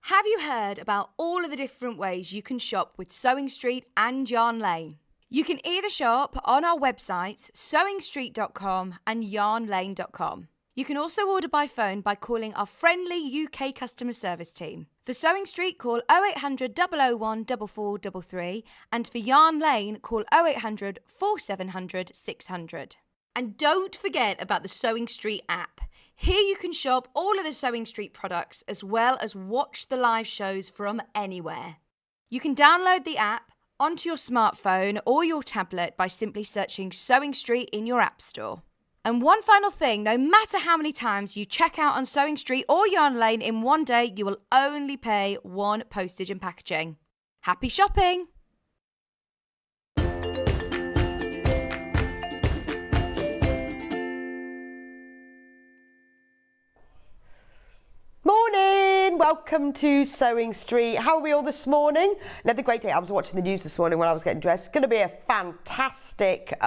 Have you heard about all of the different ways you can shop with Sewing Street and Yarn Lane? You can either shop on our websites, sewingstreet.com and yarnlane.com. You can also order by phone by calling our friendly UK customer service team. For Sewing Street, call 0800 001 4433, and for Yarn Lane, call 0800 4700 600. And don't forget about the Sewing Street app. Here you can shop all of the Sewing Street products as well as watch the live shows from anywhere. You can download the app onto your smartphone or your tablet by simply searching Sewing Street in your app store. And one final thing, no matter how many times you check out on Sewing Street or Yarn Lane in one day, you will only pay one postage and packaging. Happy shopping! Morning! Welcome to Sewing Street. How are we all this morning? Another great day. I was watching the news this morning when I was getting dressed. It's going to be a fantastic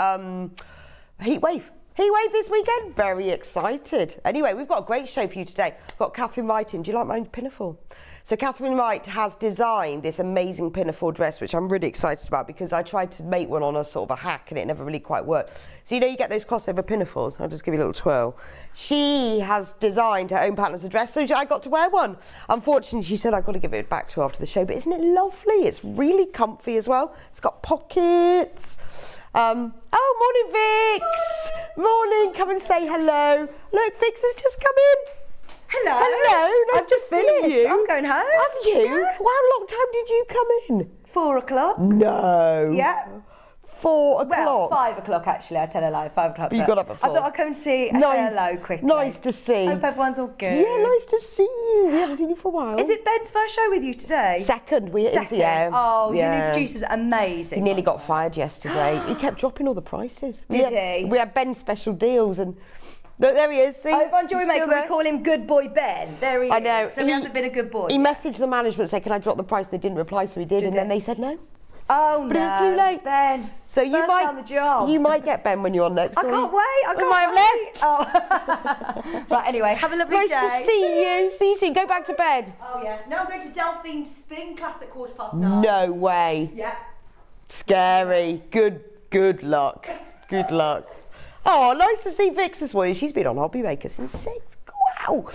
heat wave. Heat wave this weekend. Very excited. Anyway, we've got a great show for you today. We've got Katharine Wright in. Do you like my pinafore? So Katharine Wright has designed this amazing pinafore dress, which I'm really excited about because I tried to make one on a sort of a hack and it never really quite worked. So you know you get those crossover pinafores. I'll just give you a little twirl. She has designed her own pattern as a dress, so I got to wear one. Unfortunately, she said I've got to give it back to her after the show, but isn't it lovely? It's really comfy as well. It's got pockets. Oh, morning, Vix. Morning. Come and say hello. Look, Vix has just come in. Hello. Hello. Nice I've just to see finished. you. I'm going home. Have you? Yeah. Well, how long time did you come in? 4 o'clock. No. Yeah. 4 o'clock. Well, 5 o'clock actually. I tell a lie. 5 o'clock. But you got up at 4. I thought I'd come and say hello quickly. Nice to see. Hope everyone's all good. Yeah, nice to see you. We haven't seen you for a while. Is it Ben's first show with you today? Second. Second. Yeah. Oh, yeah. your new producer's amazing. He nearly got fired yesterday. He kept dropping all the prices. Did he? We had Ben's special deals and... Look, there he is. See? Over on Joy Maker, we call him Good Boy Ben. There he is. I know. So he hasn't been a good boy. He messaged the management saying, can I drop the price? They didn't reply, so he did. And then they said no. Oh, no. But it was too late. Ben. So you First might on the job. You might get Ben when you're on next. I can't wait. I can't wait. Oh. Right, anyway, have a lovely day. Nice to see you. See you soon. Go back to bed. Oh, yeah. No, I'm going to Delphine's spin class at 9:15. No way. Yeah. Scary. Good luck. Good luck. Oh, nice to see Vix this morning. She's been on Hobby Maker since 6. Wow.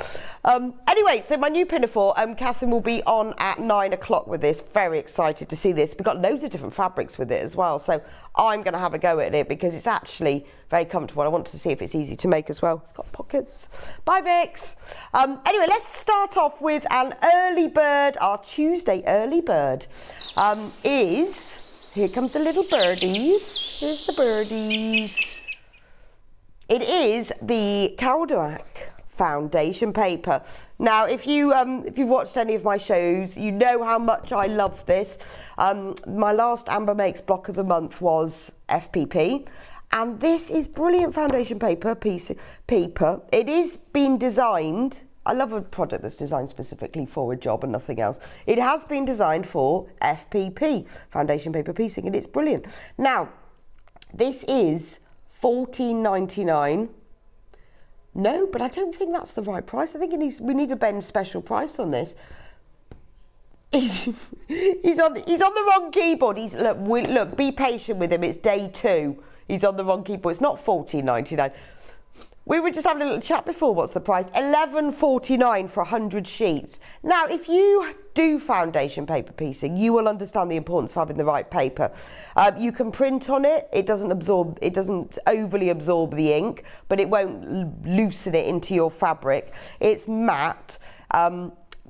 Anyway, so my new pinafore, Katharine will be on at 9 o'clock with this. Very excited to see this. We've got loads of different fabrics with it as well. So I'm going to have a go at it because it's actually very comfortable. I want to see if it's easy to make as well. It's got pockets. Bye, Vix. Anyway, let's start off with an early bird. Our Tuesday early bird here comes the little birdies. Here's the birdies. It is the Cowdoak foundation paper. Now, if you've watched any of my shows, you know how much I love this. My last Amber Makes block of the month was FPP, and this is brilliant foundation paper. It is being designed. I love a product that's designed specifically for a job and nothing else. It has been designed for FPP, foundation paper piecing, and it's brilliant. Now, this is $14.99. No, but I don't think that's the right price. I think we need a Ben special price on this. He's on the wrong keyboard. Look, be patient with him. It's day 2. He's on the wrong keyboard. It's not $14.99. We were just having a little chat before. What's the price? $11.49 for 100 sheets. Now, if you do foundation paper piecing, you will understand the importance of having the right paper. You can print on it. It doesn't overly absorb the ink, but it won't loosen it into your fabric. It's matte.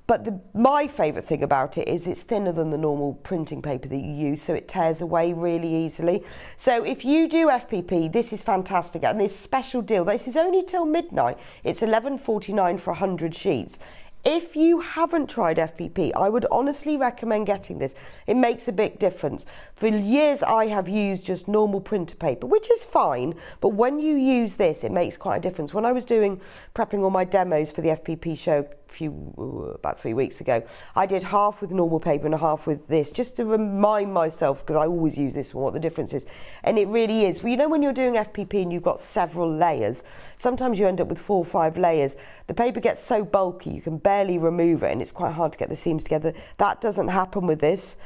But my favourite thing about it is it's thinner than the normal printing paper that you use, so it tears away really easily. So if you do FPP, this is fantastic. And this special deal, this is only till midnight. It's $11.49 for 100 sheets. If you haven't tried FPP, I would honestly recommend getting this. It makes a big difference. For years, I have used just normal printer paper, which is fine, but when you use this, it makes quite a difference. When I was prepping all my demos for the FPP show about 3 weeks ago. I did half with normal paper and a half with this, just to remind myself, because I always use this one, what the difference is. And it really is. Well, you know, when you're doing FPP and you've got several layers, sometimes you end up with 4 or 5 layers. The paper gets so bulky you can barely remove it, and it's quite hard to get the seams together. That doesn't happen with this.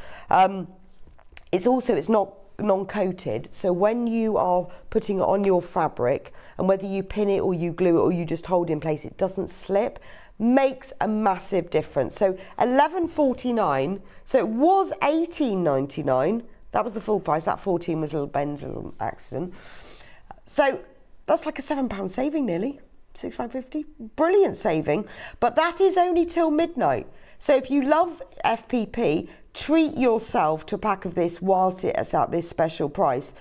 It's not non-coated, so when you are putting it on your fabric, and whether you pin it or you glue it or you just hold it in place, it doesn't slip. Makes a massive difference. So $11.49, so it was $18.99. That was the full price. That 14 was Ben's little accident. So that's like a £7 saving nearly, £6.50. Brilliant saving, but that is only till midnight. So if you love FPP, treat yourself to a pack of this whilst it's at this special price.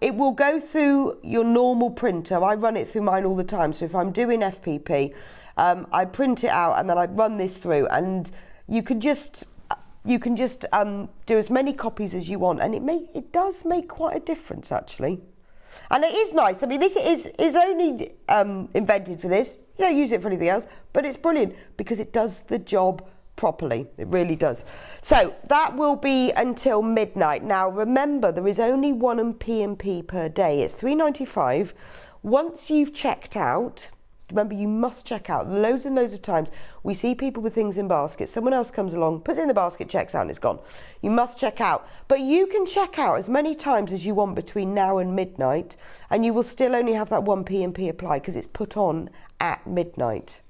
It will go through your normal printer. I run it through mine all the time. So if I'm doing FPP, I print it out and then I run this through, and you can just do as many copies as you want, and it does make quite a difference actually. And it is nice. I mean, this is only invented for this. You don't use it for anything else, but it's brilliant because it does the job properly. It really does. So that will be until midnight. Now remember, there is only one P&P per day. It's $3.95. Once you've checked out, remember you must check out. Loads and loads of times we see people with things in baskets. Someone else comes along, puts it in the basket, checks out, and it's gone. You must check out. But you can check out as many times as you want between now and midnight, and you will still only have that one P&P applied because it's put on at midnight.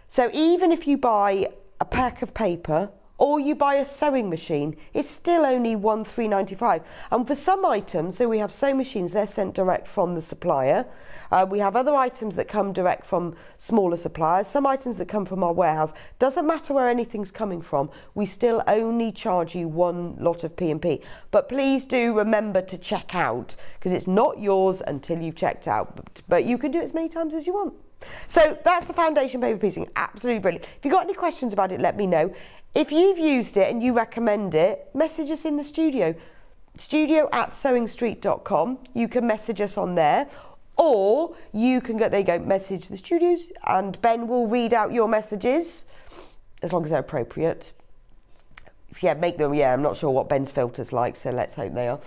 So even if you buy a pack of paper or you buy a sewing machine, it's still only $3.95. And for some items, so we have sewing machines, they're sent direct from the supplier. We have other items that come direct from smaller suppliers, some items that come from our warehouse. Doesn't matter where anything's coming from, we still only charge you one lot of P&P. But please do remember to check out, because it's not yours until you've checked out. But you can do it as many times as you want. So that's the foundation paper piecing, absolutely brilliant. If you've got any questions about it, let me know. If you've used it and you recommend it, message us in the studio at sewingstreet.com. You can message us on there, or you can go, there you go, message the studios, and Ben will read out your messages, as long as they're appropriate. Make them, I'm not sure what Ben's filter's like, so let's hope they are.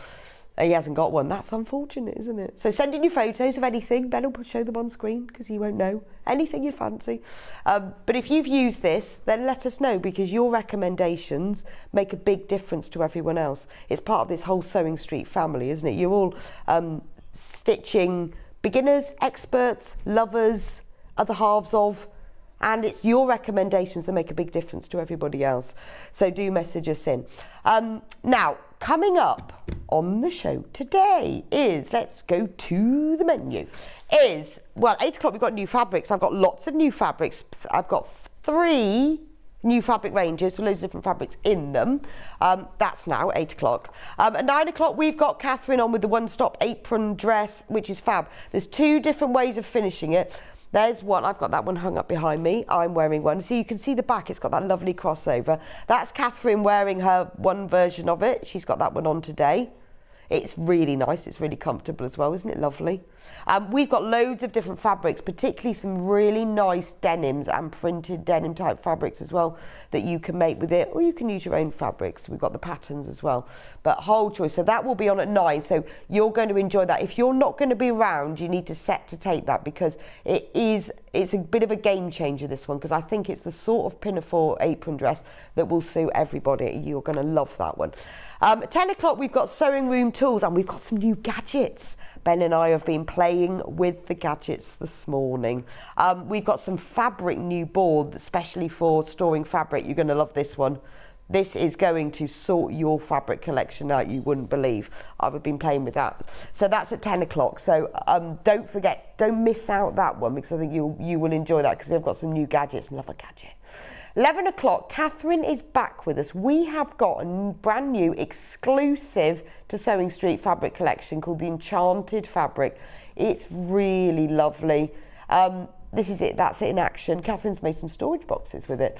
He hasn't got one. That's unfortunate, isn't it? So send in your photos of anything. Ben will show them on screen because he won't know. Anything you fancy. But if you've used this, then let us know, because your recommendations make a big difference to everyone else. It's part of this whole Sewing Street family, isn't it? You're all stitching beginners, experts, lovers, other halves of, and it's your recommendations that make a big difference to everybody else. So do message us in. Now, coming up on the show today is, let's go to the menu, 8 o'clock we've got new fabrics. I've got lots of new fabrics. I've got 3 new fabric ranges with loads of different fabrics in them. That's now 8 o'clock. At 9 o'clock we've got Katharine on with the one-stop apron dress, which is fab. There's 2 different ways of finishing it. There's one, I've got that one hung up behind me. I'm wearing one. So you can see the back, it's got that lovely crossover. That's Katharine wearing her one version of it. She's got that one on today. It's really nice, it's really comfortable as well, isn't it lovely? We've got loads of different fabrics, particularly some really nice denims and printed denim type fabrics as well that you can make with it, or you can use your own fabrics. We've got the patterns as well, but whole choice. So that will be on at 9, so you're going to enjoy that. If you're not going to be around, you need to set to take that, because it's a bit of a game changer, this one, because I think it's the sort of pinafore apron dress that will suit everybody. You're going to love that one. At 10 o'clock we've got sewing room tools, and we've got some new gadgets. Ben and I have been playing with the gadgets this morning. We've got some fabric new board, especially for storing fabric. You're going to love this one. This is going to sort your fabric collection out, you wouldn't believe. I've been playing with that. So that's at 10 o'clock. So don't forget, don't miss out that one, because I think you will enjoy that, because we've got some new gadgets. Love a gadget. 11 o'clock, Katharine is back with us. We have got a brand new exclusive to Sewing Street fabric collection called the Enchanted fabric. It's really lovely. This is it, that's it in action. Katharine's made some storage boxes with it.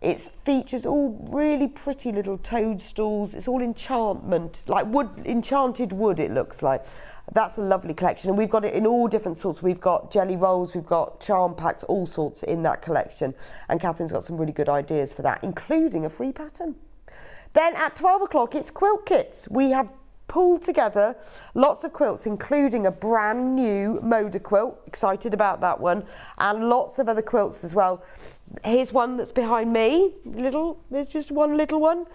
It features all really pretty little toadstools. It's all enchantment, like enchanted wood it looks like. That's a lovely collection, and we've got it in all different sorts. We've got jelly rolls, we've got charm packs, all sorts in that collection. And Catherine's got some really good ideas for that, including a free pattern. Then at 12 o'clock, it's Quilt Kits. We have pulled together lots of quilts, including a brand new Moda quilt. Excited about that one, and lots of other quilts as well. Here's one that's behind me. There's just one little one.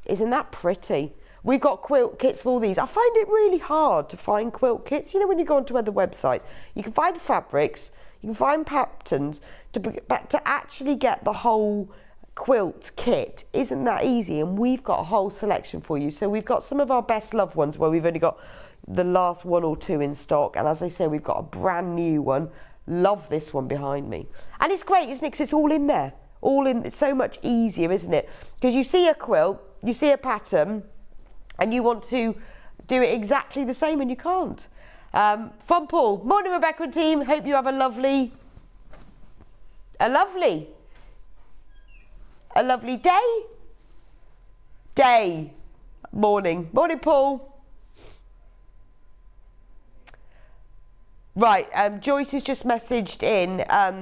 Isn't that pretty? We've got quilt kits for all these. I find it really hard to find quilt kits. You know, when you go onto other websites, you can find fabrics, you can find patterns, but to actually get the whole quilt kit isn't that easy, and we've got a whole selection for you. So we've got some of our best loved ones where we've only got the last one or two in stock, and as I say, we've got a brand new one. Love this one behind me, and it's great, isn't it, because it's all in there, it's so much easier, isn't it? Because you see a quilt, you see a pattern, and you want to do it exactly the same, and you can't. From Paul. Morning, Rebecca and team. Hope you have a lovely day. Morning, Paul. Right, Joyce has just messaged in,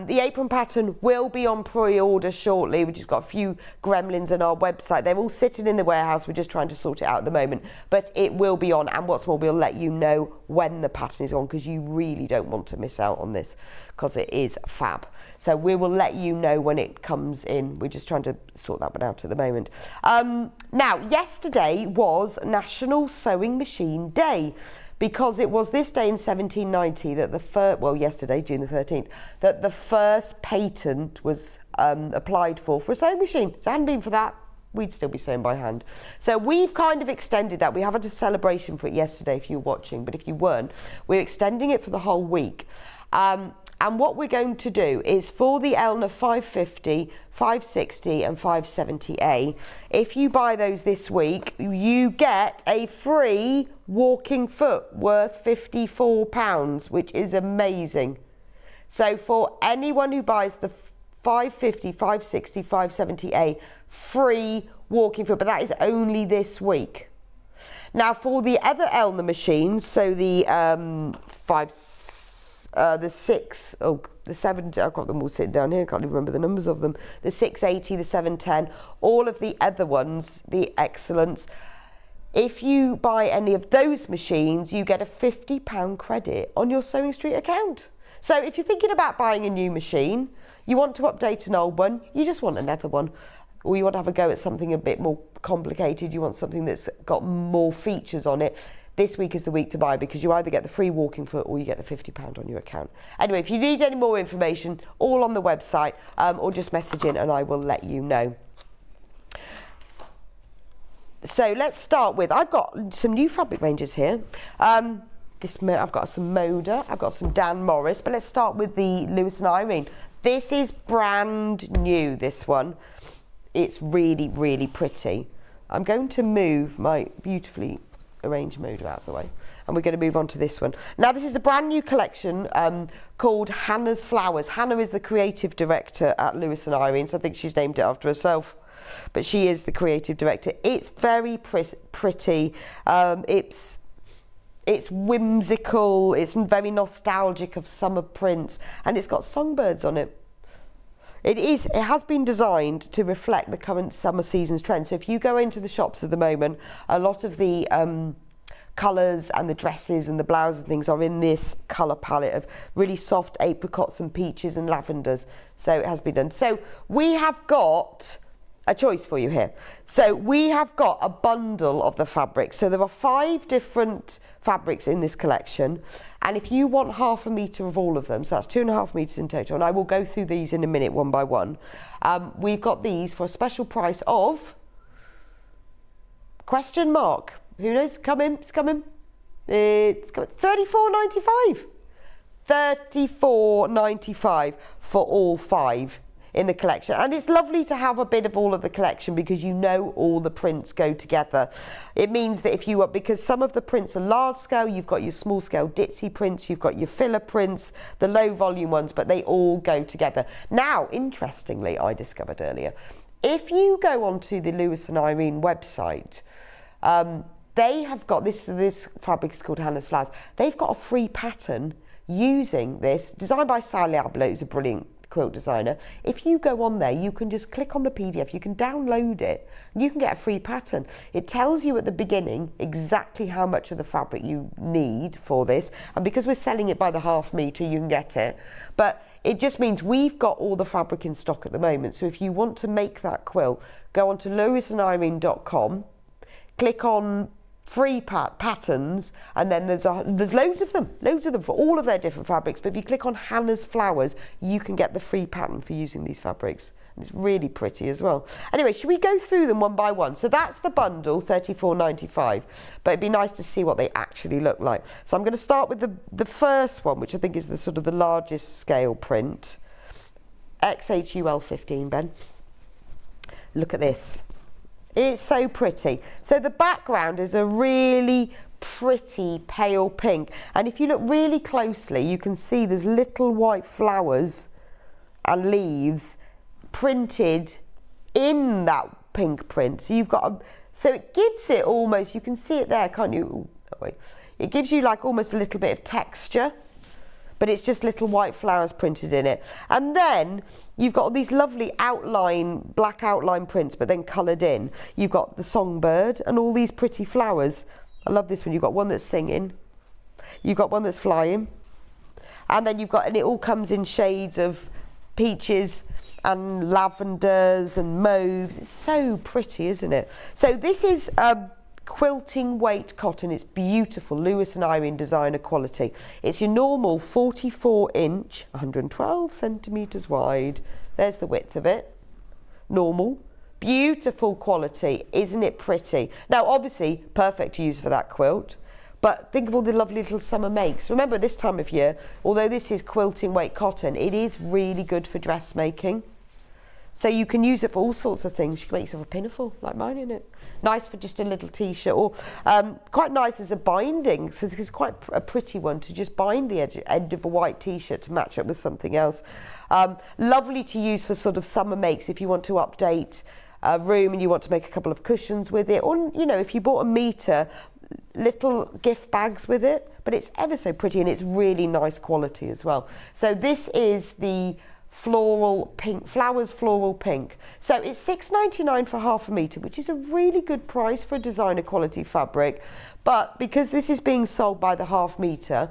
the apron pattern will be on pre-order shortly. We've just got a few gremlins on our website. They're all sitting in the warehouse. We're just trying to sort it out at the moment, but it will be on, and what's more, we'll let you know when the pattern is on, because you really don't want to miss out on this, because it is fab. So we will let you know when it comes in. We're just trying to sort that one out at the moment. Now, yesterday was National Sewing Machine Day, because it was this day in 1790 that yesterday, June the 13th, that the first patent was applied for a sewing machine. So if it hadn't been for that, we'd still be sewing by hand. So we've kind of extended that. We had a celebration for it yesterday if you were watching, but if you weren't, we're extending it for the whole week. And what we're going to do is for the Elna 550, 560 and 570A, if you buy those this week, you get a free walking foot worth £54, which is amazing. So for anyone who buys the 550, 560, 570A, free walking foot, but that is only this week. Now for the other Elna machines, so the the 7, I've got them all sitting down here, I can't even remember the numbers of them. The 680, the 710, all of the other ones, the Excellence. If you buy any of those machines, you get a £50 credit on your Sewing Street account. So if you're thinking about buying a new machine, you want to update an old one, you just want another one, or you want to have a go at something a bit more complicated, you want something that's got more features on it, this week is the week to buy, because you either get the free walking foot or you get the £50 on your account. Anyway, if you need any more information, all on the website, or just message in and I will let you know. So let's start with, I've got some new fabric ranges here. I've got some Moda, I've got some Dan Morris, but let's start with the Lewis and Irene. This is brand new, this one. It's really, really pretty. I'm going to move my beautifully arranged Moda out of the way, and we're going to move on to this one. Now this is a brand new collection called Hannah's Flowers. Hannah is the creative director at Lewis and Irene, so I think she's named it after herself, but she is the creative director. It's very pretty, it's whimsical, it's very nostalgic of summer prints, and it's got songbirds on it. It has been designed to reflect the current summer season's trend. So if you go into the shops at the moment, a lot of the colours and the dresses and the blouses and things are in this colour palette of really soft apricots and peaches and lavenders. So it has been done. So we have got a choice for you here. So we have got a bundle of the fabrics. So there are 5 different fabrics in this collection, and if you want half a metre of all of them, so that's 2.5 metres in total, and I will go through these in a minute one by one, we've got these for a special price of question mark, who knows, it's coming, it's coming, £34.95 £34.95 for all 5 in the collection. And it's lovely to have a bit of all of the collection, because you know all the prints go together. It means that if you are, because some of the prints are large scale, you've got your small scale ditzy prints, you've got your filler prints, the low volume ones, but they all go together. Now, interestingly, I discovered earlier, If you go onto the Lewis and Irene website, they have got this fabric is called Hannah's Flowers. They've got a free pattern using this, designed by Sally Ablett, who's a brilliant quilt designer. If you go on there, you can just click on the PDF, you can download it, and you can get a free pattern. It tells you at the beginning exactly how much of the fabric you need for this, and because we're selling it by the half metre, you can get it. But it just means we've got all the fabric in stock at the moment, so if you want to make that quilt, go on to lewisandirene.com, click on free patterns, and then there's loads of them for all of their different fabrics. But if you click on Hannah's Flowers, you can get the free pattern for using these fabrics, and it's really pretty as well. Anyway, should we go through them one by one? So that's the bundle, $34.95, but it'd be nice to see what they actually look like. So I'm going to start with the first one, which I think is the sort of the largest scale print, XHUL 15. Ben, look at this. It's so pretty. So the background is a really pretty pale pink, and if you look really closely, you can see there's little white flowers and leaves printed in that pink print. So you've got so it gives it almost, you can see it there, can't you? Oh, wait. It gives you like almost a little bit of texture, but it's just little white flowers printed in it. And then you've got all these lovely black outline prints, but then coloured in. You've got the songbird and all these pretty flowers. I love this one. You've got one that's singing, you've got one that's flying, and then and it all comes in shades of peaches and lavenders and mauves. It's so pretty, isn't it? So this is quilting weight cotton. It's beautiful, Lewis and Irene designer quality. It's your normal 44 inch, 112 centimetres wide. There's the width of it. Normal, beautiful quality. Isn't it pretty? Now obviously perfect to use for that quilt, but think of all the lovely little summer makes. Remember, this time of year, although this is quilting weight cotton, it is really good for dressmaking. So you can use it for all sorts of things. You can make yourself a pinafore like mine in it. Nice for just a little t-shirt, or quite nice as a binding. So this is quite a pretty one to just bind the end of a white t-shirt to match up with something else. Lovely to use for sort of summer makes if you want to update a room and you want to make a couple of cushions with it. Or, you know, if you bought a metre, little gift bags with it. But it's ever so pretty, and it's really nice quality as well. So this is the floral pink, flowers floral pink. So it's $6.99 for half a metre, which is a really good price for a designer quality fabric. But because this is being sold by the half metre,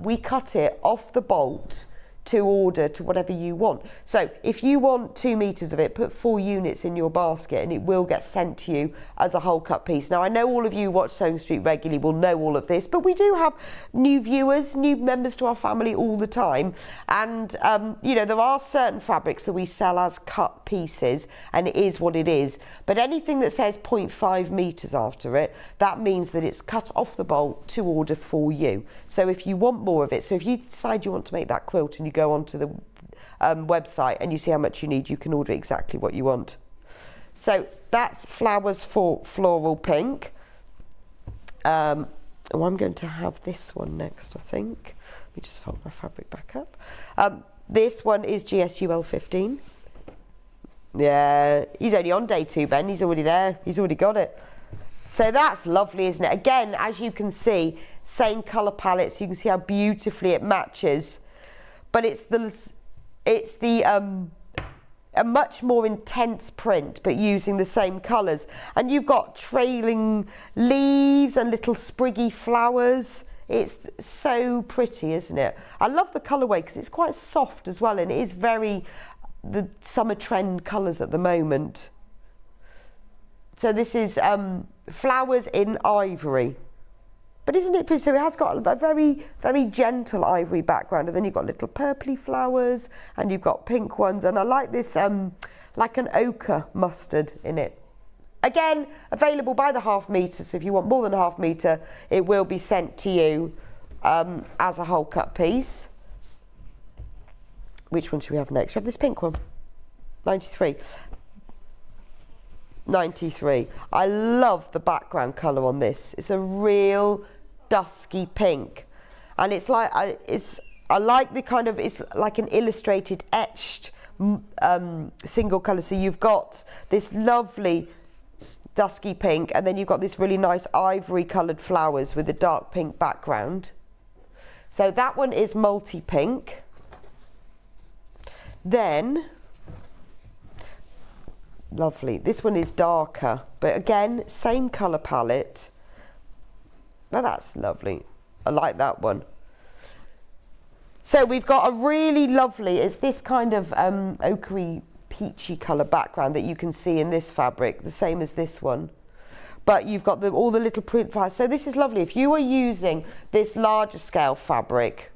we cut it off the bolt to order to whatever you want. So if you want 2 meters of it, put 4 units in your basket and it will get sent to you as a whole cut piece. Now I know all of you who watch Sewing Street regularly will know all of this, but we do have new viewers, new members to our family all the time. And you know, there are certain fabrics that we sell as cut pieces and it is what it is. But anything that says 0.5 meters after it, that means that it's cut off the bolt to order for you. So if you want more of it, so if you decide you want to make that quilt and you go onto the website and you see how much you need, you can order exactly what you want. So that's flowers for floral pink. Oh, I'm going to have this one next, I think. Let me just fold my fabric back up. This one is GSUL 15. Yeah, he's only on day 2, Ben. He's already there. He's already got it. So that's lovely, isn't it? Again, as you can see, same colour palette, so you can see how beautifully it matches. But it's a much more intense print, but using the same colours. And you've got trailing leaves and little spriggy flowers. It's so pretty, isn't it? I love the colourway because it's quite soft as well, and it is very the summer trend colours at the moment. So this is flowers in ivory. But isn't it pretty? So it has got a very, very gentle ivory background, and then you've got little purpley flowers, and you've got pink ones, and I like this, like an ochre mustard in it. Again, available by the half metre, so if you want more than a half metre, it will be sent to you as a whole cut piece. Which one should we have next? We have this pink one, 93. 93. I love the background colour on this. It's a real dusky pink, and it's like I like the kind of, it's like an illustrated etched single colour. So you've got this lovely dusky pink, and then you've got this really nice ivory coloured flowers with a dark pink background. So that one is multi-pink. Then, lovely, this one is darker, but again, same colour palette. Now that's lovely. I like that one. So we've got a really lovely, it's this kind of ochre peachy colour background that you can see in this fabric, the same as this one. But you've got all the little print flowers. So this is lovely. If you are using this larger scale fabric,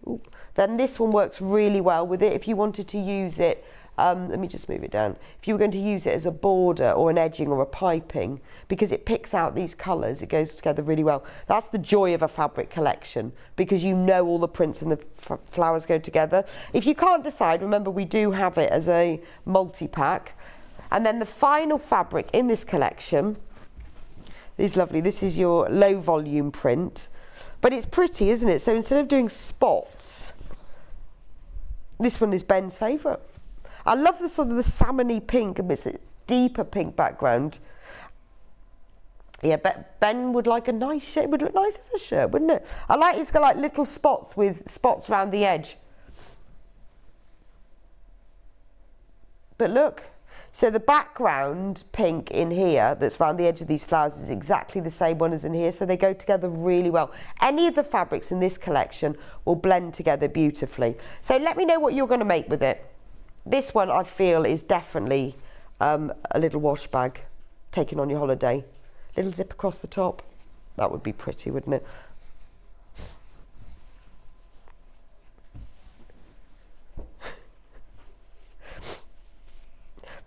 then this one works really well with it. If you wanted to use it, let me just move it down. If you were going to use it as a border or an edging or a piping, because it picks out these colours, it goes together really well. That's the joy of a fabric collection, because you know all the prints and the flowers go together. If you can't decide, remember we do have it as a multi-pack. And then the final fabric in this collection is lovely. This is your low volume print, but it's pretty, isn't it? So instead of doing spots, this one is Ben's favourite. I love the sort of the salmony pink, and it's a deeper pink background. Yeah, Ben would like a nice shirt. It would look nice as a shirt, wouldn't it? I like it's got like little spots with spots around the edge. But look, so the background pink in here that's around the edge of these flowers is exactly the same one as in here, so they go together really well. Any of the fabrics in this collection will blend together beautifully. So let me know what you're going to make with it. This one I feel is definitely a little wash bag, taken on your holiday. Little zip across the top. That would be pretty, wouldn't it?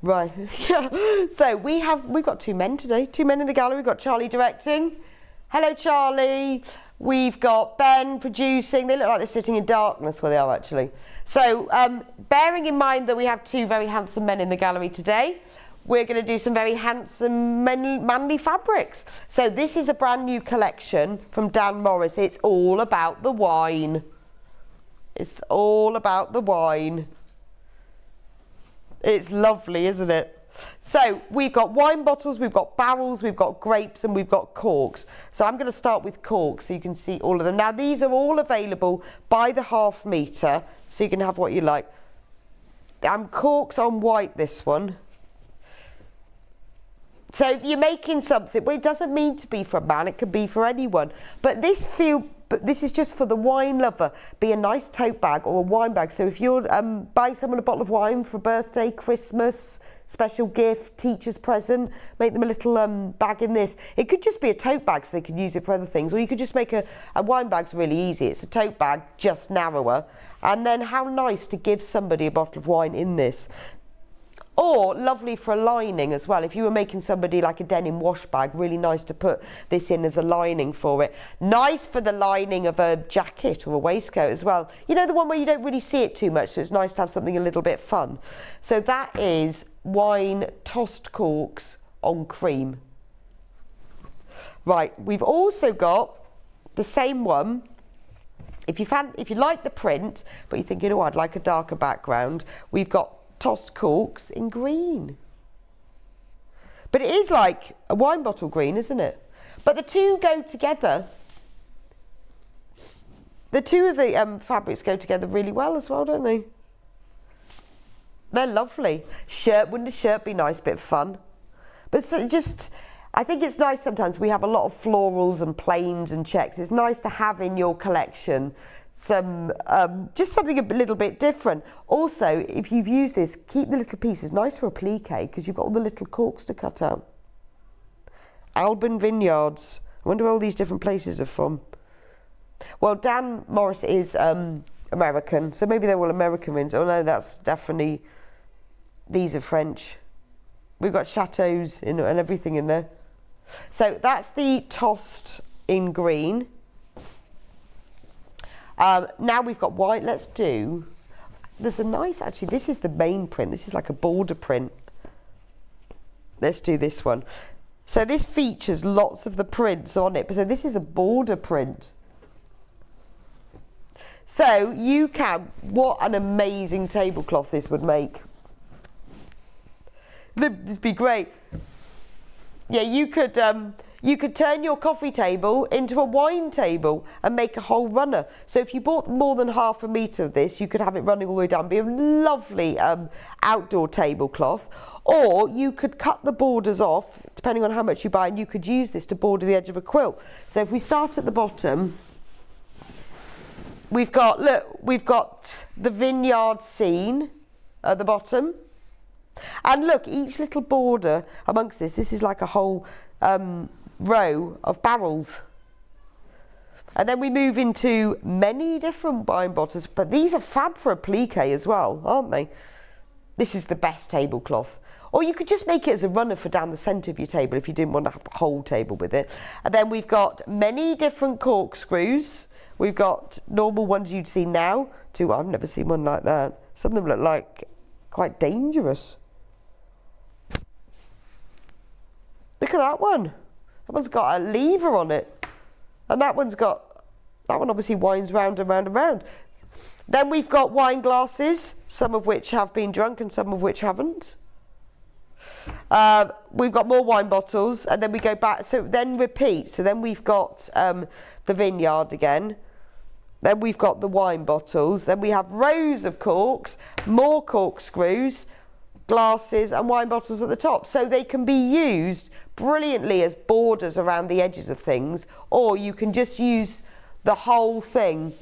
Right, yeah. So we've got two men today. Two men in the gallery. We've got Charlie directing. Hello, Charlie. We've got Ben producing. They look like they're sitting in darkness where they are actually. So bearing in mind that we have two very handsome men in the gallery today, we're going to do some very handsome manly fabrics. So this is a brand new collection from Dan Morris. It's all about the wine. It's all about the wine. It's lovely, isn't it? So we've got wine bottles, we've got barrels, we've got grapes, and we've got corks. So I'm going to start with corks so you can see all of them. Now these are all available by the half metre, so you can have what you like. Corks on white, this one. So if you're making something, well, it doesn't mean to be for a man, it can be for anyone. But this is just for the wine lover. Be a nice tote bag or a wine bag. So if you're buying someone a bottle of wine for a birthday, Christmas, special gift, teacher's present, make them a little bag in this. It could just be a tote bag so they could use it for other things, or you could just make a wine bag's really easy. It's a tote bag, just narrower. And then how nice to give somebody a bottle of wine in this. Or lovely for a lining as well. If you were making somebody like a denim wash bag, really nice to put this in as a lining for it. Nice for the lining of a jacket or a waistcoat as well. You know, the one where you don't really see it too much, so it's nice to have something a little bit fun. So that is wine tossed corks on cream. Right, we've also got the same one. If you like the print, but you're thinking, oh, I'd like a darker background, we've got tossed corks in green. But it is like a wine bottle green, isn't it? But the two go together. The two of the fabrics go together really well as well, don't they? They're lovely. Wouldn't a shirt be nice, bit of fun? But so I think it's nice sometimes. We have a lot of florals and plains and checks. It's nice to have in your collection some just something a little bit different. Also, if you've used this, keep the little pieces nice for applique, because you've got all the little corks to cut out. Alban Vineyards. I wonder where all these different places are from. Well, Dan Morris is American, so maybe they're all American wins. Oh no, that's definitely, these are French. We've got chateaus and everything in there. So that's the tossed in green. Now we've got white. There's a nice, actually, this is the main print. This is like a border print. Let's do this one. So this features lots of the prints on it. So this is a border print. So what an amazing tablecloth this would make. It'd be great. Yeah, you could turn your coffee table into a wine table and make a whole runner. So if you bought more than half a metre of this, you could have it running all the way down. It'd be a lovely outdoor tablecloth. Or you could cut the borders off, depending on how much you buy, and you could use this to border the edge of a quilt. So if we start at the bottom, we've got the vineyard scene at the bottom. And look, each little border amongst this is like a whole row of barrels. And then we move into many different wine bottles, but these are fab for applique as well, aren't they? This is the best tablecloth. Or you could just make it as a runner for down the centre of your table if you didn't want to have the whole table with it. And then we've got many different corkscrews. We've got normal ones you'd see now, too. I've never seen one like that. Some of them look like quite dangerous. Look at that one. That one's got a lever on it. And that one obviously winds round and round and round. Then we've got wine glasses, some of which have been drunk and some of which haven't. We've got more wine bottles, and then we go back, so then repeat. So then we've got the vineyard again. Then we've got the wine bottles. Then we have rows of corks, more corkscrews, glasses and wine bottles at the top. So they can be used brilliantly as borders around the edges of things, or you can just use the whole thing.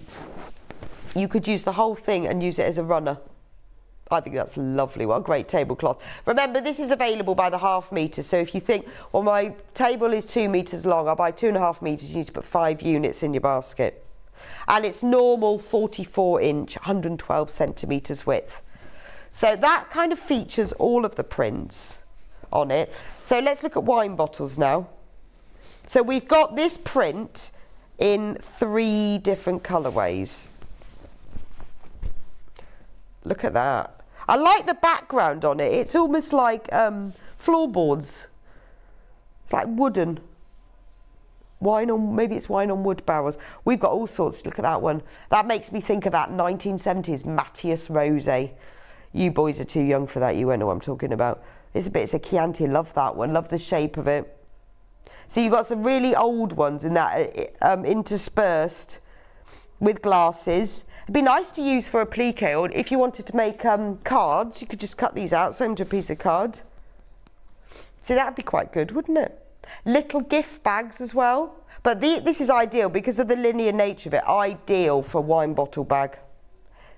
You could use the whole thing and use it as a runner. I think that's lovely. What a great tablecloth. Remember, this is available by the half metre. So if you think, well, my table is 2 metres long, I'll buy 2.5 metres, you need to put 5 units in your basket. And it's normal 44 inch, 112 centimetres width. So that kind of features all of the prints on it. So let's look at wine bottles now. So we've got this print in 3 different colourways. Look at that. I like the background on it. It's almost like floorboards. It's like wooden. Maybe it's wine on wood barrels. We've got all sorts. Look at that one. That makes me think of that 1970s Matthias Rosé. You boys are too young for that. You won't know what I'm talking about. It's a Chianti. Love that one. Love the shape of it. So you've got some really old ones in that interspersed with glasses. It'd be nice to use for applique, or if you wanted to make cards, you could just cut these out, sew them to a piece of card. So that'd be quite good, wouldn't it? Little gift bags as well. But this is ideal because of the linear nature of it. Ideal for a wine bottle bag.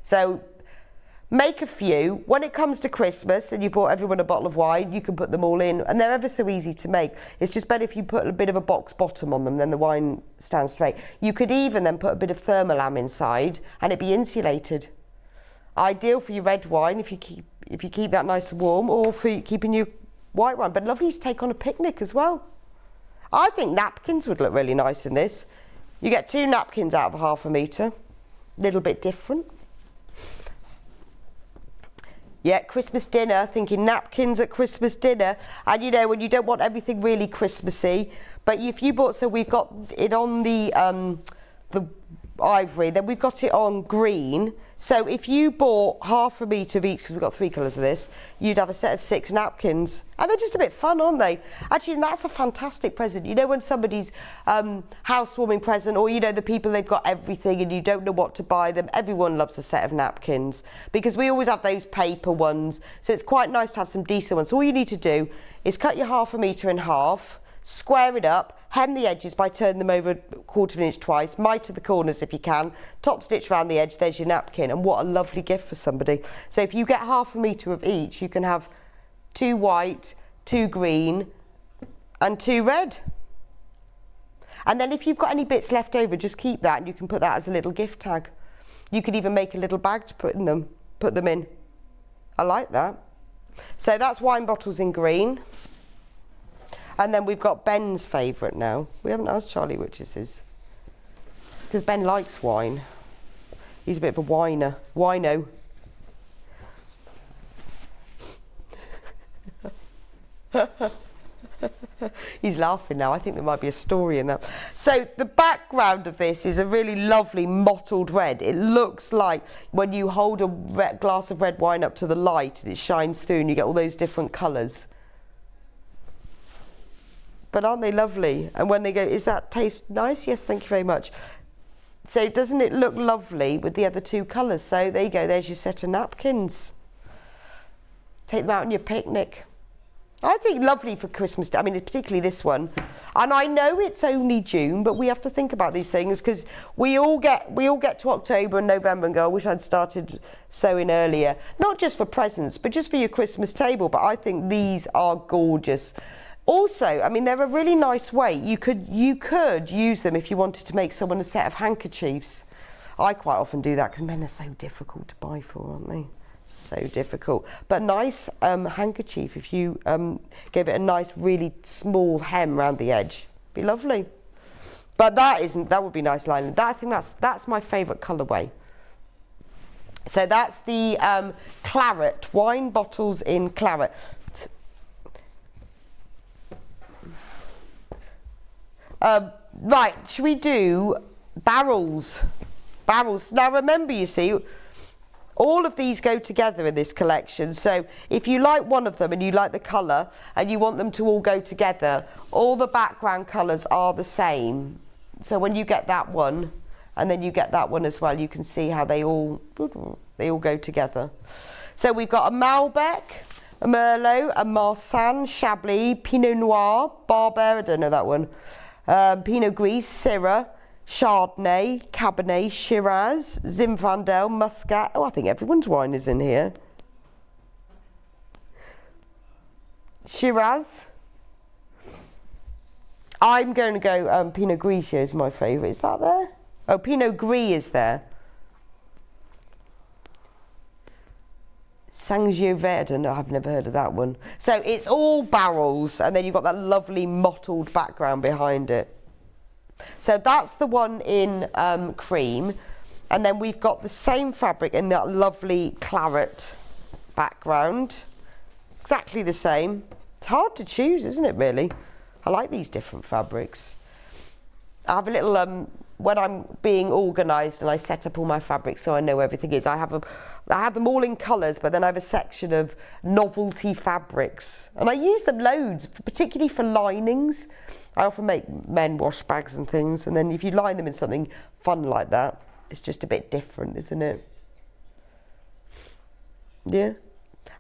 So make a few. When it comes to Christmas and you bought everyone a bottle of wine, you can put them all in, and they're ever so easy to make. It's just better if you put a bit of a box bottom on them, then the wine stands straight. You could even then put a bit of thermolam inside and it'd be insulated. Ideal for your red wine if you keep that nice and warm, or for keeping your white wine, but lovely to take on a picnic as well. I think napkins would look really nice in this. You get 2 napkins out of a half a metre. Little bit different. Yeah, Christmas dinner, thinking napkins at Christmas dinner. And you know, when you don't want everything really Christmassy, but if you bought, so we've got it on the ivory, then we've got it on green. So if you bought half a metre of each, because we've got 3 colours of this, you'd have a set of 6 napkins. And they're just a bit fun, aren't they? Actually, and that's a fantastic present. You know, when somebody's housewarming present, or you know, the people, they've got everything and you don't know what to buy them, everyone loves a set of napkins, because we always have those paper ones. So it's quite nice to have some decent ones. So all you need to do is cut your half a metre in half, square it up, hem the edges by turning them over 1/4 inch twice, miter the corners if you can, top stitch around the edge, there's your napkin. And what a lovely gift for somebody. So if you get half a metre of each, you can have 2 white, 2 green and 2 red. And then if you've got any bits left over, just keep that and you can put that as a little gift tag. You could even make a little bag to put them in. I like that. So that's wine bottles in green. And then we've got Ben's favourite now. We haven't asked Charlie which this is, because Ben likes wine. He's a bit of a wino. He's laughing now. I think there might be a story in that. So the background of this is a really lovely mottled red. It looks like when you hold a glass of red wine up to the light and it shines through and you get all those different colours. But aren't they lovely? And when they go, is that taste nice? Yes, thank you very much. So doesn't it look lovely with the other two colours? So there you go, there's your set of napkins. Take them out on your picnic. I think lovely for Christmas. I mean, particularly this one. And I know it's only June, but we have to think about these things because we all get to October and November and go, I wish I'd started sewing earlier. Not just for presents, but just for your Christmas table. But I think these are gorgeous. Also, I mean, they're a really nice way. You could use them if you wanted to make someone a set of handkerchiefs. I quite often do that because men are so difficult to buy for, aren't they? So difficult. But nice handkerchief, if you gave it a nice, really small hem around the edge. Be lovely. But that would be nice lining. I think that's my favourite colourway. So that's the claret, wine bottles in claret. Right, should we do barrels? Barrels. Now remember, you see, all of these go together in this collection. So if you like one of them and you like the colour and you want them to all go together, all the background colours are the same. So when you get that one and then you get that one as well, you can see how they all go together. So we've got a Malbec, a Merlot, a Marsanne, Chablis, Pinot Noir, Barbera, I don't know that one, Pinot Gris, Syrah, Chardonnay, Cabernet, Shiraz, Zinfandel, Muscat. Oh, I think everyone's wine is in here. Shiraz. I'm going to go Pinot Gris is my favourite. Is that there? Oh, Pinot Gris is there. Sangiovese, no, I've never heard of that one. So it's all barrels, and then you've got that lovely mottled background behind it. So that's the one in cream, and then we've got the same fabric in that lovely claret background. Exactly the same. It's hard to choose, isn't it, really? I like these different fabrics. I have a little, when I'm being organised and I set up all my fabrics so I know everything is, I have them all in colours, but then I have a section of novelty fabrics. And I use them loads, particularly for linings. I often make men wash bags and things, and then if you line them in something fun like that, it's just a bit different, isn't it? Yeah.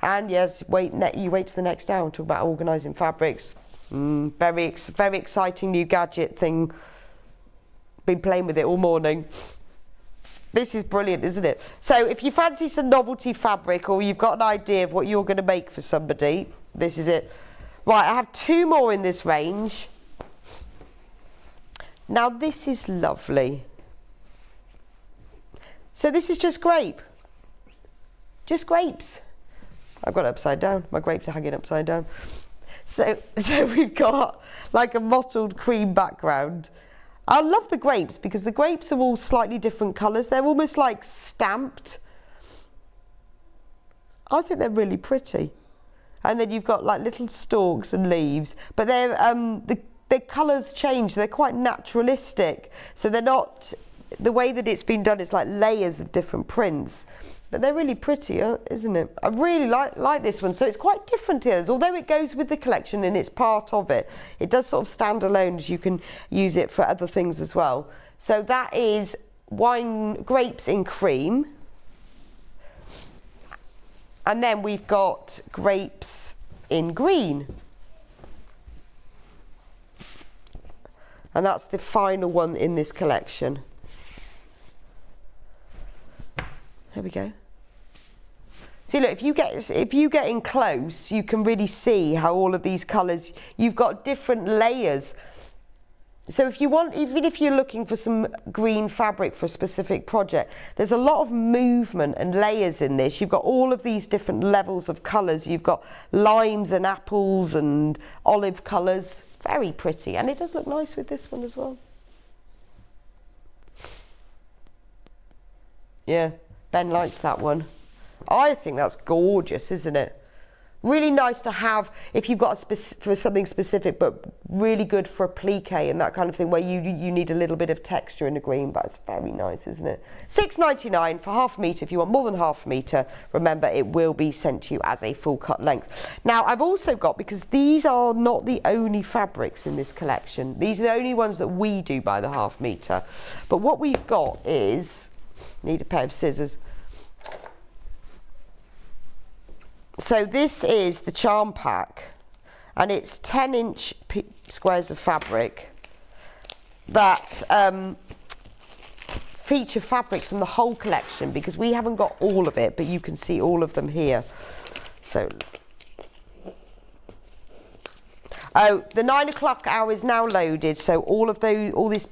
And yes, you wait to the next hour and talk about organising fabrics. Very exciting new gadget thing. Been playing with it all morning. This is brilliant, isn't it? So if you fancy some novelty fabric or you've got an idea of what you're going to make for somebody, this is it. Right, I have two more in this range. Now this is lovely. So this is just grape. Just grapes. I've got it upside down. My grapes are hanging upside down. So we've got like a mottled cream background. I love the grapes because the grapes are all slightly different colours. They're almost like stamped. I think they're really pretty. And then you've got like little stalks and leaves, but they're their colours change. They're quite naturalistic. So they're not, the way that it's been done is like layers of different prints. But they're really pretty, isn't it? I really like this one. So it's quite different to others. Although it goes with the collection and it's part of it, it does sort of stand alone as you can use it for other things as well. So that is grapes in cream. And then we've got grapes in green. And that's the final one in this collection. There we go. See, look, if you get in close, you can really see how all of these colours, you've got different layers. So if you want, even if you're looking for some green fabric for a specific project, there's a lot of movement and layers in this. You've got all of these different levels of colours. You've got limes and apples and olive colours. Very pretty. And it does look nice with this one as well. Yeah, Ben likes that one. I think that's gorgeous, isn't it? Really nice to have if you've got for something specific, but really good for a plique and that kind of thing where you need a little bit of texture in the green. But it's very nice, isn't it? £6.99 for half a metre. If you want more than half a metre, remember it will be sent to you as a full cut length. Now I've also got, because these are not the only fabrics in this collection, these are the only ones that we do by the half metre, but what we've got is, need a pair of scissors. So this is the charm pack, and it's 10-inch squares of fabric that feature fabrics from the whole collection, because we haven't got all of it, but you can see all of them here. So, oh, the 9 o'clock hour is now loaded, so all these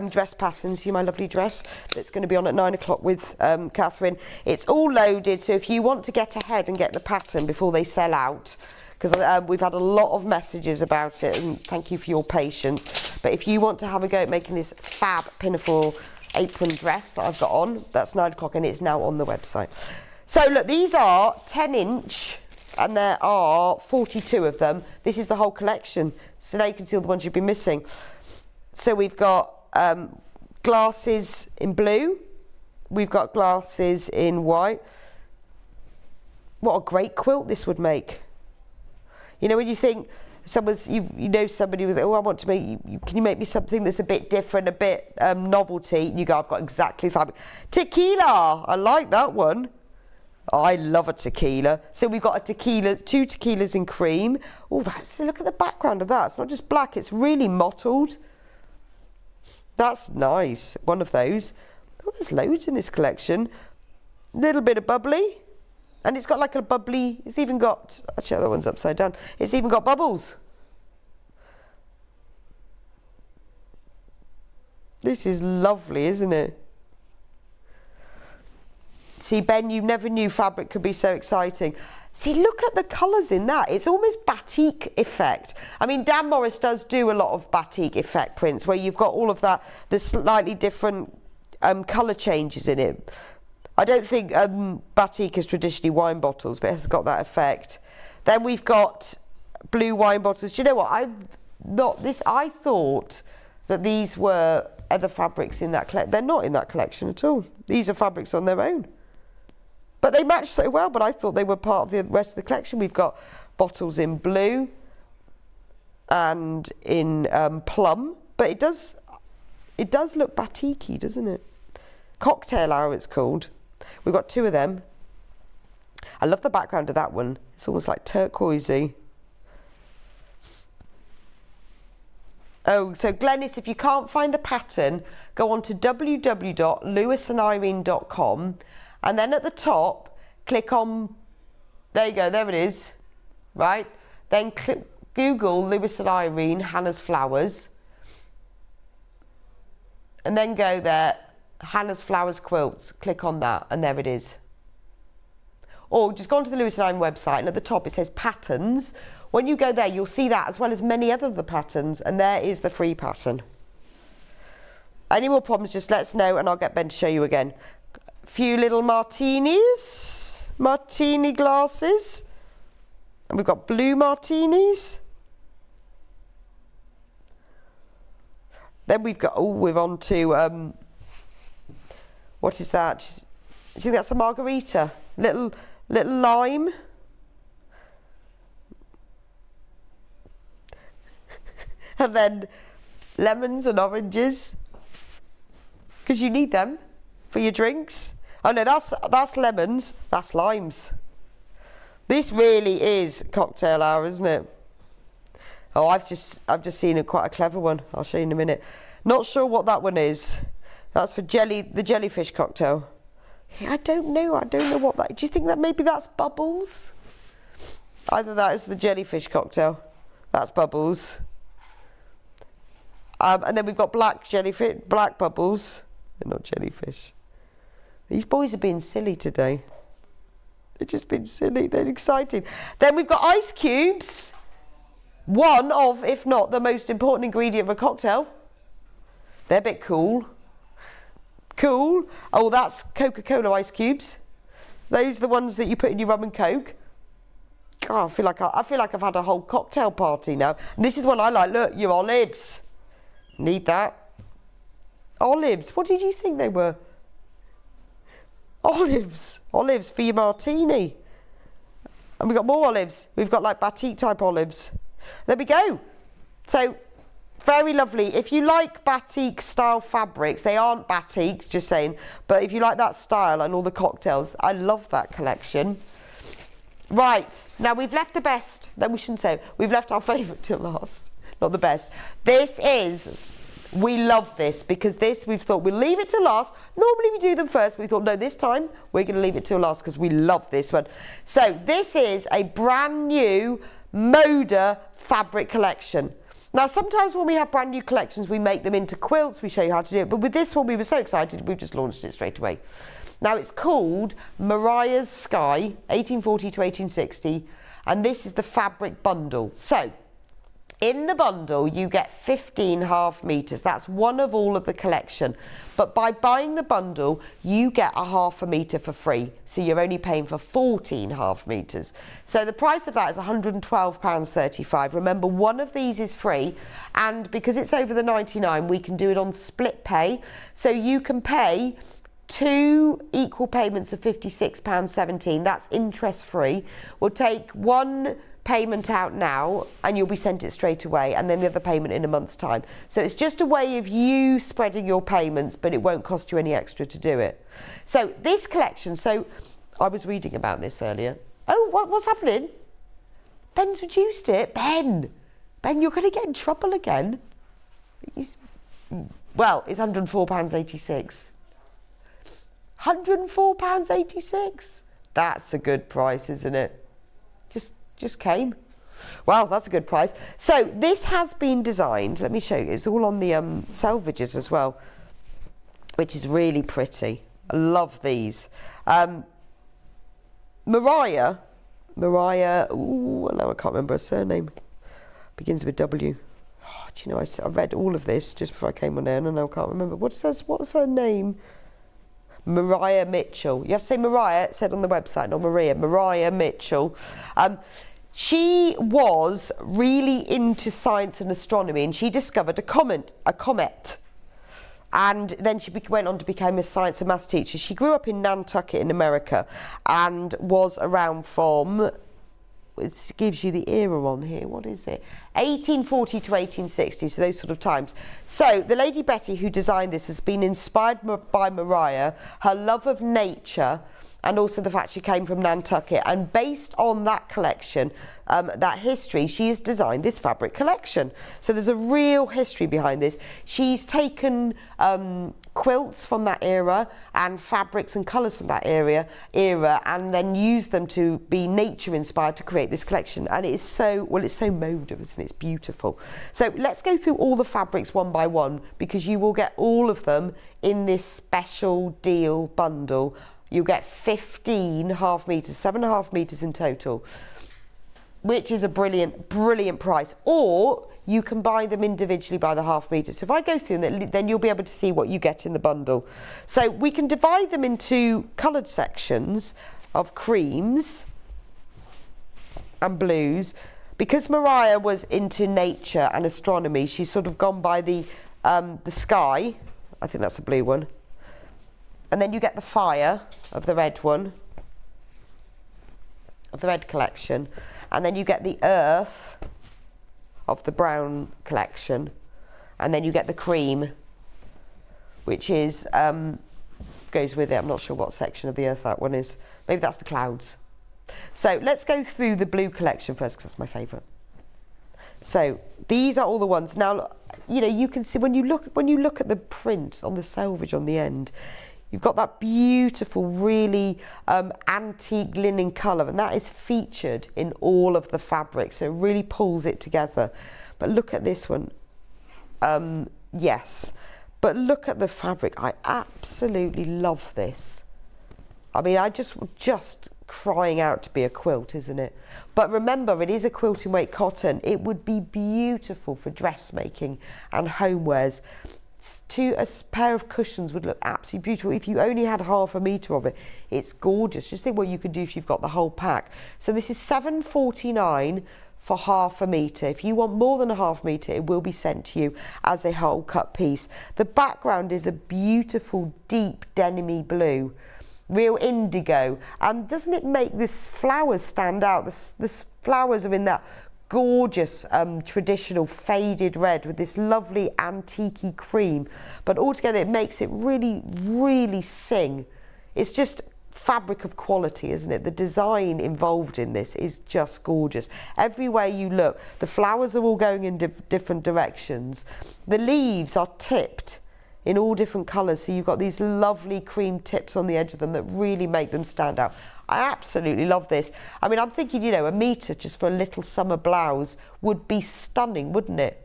dress patterns, see my lovely dress that's going to be on at 9 o'clock with Catherine, it's all loaded, so if you want to get ahead and get the pattern before they sell out, because we've had a lot of messages about it, and thank you for your patience, but if you want to have a go at making this fab pinafore apron dress that I've got on, that's 9 o'clock and it's now on the website. So look, these are 10-inch and there are 42 of them. This is the whole collection, so now you can see all the ones you've been missing. So we've got glasses in blue, we've got glasses in white. What a great quilt this would make. You know, when you think you know somebody with, oh, I want to make, can you make me something that's a bit different, a bit novelty? You go, I've got exactly fabric. Tequila, I like that one. I love a tequila. So we've got a tequila, 2 tequilas in cream. Oh, look at the background of that. It's not just black, it's really mottled. That's nice, one of those. Oh, there's loads in this collection. Little bit of bubbly. And it's got like a bubbly, it's even got, actually that one's upside down. It's even got bubbles. This is lovely, isn't it? See, Ben, you never knew fabric could be so exciting. See, look at the colours in that. It's almost batik effect. I mean, Dan Morris does do a lot of batik effect prints where you've got all of that, the slightly different colour changes in it. I don't think batik is traditionally wine bottles, but it has got that effect. Then we've got blue wine bottles. Do you know what? I thought that these were other fabrics in that collection. They're not in that collection at all. These are fabrics on their own. But they match so well, but I thought they were part of the rest of the collection. We've got bottles in blue and in plum, but it does look batiki, doesn't it? Cocktail hour it's called. We've got 2 of them. I love the background of that one. It's almost like turquoisey. Oh, so Glenys, if you can't find the pattern, go on to www.lewisandirene.com and then at the top, click on, there you go, there it is, right? Then Google Lewis and Irene, Hannah's Flowers, and then go there, Hannah's Flowers Quilts, click on that, and there it is. Or just go onto the Lewis and Irene website, and at the top it says patterns. When you go there, you'll see that as well as many other of the patterns, and there is the free pattern. Any more problems, just let us know, and I'll get Ben to show you again. Few little martinis, martini glasses, and we've got blue martinis. Then we've got, oh, we're on to, what is that? Do you think that's a margarita? Little lime. And then lemons and oranges, because you need them for your drinks. Oh no, that's lemons, that's limes. This really is cocktail hour, isn't it? Oh, I've just seen quite a clever one. I'll show you in a minute. Not sure what that one is. That's for the jellyfish cocktail. I don't know what that. Do you think that maybe that's bubbles? Either that is the jellyfish cocktail. That's bubbles. And then we've got black jellyfish, black bubbles. They're not jellyfish. These boys are being silly today. They've just been silly. They're exciting. Then we've got ice cubes. One of, if not the most important ingredient of a cocktail. They're a bit cool. Cool. Oh, that's Coca-Cola ice cubes. Those are the ones that you put in your rum and coke. God, I feel like I've had a whole cocktail party now. And this is one I like. Look, your olives. Need that. Olives. What did you think they were? Olives. Olives for your martini. And we've got more olives. We've got like batik type olives. There we go. So, very lovely. If you like batik style fabrics, they aren't batik, just saying, but if you like that style and all the cocktails, I love that collection. Right, now we've left the best, then we shouldn't say, we've left our favourite till last, not the best. This is, we love this, because this we've thought we'll leave it till last. Normally we do them first, but we thought no, this time we're going to leave it till last because we love this one. So this is a brand new Moda fabric collection. Now sometimes when we have brand new collections we make them into quilts, we show you how to do it, but with this one we were so excited we've just launched it straight away. Now it's called Mariah's Sky, 1840 to 1860, and this is the fabric bundle. So, in the bundle you get 15 half meters. That's one of all of the collection. But by buying the bundle, you get a half a meter for free. So you're only paying for 14 half meters. So the price of that is £112.35. Remember, one of these is free, and because it's over the 99, we can do it on split pay. So you can pay 2 equal payments of £56.17. That's interest free. We'll take one payment out now and you'll be sent it straight away, and then the other payment in a month's time. So it's just a way of you spreading your payments, but it won't cost you any extra to do it. So this collection, so I was reading about this earlier. Oh, what's happening? Ben's reduced it. Ben, you're going to get in trouble again. Well, it's £104.86. £104.86. That's a good price, isn't it? Just came. Well, that's a good price. So this has been designed. Let me show you. It's all on the selvages as well, which is really pretty. I love these. Mariah. Ooh, now I can't remember her surname. Begins with W. Oh, do you know, I read all of this just before I came on air, and I can't remember. What's her name? Mariah Mitchell. You have to say Mariah, it said on the website, not Maria. Mariah Mitchell. She was really into science and astronomy, and she discovered a comet. And then she went on to become a science and maths teacher. She grew up in Nantucket in America and was around from, it gives you the era on here, what is it? 1840 to 1860, so those sort of times. So the lady Betty who designed this has been inspired by Mariah, her love of nature, and also the fact she came from Nantucket. And based on that collection, that history, she has designed this fabric collection. So there's a real history behind this. She's taken quilts from that era and fabrics and colours from that era, and then used them to be nature inspired to create this collection. And it is so, well, it's so Moda, isn't it? It's beautiful. So let's go through all the fabrics one by one, because you will get all of them in this special deal bundle. You get 15 half meters, 7.5 meters in total, which is a brilliant, brilliant price. Or you can buy them individually by the half meter. So if I go through them, then you'll be able to see what you get in the bundle. So we can divide them into coloured sections of creams and blues. Because Mariah was into nature and astronomy, she's sort of gone by the sky. I think that's a blue one. And then you get the fire of the red one, of the red collection. And then you get the earth of the brown collection. And then you get the cream, which is, goes with it. I'm not sure what section of the earth that one is. Maybe that's the clouds. So let's go through the blue collection first, because that's my favourite. So these are all the ones. Now, you know, you can see when you look at the print on the selvage on the end, you've got that beautiful, really antique linen colour, and that is featured in all of the fabric, so it really pulls it together. But look at this one. Yes, but look at the fabric. I absolutely love this. I mean, I just crying out to be a quilt, isn't it? But remember, it is a quilting weight cotton. It would be beautiful for dressmaking and homewares. a pair of cushions would look absolutely beautiful. If you only had half a metre of it, it's gorgeous. Just think what you could do if you've got the whole pack. So this is £7.49 for half a metre. If you want more than a half metre, it will be sent to you as a whole cut piece. The background is a beautiful deep denim-y blue, real indigo. And doesn't it make this flowers stand out? The flowers are in that gorgeous traditional faded red with this lovely antique-y cream, but altogether it makes it really, really sing. It's just fabric of quality, isn't it? The design involved in this is just gorgeous. Everywhere you look, the flowers are all going in different directions. The leaves are tipped in all different colours, so you've got these lovely cream tips on the edge of them that really make them stand out. I absolutely love this. I mean, I'm thinking, you know, a metre just for a little summer blouse would be stunning, wouldn't it?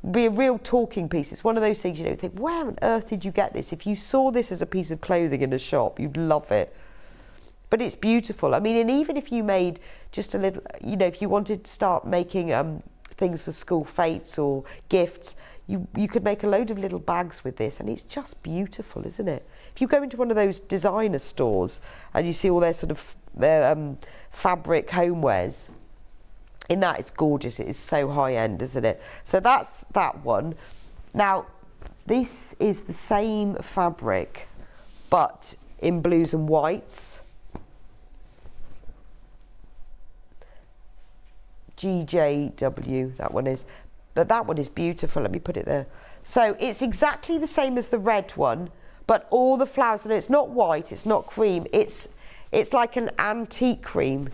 Be a real talking piece. It's one of those things, you know, you think, where on earth did you get this? If you saw this as a piece of clothing in a shop, you'd love it. But it's beautiful. I mean, and even if you made just a little, you know, if you wanted to start making things for school fetes or gifts, you could make a load of little bags with this, and it's just beautiful, isn't it? If you go into one of those designer stores and you see all their sort of fabric homewares, in that it's gorgeous. It is so high end, isn't it? So that's that one. Now, this is the same fabric, but in blues and whites. GJW, that one is. But that one is beautiful. Let me put it there. So it's exactly the same as the red one, but all the flowers, and it's not white, it's not cream, it's like an antique cream.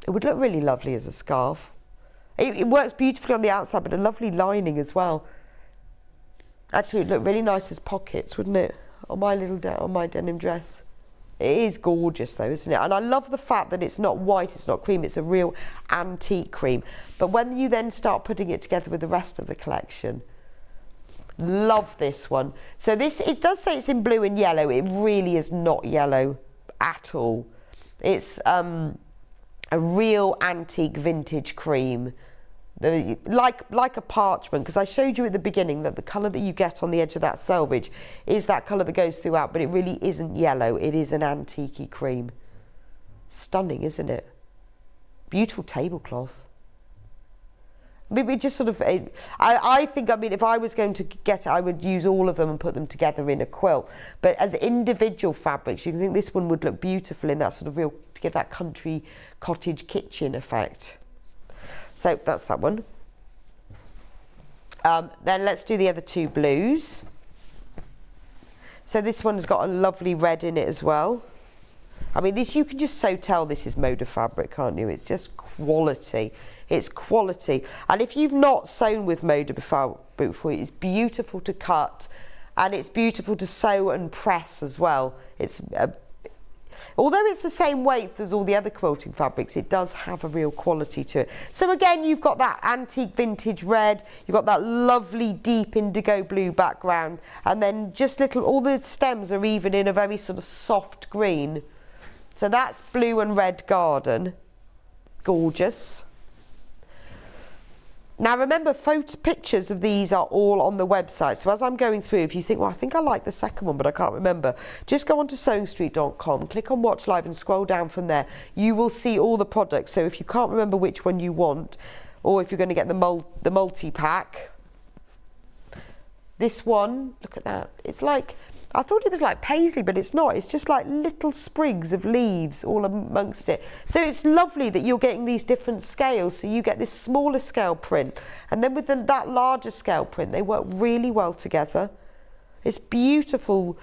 It would look really lovely as a scarf. It works beautifully on the outside, but a lovely lining as well. Actually, it would look really nice as pockets, wouldn't it? On my denim dress. It is gorgeous though, isn't it? And I love the fact that it's not white, it's not cream, it's a real antique cream. But when you then start putting it together with the rest of the collection, love this one. So this, it does say it's in blue and yellow. It really is not yellow at all. It's a real antique vintage cream. Like a parchment, because I showed you at the beginning that the colour that you get on the edge of that selvage is that colour that goes throughout, but it really isn't yellow. It is an antique-y cream. Stunning, isn't it? Beautiful tablecloth. Maybe just sort of, I think, I mean, if I was going to get it, I would use all of them and put them together in a quilt. But as individual fabrics, you can think this one would look beautiful in that sort of real, to give that country cottage kitchen effect. So that's that one. Then let's do the other two blues. So this one's got a lovely red in it as well. I mean, this, you can just so tell this is Moda fabric, can't you? It's just quality. It's quality. And if you've not sewn with Moda before, it's beautiful to cut, and it's beautiful to sew and press as well. It's although it's the same weight as all the other quilting fabrics, it does have a real quality to it. So again, you've got that antique vintage red, you've got that lovely deep indigo blue background, and then just little, all the stems are even in a very sort of soft green. So that's blue and red garden. Gorgeous. Now remember, pictures of these are all on the website. So as I'm going through, if you think, well, I think I like the second one, but I can't remember, just go on to sewingstreet.com, click on Watch Live and scroll down from there. You will see all the products. So if you can't remember which one you want, or if you're going to get the multi-pack, this one, look at that. It's like, I thought it was like paisley, but it's not. It's just like little sprigs of leaves all amongst it. So it's lovely that you're getting these different scales. So you get this smaller scale print, and then with that larger scale print, they work really well together. It's beautiful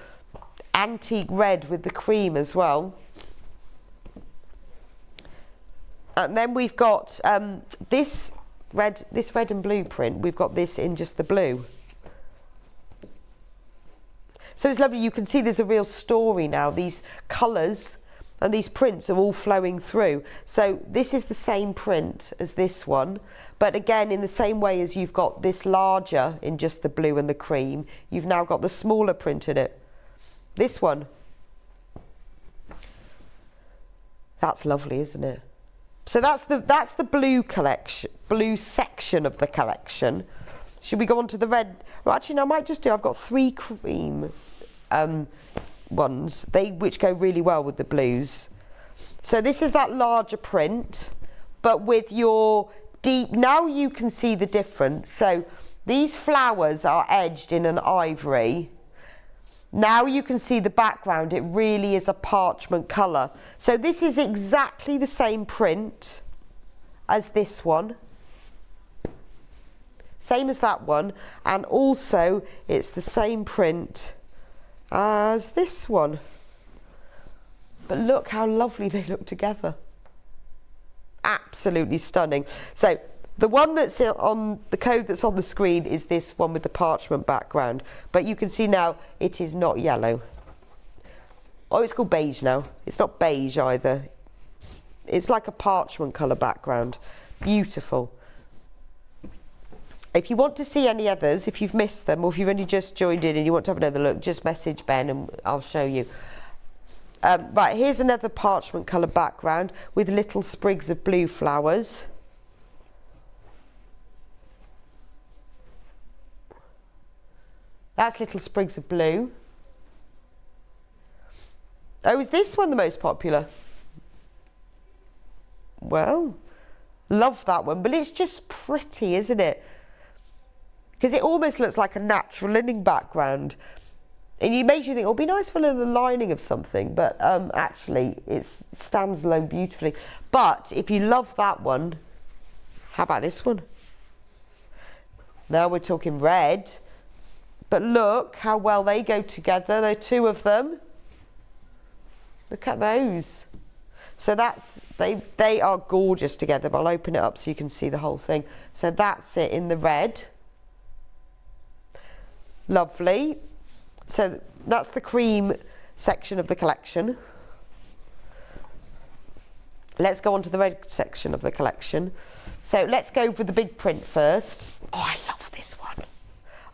antique red with the cream as well. And then we've got this red and blue print. We've got this in just the blue. So it's lovely, you can see there's a real story now. These colours and these prints are all flowing through. So this is the same print as this one, but again, in the same way as you've got this larger in just the blue and the cream, you've now got the smaller print in it. This one. That's lovely, isn't it? So that's the blue collection, blue section of the collection. Should we go on to the red? Well, actually, no, I might just do, I've got 3 cream ones, which go really well with the blues. So this is that larger print, but with your deep, now you can see the difference. So these flowers are edged in an ivory. Now you can see the background, it really is a parchment colour. So this is exactly the same print as this one. Same as that one, and also it's the same print as this one. But look how lovely they look together. Absolutely stunning. So the one that's on the code that's on the screen is this one with the parchment background, but you can see now it is not yellow. Oh, it's called beige now. It's not beige either. It's like a parchment colour background. Beautiful. If you want to see any others, if you've missed them, or if you've only just joined in and you want to have another look, just message Ben and I'll show you. Right, here's another parchment colour background with little sprigs of blue flowers. That's little sprigs of blue. Oh, is this one the most popular? Well, love that one, but it's just pretty, isn't it? Because it almost looks like a natural linen background. And it makes you think, oh, it'd be nice for the lining of something, but actually it stands alone beautifully. But if you love that one, how about this one? Now we're talking red, but look how well they go together. There are 2 of them. Look at those. So that's, they are gorgeous together, but I'll open it up so you can see the whole thing. So that's it in the red. Lovely. So that's the cream section of the collection. Let's go on to the red section of the collection. So let's go for the big print first. Oh, I love this one.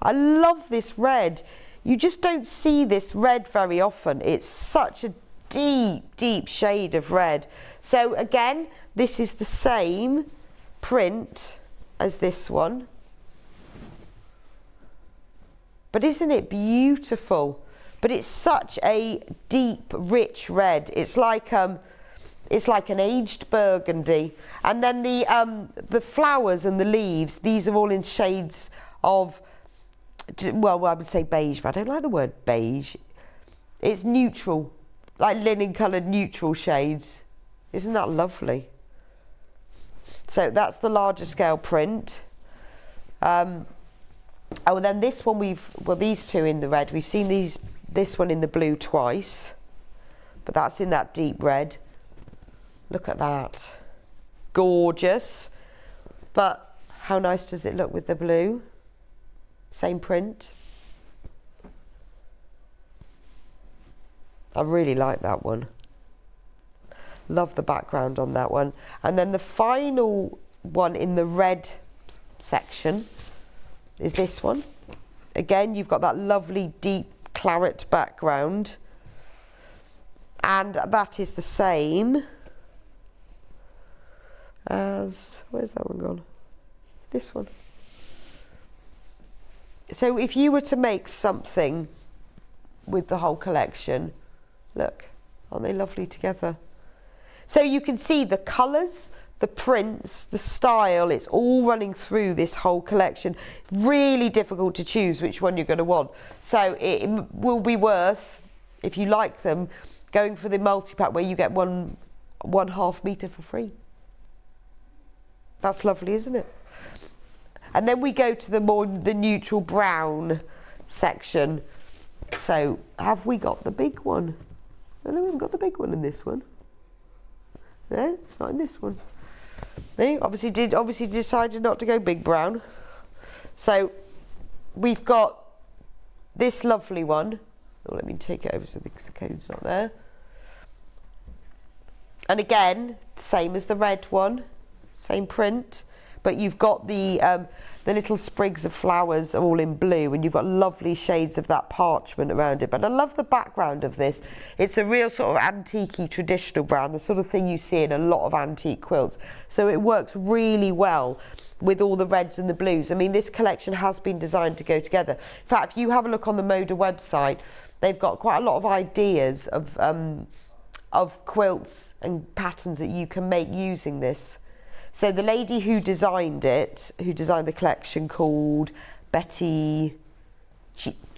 I love this red. You just don't see this red very often. It's such a deep, deep shade of red. So again, this is the same print as this one. But isn't it beautiful? But it's such a deep, rich red. It's like an aged burgundy. And then the flowers and the leaves, these are all in shades of, well, I would say beige, but I don't like the word beige. It's neutral, like linen coloured neutral shades. Isn't that lovely? So that's the larger scale print. Oh, and then this one these 2 in the red. We've seen this one in the blue twice, but that's in that deep red. Look at that. Gorgeous. But how nice does it look with the blue? Same print. I really like that one. Love the background on that one. And then the final one in the red section is this one. Again, you've got that lovely deep claret background, and that is the same as, where's that one gone? This one. So if you were to make something with the whole collection, look, aren't they lovely together? So you can see the colours, the prints, the style, it's all running through this whole collection. Really difficult to choose which one you're going to want. So it will be worth, if you like them, going for the multi-pack where you get one half metre for free. That's lovely, isn't it? And then we go to the neutral brown section. So have we got the big one? No, we haven't got the big one in this one. No, it's not in this one. They obviously decided not to go big brown. So we've got this lovely one. Oh, let me take it over so the code's not there. And again, same as the red one, same print, but you've got the little sprigs of flowers all in blue, and you've got lovely shades of that parchment around it. But I love the background of this. It's a real sort of antique-y traditional brown, the sort of thing you see in a lot of antique quilts. So it works really well with all the reds and the blues. I mean, this collection has been designed to go together. In fact, if you have a look on the Moda website, they've got quite a lot of ideas of quilts and patterns that you can make using this. So the lady who designed the collection, called Betty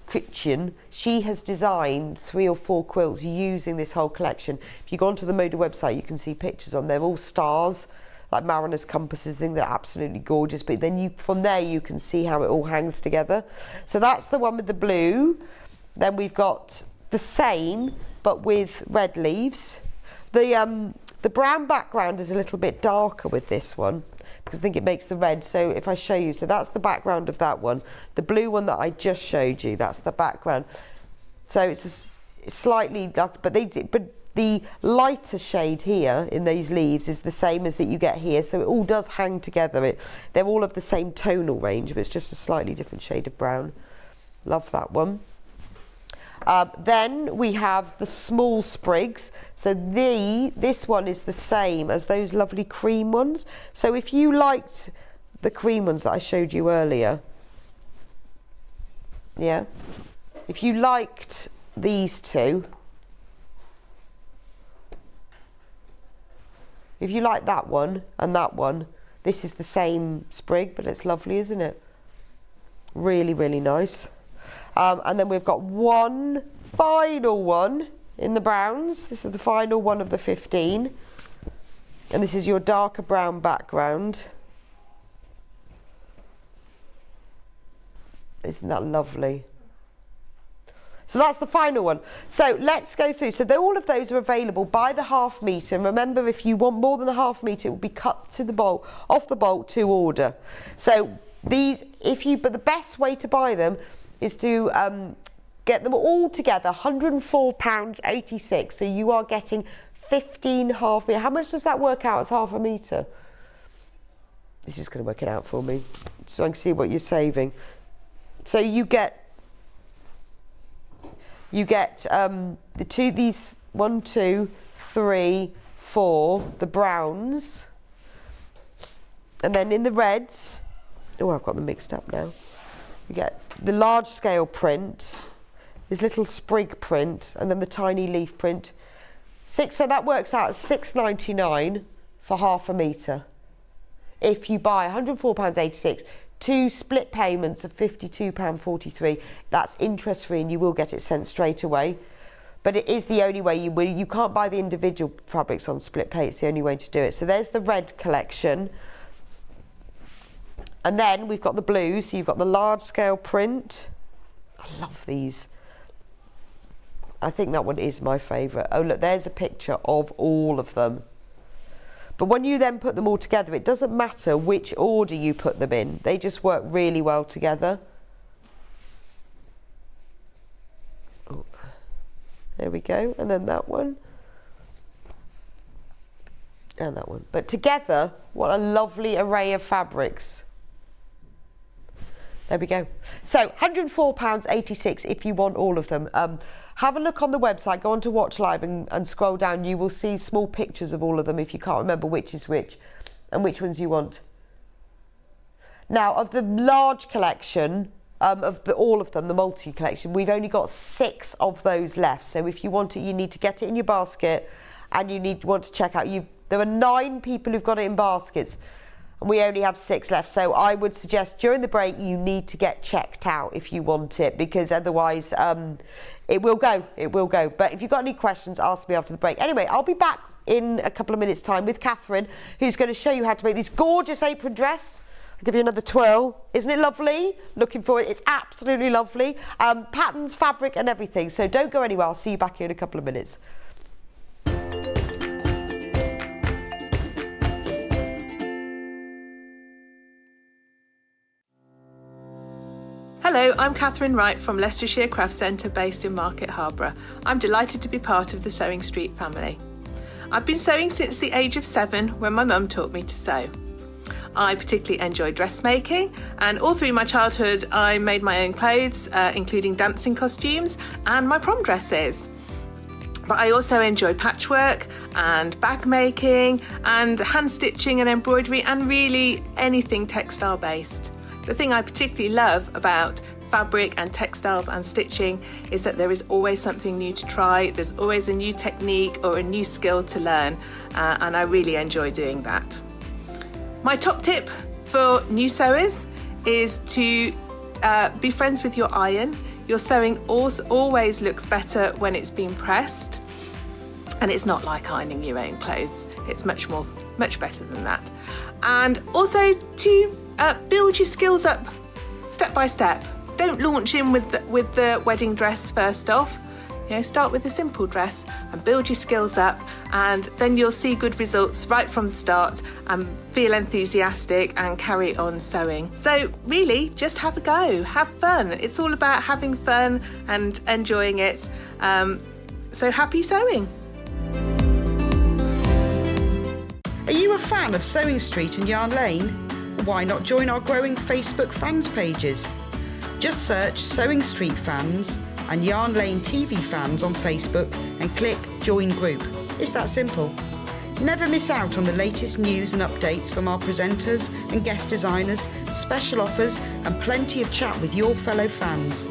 Critchen, she has designed 3 or 4 quilts using this whole collection. If you go onto the Moda website, you can see pictures on. They're all stars, like mariner's compasses. I think they're absolutely gorgeous. But then from there you can see how it all hangs together. So that's the one with the blue. Then we've got the same, but with red leaves. The brown background is a little bit darker with this one, because I think it makes the red. So if I show you, so that's the background of that one. The blue one that I just showed you, that's the background. So it's slightly dark, but the lighter shade here in these leaves is the same as that you get here. So it all does hang together. They're all of the same tonal range, but it's just a slightly different shade of brown. Love that one. Then we have the small sprigs. So this one is the same as those lovely cream ones. So if you liked the cream ones that I showed you earlier, yeah, if you liked these two, if you like that one and that one, this is the same sprig, but it's lovely, isn't it? Really, really nice. And then we've got one final one in the browns. This is the final one of the 15. And this is your darker brown background. Isn't that lovely? So that's the final one. So let's go through. So all of those are available by the half metre. And remember, if you want more than a half metre, it will be cut to the bolt, off the bolt to order. So these, but the best way to buy them is to get them all together, £104.86. So you are getting 15 half metre. How much does that work out as half a metre? It's just going to work it out for me, so I can see what you're saving. So you get these 1, 2, 3, 4, the browns, and then in the reds, oh, I've got them mixed up now. You get the large scale print, this little sprig print, and then the tiny leaf print. So that works out at £6.99 for half a metre. If you buy £104.86, 2 split payments of £52.43, that's interest free, and you will get it sent straight away. But it is the only way you can't buy the individual fabrics on split pay. It's the only way to do it. So there's the red collection. And then we've got the blues. So you've got the large scale print. I love these. I think that one is my favourite. Oh, look, there's a picture of all of them. But when you then put them all together, it doesn't matter which order you put them in. They just work really well together. Oh, there we go. And then that one. And that one. But together, what a lovely array of fabrics. There we go. So £104.86 if you want all of them. Have a look on the website, go on to Watch Live and scroll down. You will see small pictures of all of them if you can't remember which is which and which ones you want. Now, of the large collection, all of them, the multi collection, we've only got 6 of those left. So if you want it, you need to get it in your basket, and you want to check out. There are 9 people who've got it in baskets, and we only have 6 left. So I would suggest during the break you need to get checked out if you want it, because otherwise it will go. But if you've got any questions, ask me after the break. Anyway, I'll be back in a couple of minutes' time with Katharine, who's going to show you how to make this gorgeous apron dress. I'll give you another twirl. Isn't it lovely? Looking for it. It's absolutely lovely. Patterns, fabric and everything. So don't go anywhere. I'll see you back here in a couple of minutes. Hello, I'm Katharine Wright from Leicestershire Craft Centre based in Market Harborough. I'm delighted to be part of the Sewing Street family. I've been sewing since the age of 7 when my mum taught me to sew. I particularly enjoy dressmaking, and all through my childhood I made my own clothes, including dancing costumes and my prom dresses. But I also enjoy patchwork and bag making and hand stitching and embroidery and really anything textile based. The thing I particularly love about fabric and textiles and stitching is that there is always something new to try. There's always a new technique or a new skill to learn, and I really enjoy doing that. My top tip for new sewers is to be friends with your iron. Your sewing always looks better when it's been pressed, and it's not like ironing your own clothes. It's much better than that. And also to build your skills up step by step. Don't launch in with the wedding dress first off. Start with a simple dress and build your skills up, and then you'll see good results right from the start and feel enthusiastic and carry on sewing. So really, just have a go, have fun. It's all about having fun and enjoying it. So happy sewing. Are you a fan of Sewing Street and Yarn Lane? Why not join our growing Facebook fans pages? Just search Sewing Street Fans and Yarn Lane TV Fans on Facebook and click Join Group. It's that simple. Never miss out on the latest news and updates from our presenters and guest designers, special offers and plenty of chat with your fellow fans.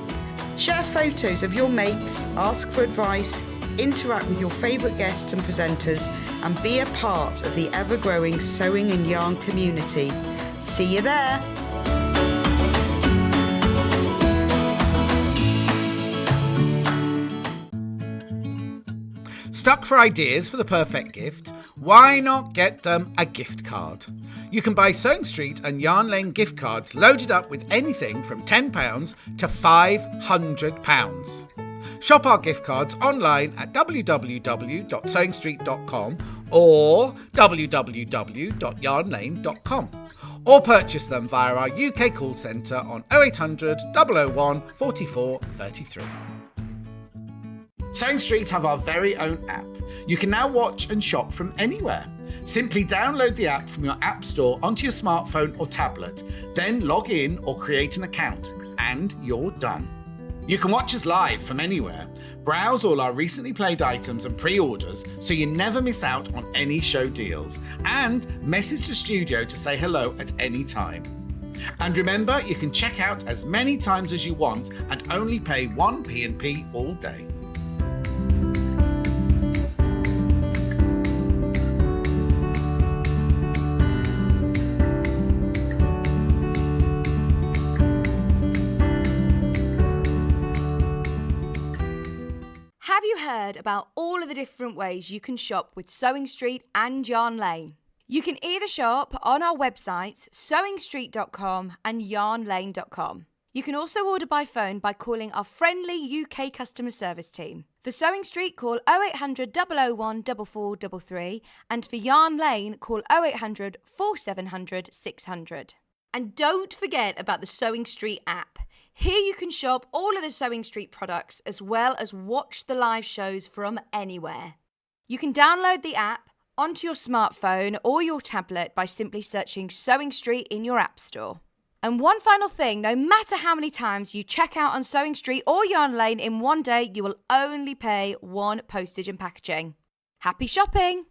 Share photos of your makes, ask for advice, interact with your favourite guests and presenters, and be a part of the ever-growing sewing and yarn community. See you there! Stuck for ideas for the perfect gift? Why not get them a gift card? You can buy Sewing Street and Yarn Lane gift cards loaded up with anything from £10 to £500. Shop our gift cards online at www.sewingstreet.com or www.yarnlane.com, or purchase them via our UK call centre on 0800 001 44 33. Sewing Street have our very own app. You can now watch and shop from anywhere. Simply download the app from your app store onto your smartphone or tablet, then log in or create an account, and you're done. You can watch us live from anywhere, browse all our recently played items and pre-orders so you never miss out on any show deals, and message the studio to say hello at any time. And remember, you can check out as many times as you want and only pay 1 P&P all day. Have you heard about all of the different ways you can shop with Sewing Street and Yarn Lane? You can either shop on our websites, sewingstreet.com and yarnlane.com. You can also order by phone by calling our friendly UK customer service team. For Sewing Street, call 0800 001 4433, and for Yarn Lane, call 0800 4700 600. And don't forget about the Sewing Street app. Here you can shop all of the Sewing Street products as well as watch the live shows from anywhere. You can download the app onto your smartphone or your tablet by simply searching Sewing Street in your app store. And one final thing, no matter how many times you check out on Sewing Street or Yarn Lane in one day, you will only pay one postage and packaging. Happy shopping!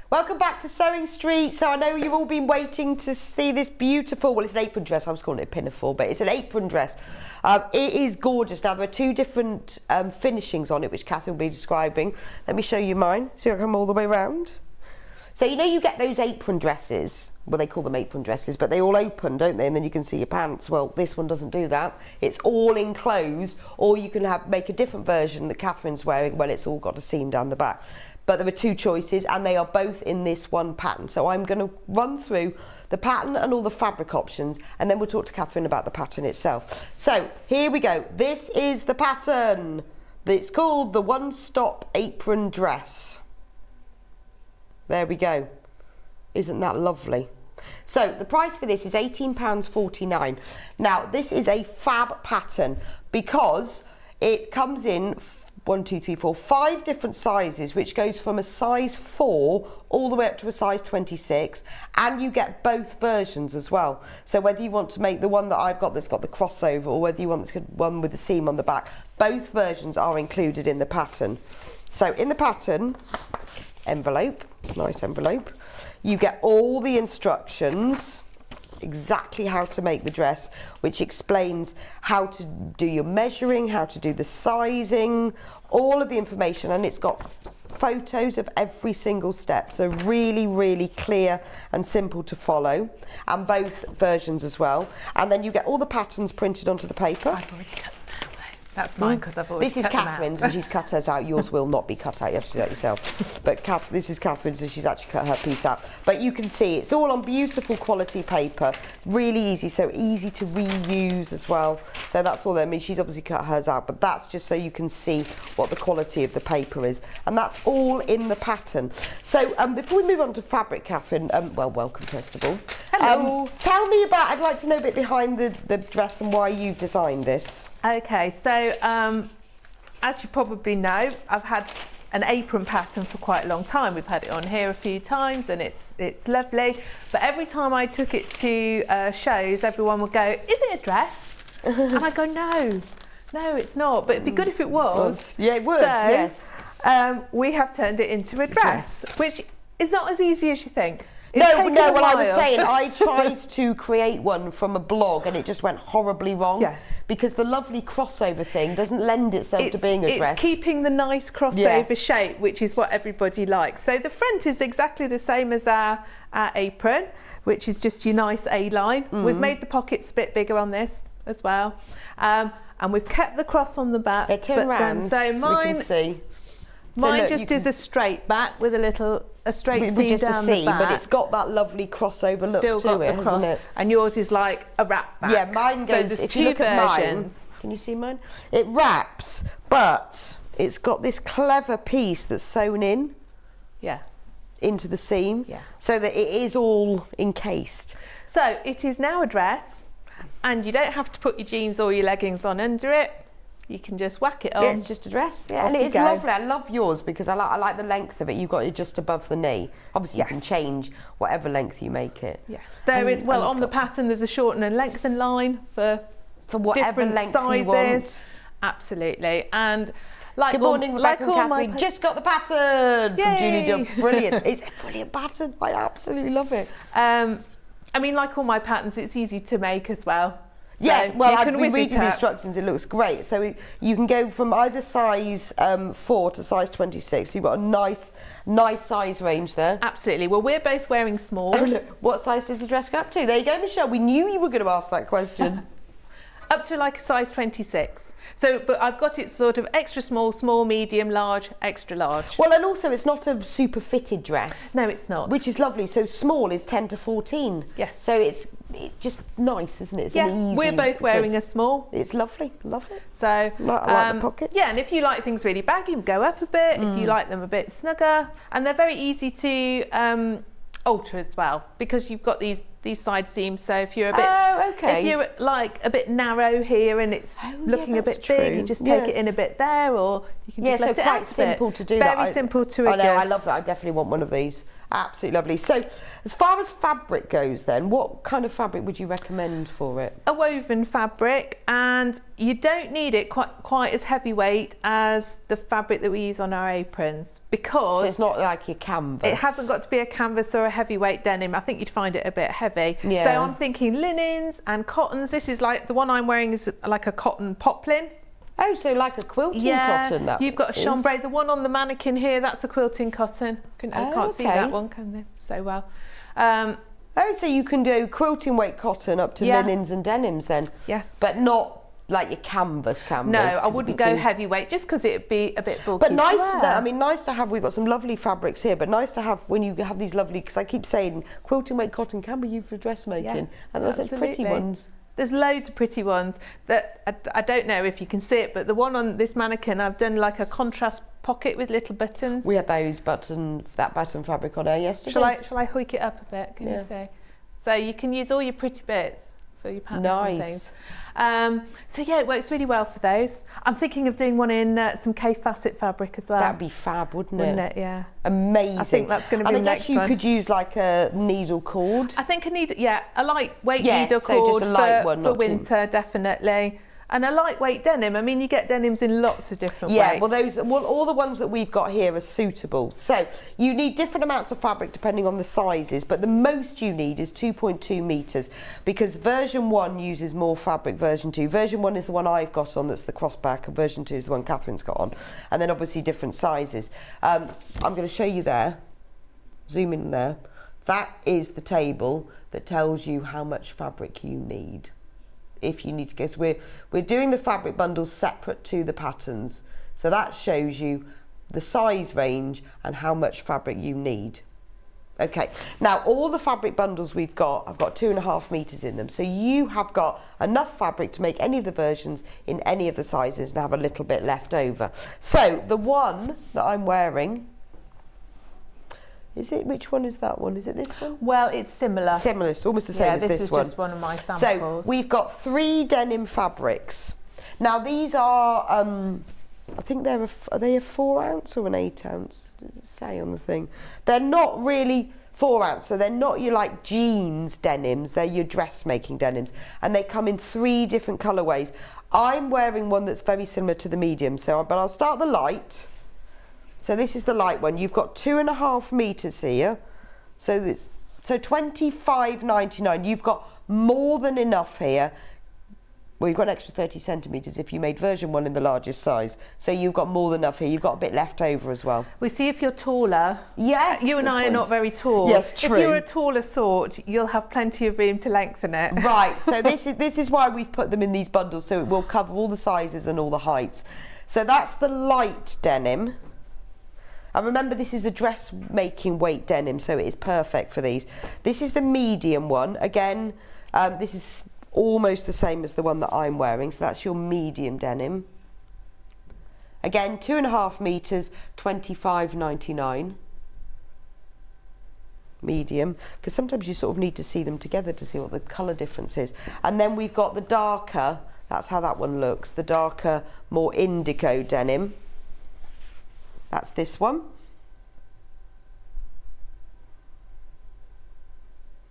Welcome back to Sewing Street. So I know you've all been waiting to see this beautiful, well, it's an apron dress. I was calling it a pinafore, but it's an apron dress. It is gorgeous. Now, there are two different finishings on it, which Katharine will be describing. Let me show you mine. See, I come all the way around. So, you know, you get those apron dresses. Well, they call them apron dresses, but they all open, don't they? And then you can see your pants. Well, this one doesn't do that. It's all enclosed, or you can make a different version that Katharine's wearing when it's all got a seam down the back. But there are two choices, and they are both in this one pattern. So I'm going to run through the pattern and all the fabric options, and then we'll talk to Katharine about the pattern itself. So here we go. This is the pattern. It's called the One Stop Apron Dress. There we go. Isn't that lovely? So the price for this is £18.49. Now, this is a fab pattern because It comes in 5 different sizes, which goes from a size 4 all the way up to a size 26, and you get both versions as well. So whether you want to make the one that I've got that's got the crossover, or whether you want the one with the seam on the back, both versions are included in the pattern. So in the pattern envelope, nice envelope, you get all the instructions, exactly how to make the dress, which explains how to do your measuring, how to do the sizing, all of the information, and it's got photos of every single step, so really clear and simple to follow, and both versions as well. And then you get all the patterns printed onto the paper. I've already cut them out though. That's mine because I've already This is cut them out. Catherine's and she's cut hers out. Yours will not be cut out, you have to do that yourself. But this is Catherine's and she's actually cut her piece out. But you can see it's all on beautiful quality paper, really easy, so easy to reuse as well. So that's all that, I mean, she's obviously cut hers out, but that's just so you can see what the quality of the paper is. And that's all in the pattern. So before we move on to fabric, Catherine, well, welcome first of all. Hello. Tell me about, I'd like to know a bit behind the dress and why you've designed this. Okay, so as you probably know, I've had an apron pattern for quite a long time. We've had it on here a few times and it's lovely. But every time I took it to shows, everyone would go, "Is it a dress?" And I go, "No, it's not. But it'd be good if it was." Yeah, it would, so, yes. We have turned it into a dress, which is not as easy as you think. No, well, I was saying, I tried to create one from a blog and it just went horribly wrong. Yes. Because the lovely crossover thing doesn't lend itself to being a dress. It's keeping the nice crossover shape, which is what everybody likes. So the front is exactly the same as our apron, which is just your nice A-line. We've made the pockets a bit bigger on this as well. And we've kept the cross on the back. Yeah, turn round so we mine, can see. Mine just is a straight back with a straight seam down the back. But it's got that lovely crossover look Still got to it, the cross, hasn't it? and yours is like a wrap back. Yeah, mine goes, so there's if two you look at versions. mine, can you see mine? It wraps, but it's got this clever piece that's sewn in Yeah. into the seam, Yeah. so that it is all encased. So it is now a dress, and you don't have to put your jeans or your leggings on under it. You can just whack it on. Yeah, it's just a dress. Yeah, Off and you it's go. lovely. I love yours because I like the length of it. You've got it just above the knee. Obviously, you can change whatever length you make it. Yes, there is. Well, on the pattern, there's a shorten and lengthen line for whatever different length sizes. you want. Absolutely, and like Good morning, Rebecca and all my Catherine. Just got the pattern from Yay. Julie Duff. Brilliant. It's a brilliant pattern. I absolutely love it. I mean, like all my patterns, it's easy to make as well. Yeah, So well, you I've can been whiz it reading the up. instructions. It looks great. So you can go from either size 4 to size 26. You've got a nice size range there. Absolutely. Well, we're both wearing small. Oh, look, what size does the dress go up to? There you go, Michelle. We knew you were going to ask that question. Up to like a size 26. So, but I've got it sort of extra small, small, medium, large, extra large. Well, and also it's not a super fitted dress. No, it's not. Which is lovely. So small is 10 to 14. Yes. So it's just nice, isn't it? It's yeah, an easy. we're both it's wearing good. a small. It's lovely. Love it. So I like the pockets. Yeah, and if you like things really baggy, go up a bit. If you like them a bit snugger, and they're very easy to alter as well because you've got these side seams. So if you're a bit, if you're like a bit narrow here and it's looking a bit big, you just take it in a bit there, or you can just let it out a bit. simple to do Very that. simple to I adjust. know, I love that. I definitely want one of these. Absolutely lovely. So, as far as fabric goes, then, what kind of fabric would you recommend for it? A woven fabric, and you don't need it quite as heavyweight as the fabric that we use on our aprons because So it's not like your canvas. it hasn't got to be a canvas or a heavyweight denim. I think you'd find it a bit heavy. Yeah. So I'm thinking linens and cottons. This is like the one I'm wearing is like a cotton poplin. Oh, so like a quilting cotton. That You've got a is. chambray. The one on the mannequin here, that's a quilting cotton. I can't see okay. that one, can they? So well. Oh, so you can do quilting weight cotton up to Yeah. linens and denims then? Yes. But not like your canvas. No, I 'cause it'd wouldn't be go too- heavyweight just because it'd be a bit bulky. But nice, to wear. I mean, nice to have. We've got some lovely fabrics here, but nice to have when you have these lovely. Because I keep saying quilting weight cotton can be used for dressmaking, and there's such pretty absolutely. ones. There's loads of pretty ones that I don't know if you can see it, but the one on this mannequin, I've done like a contrast pocket with little buttons. We had that button fabric on there yesterday. Shall I hoik it up a bit? Can you see? So you can use all your pretty bits for your patterns Nice. and things. So yeah, it works really well for those. I'm thinking of doing one in some K-facet fabric as well. That'd be fab, wouldn't Wouldn't it? Yeah. Amazing. I think that's going to be and the I guess next you one. could use like a needle cord. I think I need, a lightweight Yeah, needle so just cord a light for, one, for not too- winter, definitely. And a lightweight denim. I mean, you get denims in lots of different Yeah, weights. well, all the ones that we've got here are suitable. So you need different amounts of fabric depending on the sizes, but the most you need is 2.2 metres because version 1 uses more fabric, version 2. Version 1 is the one I've got on, that's the crossback, and version 2 is the one Catherine's got on. And then obviously different sizes. I'm going to show you there, zoom in there. That is the table that tells you how much fabric you need. If you need to go, so we're doing the fabric bundles separate to the patterns, so that shows you the size range and how much fabric you need. Okay, now all the fabric bundles we've got, I've got 2.5 metres in them, so you have got enough fabric to make any of the versions in any of the sizes and have a little bit left over. So the one that I'm wearing, which one is that one? Is it this one? Well, it's similar. Similar, it's almost the same as this one. This is just one of my samples. So we've got 3 denim fabrics. Now these are, I think are they a 4 ounce or an 8 ounce? Does it say on the thing? They're not really 4 ounce, so they're not your like jeans denims, they're your dressmaking denims. And they come in 3 different colourways. I'm wearing one that's very similar to the medium, but I'll start the light. So this is the light one. You've got 2.5 metres here. So £25.99. You've got more than enough here. Well, you've got an extra 30 centimetres if you made version 1 in the largest size. So you've got more than enough here. You've got a bit left over as well. We see if you're taller. Yes. You and I are not very tall. Yes, true. If you're a taller sort, you'll have plenty of room to lengthen it. Right. So this is why we've put them in these bundles, so it will cover all the sizes and all the heights. So that's the light denim. And remember, this is a dressmaking weight denim, so it is perfect for these. This is the medium one. Again, this is almost the same as the one that I'm wearing, so that's your medium denim. Again, 2.5 metres, £25.99. Medium, because sometimes you sort of need to see them together to see what the colour difference is. And then we've got the darker, that's how that one looks, the darker, more indigo denim. That's this one.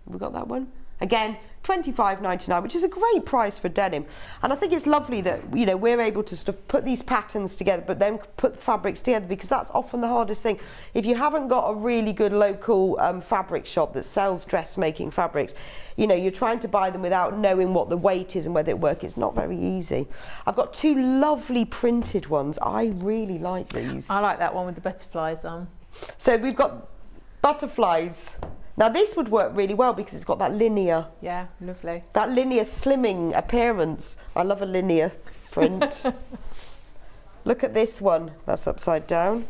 Have we got that one? Again, £25.99, which is a great price for denim. And I think it's lovely that, you know, we're able to sort of put these patterns together, but then put the fabrics together, because that's often the hardest thing. If you haven't got a really good local fabric shop that sells dressmaking fabrics, you know, you're trying to buy them without knowing what the weight is and whether it works. It's not very easy. I've got 2 lovely printed ones. I really like these. I like that one with the butterflies on. So we've got butterflies. Now this would work really well because it's got that linear. Yeah, lovely. That linear slimming appearance. I love a linear print. Look at this one. That's upside down.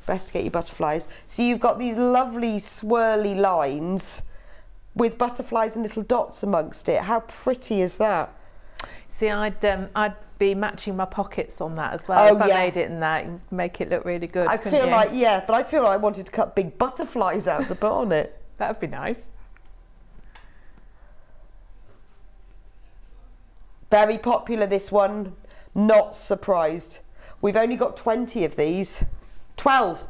Best to get your butterflies. So you've got these lovely swirly lines with butterflies and little dots amongst it. How pretty is that? See, I'd be matching my pockets on that as well. If I made it in that, you'd make it look really good. I feel like, yeah, but I feel like I wanted to cut big butterflies out to put on it. That would be nice. Very popular, this one. Not surprised. We've only got 20 of these. 12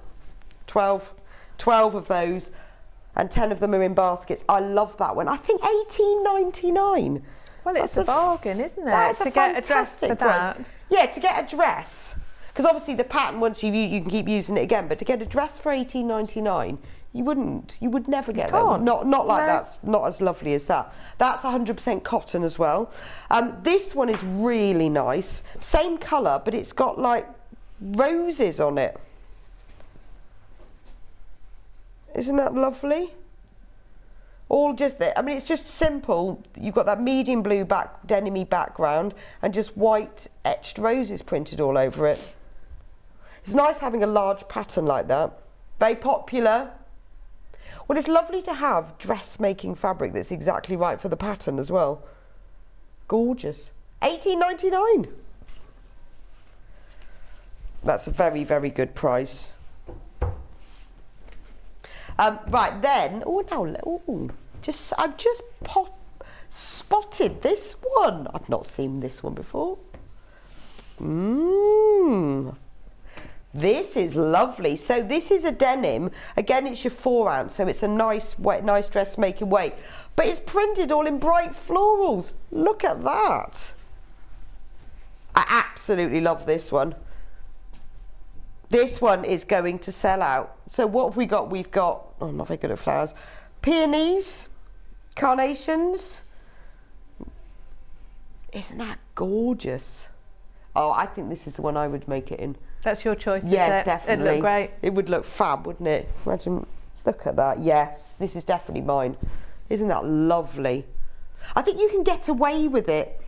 of those, and 10 of them are in baskets. I love that one. I think £18.99. Well, it's a bargain, isn't it? To get a dress for that. Yeah, to get a dress. Because obviously the pattern, once you can keep using it again, but to get a dress for £18.99, you would never get that. Not like that's not as lovely as that. That's 100% cotton as well. This one is really nice. Same colour, but it's got like roses on it. Isn't that lovely? All just, I mean, it's just simple. You've got that medium blue denim-y background and just white etched roses printed all over it. It's nice having a large pattern like that. Very popular. Well, it's lovely to have dressmaking fabric that's exactly right for the pattern as well. Gorgeous. £18.99. That's a very, very good price. Right then, I've just spotted this one. I've not seen this one before. This is lovely. So this is a denim. Again, it's your 4 ounce, so it's a nice dressmaking weight. But it's printed all in bright florals. Look at that. I absolutely love this one. This one is going to sell out. So what have we got? We've got, oh, I'm not very good at flowers. Peonies, carnations. Isn't that gorgeous? Oh, I think this is the one I would make it in. That's your choice, Yeah, isn't it? definitely. It'd look great. It would look fab, wouldn't it? Imagine, look at that. Yes, this is definitely mine. Isn't that lovely? I think you can get away with it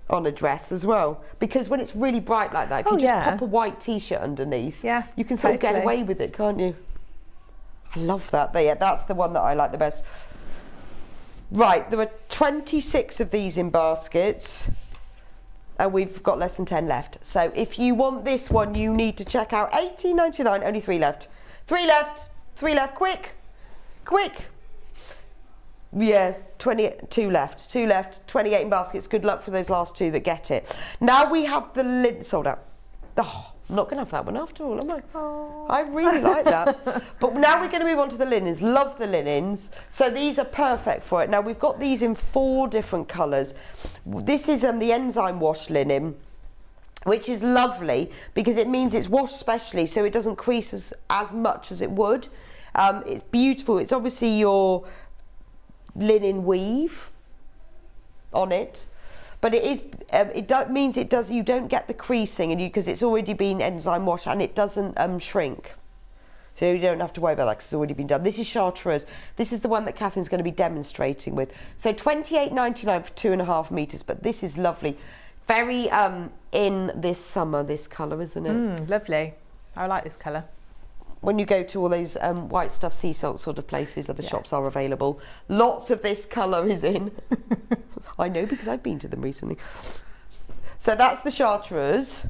on a dress as well, because when it's really bright like that, if you just pop a white t-shirt underneath, you can sort of get away with it, can't you? I love that. Yeah, that's the one that I like the best. Right, there are 26 of these in baskets, and we've got less than 10 left. So if you want this one, you need to check out $18.99. Only 3 left. 3 left. 3 left. Quick. Quick. Yeah, 22 left. 2 left. 28 in baskets. Good luck for those last 2 that get it. Now we have the linen sold out. Oh, I'm not going to have that one after all, am I? Oh. I really like that. But now we're going to move on to the linens. Love the linens. So these are perfect for it. Now we've got these in 4 different colours. This is the enzyme wash linen, which is lovely because it means it's washed specially, so it doesn't crease as much as it would. It's beautiful. It's obviously your linen weave on it. But it is. Means it does. You don't get the creasing, and because it's already been enzyme washed, and it doesn't shrink. So you don't have to worry about that because it's already been done. This is chartreuse. This is the one that Catherine's going to be demonstrating with. So $28.99 for 2.5 meters. But this is lovely. Very in this summer. This colour, isn't it? Lovely. I like this colour. When you go to all those white stuff sea salt sort of places, other shops are available. Lots of this colour is in. I know because I've been to them recently. So that's the chartreuse.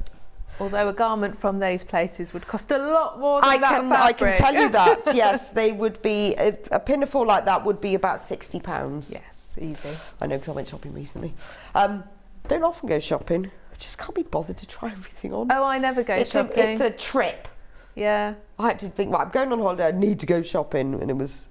Although a garment from those places would cost a lot more than that fabric. I can tell you that, yes. They would be, a pinafore like that would be about £60. Yes, easy. I know because I went shopping recently. Don't often go shopping. I just can't be bothered to try everything on. Oh, I never go shopping. It's a trip. Yeah. I had to think, well, I'm going on holiday, I need to go shopping. And it was,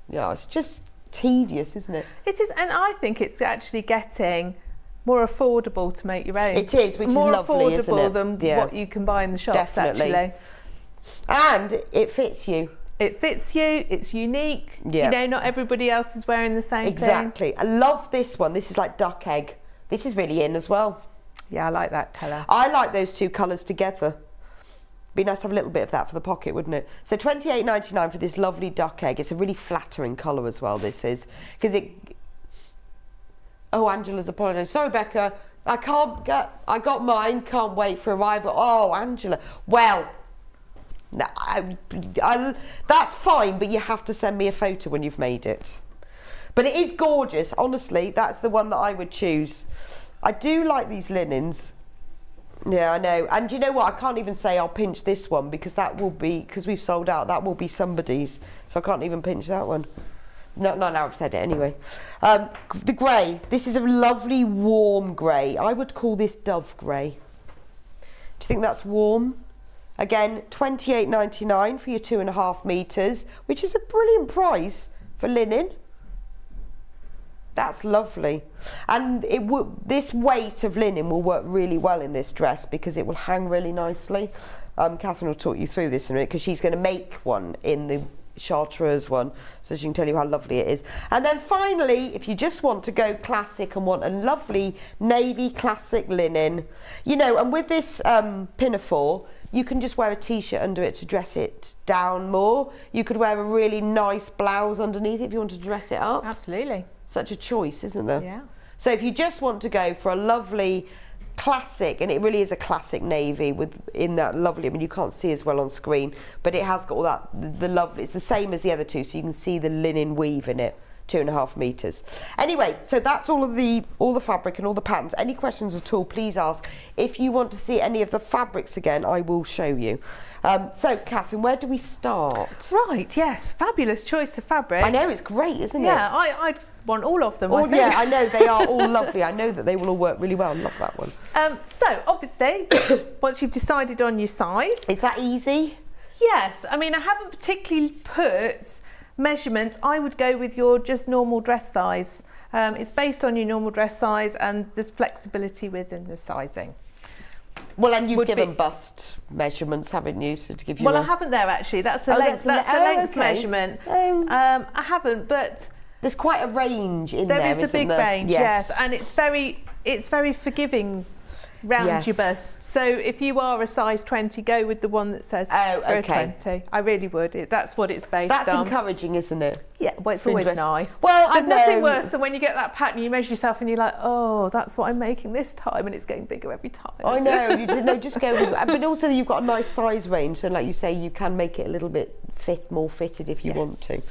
it's just tedious, isn't it? It is, and I think it's actually getting more affordable to make your own. It is, which more is lovely, isn't affordable it? than what you can buy in the shops, Definitely. actually. And it fits you. It fits you, it's unique. Yeah. You know, not everybody else is wearing the same thing. Exactly. I love this one. This is like duck egg. This is really in as well. Yeah, I like that colour. I like those 2 colours together. Be nice to have a little bit of that for the pocket, wouldn't it? So $28.99 for this lovely duck egg. It's a really flattering colour as well, this is. Because it... Oh, Angela's apologising. Sorry, Becca. I got mine. Can't wait for arrival. Oh, Angela. Well, that's fine, but you have to send me a photo when you've made it. But it is gorgeous. Honestly, that's the one that I would choose. I do like these linens. Yeah, I know. And you know what? I can't even say I'll pinch this one because that will be, because we've sold out, that will be somebody's. So I can't even pinch that one. No, now I've said it anyway. The grey. This is a lovely warm grey. I would call this dove grey. Do you think that's warm? Again, $28.99 for your 2.5 meters, which is a brilliant price for linen. That's lovely. And this weight of linen will work really well in this dress because it will hang really nicely. Catherine will talk you through this in a minute because she's going to make one in the chartreuse one so she can tell you how lovely it is. And then finally, if you just want to go classic and want a lovely navy classic linen, you know, and with this pinafore, you can just wear a t-shirt under it to dress it down more. You could wear a really nice blouse underneath if you want to dress it up. Absolutely. Such a choice, isn't there? Yeah. So if you just want to go for a lovely classic, and it really is a classic navy in that lovely, I mean you can't see as well on screen, but it has got all that, the lovely, it's the same as the other 2, so you can see the linen weave in it. 2.5 meters. Anyway, so that's all the fabric and all the patterns. Any questions at all, please ask. If you want to see any of the fabrics again, I will show you. So, Catherine, where do we start? Right, yes, fabulous choice of fabric. I know, it's great, isn't it? Yeah, want all of them. Oh, I think. yeah, I know they are all lovely. I know that they will all work really well. Love that one. So obviously, once you've decided on your size, Is that easy? yes. I mean, I haven't particularly put measurements. I would go with your just normal dress size. It's based on your normal dress size, and there's flexibility within the sizing. Well, and you've Would given be- bust measurements, haven't you? So to give you Well, a... I haven't there actually. That's a Oh, length. that's That's a length okay. measurement. I haven't, but There's quite a range in there, there is a isn't big there? range. Yes, and it's very forgiving round Yes. your bust. So if you are a size 20, go with the one that says Oh, for okay. a 20. I really would. That's what it's based That's on. encouraging, isn't it? Yeah, well, it's For always interest. nice. Well, I there's nothing know. worse than when you get that pattern, you measure yourself, and you're like, oh, that's what I'm making this time, and it's getting bigger every time. I know. You just go with... But also you've got a nice size range, so like you say, you can make it a little bit more fitted if you want to.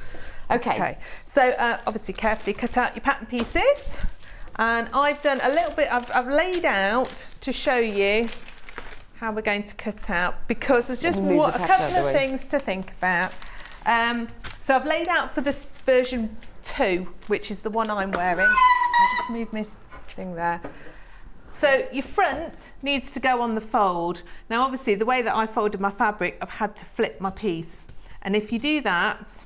Okay. So obviously carefully cut out your pattern pieces, and I've done a little bit. I've laid out to show you how we're going to cut out, because there's just Move the a pattern out couple the of way. things to think about. So I've laid out for this version 2, which is the one I'm wearing. I'll just move my thing there. So your front needs to go on the fold. Now obviously the way that I folded my fabric, I've had to flip my piece, and if you do that,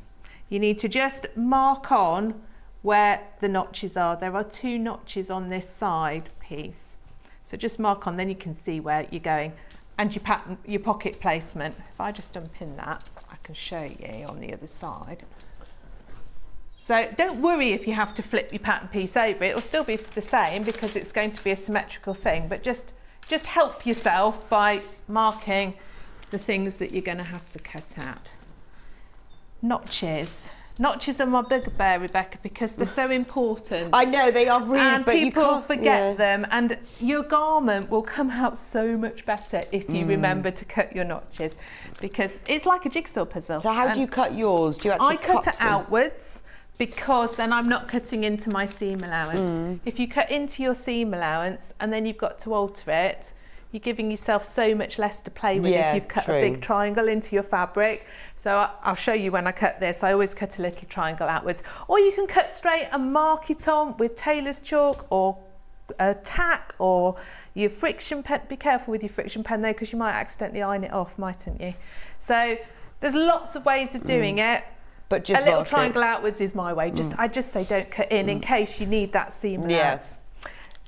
you need to just mark on where the notches are. There are 2 notches on this side piece. So just mark on, then you can see where you're going. And your pocket placement. If I just unpin that, I can show you on the other side. So don't worry if you have to flip your pattern piece over. It'll still be the same because it's going to be a symmetrical thing, but just help yourself by marking the things that you're going to have to cut out. Notches. Notches are my bugbear, Rebecca, because they're so important. I know they are really, And but you people can't forget them, and your garment will come out so much better if you remember to cut your notches, because it's like a jigsaw puzzle. So how do you cut yours? Do you actually I cut it them? outwards, because then I'm not cutting into my seam allowance. If you cut into your seam allowance and then you've got to alter it, you're giving yourself so much less to play with Yeah, if you've cut true. a big triangle into your fabric. So I'll show you when I cut this. I always cut a little triangle outwards. Or you can cut straight and mark it on with tailor's chalk or a tack or your friction pen. Be careful with your friction pen though, because you might accidentally iron it off, mightn't you? So there's lots of ways of doing it. But just a little mark it. triangle outwards is my way. I just say don't cut in case you need that seam allowance.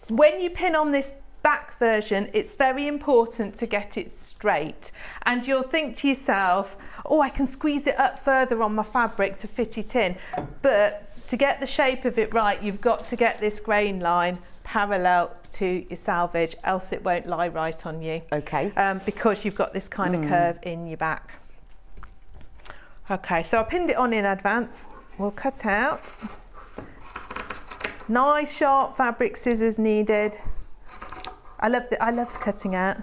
When you pin on this back version, it's very important to get it straight, and you'll think to yourself, oh, I can squeeze it up further on my fabric to fit it in, but to get the shape of it right, you've got to get this grain line parallel to your selvage, else it won't lie right on you. Okay. Because you've got this kind of curve in your back. Okay, so I pinned it on in advance. We'll cut out. Nice sharp fabric scissors needed. I love cutting out.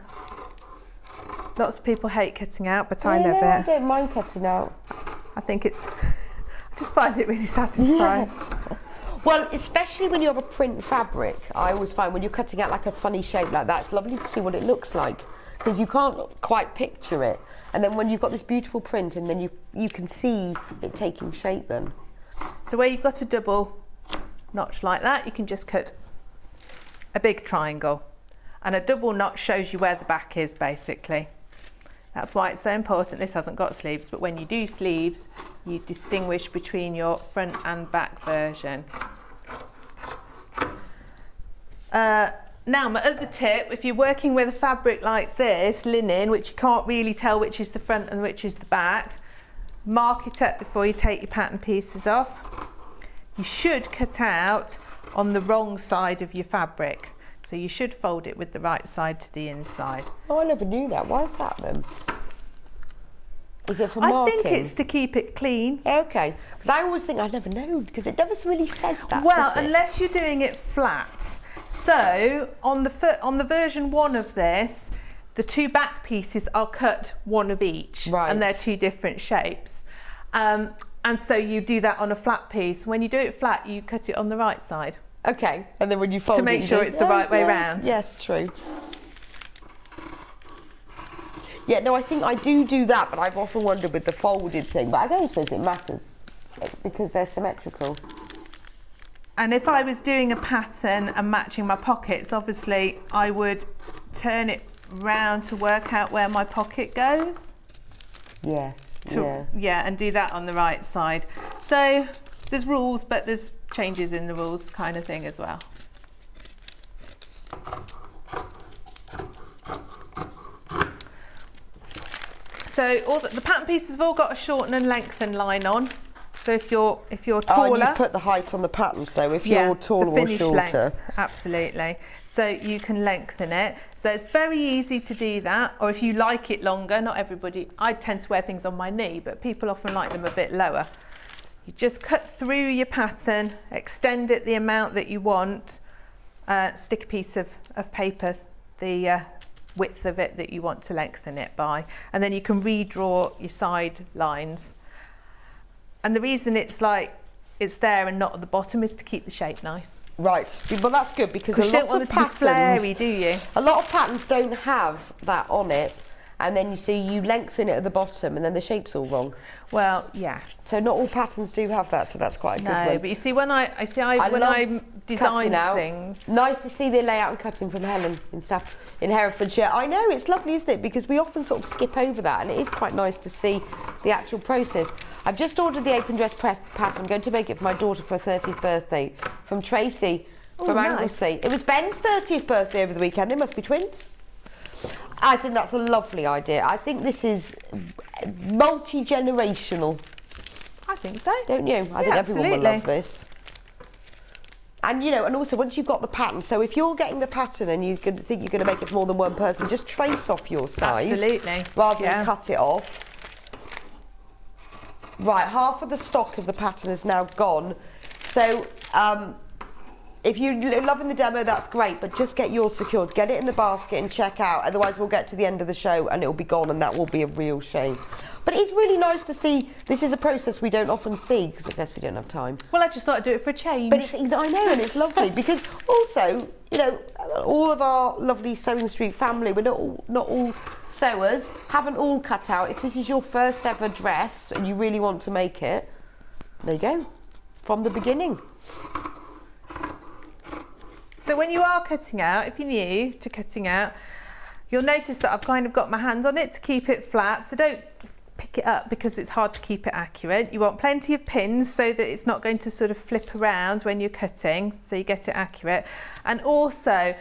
Lots of people hate cutting out, but I love I it. don't mind cutting out. I think it's, I just find it really satisfying. Well, especially when you have a print fabric, I always find when you're cutting out like a funny shape like that, it's lovely to see what it looks like, because you can't quite picture it. And then when you've got this beautiful print, and then you can see it taking shape then. So where you've got a double notch like that, you can just cut a big triangle. And a double notch shows you where the back is, basically. That's why it's so important. This hasn't got sleeves, but when you do sleeves, you distinguish between your front and back version. Now, my other tip, if you're working with a fabric like this, linen, which you can't really tell which is the front and which is the back, mark it up before you take your pattern pieces off. You should cut out on the wrong side of your fabric. So you should fold it with the right side to the inside. Oh, I never knew that. Why is that then? Is it for I marking? think it's to keep it clean. Okay, because I always think I never know, because it never really says that. Well, does it? unless you're doing it flat. So on the version 1 of this, the 2 back pieces are cut one of each, Right. and they're 2 different shapes. And so you do that on a flat piece. When you do it flat, you cut it on the right side. Okay, and then when you fold To make it, sure you it's the right way round. Yes, true. Yeah, no, I think I do that, but I've often wondered with the folded thing, but I don't suppose it matters because they're symmetrical. And if I was doing a pattern and matching my pockets, obviously I would turn it round to work out where my pocket goes. Yeah. And do that on the right side. So there's rules, but there's changes in the rules kind of thing as well. So all the pattern pieces have all got a shorten and lengthen line on. So if you're taller, Oh, and you put the height on the pattern. So if you're taller the or finish shorter, length, absolutely. So you can lengthen it. So it's very easy to do that. Or if you like it longer, not everybody. I tend to wear things on my knee, but people often like them a bit lower. You just cut through your pattern, extend it the amount that you want, stick a piece of paper, the width of it that you want to lengthen it by, and then you can redraw your side lines. And the reason it's there and not at the bottom is to keep the shape nice. right? Well, that's good because You a don't lot want of it to be patterns, flary, do you? a lot of patterns don't have that on it, and then you lengthen it at the bottom, and then the shape's all wrong. Well, yeah. So not all patterns do have that, so that's quite a good one. No, but you see, when I love design cutting out. things, Nice to see the layout and cutting from Helen and stuff in Herefordshire. I know, it's lovely, isn't it? Because we often sort of skip over that, and it is quite nice to see the actual process. I've just ordered the apron dress pattern. I'm going to make it for my daughter for her 30th birthday from Tracy from nice. Anglesey. It was Ben's 30th birthday over the weekend. They must be twins. I think that's a lovely idea. I think this is multi-generational. I think so. Don't you? I think everyone will love this. And and also once you've got the pattern, so if you're getting the pattern and you think you're going to make it for more than one person, just trace off your size. Absolutely. Rather than cut it off. Right, half of the stock of the pattern is now gone. So if you're loving the demo, that's great, but just get yours secured. Get it in the basket and check out. Otherwise, we'll get to the end of the show and it'll be gone, and that will be a real shame. But it's really nice to see. This is a process we don't often see because I guess we don't have time. Well, I just thought I'd do it for a change. But I know, and it's lovely because also, all of our lovely Sewing Street family, we're not all sewers, haven't all cut out. If this is your first ever dress and you really want to make it, there you go, from the beginning. So when you are cutting out, if you're new to cutting out, you'll notice that I've kind of got my hand on it to keep it flat. So don't pick it up because it's hard to keep it accurate. You want plenty of pins so that it's not going to sort of flip around when you're cutting, so you get it accurate. And also,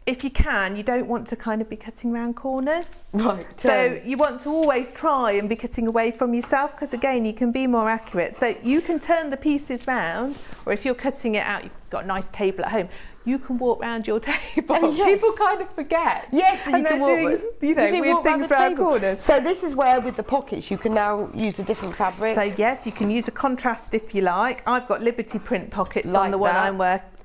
if you can, you don't want to kind of be cutting round corners. Right. So you want to always try and be cutting away from yourself because again, you can be more accurate. So you can turn the pieces round, or if you're cutting it out, you've got a nice table at home, you can walk round your table. Oh, yes. People kind of forget. Yes, that you can walk doing, weird things round corners. So this is where with the pockets you can now use a different fabric. So yes, you can use a contrast if you like. I've got Liberty print pockets Like on the one that. I'm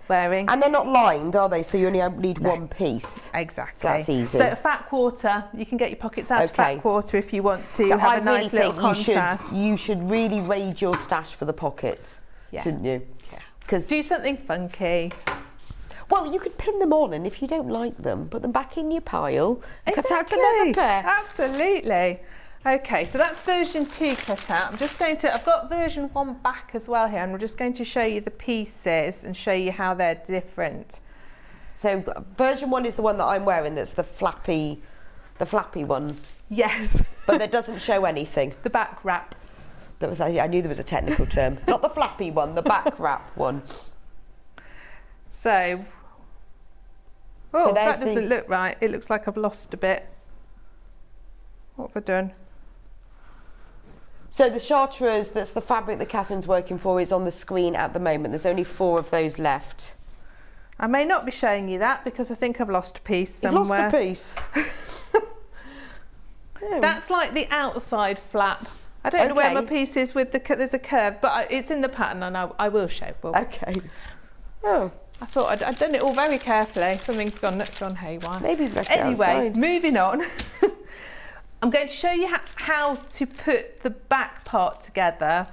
wearing. And they're not lined, are they? So you only need one piece. Exactly. So that's easy. So a fat quarter, you can get your pockets out of Okay. fat quarter if you want to So have I a nice really little think contrast. you should really raid your stash for the pockets, shouldn't you? Yeah. Because Do something funky. well, you could pin them on, and if you don't like them, put them back in your pile. And cut out another pair. Absolutely. Okay, so that's version 2 cut out. I've got version 1 back as well here, and we're just going to show you the pieces and show you how they're different. So version 1 is the one that I'm wearing. That's the flappy one, Yes. but that doesn't show anything. The back wrap. I knew there was a technical term. Not the flappy one, the back wrap one. So, So there's that doesn't the- look right. It looks like I've lost a bit. What have I done? So the chartreuse, that's the fabric that Catherine's working for, is on the screen at the moment. There's only 4 of those left. I may not be showing you that because I think I've lost a piece You've somewhere. lost a piece. Oh. That's like the outside flap. I don't know where my Okay. piece is with there's a curve, but it's in the pattern and I will show. Okay. Oh, I thought I'd done it all very carefully. Something's gone haywire. maybe left it Anyway, outside. moving on. I'm going to show you how to put the back part together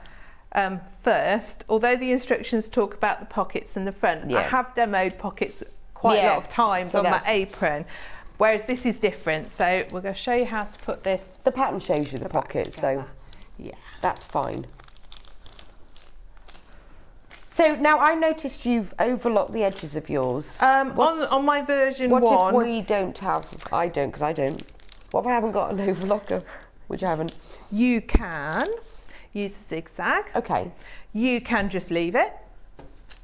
first. Although the instructions talk about the pockets and the front, I have demoed pockets quite a lot of times so on my that's- apron, whereas this is different. So we're going to show you how to put this. The pattern shows you the pocket, so Yeah. that's fine. So now I noticed you've overlocked the edges of yours. On my version What 1. if we don't have? I don't, because I don't. What if I haven't got an overlocker? Which I haven't. You can use a zigzag. Okay. You can just leave it,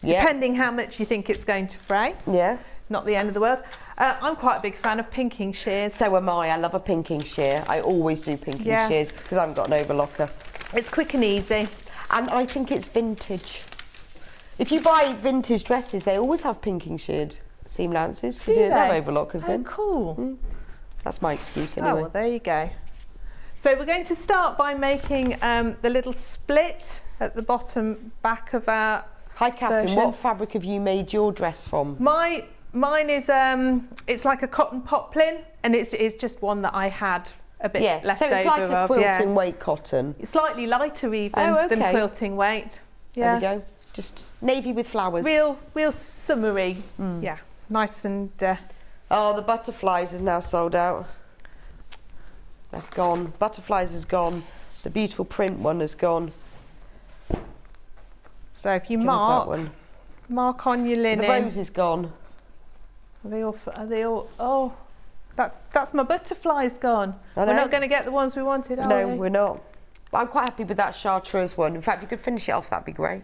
Yeah. depending how much you think it's going to fray. Yeah. Not the end of the world. I'm quite a big fan of pinking shears. So am I. I love a pinking shear. I always do pinking shears because I haven't got an overlocker. It's quick and easy. And I think it's vintage. If you buy vintage dresses, they always have pinking sheared seam lances because they don't have overlockers then. Cool. That's my excuse Oh, anyway. well, there you go. So we're going to start by making the little split at the bottom back of our Hi Catherine, version. what fabric have you made your dress from? Mine is it's like a cotton poplin, and it's just one that I had a bit left so over it's like a of. quilting weight cotton. It's slightly lighter even than quilting weight. Yeah. There we go. Just navy with flowers. Real summery. Yeah, nice and. Oh, the butterflies is now sold out. That's gone. Butterflies is gone. The beautiful print one is gone. So if you Give us that mark one. on your linen. The rose is gone. Are they all? Oh, that's my butterflies gone. I We're know. not going to get the ones we wanted, are No, we? we're not. But I'm quite happy with that chartreuse one. In fact, if you could finish it off, that'd be great.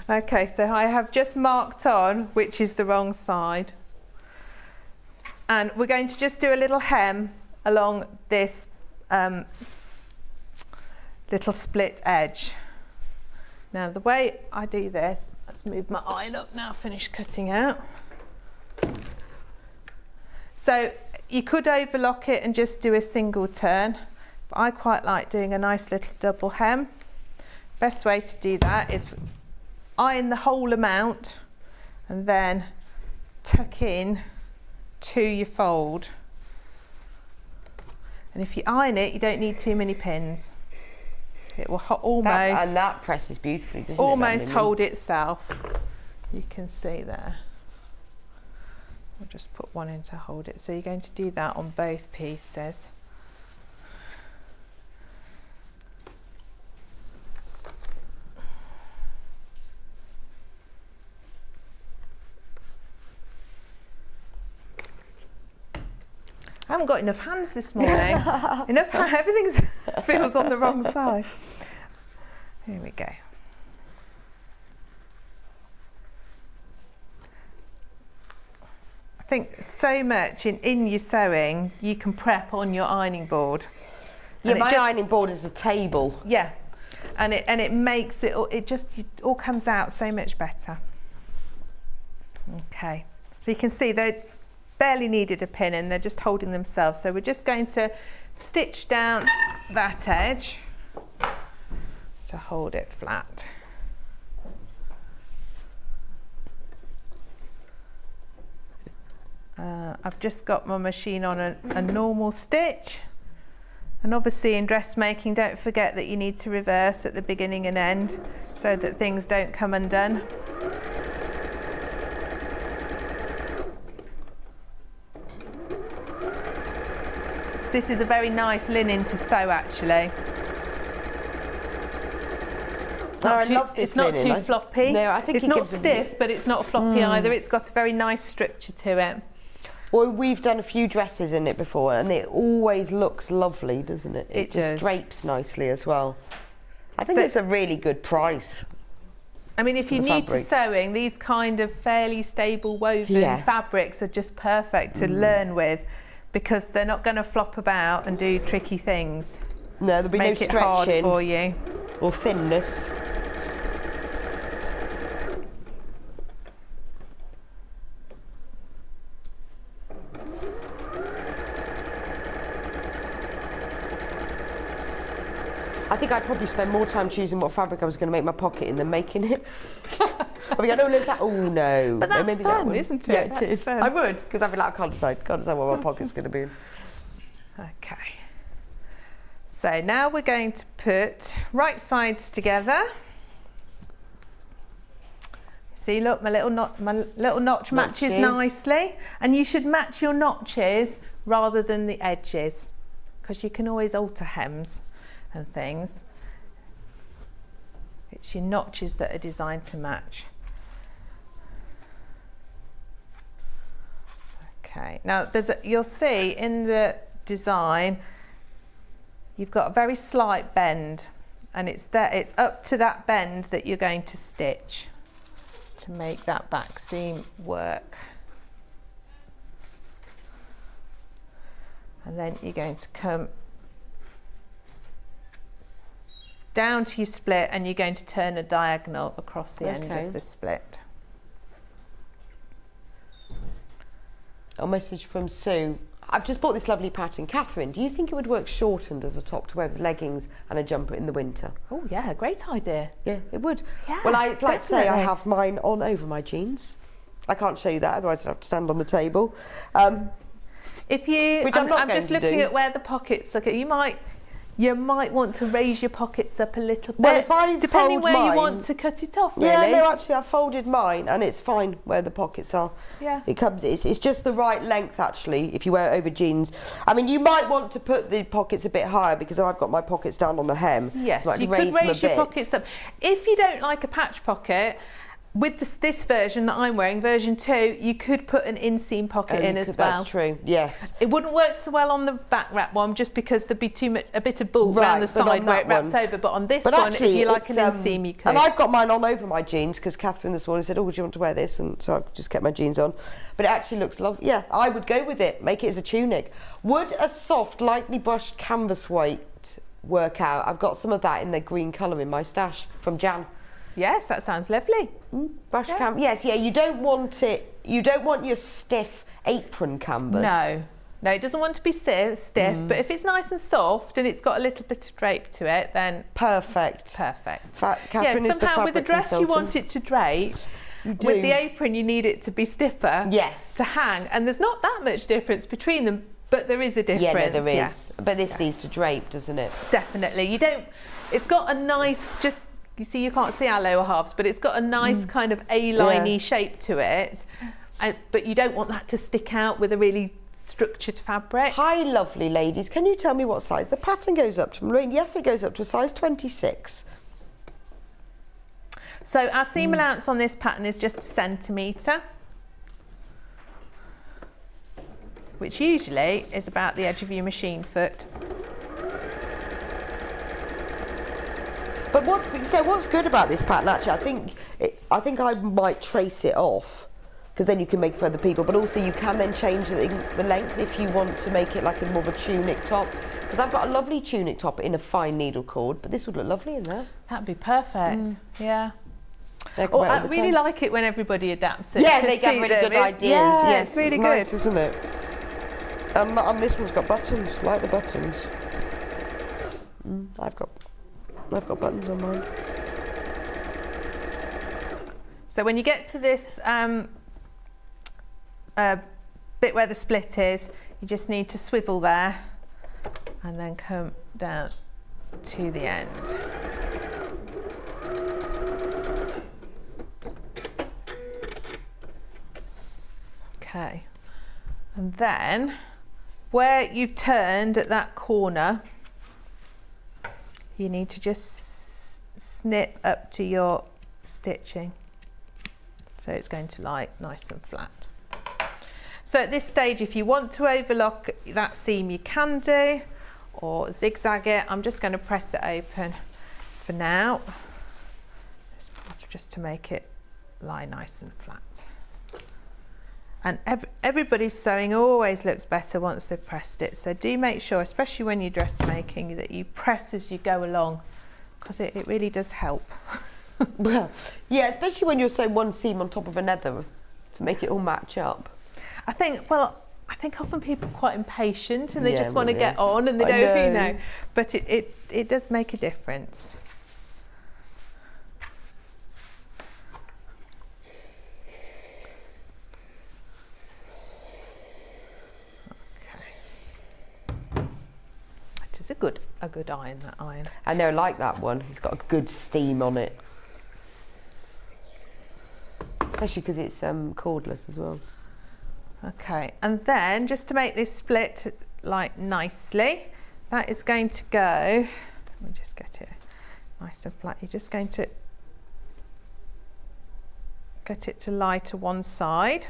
Okay, so I have just marked on which is the wrong side. And we're going to just do a little hem along this little split edge. Now the way I do this, let's move my iron up now, finish cutting out. So you could overlock it and just do a single turn, but I quite like doing a nice little double hem. Best way to do that is iron the whole amount and then tuck in to your fold. And if you iron it, you don't need too many pins. It will almost that presses beautifully, doesn't it? almost hold itself. You can see there. I'll just put one in to hold it. So you're going to do that on both pieces. I haven't got enough hands this morning. Everything feels on the wrong side. Here we go. I think so much in your sewing you can prep on your ironing board. Yeah, And my ironing board is a table. Yeah, and it makes it all comes out so much better. Okay, so you can see they barely needed a pin and they're just holding themselves. So we're just going to stitch down that edge to hold it flat. I've just got my machine on a normal stitch, and obviously in dressmaking don't forget that you need to reverse at the beginning and end so that things don't come undone. This is a very nice linen to sew actually. I love this It's not linen. too floppy. No, I think it's it not gives a stiff, but it's not floppy either. It's got a very nice structure to it. Well, we've done a few dresses in it before and it always looks lovely, doesn't it? It just does. drapes nicely as well. I think So- it's a really good price. I mean, if you're The new to fabric. sewing, these kind of fairly stable woven fabrics are just perfect to learn with, because they're not going to flop about and do tricky things. No, there'll be Make no it hard stretching for you. or thinness. I think I'd probably spend more time choosing what fabric I was going to make my pocket in than making it. I'd be going, oh, look that. Oh, no. But No, that's maybe that fun, one. isn't it? Yeah, it That's is. fun. I would, because I'd be like, I can't decide what my pocket's going to be in. Okay. So now we're going to put right sides together. See, look, my little notch matches Notches. nicely, and you should match your notches rather than the edges, because you can always alter hems and things. It's your notches that are designed to match. Okay, now you'll see in the design you've got a very slight bend, and it's up to that bend that you're going to stitch to make that back seam work. And then you're going to come down to your split, and you're going to turn a diagonal across the end of the split. A message from Sue. I've just bought this lovely pattern. Catherine, do you think it would work shortened as a top to wear with leggings and a jumper in the winter? Oh yeah, great idea. Yeah, it would. Yeah, well, I'd like to say I definitely. have mine on over my jeans. I can't show you that, otherwise I'd have to stand on the table. If you, Which I'm not I'm going just to looking do. at where the pockets look at. You might want to raise your pockets up a little bit. Well, if I depending fold where you mine- want to cut it off, really. Yeah, no, actually, I've folded mine and it's fine where the pockets are. Yeah. It's just the right length, actually, if you wear it over jeans. I mean, you might want to put the pockets a bit higher because I've got my pockets down on the hem. Yes, so I you can could them a raise your bit. pockets up. If you don't like a patch pocket, with this version that I'm wearing, version 2, you could put an inseam pocket in as well. That's true, yes. It wouldn't work so well on the back wrap one, just because there'd be a bit of bulk Right, around the but on side where that it wraps one- over. But on this But one, actually, if you like an it's, inseam, you could. And I've got mine on over my jeans because Catherine this morning said, oh, do you want to wear this? And so I just kept my jeans on. But it actually looks lovely. Yeah, I would go with it. Make it as a tunic. Would a soft, lightly brushed canvas weight work out? I've got some of that in the green colour in my stash from Jan. Yes, that sounds lovely. Brush canvas. Yes, yeah, you don't want your stiff apron canvas. No, it doesn't want to be stiff, but if it's nice and soft and it's got a little bit of drape to it, then Perfect. Catherine is the somehow with the fabric dress you want consultant. it to drape. do. With the apron you need it to be stiffer. Yes. To hang, and there's not that much difference between them, but there is a difference. Yeah, no, there is. But this needs to drape, doesn't it? Definitely. It's got a nice, you see, you can't see our lower halves, but it's got a nice kind of A-liney shape to it. But you don't want that to stick out with a really structured fabric. Hi, lovely ladies. Can you tell me what size the pattern goes up to? Maureen, yes, it goes up to a size 26. So our seam allowance on this pattern is just 1 centimetre, which usually is about the edge of your machine foot. But what's good about this pattern, actually, I think I might trace it off, because then you can make it for other people, but also you can then change the length if you want to make it like a more of a tunic top. Because I've got a lovely tunic top in a fine needle cord, but this would look lovely in there. That'd be perfect. Yeah. They can wear it all I the really time. like it when everybody adapts it. Yeah, to they get suit really them. good It's- ideas. Yeah, Yes, it's really nice, good. isn't it? And this one's got buttons. Like the buttons. I've got buttons on mine. So when you get to this bit where the split is, you just need to swivel there and then come down to the end. Okay, and then where you've turned at that corner, you need to just snip up to your stitching, so it's going to lie nice and flat. So at this stage, if you want to overlock that seam, you can do, or zigzag it. I'm just going to press it open for now, just to make it lie nice and flat. And everybody's sewing always looks better once they've pressed it. So do make sure, especially when you're dressmaking, that you press as you go along, because it really does help. Well, yeah, especially when you're sewing one seam on top of another to make it all match up. I think often people are quite impatient and they Yeah, just want to well, get yeah. on and they I don't, know. but it does make a difference. It is a good iron, that iron. I know, like that one. It's got a good steam on it. Especially because it's cordless as well. Okay, and then just to make this split like nicely, that is going to go, let me just get it nice and flat, you're just going to get it to lie to one side.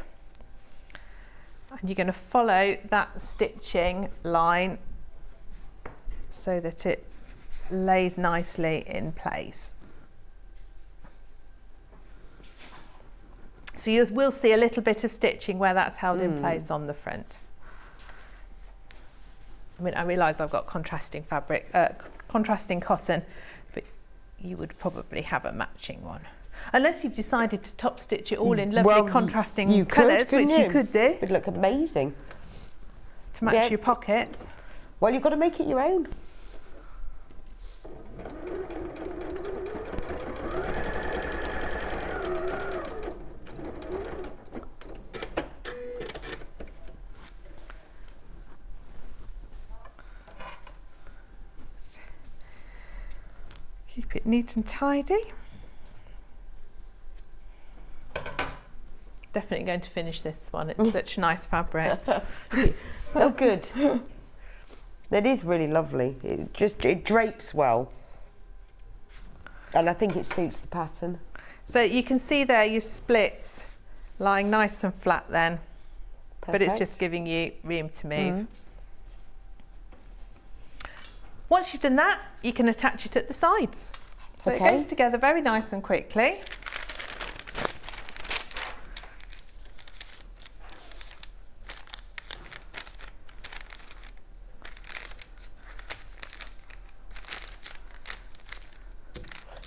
And you're going to follow that stitching line so that it lays nicely in place. So you will see a little bit of stitching where that's held in place on the front. I mean, I realise I've got contrasting fabric, contrasting cotton, but you would probably have a matching one. Unless you've decided to top stitch it all in lovely contrasting colours, which you could do. It'd look amazing. To match your pockets. Well, you've got to make it your own. Keep it neat and tidy. Definitely going to finish this one. It's such nice fabric. Oh, good. That is really lovely. It drapes well. And I think it suits the pattern. So you can see there your splits lying nice and flat then. Perfect. But it's just giving you room to move. Once you've done that, you can attach it at the sides. So it goes together very nice and quickly.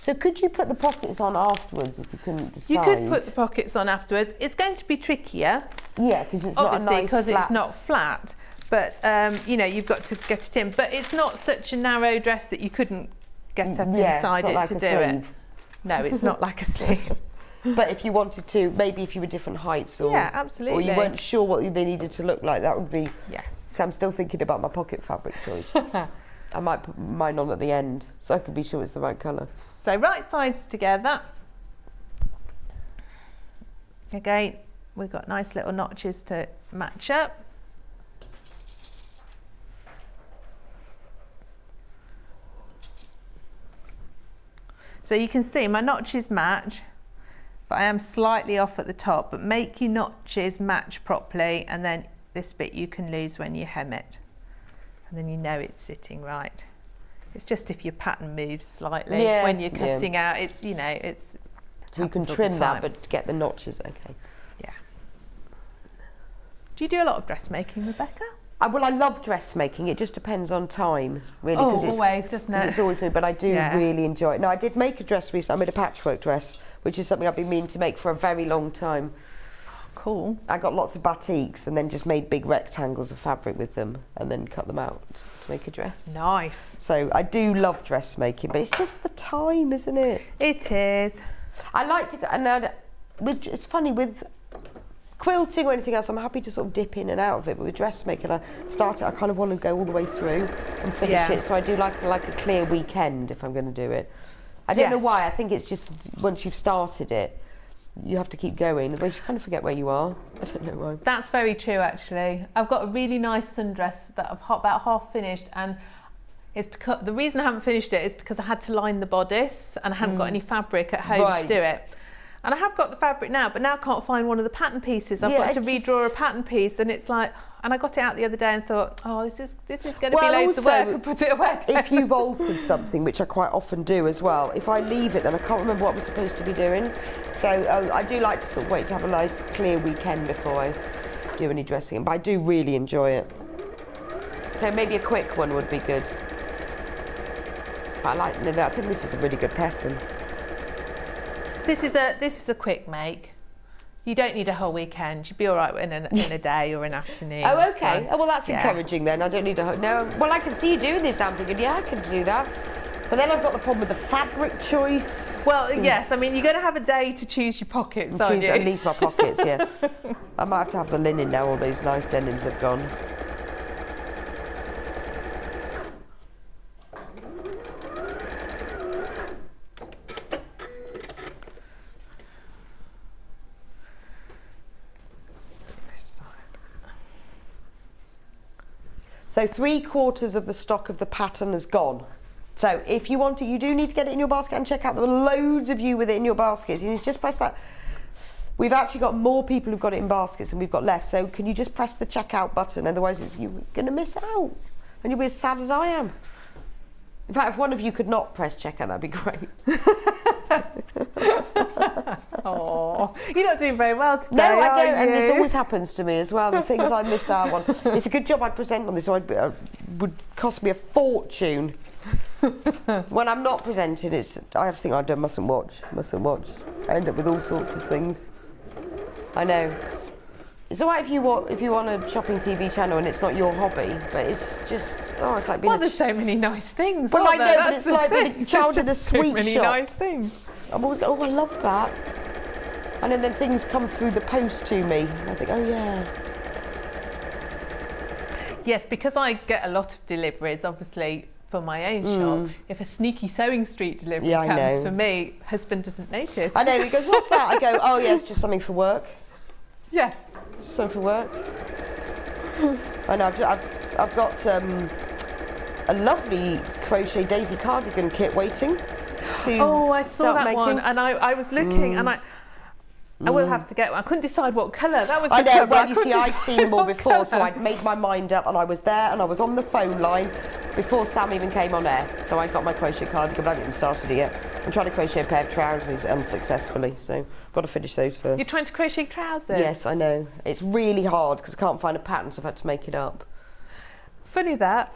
So could you put the pockets on afterwards if you couldn't decide? You could put the pockets on afterwards. It's going to be trickier. Yeah, because it's not a obviously nice because flat. it's not flat. But you know, you've got to get it in. But it's not such a narrow dress that you couldn't get up inside it like to a do sleeve. it. No, it's not like a sleeve. But if you wanted to, maybe if you were different heights, or Yeah, absolutely. or you weren't sure what they needed to look like, that would be. Yes. So I'm still thinking about my pocket fabric choice. I might put mine on at the end so I can be sure it's the right colour. So right sides together. Again, we've got nice little notches to match up. So you can see my notches match, but I am slightly off at the top, but make your notches match properly, and then this bit you can lose when you hem it. And then you know it's sitting right. It's just if your pattern moves slightly when you're cutting out, it's, you know, it's... So you can trim that, but get the notches, okay. Yeah. Do you do a lot of dressmaking, Rebecca? Well, I love dressmaking. It just depends on time, really. Oh, 'cause it's, always, doesn't it? It's always new, but I do really enjoy it. Now, I did make a dress recently. I made a patchwork dress, which is something I've been meaning to make for a very long time. Cool. I got lots of batiks and then just made big rectangles of fabric with them and then cut them out to make a dress. Nice. So I do love dressmaking, but it's just the time, isn't it? It is. I like to, and it's funny with quilting or anything else, I'm happy to sort of dip in and out of it, but with dressmaking, I kind of want to go all the way through and finish it, so I do like a clear weekend if I'm going to do it. I don't know why, I think it's just once you've started it, you have to keep going, otherwise you kind of forget where you are. I don't know why. That's very true, actually. I've got a really nice sundress that I've about half finished, and it's because the reason I haven't finished it is because I had to line the bodice and I hadn't got any fabric at home to do it. And I have got the fabric now, but now I can't find one of the pattern pieces. I've got to redraw a pattern piece, and it's like, and I got it out the other day and thought, oh, this is going to be loads of work, and put it away. If you've altered something, which I quite often do as well, if I leave it, then I can't remember what I'm supposed to be doing. So I do like to sort of wait to have a nice clear weekend before I do any dressing, but I do really enjoy it. So maybe a quick one would be good. But I think this is a really good pattern. This is a quick make. You don't need a whole weekend. You'd be all right in a day or an afternoon. Oh, okay. So, Oh, well, that's encouraging then. I don't need a whole... No, well, I can see you doing this now. I'm thinking, yeah, I can do that. But then I've got the problem with the fabric choice. Well, yes. I mean, you're going to have a day to choose your pockets, aren't you? At least my pockets, yeah. I might have to have the linen now. All those nice denims have gone. So 3/4 of the stock of the pattern has gone. So if you want to, you do need to get it in your basket and check out. There are loads of you with it in your baskets. You need to just press that We've actually got more people who've got it in baskets than we've got left. So can you just press the checkout button? Otherwise, you're going to miss out, and you'll be as sad as I am. In fact, if one of you could not press checkout, that'd be great. Oh, you're not doing very well today. No, I are don't, and this you? always happens to me as well. The things I miss out on. It's a good job I present on this, so it would cost me a fortune. When I'm not presenting, I think I mustn't watch. I end up with all sorts of things. I know. It's all right if you want a shopping TV channel and it's not your hobby, but it's just it's like being. Well, there's so many nice things. Well, aren't I there? know, but That's it's like the being a thing. child There's in a just so sweet many shop. nice things. I'm always going, I love that. And then things come through the post to me. And I think, oh yeah. Yes, because I get a lot of deliveries, obviously, for my own shop. If a sneaky Sewing Street delivery Yeah, I know. comes for me, husband doesn't notice. I know, he goes, what's that? I go, oh yeah, it's just something for work. Yeah. Something for work. I know, I've got a lovely crochet daisy cardigan kit waiting to Oh, I saw start that making. one, and I was looking, and I will have to get one. I couldn't decide what colour. That was I the know, trouble. well, you see, couldn't I'd seen them all decide before, what so I'd made my mind up, and I was there, and I was on the phone line before Sam even came on air. So I got my crochet cardigan, but I haven't even started it yet. I'm trying to crochet a pair of trousers unsuccessfully, so I've got to finish those first. You're trying to crochet trousers? Yes, I know. It's really hard because I can't find a pattern, so I've had to make it up. Funny that.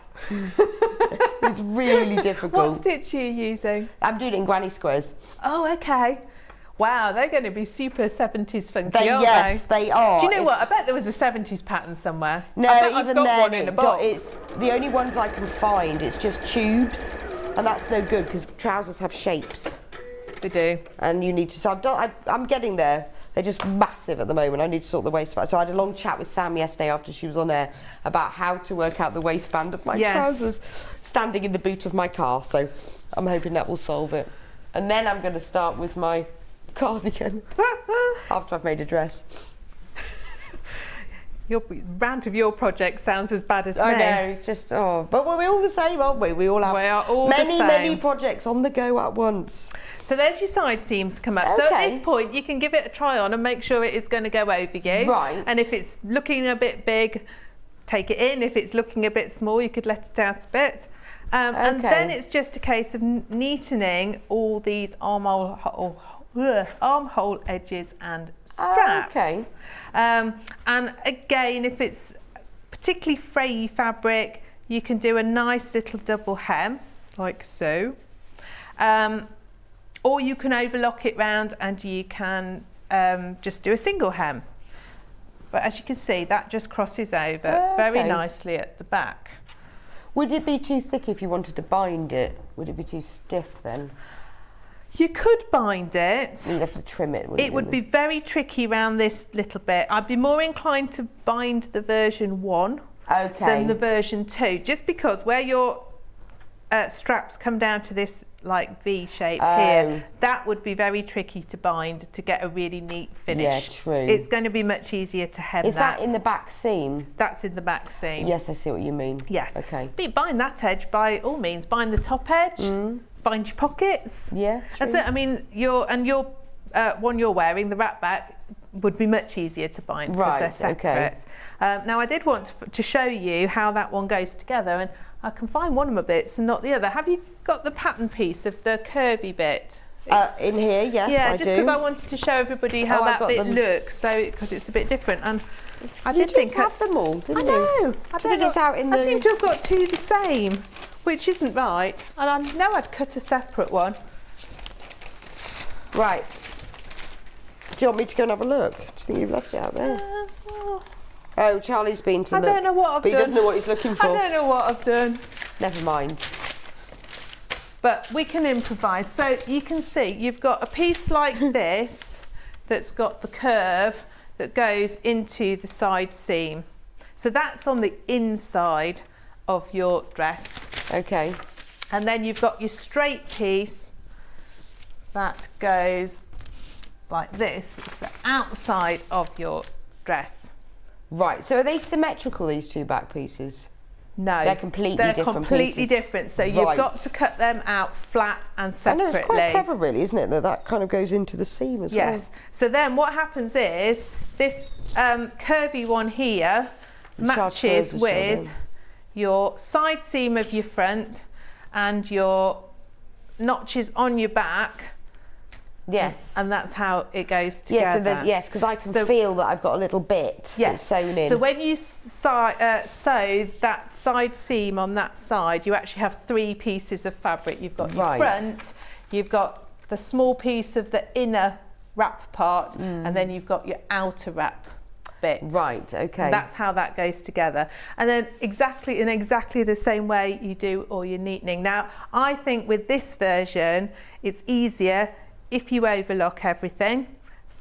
It's really difficult. What stitch are you using? I'm doing it in granny squares. Oh, okay. Wow, they're going to be super 70s funky, aren't Yes, they are. Do you know what? I bet there was a 70s pattern somewhere. No, I bet even I've got then, one in a box. it's the only ones I can find. It's just tubes, and that's no good because trousers have shapes, They do. and you need to. So I'm getting there. They're just massive at the moment. I need to sort the waistband. So I had a long chat with Sam yesterday after she was on air about how to work out the waistband of my Yes. trousers, standing in the boot of my car. So I'm hoping that will solve it. And then I'm going to start with my cardigan after I've made a dress. Your rant of your project sounds as bad as I me. know, it's just, but we're all the same, aren't we? We all have We are all many, the many same. projects on the go at once. So there's your side seams come up. So at Okay. this point, you can give it a try on and make sure it is going to go over you. Right. And if it's looking a bit big, take it in. If it's looking a bit small, you could let it out a bit. And Okay. then it's just a case of neatening all these armhole edges and straps. Okay. And again, if it's particularly frayy fabric, you can do a nice little double hem, like so. Or you can overlock it round and you can just do a single hem. But as you can see, that just crosses over very Okay. nicely at the back. Would it be too thick if you wanted to bind it? Would it be too stiff then? You could bind it. You'd have to trim it, wouldn't you? It would be very tricky around this little bit. I'd be more inclined to bind the version 1 Okay. than the version 2, just because where your straps come down to this like V shape here, that would be very tricky to bind to get a really neat finish. Yeah, true. It's going to be much easier to hem Is that in the back seam? That's in the back seam. Yes, I see what you mean. Yes. Okay. But bind that edge by all means. Bind the top edge. Bind your pockets. Yeah, That's true. it. I mean, your one you're wearing, the wrap back, would be much easier to bind because they're Right, okay. separate. Now, I did want to show you how that one goes together, and I can find one of my bits and not the other. Have you got the pattern piece of the curvy bit? In here, yes, Yeah, I just do. because I wanted to show everybody how Oh, I've that got bit them. looks, so because it's a bit different. And I You did think have them all, didn't I you? know. I think don't it's know. out in I the- seem to have got two the same, which isn't right. And I know I'd cut a separate one. Right. Do you want me to go and have a look? Do you think you've left it out there? Oh, Charlie's been to I look. don't know what I've but he done. doesn't know what he's looking for. I don't know what I've done. Never mind. But we can improvise. So you can see you've got a piece like this that's got the curve that goes into the side seam. So that's on the inside of your dress. Okay. And then you've got your straight piece that goes like this. It's the outside of your dress. Right, so are they symmetrical, these two back pieces? No, They're completely they're different completely pieces. different. So you've Right. got to cut them out flat and I separately. know, it's quite clever really, isn't it, that kind of goes into the seam as well. Yes. So then what happens is this curvy one here matches with your side seam of your front and your notches on your back. Yes. And that's how it goes together. Yes, because I can feel that I've got a little bit that's sewn in. So when you sew that side seam on that side, you actually have 3 pieces of fabric. You've got your front, you've got the small piece of the inner wrap part, and then you've got your outer wrap bit. Right, okay. And that's how that goes together. And then in exactly the same way you do all your neatening. Now, I think with this version, it's easier if you overlock everything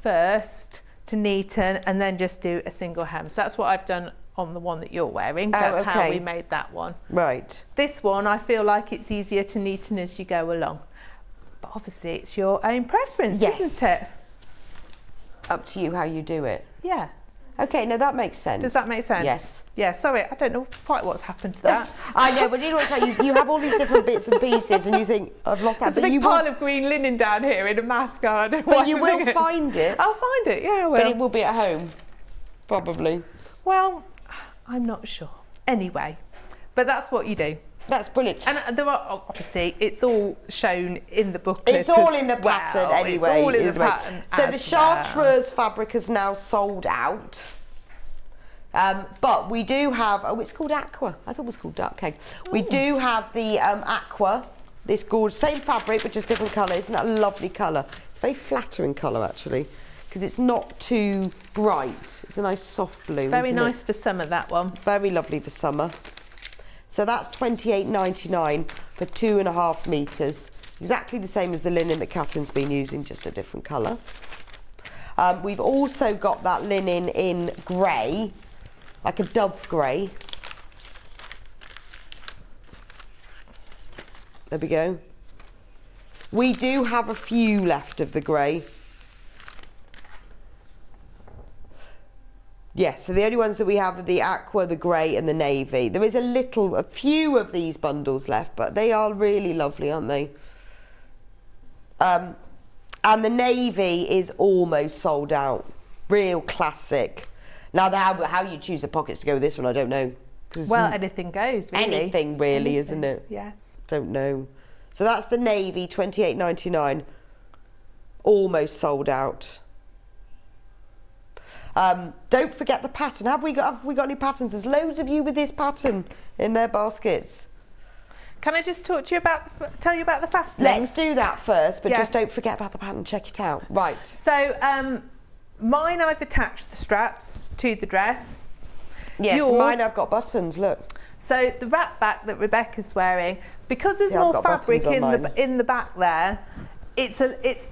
first to neaten and then just do a single hem. So that's what I've done on the one that you're wearing. That's how we made that one. Right. This one, I feel like it's easier to neaten as you go along. But obviously it's your own preference, isn't it? Up to you how you do it. Yeah. Okay, no, that makes sense. Does that make sense? Yes. Yeah, sorry, I don't know quite what's happened to that. I know, but you know what it's like, you have all these different bits and pieces and you think, I've lost that. There's a big pile of green linen down here in a mask garden. But you will find it. I'll find it, yeah, I will. But it will be at home, probably. Well, I'm not sure. Anyway, but that's what you do. That's brilliant. And there are, obviously, it's all shown in the booklet. It's all in the pattern anyway. It's all in the pattern. So the chartreuse fabric is now sold out. But we do have, it's called Aqua. I thought it was called Duck Cake. We do have the Aqua, this gorgeous, same fabric, but just different colour. Isn't that a lovely colour? It's a very flattering colour, actually, because it's not too bright. It's a nice soft blue, Very nice for summer, that one. Very lovely for summer. So that's £28.99 for 2.5 metres. Exactly the same as the linen that Catherine's been using, just a different colour. We've also got that linen in grey, like a dove grey. There we go. We do have a few left of the grey. Yes, so the only ones that we have are the aqua, the grey and the navy. There is a few of these bundles left, but they are really lovely, aren't they? And the navy is almost sold out. Real classic. Now, how you choose the pockets to go with this one, I don't know. Well, anything goes, really. Anything, really, isn't it? Yes. Don't know. So that's the navy, £28.99. Almost sold out. Don't forget the pattern. Have we got any patterns? There's loads of you with this pattern in their baskets. Can I just talk to you tell you about the fastenings? Let's do that first, but just don't forget about the pattern. Check it out. Right. So mine, I've attached the straps to the dress. Yes, Yours, mine I've got buttons. Look. So the wrap back that Rebecca's wearing, because there's more fabric in the back there, it's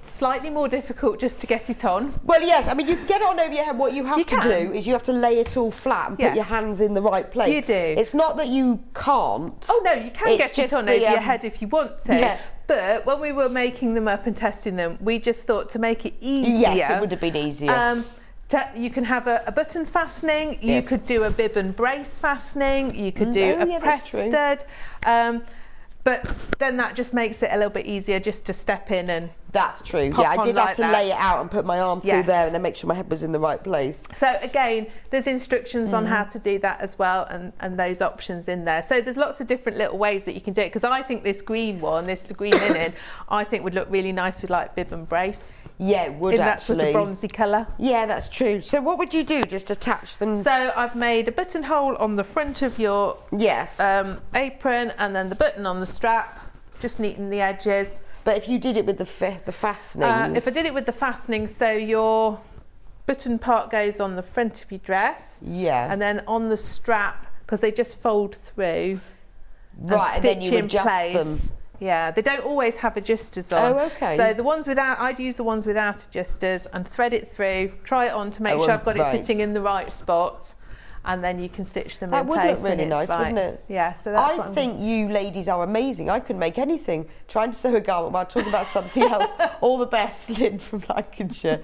slightly more difficult just to get it on. Well, yes, I mean, you can get it on over your head. What you have to do is you have to lay it all flat and put your hands in the right place. You do. It's not that you can't. Oh, no, you can get it on over your head if you want to. Yeah. But when we were making them up and testing them, we just thought to make it easier. Yes, it would have been easier. You can have a button fastening, you could do a bib and brace fastening, you could do a press stud. But then that just makes it a little bit easier just to step in and That's true. pop Yeah, I did on have to like lay that. it out and put my arm through there and then make sure my head was in the right place. So again, there's instructions on how to do that as well, and those options in there. So there's lots of different little ways that you can do it, because I think this green one, this green linen, I think would look really nice with like bib and brace. Yeah, it would in actually. that sort of bronzy colour. Yeah, that's true. So what would you do? Just attach them? So I've made a buttonhole on the front of your apron, and then the button on the strap. Just neaten the edges. But if you did it with the fastenings? If I did it with the fastenings, so your button part goes on the front of your dress. Yeah. And then on the strap, because they just fold through. Right, and then you adjust them. Yeah, they don't always have adjusters on. Oh, okay. So the ones without, I'd use the ones without adjusters and thread it through, try it on to make sure I've got it sitting in the right spot. And then you can stitch them in place. That would look really nice, wouldn't it? Yeah, so that's I think you ladies are amazing. I could make anything. Trying to sew a garment while talking about something else. All the best, Lynn from Lancashire.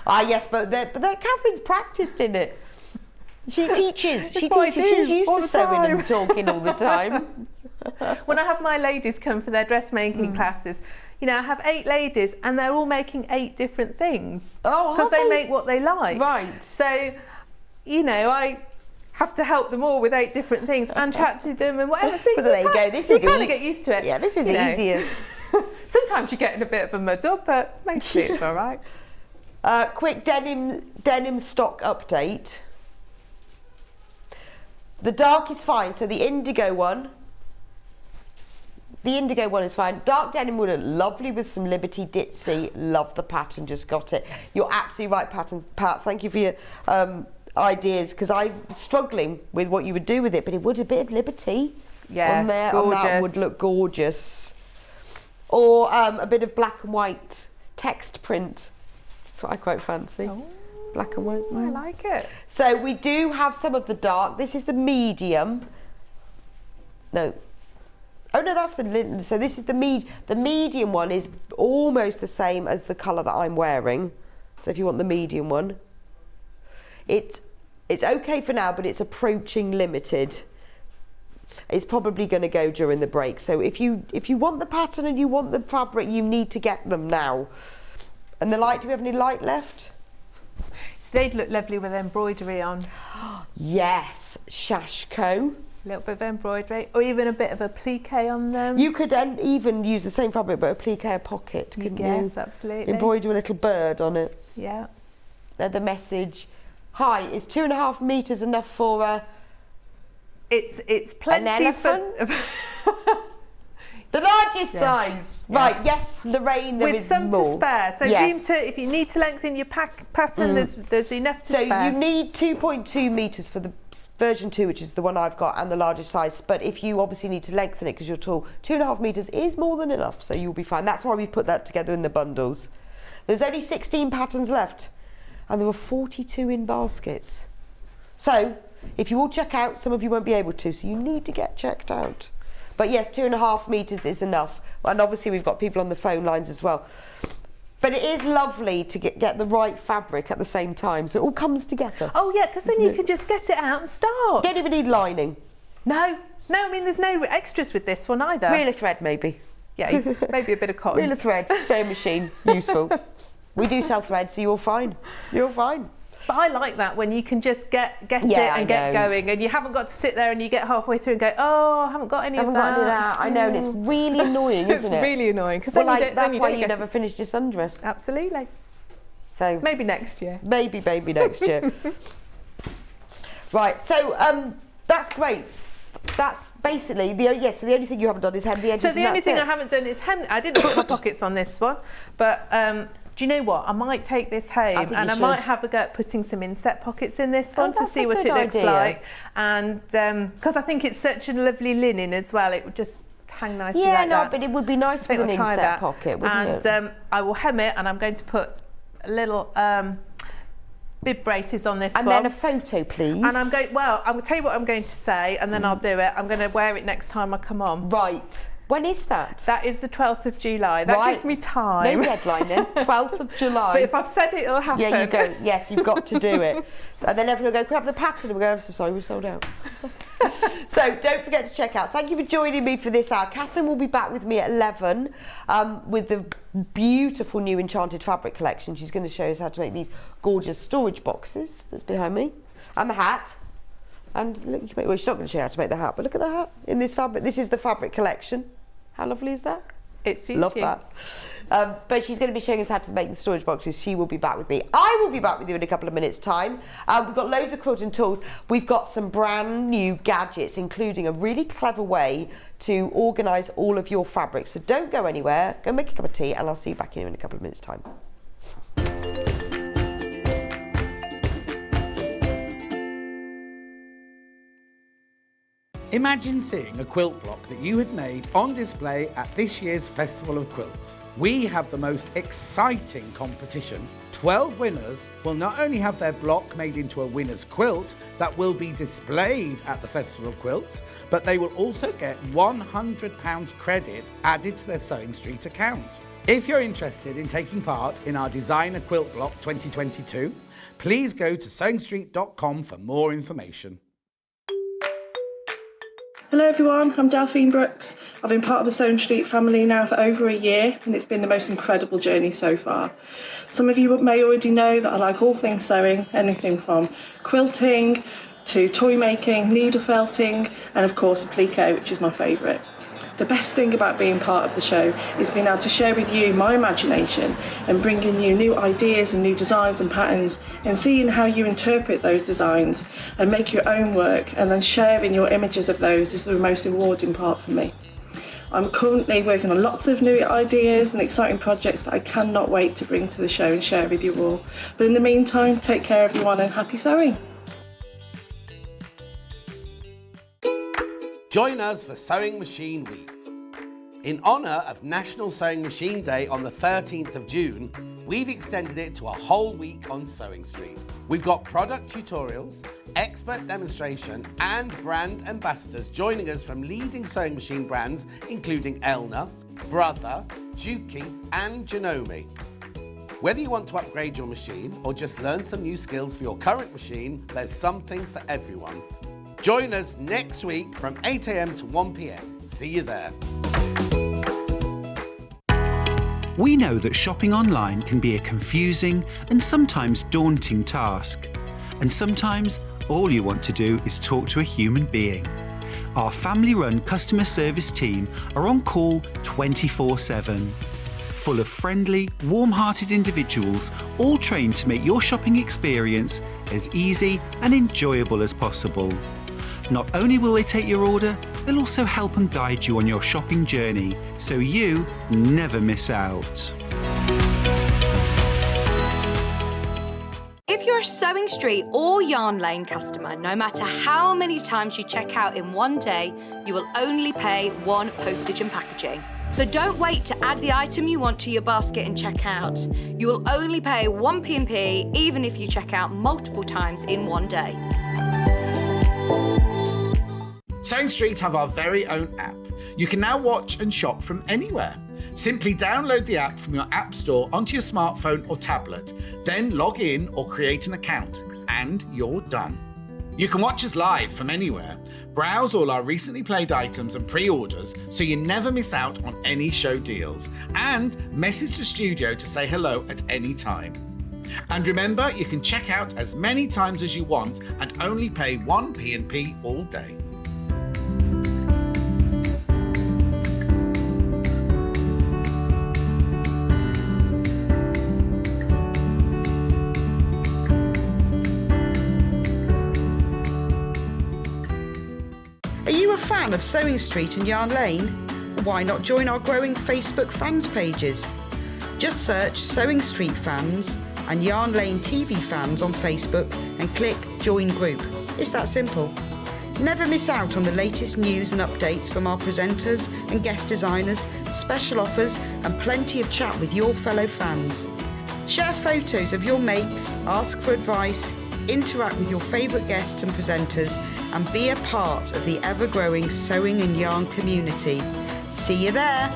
Yes, but Catherine's practiced in it. She teaches. That's what I do She's used all to the sewing time. and talking all the time. When I have my ladies come for their dressmaking classes, you know, I have 8 ladies and they're all making 8 different things. Oh, because they make what they like. Right. So, you know, I have to help them all with 8 different things and chat to them and whatever. So Well, there you go. This you is kind of get used to it. Yeah, this is you know. easier. Sometimes you get in a bit of a muddle, but mostly it's all right. Quick denim stock update. The dark is fine, so the indigo one is fine. Dark denim would look lovely with some Liberty Ditzy. Love the pattern, just got it. You're absolutely right, Pat. Thank you for your ideas, because I'm struggling with what you would do with it, but it would a bit of Liberty on there, and that would look gorgeous. Or a bit of black and white text print. That's what I quite fancy. Oh, black and white. I like it. So we do have some of the dark. This is the medium. No. Oh no, that's the linen. So this is the medium one is almost the same as the colour that I'm wearing. So if you want the medium one, it's okay for now, but it's approaching limited. It's probably going to go during the break. So if you want the pattern and you want the fabric, you need to get them now. And the light, do we have any light left? So they'd look lovely with embroidery on. Yes, Shashko. A little bit of embroidery, or even a bit of a plique on them. You could even use the same fabric, but a plique pocket, couldn't you? Yes, absolutely. Embroider a little bird on it. Yeah. Then the message. Hi, is 2.5 metres enough for It's plenty an elephant? The largest size. Right, yes, Lorraine, there with is some more. to spare. So yes. if you need to lengthen your pattern, there's enough to So spare. you need 2.2 metres for the version 2, which is the one I've got, and the largest size. But if you obviously need to lengthen it because you're tall, 2.5 metres is more than enough, so you'll be fine. That's why we've put that together in the bundles. There's only 16 patterns left, and there were 42 in baskets. So if you all check out, some of you won't be able to, so you need to get checked out. But yes, 2.5 metres is enough. And obviously we've got people on the phone lines as well. But it is lovely to get the right fabric at the same time, so it all comes together. Oh yeah, because then you can just get it out and start. You don't even need lining. No, I mean there's no extras with this one either. Reel of thread maybe. Yeah, maybe a bit of cotton. Reel of thread, sewing machine, useful. We do sell thread, so you're fine. You're fine. But I like that when you can just get it I and get know. going, and you haven't got to sit there and you get halfway through and go, oh, I haven't got any of that. Got any of that. I know, and it's really annoying, isn't it? It's really annoying because Well, then like, that's why you don't never finished your sundress. Absolutely. So Maybe next year. maybe next year. Right, so that's great. That's basically the only thing you haven't done is hem the edges. So the only thing I haven't done is hem. I didn't put my pockets on this one, but do you know what? I might take this home and I might have a go at putting some inset pockets in this one to see what it looks like. And because I think it's such a lovely linen as well, it would just hang nicely like that. But it would be nice with an inset pocket, wouldn't it? And I will hem it, and I'm going to put a little bib braces on this one. And then a photo, please. And I'm going. Well, I will tell you what I'm going to say, and then I'll do it. I'm going to wear it next time I come on. Right. When is that? That is the 12th of July. That gives me time. No deadline then. 12th of July. But if I've said it, it'll happen. Yeah, you go. Yes, you've got to do it. And then everyone will go, can we have the pattern? And we'll go, I'm so sorry, we sold out. So don't forget to check out. Thank you for joining me for this hour. Catherine will be back with me at 11 with the beautiful new Enchanted fabric collection. She's going to show us how to make these gorgeous storage boxes that's behind me. And the hat. And look, well, she's not going to show you how to make the hat, but look at the hat in this fabric. This is the fabric collection. How lovely is that? It suits Love you. that. But she's going to be showing us how to make the storage boxes. She will be back with me. I will be back with you in a couple of minutes' time. We've got loads of quilting tools. We've got some brand new gadgets, including a really clever way to organise all of your fabrics. So don't go anywhere. Go make a cup of tea, and I'll see you back here in a couple of minutes' time. Imagine seeing a quilt block that you had made on display at this year's Festival of Quilts. We have the most exciting competition. 12 winners will not only have their block made into a winner's quilt that will be displayed at the Festival of Quilts, but they will also get £100 credit added to their Sewing Street account. If you're interested in taking part in our Designer Quilt Block 2022, Please go to sewingstreet.com for more information. Hello everyone, I'm Delphine Brooks. I've been part of the Sewing Street family now for over a year and it's been the most incredible journey so far. Some of you may already know that I like all things sewing, anything from quilting to toy making, needle felting and of course applique, which is my favourite. The best thing about being part of the show is being able to share with you my imagination and bringing you new ideas and new designs and patterns and seeing how you interpret those designs and make your own work and then sharing your images of those is the most rewarding part for me. I'm currently working on lots of new ideas and exciting projects that I cannot wait to bring to the show and share with you all. But in the meantime, take care everyone and happy sewing. Join us for Sewing Machine Week. In honour of National Sewing Machine Day on the 13th of June, we've extended it to a whole week on Sewing Street. We've got product tutorials, expert demonstration and brand ambassadors joining us from leading sewing machine brands including Elna, Brother, Juki and Janome. Whether you want to upgrade your machine or just learn some new skills for your current machine, there's something for everyone. Join us next week from 8 a.m. to 1 p.m. See you there. We know that shopping online can be a confusing and sometimes daunting task. And sometimes all you want to do is talk to a human being. Our family-run customer service team are on call 24/7. Full of friendly, warm-hearted individuals, all trained to make your shopping experience as easy and enjoyable as possible. Not only will they take your order, they'll also help and guide you on your shopping journey, so you never miss out. If you're a Sewing Street or Yarn Lane customer, no matter how many times you check out in one day, you will only pay one postage and packaging. So don't wait to add the item you want to your basket and check out. You will only pay one P&P even if you check out multiple times in one day. Sewing Street have our very own app. You can now watch and shop from anywhere. Simply download the app from your app store onto your smartphone or tablet, then log in or create an account, and you're done. You can watch us live from anywhere, browse all our recently played items and pre-orders so you never miss out on any show deals, and message the studio to say hello at any time. And remember, you can check out as many times as you want and only pay one P&P all day. Are you a fan of Sewing Street and Yarn Lane? Why not join our growing Facebook fans pages? Just search Sewing Street Fans and Yarn Lane TV Fans on Facebook and click Join Group. It's that simple. Never miss out on the latest news and updates from our presenters and guest designers, special offers and plenty of chat with your fellow fans. Share photos of your makes, ask for advice, interact with your favourite guests and presenters and be a part of the ever-growing sewing and yarn community. See you there!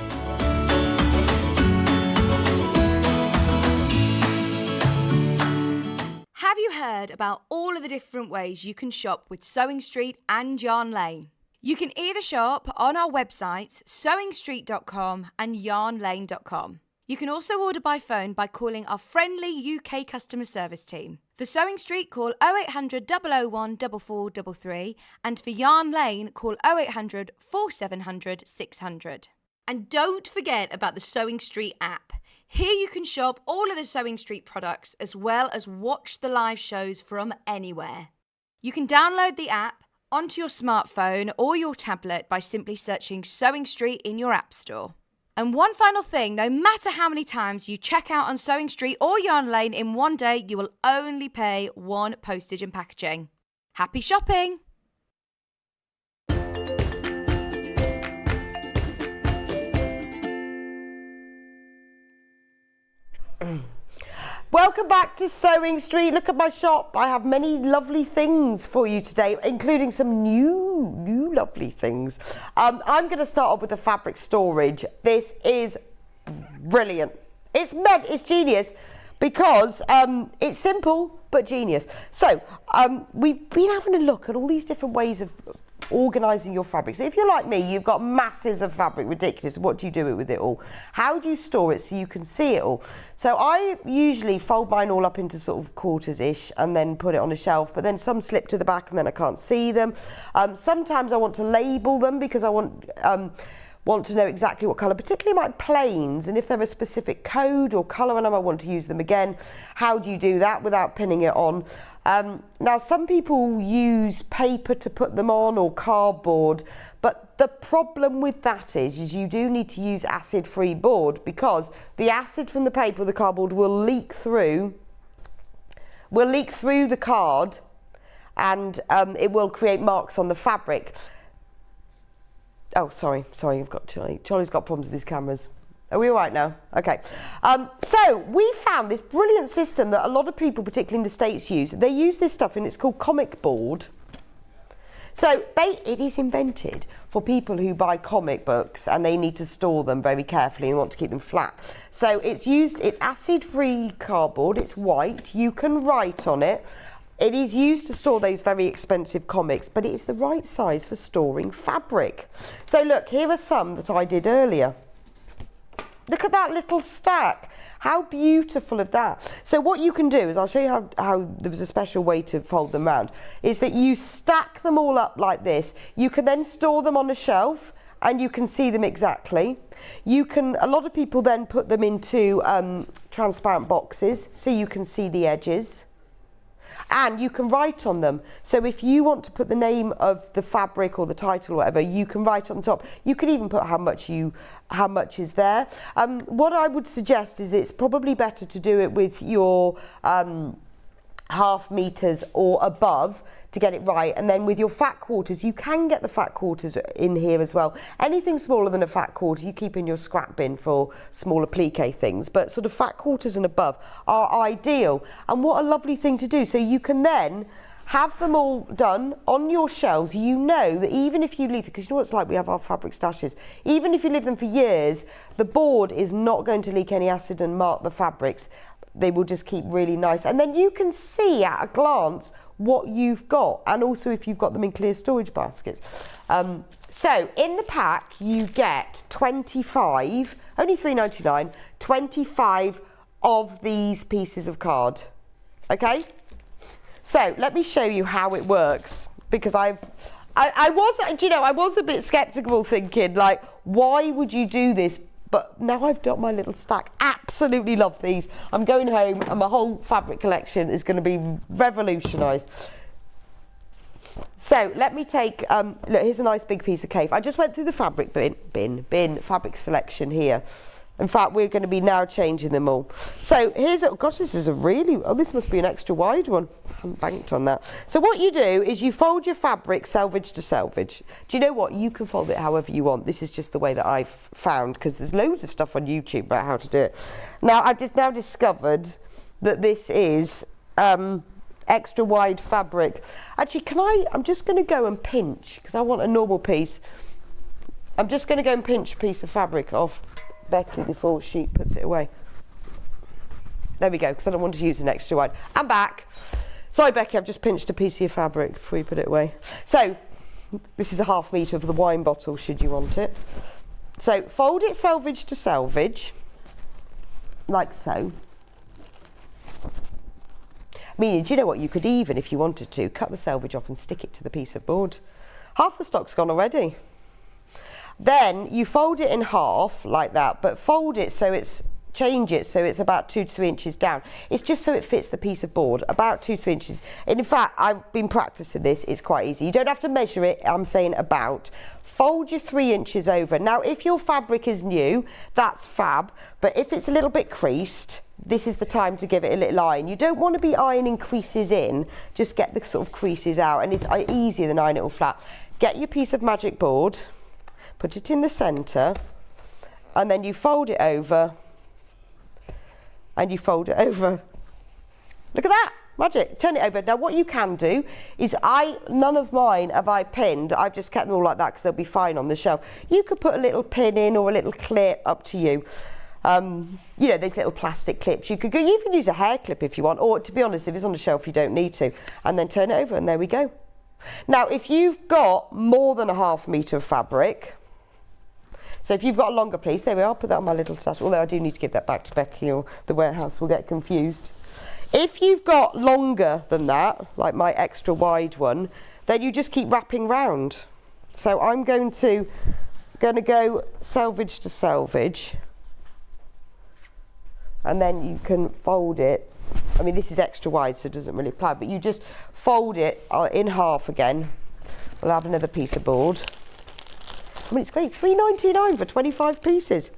Have you heard about all of the different ways you can shop with Sewing Street and Yarn Lane? You can either shop on our websites, sewingstreet.com and yarnlane.com. You can also order by phone by calling our friendly UK customer service team. For Sewing Street, call 0800 001 4433 and for Yarn Lane, call 0800 4700 600. And don't forget about the Sewing Street app. Here you can shop all of the Sewing Street products as well as watch the live shows from anywhere. You can download the app onto your smartphone or your tablet by simply searching Sewing Street in your app store. And one final thing, no matter how many times you check out on Sewing Street or Yarn Lane in one day, you will only pay one postage and packaging. Happy shopping! Welcome back to Sewing Street. Look at my shop. I have many lovely things for you today, including some new lovely things. I'm going to start off with the fabric storage. This is brilliant. It's genius because it's simple but genius. So we've been having a look at all these different ways of organising your fabric. So if you're like me, you've got masses of fabric, ridiculous. What do you do with it all? How do you store it so you can see it all? So I usually fold mine all up into sort of quarters-ish and then put it on a shelf, but then some slip to the back and then I can't see them. Sometimes I want to label them because I want to know exactly what colour, particularly my plains, and if they're a specific code or colour and I want to use them again. How do you do that without pinning it on? Now, some people use paper to put them on or cardboard, but the problem with that is you do need to use acid-free board because the acid from the paper or the cardboard will leak through the card and it will create marks on the fabric. Oh, sorry, I've got Charlie. Charlie's got problems with his cameras. Are we all right now? Okay. So we found this brilliant system that a lot of people, particularly in the States, use. They use this stuff and it's called comic board. So it is invented for people who buy comic books and they need to store them very carefully and want to keep them flat. So it's acid-free cardboard, it's white, you can write on it. It is used to store those very expensive comics, but it is the right size for storing fabric. So look, here are some that I did earlier. Look at that little stack. How beautiful is that? So what you can do is, I'll show you how there was a special way to fold them round, is that you stack them all up like this. You can then store them on a shelf and you can see them exactly. A lot of people then put them into transparent boxes so you can see the edges. And you can write on them. So if you want to put the name of the fabric or the title or whatever, you can write on top. You could even put how much is there. What I would suggest is it's probably better to do it with your half meters or above to get it right, and then with your fat quarters, you can get the fat quarters in here as well. Anything smaller than a fat quarter you keep in your scrap bin for smaller plique things, but sort of fat quarters and above are ideal. And what a lovely thing to do. So you can then have them all done on your shelves. You know that even if you leave, because you know what it's like, we have our fabric stashes, even if you leave them for years, the board is not going to leak any acid and mark the fabrics. They will just keep really nice. And then you can see at a glance what you've got, and also if you've got them in clear storage baskets. So in the pack you get 25, only $3.99, 25 of these pieces of card. Okay? So let me show you how it works, because I was a bit skeptical, thinking like, why would you do this? But now I've got my little stack. Absolutely love these. I'm going home and my whole fabric collection is going to be revolutionised. So let me take, look, here's a nice big piece of cake. I just went through the fabric bin, fabric selection here. In fact, we're going to be now changing them all. So here's, gosh, this is this must be an extra wide one. I haven't banked on that. So what you do is you fold your fabric selvage to selvage. Do you know what? You can fold it however you want. This is just the way that I've found, because there's loads of stuff on YouTube about how to do it. Now, I've just now discovered that this is extra wide fabric. Actually, I'm just going to go and pinch, because I want a normal piece. I'm just going to go and pinch a piece of fabric off Becky before she puts it away. There we go, because I don't want to use an extra wide. I'm back. Sorry, Becky, I've just pinched a piece of your fabric before you put it away. So this is a half metre of the wine bottle, should you want it. So fold it selvage to selvage, like so. I mean, do you know what? You could even, if you wanted to, cut the selvage off and stick it to the piece of board. Half the stock's gone already. Then you fold it in half like that, but change it so it's about 2 to 3 inches down. It's just so it fits the piece of board, about 2 to 3 inches. And in fact, I've been practicing this, it's quite easy. You don't have to measure it, I'm saying about. Fold your 3 inches over. Now, if your fabric is new, that's fab, but if it's a little bit creased, this is the time to give it a little iron. You don't want to be ironing creases in, just get the sort of creases out, and it's easier than iron it all flat. Get your piece of magic board, put it in the centre, and then you fold it over, and you fold it over. Look at that, magic, turn it over. Now what you can do is, none of mine have I pinned, I've just kept them all like that because they'll be fine on the shelf. You could put a little pin in or a little clip, up to you. You know, those little plastic clips. You can use a hair clip if you want, or to be honest, if it's on the shelf, you don't need to. And then turn it over, and there we go. Now, if you've got more than a ½ metre of fabric, so if you've got a longer piece, there we are, I'll put that on my little stash, although I do need to give that back to Becky or the warehouse will get confused. If you've got longer than that, like my extra wide one, then you just keep wrapping round. So I'm going to go selvage to selvage, and then you can fold it. I mean, this is extra wide, so it doesn't really apply, but you just fold it in half again. We'll have another piece of board. I mean, it's great, $3.99 for 25 pieces.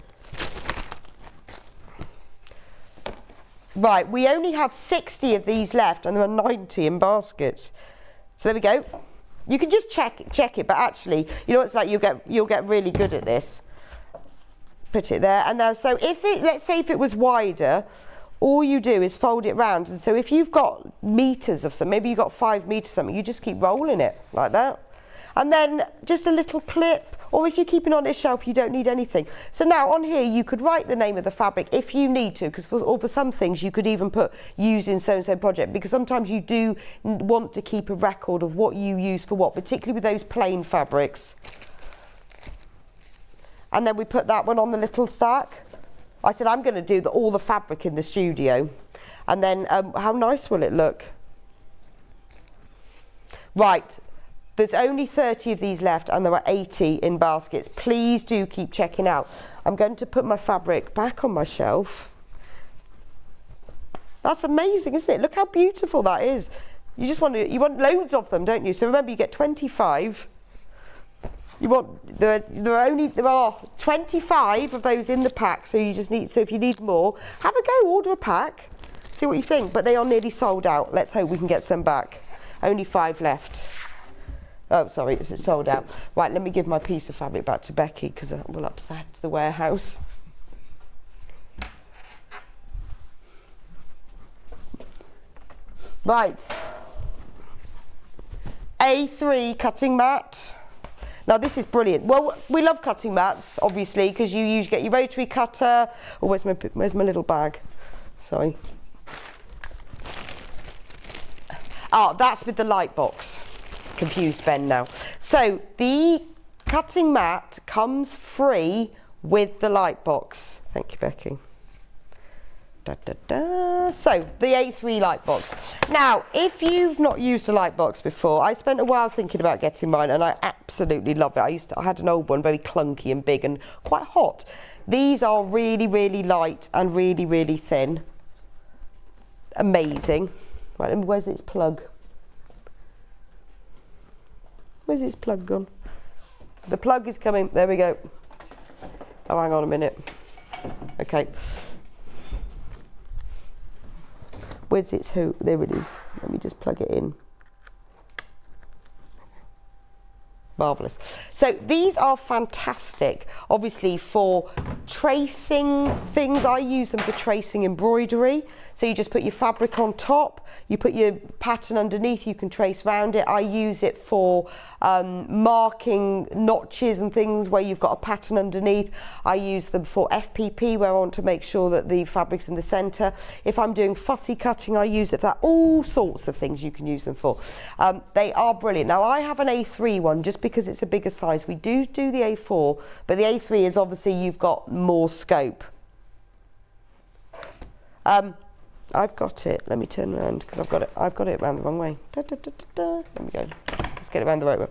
Right, we only have 60 of these left, and there are 90 in baskets. So there we go. You can just check it, but actually, you know what it's like, you'll get really good at this. Put it there, and now, so let's say if it was wider, all you do is fold it round, and so if you've got meters of something, maybe you've got 5 meters of something, you just keep rolling it like that. And then just a little clip, or if you're keeping on this shelf, you don't need anything. So now on here, you could write the name of the fabric if you need to, because for some things, you could even put used in so-and-so project, because sometimes you do want to keep a record of what you use for what, particularly with those plain fabrics. And then we put that one on the little stack. I said, I'm going to do all the fabric in the studio. And then how nice will it look? Right. There's only 30 of these left, and there are 80 in baskets. Please do keep checking out. I'm going to put my fabric back on my shelf. That's amazing, isn't it? Look how beautiful that is. You want loads of them, don't you? So remember, you get 25. There are 25 of those in the pack. So if you need more, have a go. Order a pack. See what you think. But they are nearly sold out. Let's hope we can get some back. Only 5 left. Oh, sorry, it's sold out. Right, let me give my piece of fabric back to Becky, because it will upset the warehouse. Right. A3 cutting mat. Now this is brilliant. Well, we love cutting mats, obviously, because you get your rotary cutter. Oh, where's my little bag? Sorry. Oh, that's with the light box. Confused Ben now. So the cutting mat comes free with the light box. Thank you, Becky. Da, da, da. So the A3 light box. Now, if you've not used a light box before, I spent a while thinking about getting mine, and I absolutely love it. I had an old one, very clunky and big and quite hot. These are really, really light and really, really thin. Amazing. Right, where's its plug? Where's its plug gone? The plug is coming. There we go. Oh, hang on a minute. Okay. Where's its who? There it is. Let me just plug it in. Marvellous. So these are fantastic, obviously, for tracing things. I use them for tracing embroidery. So you just put your fabric on top, you put your pattern underneath, you can trace around it. I use it for marking notches and things where you've got a pattern underneath. I use them for FPP, where I want to make sure that the fabric's in the centre. If I'm doing fussy cutting, I use it for that. All sorts of things you can use them for. They are brilliant. Now, I have an A3 one just because it's a bigger size. We do the A4, but the A3 is obviously you've got more scope. I've got it. Let me turn around because I've got it around the wrong way. Da, da, da, da, da. There we go. Let's get it around the right way.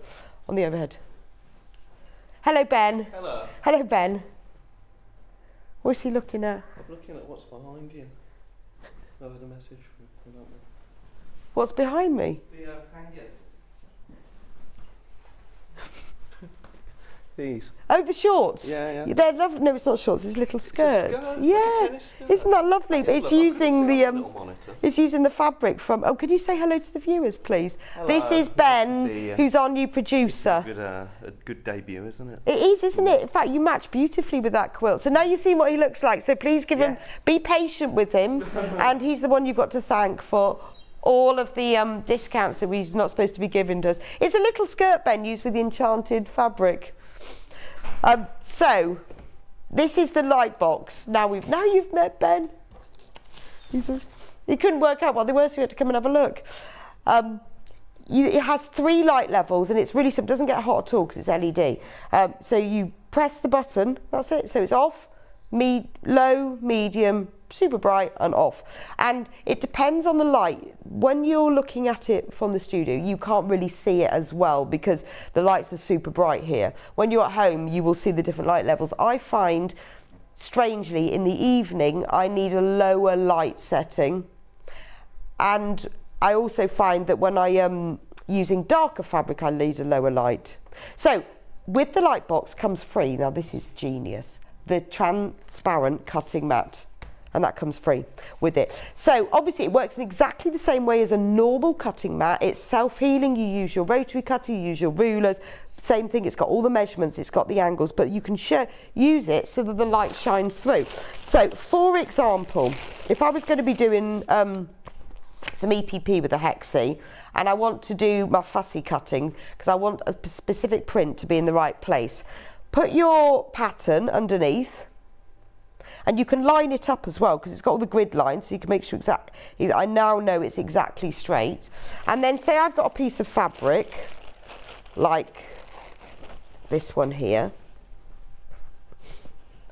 On the overhead. Hello, Ben. Hello. Hello, Ben. What's he looking at? I'm looking at what's behind you. I had a message from that one. What's behind me? The hanger. These. Oh, the shorts. Yeah. They're lovely. No, it's not shorts. It's little skirts. It's a skirt. Yeah. Like a tennis skirt. Isn't that lovely? But it's using the little monitor. It's using the fabric from. Oh, could you say hello to the viewers, please? Hello. This is Ben, who's our new producer. A good debut, isn't it? It is, isn't it? In fact, you match beautifully with that quilt. So now you've seen what he looks like. So please give him. Be patient with him, and he's the one you've got to thank for all of the discounts that he's not supposed to be giving to us. It's a little skirt, Ben, used with the Enchanted fabric. So this is the light box. Now you've met Ben. You couldn't work out what they were, so you had to come and have a look. It has 3 light levels, and it's really simple. It doesn't get hot at all because it's LED. So you press the button, that's it. So it's off, low, medium, super bright, and off. And it depends on the light. When you're looking at it from the studio, you can't really see it as well because the lights are super bright here. When you're at home, you will see the different light levels. I find, strangely, in the evening, I need a lower light setting. And I also find that when I am using darker fabric, I need a lower light. So with the light box comes free, now this is genius, the transparent cutting mat, and that comes free with it. So obviously it works in exactly the same way as a normal cutting mat. It's self-healing. You use your rotary cutter, you use your rulers, same thing. It's got all the measurements, it's got the angles, but you can use it so that the light shines through. So for example, if I was going to be doing some EPP with a hexie and I want to do my fussy cutting because I want a specific print to be in the right place, put your pattern underneath, and you can line it up as well because it's got all the grid lines, so you can make sure I now know it's exactly straight. And then say I've got a piece of fabric like this one here,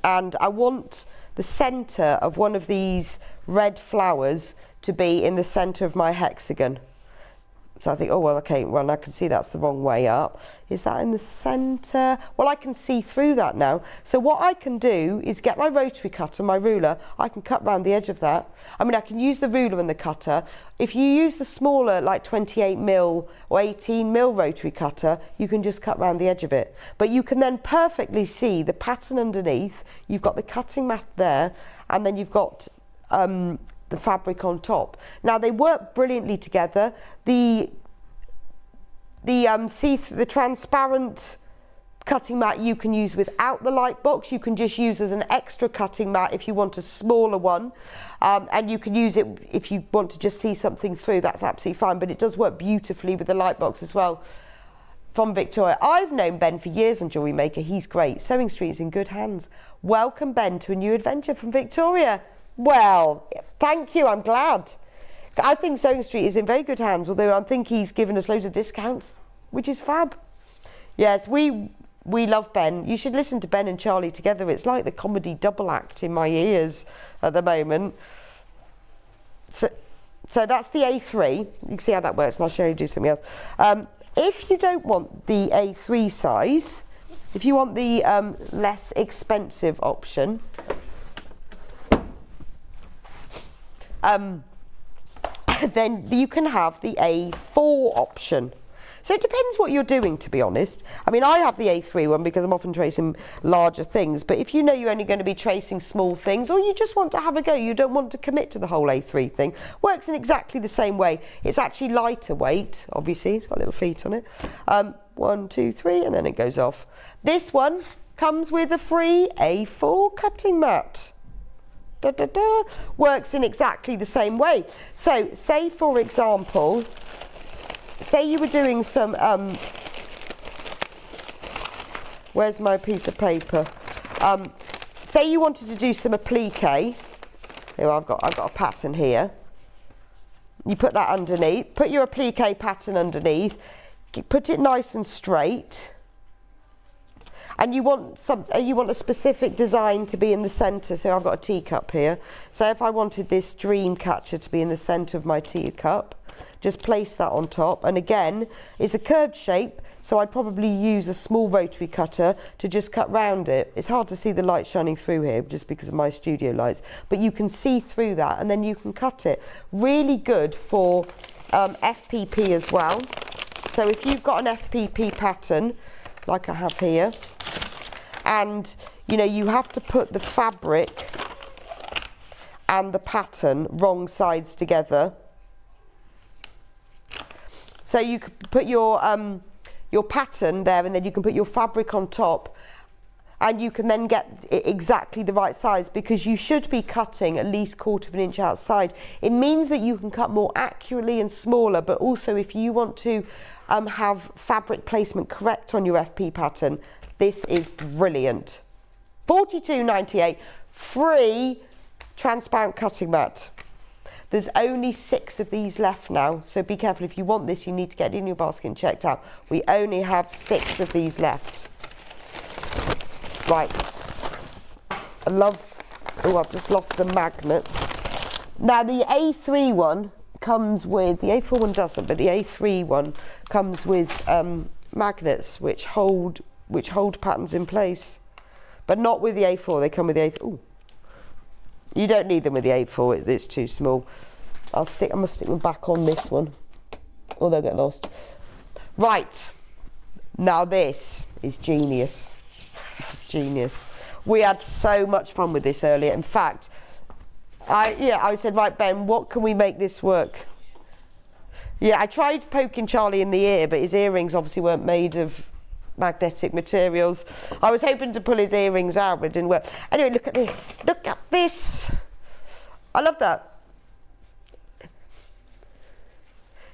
and I want the centre of one of these red flowers to be in the centre of my hexagon. So I think, oh, well, okay, well, I can see that's the wrong way up. Is that in the centre? Well, I can see through that now. So what I can do is get my rotary cutter, my ruler, I can cut round the edge of that. I mean, I can use the ruler and the cutter. If you use the smaller, like 28mm or 18mm rotary cutter, you can just cut round the edge of it. But you can then perfectly see the pattern underneath. You've got the cutting mat there, and then you've got the fabric on top. Now they work brilliantly together. The transparent cutting mat you can use without the light box. You can just use as an extra cutting mat if you want a smaller one, and you can use it if you want to just see something through. That's absolutely fine, but it does work beautifully with the light box as well. From Victoria. I've known Ben for years on Jewellery Maker. He's great. Sewing Street is in good hands. Welcome, Ben, to a new adventure from Victoria. Well, thank you, I'm glad. I think Sewing Street is in very good hands, although I think he's given us loads of discounts, which is fab. Yes, we love Ben. You should listen to Ben and Charlie together. It's like the comedy double act in my ears at the moment. So that's the A3. You can see how that works, and I'll show you do something else. If you don't want the A3 size, if you want the less expensive option, then you can have the A4 option. So it depends what you're doing, to be honest. I mean, I have the A3 one because I'm often tracing larger things, but if you know you're only going to be tracing small things, or you just want to have a go, you don't want to commit to the whole A3 thing, works in exactly the same way. It's actually lighter weight, obviously, it's got little feet on it. 1, 2, 3, and then it goes off. This one comes with a free A4 cutting mat. Works in exactly the same way. So say, for example, say you were doing some where's my piece of paper, say you wanted to do some applique. Here, I've got a pattern here. You put that underneath, put your applique pattern underneath, put it nice and straight, and you want a specific design to be in the centre. So I've got a teacup here. So if I wanted this dream catcher to be in the centre of my teacup, just place that on top. And again, it's a curved shape, so I'd probably use a small rotary cutter to just cut round it. It's hard to see the light shining through here just because of my studio lights, but you can see through that and then you can cut it. Really good for FPP as well. So if you've got an FPP pattern, like I have here, and you know you have to put the fabric and the pattern wrong sides together, so you could put your pattern there, and then you can put your fabric on top, and you can then get it exactly the right size, because you should be cutting at least 1/4 inch outside. It means that you can cut more accurately and smaller, but also if you want to have fabric placement correct on your FP pattern, this is brilliant. $42.98, free transparent cutting mat. There's only 6 of these left now, so be careful. If you want this, you need to get it in your basket and checked out. We only have 6 of these left. Right. I've just lost the magnets. Now the A3 one comes with, the A4 one doesn't, but the A3 one comes with magnets which hold patterns in place. But not with the A4, they come with the A3. Ooh. You don't need them with the A4, it's too small. I'm gonna stick them back on this one, or they'll get lost. Right, now this is genius. This is genius. We had so much fun with this earlier. In fact, I said, right, Ben, what can we make this work? Yeah, I tried poking Charlie in the ear, but his earrings obviously weren't made of magnetic materials. I was hoping to pull his earrings out, but it didn't work. Anyway, look at this. Look at this. I love that.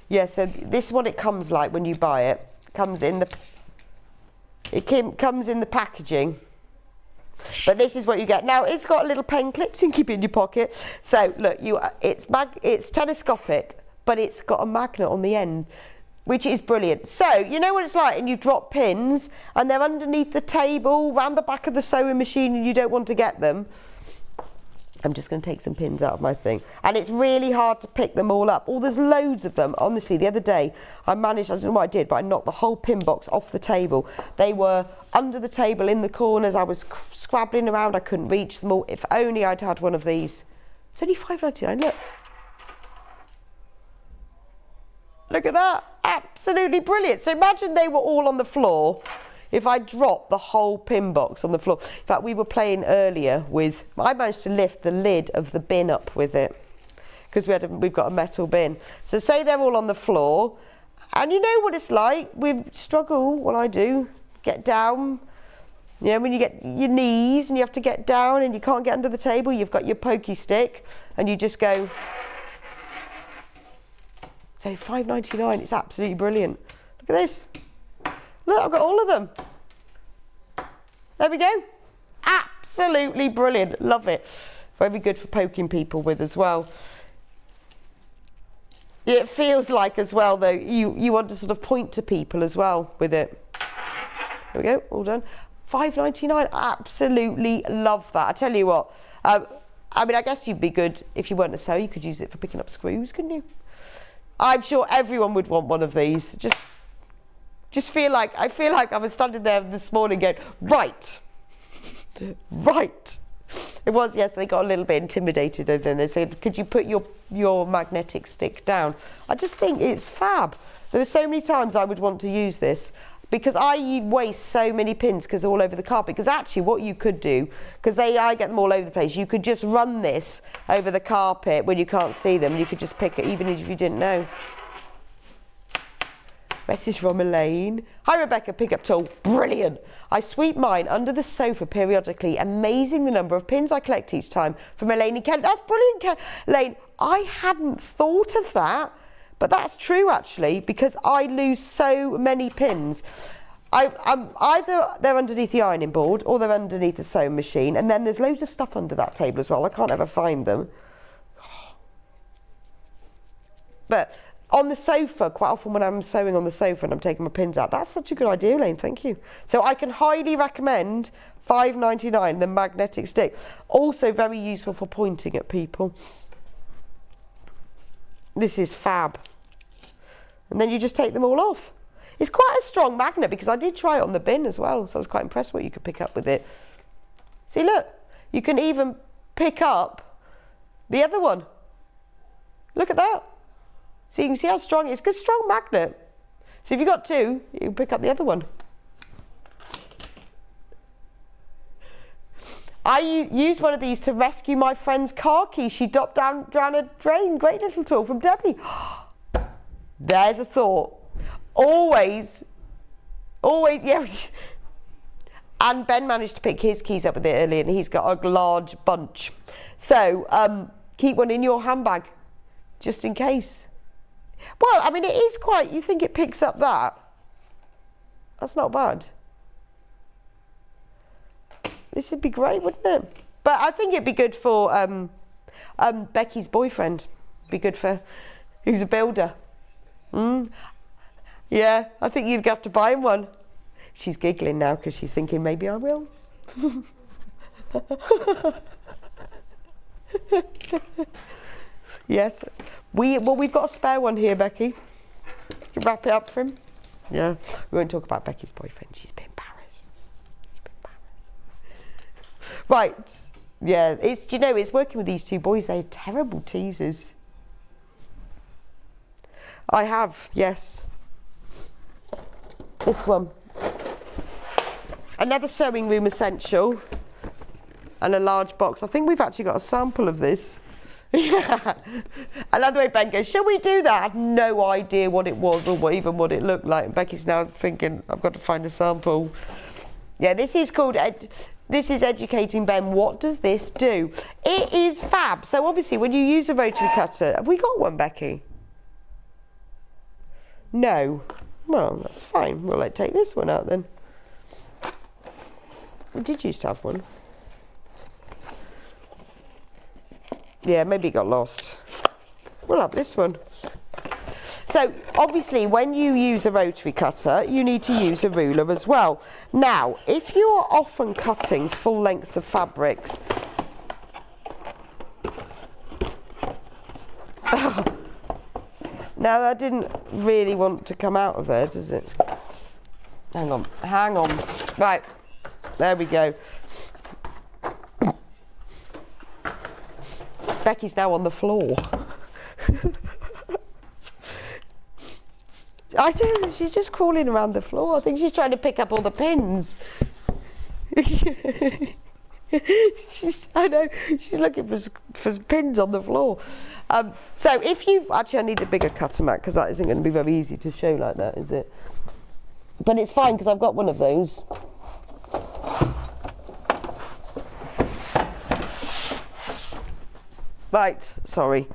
Yeah, so this is what it comes like when you buy it. It comes in the packaging. But this is what you get. Now it's got little pen clips you can keep in your pocket. So look, it's telescopic, but it's got a magnet on the end, which is brilliant. So you know what it's like, and you drop pins and they're underneath the table, round the back of the sewing machine, and you don't want to get them. I'm just going to take some pins out of my thing. And it's really hard to pick them all up. Oh, there's loads of them. Honestly, the other day, I don't know what I did, but I knocked the whole pin box off the table. They were under the table in the corners. I was scrabbling around. I couldn't reach them all. If only I'd had one of these. It's only $5.99, look. Look at that. Absolutely brilliant. So imagine they were all on the floor. If I dropped the whole pin box on the floor. In fact, we were playing earlier with, I managed to lift the lid of the bin up with it, because we've got a metal bin. So say they're all on the floor, and you know what it's like. We struggle, what I do, get down. You know, when you get your knees and you have to get down and you can't get under the table, you've got your pokey stick and you just go. So $5.99, it's absolutely brilliant. Look at this. Look, I've got all of them. There we go. Absolutely brilliant. Love it. Very good for poking people with as well. It feels like as well, though, you want to sort of point to people as well with it. There we go. All done. $5.99. Absolutely love that. I tell you what. I mean, I guess you'd be good if you weren't a sewer. You could use it for picking up screws, couldn't you? I'm sure everyone would want one of these. Just feel like I was standing there this morning going, right. It was, yes, they got a little bit intimidated over there. They said, could you put your magnetic stick down? I just think it's fab. There are so many times I would want to use this, because I waste so many pins because they're all over the carpet. Because actually what you could do, because I get them all over the place, you could just run this over the carpet when you can't see them. You could just pick it even if you didn't know. Message from Elaine. Hi Rebecca, pickup tool, brilliant. I sweep mine under the sofa periodically. Amazing the number of pins I collect each time. From Elaine in Kent. That's brilliant, Kent. Elaine, I hadn't thought of that, but that's true actually, because I lose so many pins. Either they're underneath the ironing board or they're underneath the sewing machine, and then there's loads of stuff under that table as well. I can't ever find them. But on the sofa, quite often when I'm sewing on the sofa and I'm taking my pins out, that's such a good idea, Elaine, thank you. So I can highly recommend $5.99, the magnetic stick. Also very useful for pointing at people. This is fab. And then you just take them all off. It's quite a strong magnet, because I did try it on the bin as well, so I was quite impressed what you could pick up with it. See, look, you can even pick up the other one. Look at that. So you can see how strong it is. It's a strong magnet. So if you've got two, you can pick up the other one. I used one of these to rescue my friend's car key. She dropped down a drain. Great little tool from Debbie. There's a thought. Always, yeah. And Ben managed to pick his keys up with it earlier, and he's got a large bunch. So keep one in your handbag, just in case. Well, I mean, it is quite, you think it picks up that? That's not bad. This would be great, wouldn't it? But I think it'd be good for Becky's boyfriend. Be good for who's a builder. Yeah, I think you'd have to buy him one. She's giggling now because she's thinking maybe I will. Yes, we've got a spare one here, Becky. You can wrap it up for him. Yeah, we won't talk about Becky's boyfriend. She's been Paris. Right. Yeah, do you know, it's working with these two boys. They're terrible teasers. I have, yes. This one. Another sewing room essential. And a large box. I think we've actually got a sample of this. Yeah. Another way Ben goes, shall we do that? I had no idea what it was or even what it looked like. And Becky's now thinking, I've got to find a sample. Yeah, this is called... This is educating Ben. What does this do? It is fab. So obviously when you use a rotary cutter... Have we got one, Becky? No. Well, that's fine. We'll take this one out then. We did used to have one. Yeah, maybe it got lost. We'll have this one. So, obviously, when you use a rotary cutter, you need to use a ruler as well. Now, if you are often cutting full lengths of fabrics... Now, that didn't really want to come out of there, does it? Hang on. Right, there we go. Becky's now on the floor. I do, she's just crawling around the floor. I think she's trying to pick up all the pins. I know, she's looking for pins on the floor. So if you've, actually I need a bigger cutter mat because that isn't going to be very easy to show like that, is it? But it's fine because I've got one of those. Right, sorry.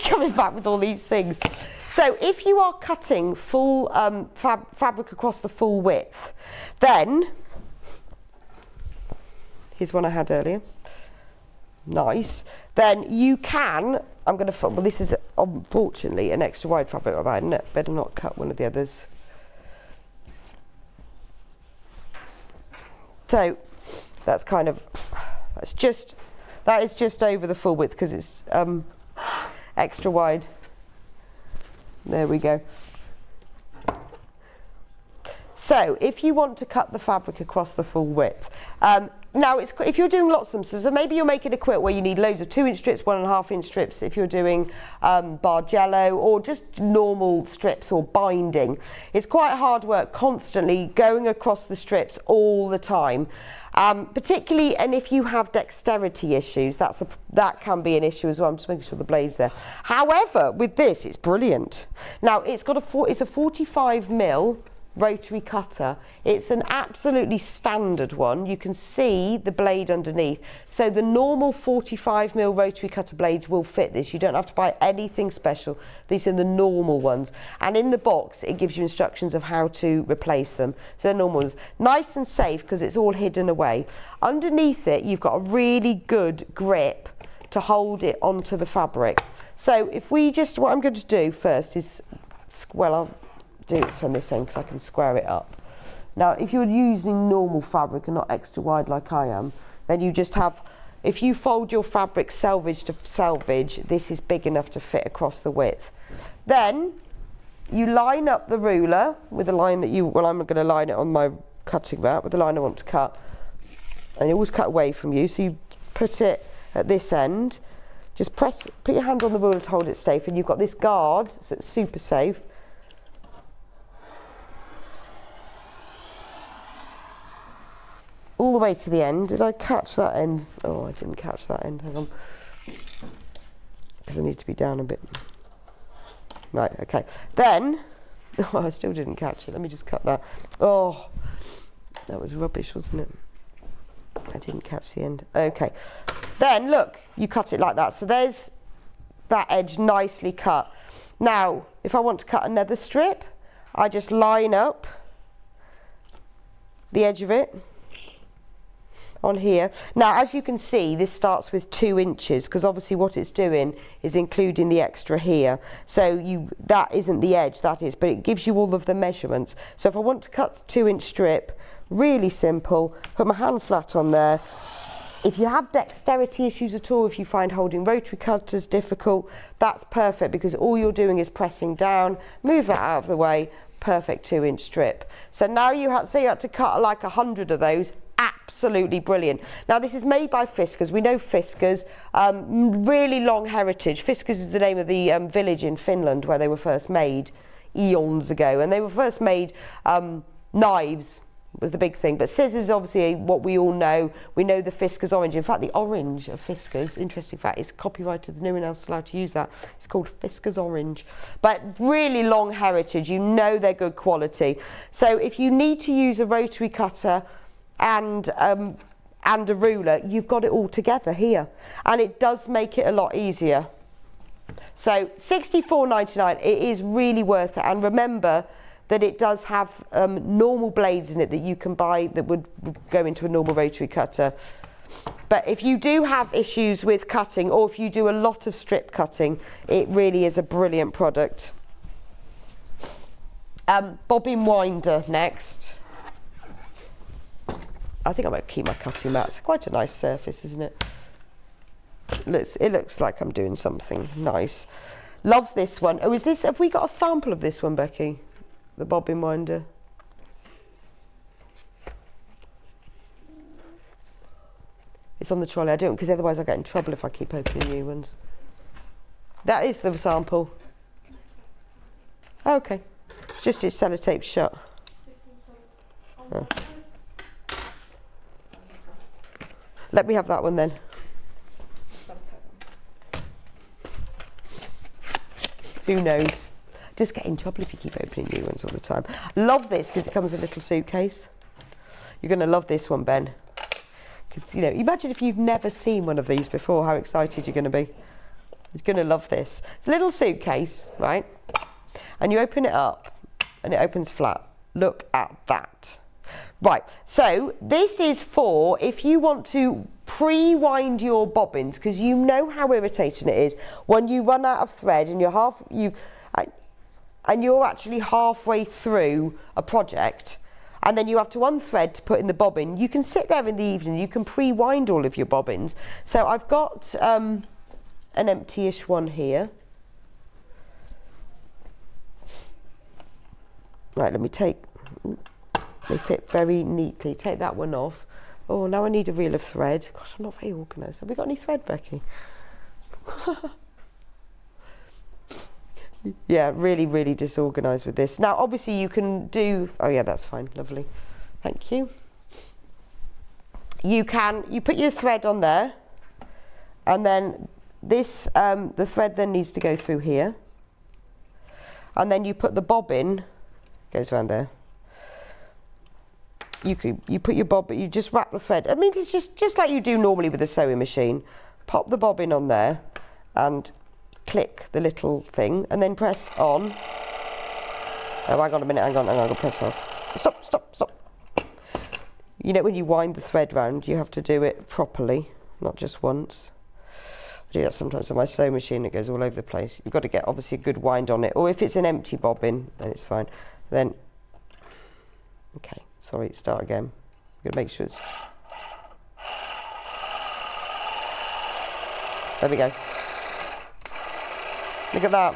Coming back with all these things. So if you are cutting full fabric across the full width, then, here's one I had earlier. Nice. Then you can, well this is unfortunately an extra wide fabric, I better not cut one of the others. So that's kind of, that is just over the full width because it's extra wide. There we go. So if you want to cut the fabric across the full width, now if you're doing lots of them, so maybe you're making a quilt where you need loads of 2-inch strips, 1.5-inch strips, if you're doing Bargello or just normal strips or binding, it's quite hard work constantly going across the strips all the time. Particularly, and if you have dexterity issues, that can be an issue as well. I'm just making sure the blade's there. However, with this, it's brilliant. Now, it's a 45mm rotary cutter. It's an absolutely standard one. You can see the blade underneath. So the normal 45mm rotary cutter blades will fit this. You don't have to buy anything special. These are the normal ones. And in the box, it gives you instructions of how to replace them. So they're normal ones. Nice and safe because it's all hidden away. Underneath it, you've got a really good grip to hold it onto the fabric. So if we just, what I'm going to do first is, well, I'll do it from this end because I can square it up. Now, if you're using normal fabric and not extra wide like I am, then you just have, if you fold your fabric selvage to selvage, this is big enough to fit across the width. Then you line up the ruler with a line that I'm going to line it on my cutting mat with the line I want to cut. And you always cut away from you, so you put it at this end. Just put your hand on the ruler to hold it safe, and you've got this guard, so it's super safe. All the way to the end. Did I catch that end? Oh, I didn't catch that end. Hang on. Because I need to be down a bit. Right, okay. Then, oh, I still didn't catch it. Let me just cut that. Oh, that was rubbish, wasn't it? I didn't catch the end. Okay. Then, look, you cut it like that. So there's that edge nicely cut. Now, if I want to cut another strip, I just line up the edge of it on here. Now, as you can see, this starts with 2 inches because obviously what it's doing is including the extra here. So that isn't the edge, that is, but it gives you all of the measurements. So if I want to cut a 2-inch strip, really simple, put my hand flat on there. If you have dexterity issues at all, if you find holding rotary cutters difficult, that's perfect because all you're doing is pressing down, move that out of the way, perfect 2-inch strip. So now you had to cut like 100 of those. Absolutely brilliant. Now this is made by Fiskars. We know Fiskars, really long heritage. Fiskars is the name of the village in Finland where they were first made eons ago, and they were first made knives was the big thing, but scissors obviously what we all know. We know the Fiskars orange. In fact, the orange of Fiskars, interesting fact, is copyrighted. No one else is allowed to use that. It's called Fiskars orange, but really long heritage. You know they're good quality. So if you need to use a rotary cutter and a ruler, you've got it all together here, and it does make it a lot easier. So $64.99, it is really worth it. And remember that it does have normal blades in it that you can buy that would go into a normal rotary cutter. But if you do have issues with cutting, or if you do a lot of strip cutting, it really is a brilliant product. Bobbin winder next. I think I might keep my cutting mat. It's quite a nice surface, isn't it? It looks like I'm doing something nice. Love this one. Oh, have we got a sample of this one, Becky? The bobbin winder. It's on the trolley. I don't, because otherwise I get in trouble if I keep opening new ones. That is the sample. Okay. It's just it's sellotape shut. Oh. Let me have that one then. Who knows? Just get in trouble if you keep opening new ones all the time. Love this because it comes in a little suitcase. You're going to love this one, Ben. Because, you know, imagine if you've never seen one of these before, how excited you're going to be. He's going to love this. It's a little suitcase, right? And you open it up and it opens flat. Look at that. Right, so this is for if you want to pre-wind your bobbins, because you know how irritating it is when you run out of thread and you're actually halfway through a project and then you have to unthread to put in the bobbin. You can sit there in the evening, you can pre-wind all of your bobbins. So I've got an empty-ish one here. Right, let me take... They fit very neatly. Take that one off. Oh, now I need a reel of thread. Gosh, I'm not very organised. Have we got any thread, Becky? Yeah, really, really disorganised with this. Now, obviously, you can do... Oh, yeah, that's fine. Lovely. Thank you. You put your thread on there, and then this, the thread then needs to go through here. And then you put the bobbin, goes around there. You put your bobbin, you just wrap the thread. I mean, it's just like you do normally with a sewing machine. Pop the bobbin on there and click the little thing and then press on. Oh, hang on a minute, hang on, I'll press off. Stop. You know, when you wind the thread round, you have to do it properly, not just once. I do that sometimes on my sewing machine, it goes all over the place. You've got to get, obviously, a good wind on it. Or if it's an empty bobbin, then it's fine. Then, okay. Sorry, start again. I'm going to make sure it's... There we go. Look at that.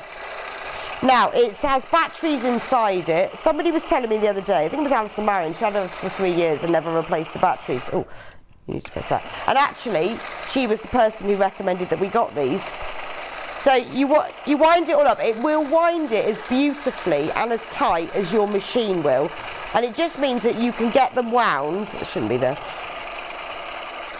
Now, it has batteries inside it. Somebody was telling me the other day, I think it was Alison Marion, she had them for 3 years and never replaced the batteries. Oh, you need to press that. And actually, she was the person who recommended that we got these. So you wind it all up. It will wind it as beautifully and as tight as your machine will. And it just means that you can get them wound. It shouldn't be there.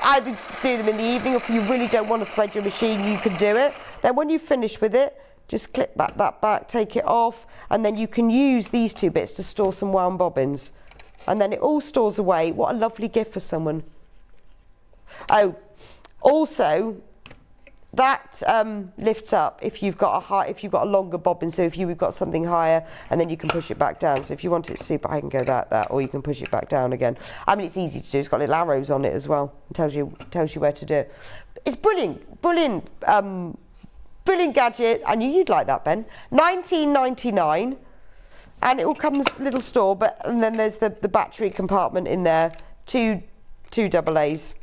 Either do them in the evening, or if you really don't want to thread your machine, you can do it. Then when you finish with it, just clip that back, take it off, and then you can use these 2 bits to store some wound bobbins. And then it all stores away. What a lovely gift for someone. Oh, also, that lifts up if you've got a longer bobbin. So if you've got something higher, and then you can push it back down. So if you want it super high, you can go that, or you can push it back down again. I mean, it's easy to do. It's got little arrows on it as well. It tells you where to do it. It's brilliant, brilliant gadget. I knew you'd like that, Ben. $19.99, and it all comes little store. And then there's the battery compartment in there. Two AA's.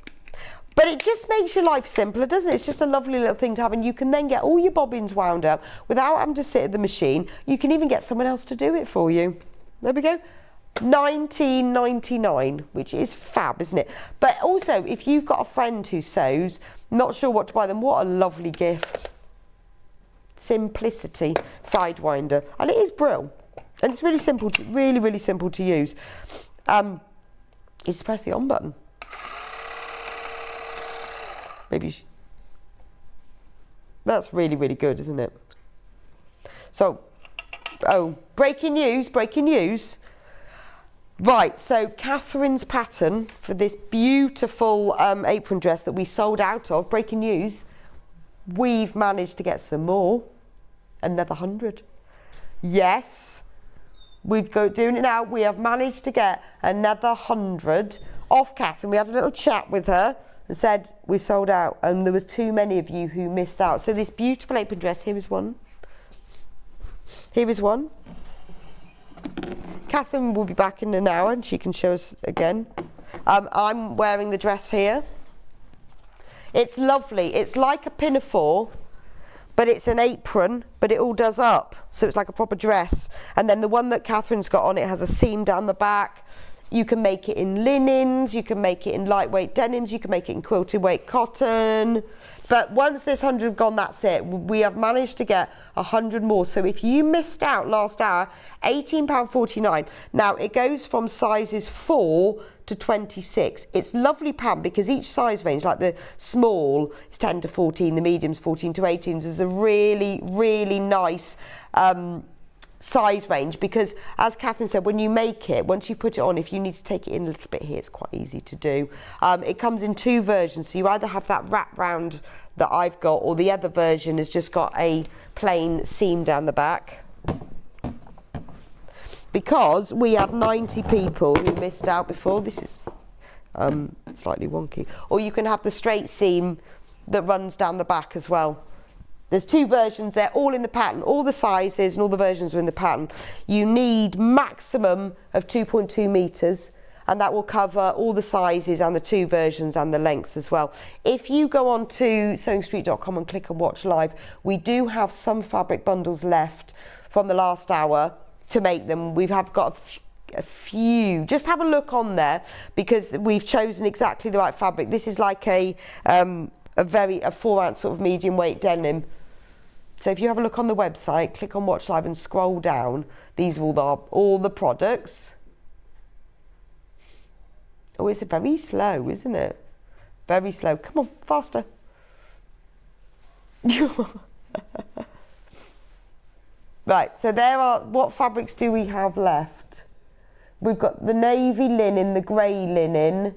But it just makes your life simpler, doesn't it? It's just a lovely little thing to have, and you can then get all your bobbins wound up without having to sit at the machine. You can even get someone else to do it for you. There we go. $19.99, which is fab, isn't it? But also, if you've got a friend who sews, not sure what to buy them, what a lovely gift. Simplicity Sidewinder, and it is brill, and it's really simple, really simple to use. You just press the on button. Maybe that's really good, isn't it? So, breaking news. Right, so Katharine's pattern for this beautiful apron dress that we sold out of, breaking news, we've managed to get some more, another 100. Yes, doing it now. We have managed to get another 100 off Katharine. We had a little chat with her and said we've sold out, and there was too many of you who missed out. So this beautiful apron dress, here is one. Here is one. Katharine will be back in an hour and she can show us again. I'm wearing the dress here. It's lovely. It's like a pinafore, but it's an apron, but it all does up. So it's like a proper dress. And then the one that Katharine's got on, it has a seam down the back. You can make it in linens, you can make it in lightweight denims, you can make it in quilted weight cotton. But once this 100 have gone, that's it. We have managed to get 100 more. So if you missed out last hour, £18.49. Now it goes from sizes 4 to 26. It's lovely pattern because each size range, like the small is 10 to 14, the medium's 14 to 18. There's a really nice size range, because as Katharine said, when you make it, once you put it on, if you need to take it in a little bit here, it's quite easy to do. It comes in 2 versions, so you either have that wrap round that I've got, or the other version has just got a plain seam down the back. Because we had 90 people who missed out before. This is slightly wonky. Or you can have the straight seam that runs down the back as well. There's 2 versions, they're all in the pattern, all the sizes and all the versions are in the pattern. You need maximum of 2.2 metres, and that will cover all the sizes and the 2 versions and the lengths as well. If you go on to sewingstreet.com and click on watch live, we do have some fabric bundles left from the last hour to make them. We have got a few. Just have a look on there, because we've chosen exactly the right fabric. This is like a 4-ounce sort of medium weight denim. So if you have a look on the website, click on Watch Live and scroll down. These are all the products. Oh, it's very slow, isn't it? Very slow. Come on, faster. Right, so what fabrics do we have left? We've got the navy linen, the grey linen.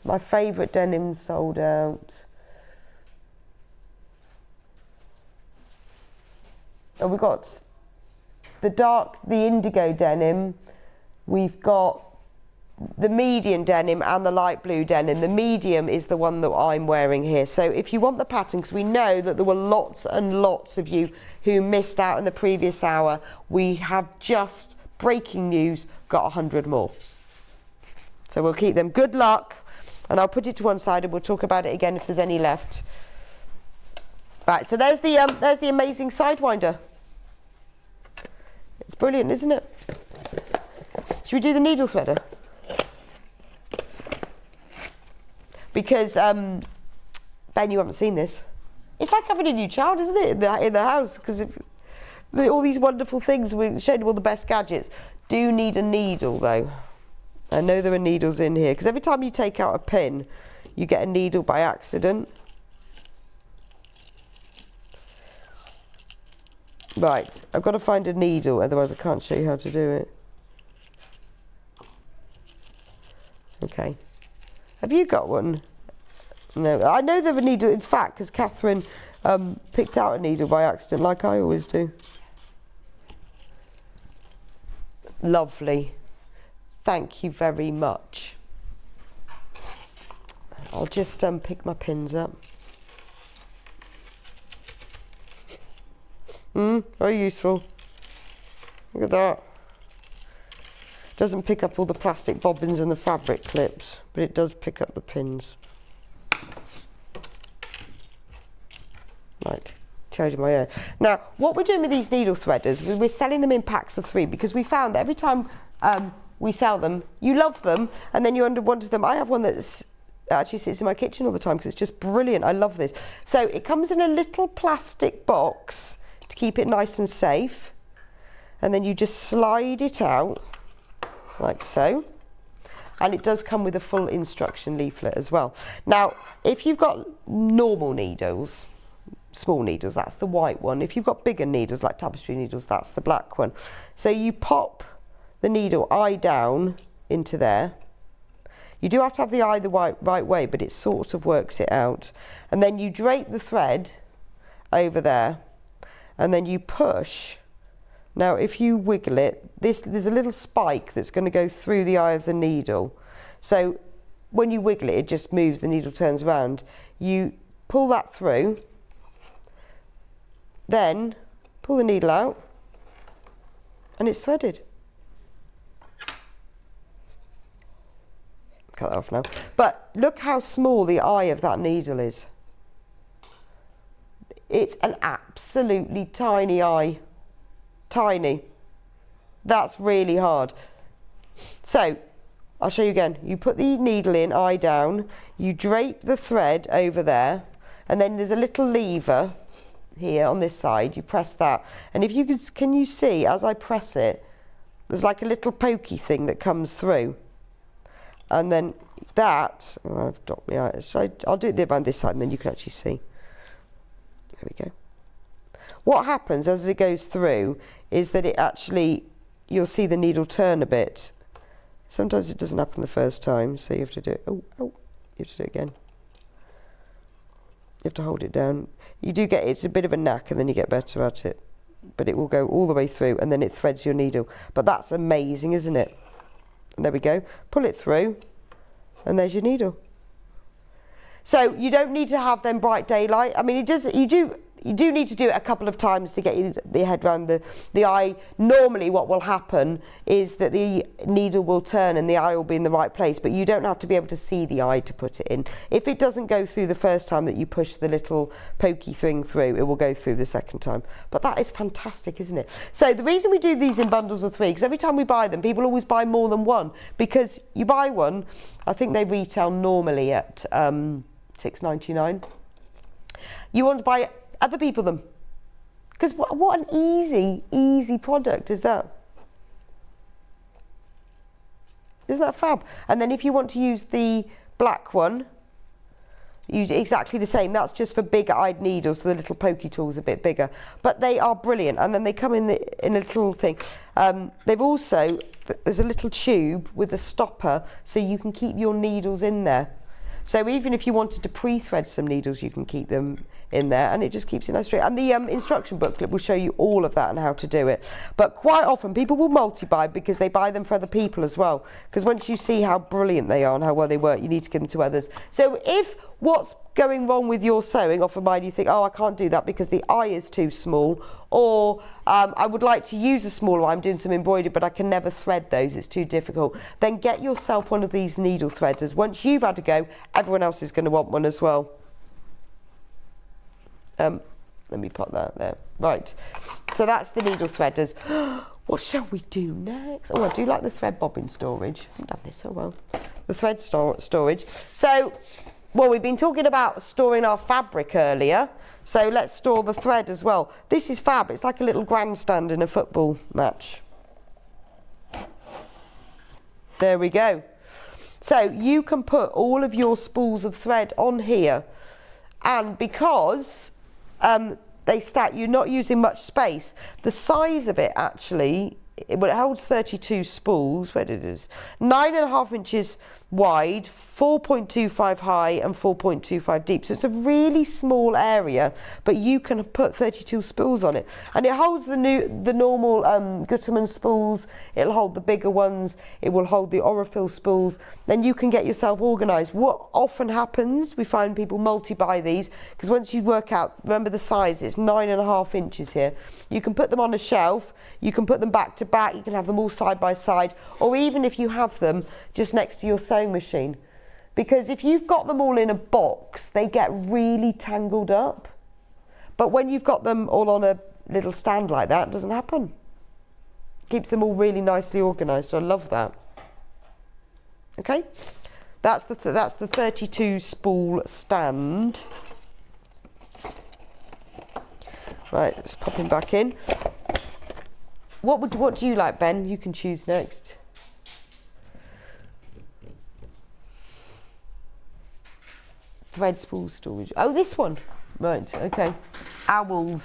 My favourite denim sold out. And we've got the indigo denim. We've got the medium denim and the light blue denim. The medium is the one that I'm wearing here. So if you want the pattern, because we know that there were lots and lots of you who missed out in the previous hour, we have just, breaking news, got 100 more. So we'll keep them. Good luck. And I'll put it to one side and we'll talk about it again if there's any left. Right, so there's the amazing Sidewinder. It's brilliant, isn't it? Should we do the needle threader? Because, Ben, you haven't seen this. It's like having a new child, isn't it, in the house? Because all these wonderful things, we're showing you all the best gadgets. Do need a needle, though. I know there are needles in here, because every time you take out a pin, you get a needle by accident. Right, I've got to find a needle, otherwise I can't show you how to do it. Okay. Have you got one? No, I know they're a needle, in fact, because Catherine picked out a needle by accident, like I always do. Lovely. Thank you very much. I'll just pick my pins up. Very useful. Look at that. Doesn't pick up all the plastic bobbins and the fabric clips, but it does pick up the pins. Right, changing my ear. Now, what we're doing with these needle threaders, we're selling them in packs of 3 because we found that every time we sell them, you love them, and then you wanted them. I have one that actually sits in my kitchen all the time because it's just brilliant. I love this. So it comes in a little plastic box to keep it nice and safe, and then you just slide it out like so. And it does come with a full instruction leaflet as well. Now, if you've got normal needles, small needles, that's the white one. If you've got bigger needles like tapestry needles, that's the black one. So you pop the needle eye down into there. You do have to have the eye the right way, but it sort of works it out. And then you drape the thread over there, and then you push. Now, if you wiggle it, there's a little spike that's going to go through the eye of the needle. So when you wiggle it, it just moves, the needle turns around. You pull that through, then pull the needle out, and it's threaded. Cut that off now. But look how small the eye of that needle is. It's an absolutely tiny eye. Tiny. That's really hard. So I'll show you again. You put the needle in, eye down, you drape the thread over there, and then there's a little lever here on this side. You press that, and if you can you see as I press it, there's like a little pokey thing that comes through, and then that, I've dropped my eye. I'll do it around this side, and then you can actually see. There we go. What happens as it goes through is that it actually, you'll see the needle turn a bit. Sometimes it doesn't happen the first time, so you have to do it. Oh, you have to do it again. You have to hold it down. You do get, it's a bit of a knack, and then you get better at it. But it will go all the way through, and then it threads your needle. But that's amazing, isn't it? And there we go. Pull it through, and there's your needle. So you don't need to have them bright daylight. I mean, you do need to do it a couple of times to get your head around the eye. Normally what will happen is that the needle will turn and the eye will be in the right place, but you don't have to be able to see the eye to put it in. If it doesn't go through the first time that you push the little pokey thing through, it will go through the second time. But that is fantastic, isn't it? So the reason we do these in bundles of 3, because every time we buy them, people always buy more than one, because you buy one, I think they retail normally at $6.99. You want to buy other people them, because what an easy product is that. Isn't that fab? And then if you want to use the black one, use exactly the same. That's just for bigger eyed needles, so the little pokey tool's a bit bigger, but they are brilliant. And then they come in a little thing. They've also, there's a little tube with a stopper, so you can keep your needles in there. So even if you wanted to pre-thread some needles, you can keep them in there, and it just keeps it nice straight. And the instruction booklet will show you all of that and how to do it. But quite often people will multi-buy because they buy them for other people as well. Because once you see how brilliant they are and how well they work, you need to give them to others. So if what's going wrong with your sewing, often mine, you think, oh, I can't do that because the eye is too small, or I would like to use a smaller one, I'm doing some embroidery, but I can never thread those, it's too difficult, then get yourself one of these needle threaders. Once you've had a go, everyone else is going to want one as well. Let me put that there. Right, so that's the needle threaders. What shall we do next? Oh, I do like the thread bobbin storage. I haven't done this so well. The thread storage. So, well, we've been talking about storing our fabric earlier, so let's store the thread as well. This is fab. It's like a little grandstand in a football match. There we go. So you can put all of your spools of thread on here, and because they stack, you're not using much space. The size of it actually it holds 32 spools. Where did it is? 9.5 inches wide, 4.25 high and 4.25 deep. So it's a really small area, but you can put 32 spools on it. And it holds the normal Gutermann spools. It'll hold the bigger ones. It will hold the Aurifil spools. Then you can get yourself organised. What often happens, we find people multi-buy these, because once you work out, remember the size, it's 9.5 inches here. You can put them on a shelf. You can put them back to back. You can have them all side by side, or even if you have them just next to your sewing machine. Because if you've got them all in a box, they get really tangled up. But when you've got them all on a little stand like that, it doesn't happen. Keeps them all really nicely organised, so I love that. Okay, that's the 32 spool stand. Right, let's pop him back in. What do you like, Ben? You can choose next. Thread spool storage. Oh, this one. Right, okay. Owls.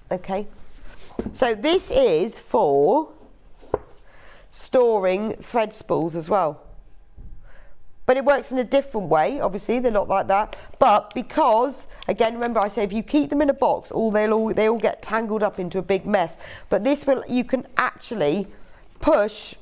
Okay. So this is for storing thread spools as well. But it works in a different way, obviously, they're not like that. But because, again, remember I say if you keep them in a box, they all get tangled up into a big mess. But this will, you can actually push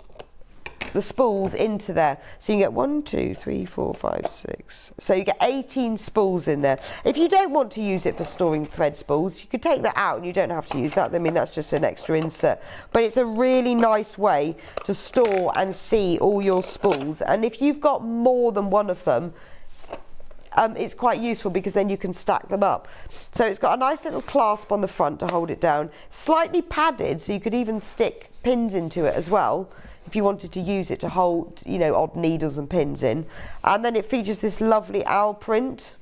the spools into there. So you get 1, 2, 3, 4, 5, 6. So you get 18 spools in there. If you don't want to use it for storing thread spools, you could take that out and you don't have to use that. I mean, that's just an extra insert. But it's a really nice way to store and see all your spools. And if you've got more than one of them, it's quite useful because then you can stack them up. So it's got a nice little clasp on the front to hold it down. Slightly padded, so you could even stick pins into it as well, if you wanted to use it to hold, you know, odd needles and pins in. And then it features this lovely owl print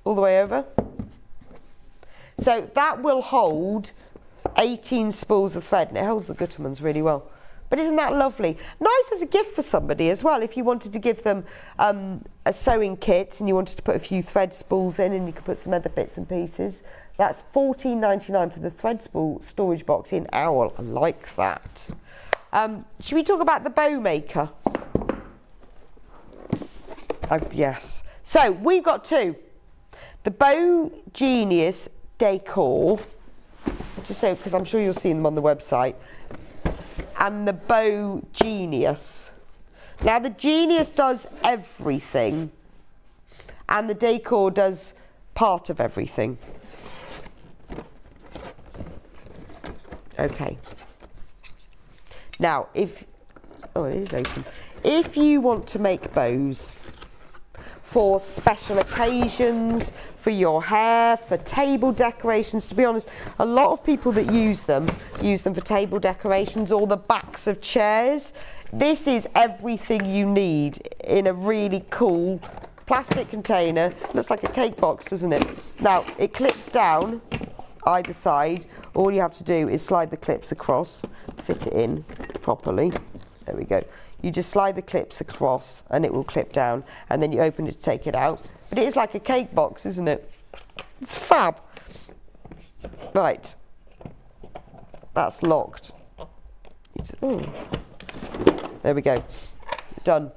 all the way over. So that will hold 18 spools of thread, and it holds the Gutermanns really well. But isn't that lovely? Nice as a gift for somebody as well. If you wanted to give them a sewing kit and you wanted to put a few thread spools in and you could put some other bits and pieces, that's $14.99 for the thread spool storage box in Owl. I like that. Should we talk about the bow maker? Yes. So we've got two. The Bow Genius Decor, just so because I'm sure you'll see them on the website, and the Bow Genius. Now the Genius does everything, and the Decor does part of everything. Okay. Now, it is open. If you want to make bows for special occasions, for your hair, for table decorations, to be honest, a lot of people that use them for table decorations or the backs of chairs. This is everything you need in a really cool plastic container. Looks like a cake box, doesn't it? Now, it clips down either side. All you have to do is slide the clips across, fit it in properly. There we go. You just slide the clips across and it will clip down, and then you open it to take it out. But it is like a cake box, isn't it? It's fab. Right. That's locked. There we go. Done.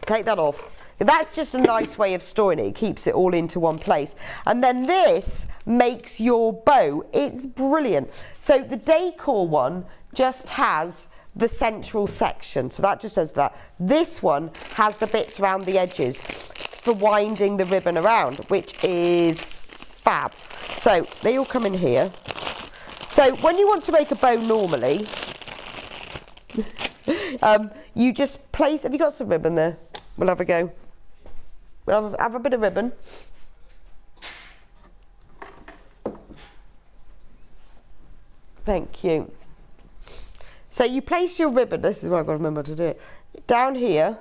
Take that off. That's just a nice way of storing it. It keeps it all into one place. And then this makes your bow. It's brilliant. So the Decor one just has the central section. So that just does that. This one has the bits around the edges for winding the ribbon around, which is fab. So they all come in here. So when you want to make a bow normally, you just place, have you got some ribbon there? We'll have a go. We'll have a bit of ribbon. Thank you. So you place your ribbon, this is where I've got to remember to do it, down here,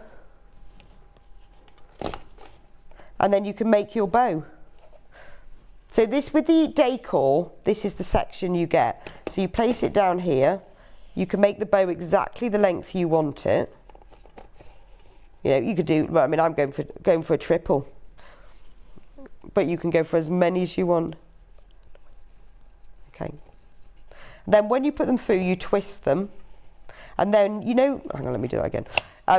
and then you can make your bow. So this, with the Decor, this is the section you get. So you place it down here, you can make the bow exactly the length you want it. You know, you could do, well, I mean, I'm going for a triple, but you can go for as many as you want. Okay. Then when you put them through, you twist them. And then, you know, hang on, let me do that again.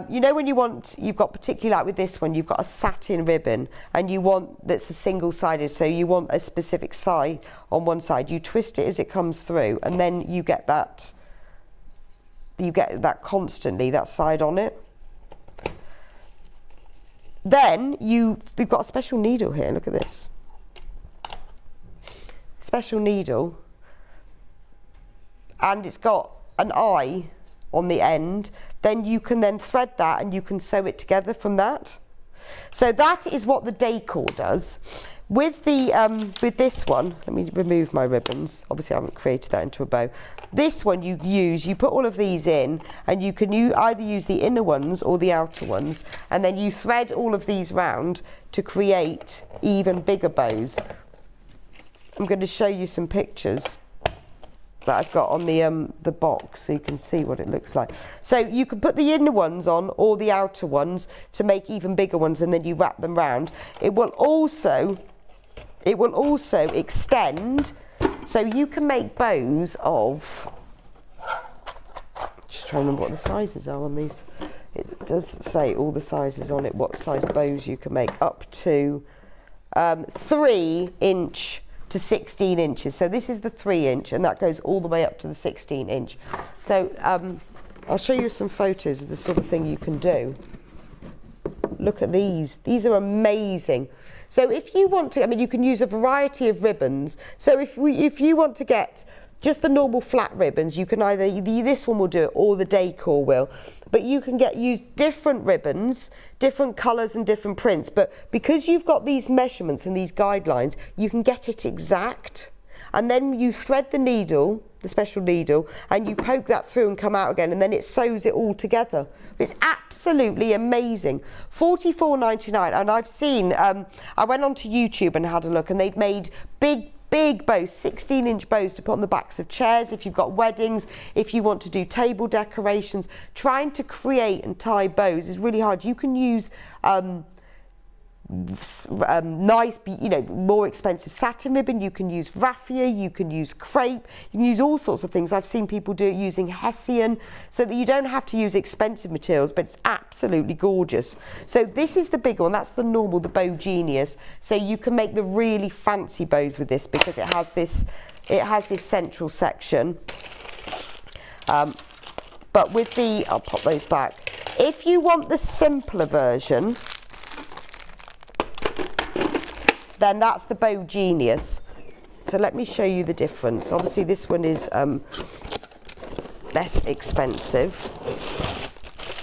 You know when you've got particularly like with this one, you've got a satin ribbon and you want, that's a single-sided, so you want a specific side on one side. You twist it as it comes through and then you get that constantly, that side on it. Then we've got a special needle here, look at this. Special needle. And it's got an eye on the end. Then you can then thread that and you can sew it together from that. So that is what the decor does. With with this one, let me remove my ribbons. Obviously I haven't created that into a bow. This one you put all of these in and you can either use the inner ones or the outer ones, and then you thread all of these round to create even bigger bows. I'm going to show you some pictures that I've got on the box so you can see what it looks like. So you can put the inner ones on or the outer ones to make even bigger ones, and then you wrap them round. It will also extend, so you can make bows of, just trying to remember what the sizes are on these. It does say all the sizes on it, what size bows you can make, up to 3" to 16 inches. So this is the 3" and that goes all the way up to the 16". So I'll show you some photos of the sort of thing you can do. Look at these. These are amazing. So if you want to, I mean, you can use a variety of ribbons. So if you want to get just the normal flat ribbons, you can either, this one will do it or the decor will, but you can use different ribbons, different colours and different prints, but because you've got these measurements and these guidelines, you can get it exact. And then you thread the needle, the special needle, and you poke that through and come out again, and then it sews it all together. It's absolutely amazing. $44.99, and I've seen, I went onto YouTube and had a look, and they'd made big bows, 16" bows to put on the backs of chairs if you've got weddings, if you want to do table decorations. Trying to create and tie bows is really hard. You can use nice, more expensive satin ribbon, you can use raffia, you can use crepe, you can use all sorts of things. I've seen people do it using hessian, so that you don't have to use expensive materials, but it's absolutely gorgeous. So this is the big one, that's the normal, the Bow Genius. So you can make the really fancy bows with this because it has this central section. But with I'll pop those back. If you want the simpler version, then that's the Bow Genius. So let me show you the difference. Obviously this one is less expensive,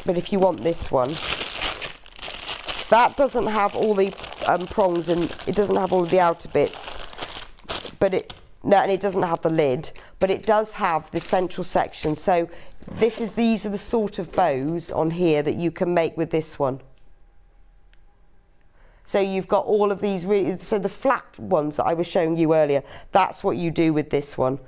but if you want this one, that doesn't have all the prongs and it doesn't have all of the outer bits, but and it doesn't have the lid, but it does have the central section. So these are the sort of bows on here that you can make with this one. So you've got all of these so the flat ones that I was showing you earlier, that's what you do with this one.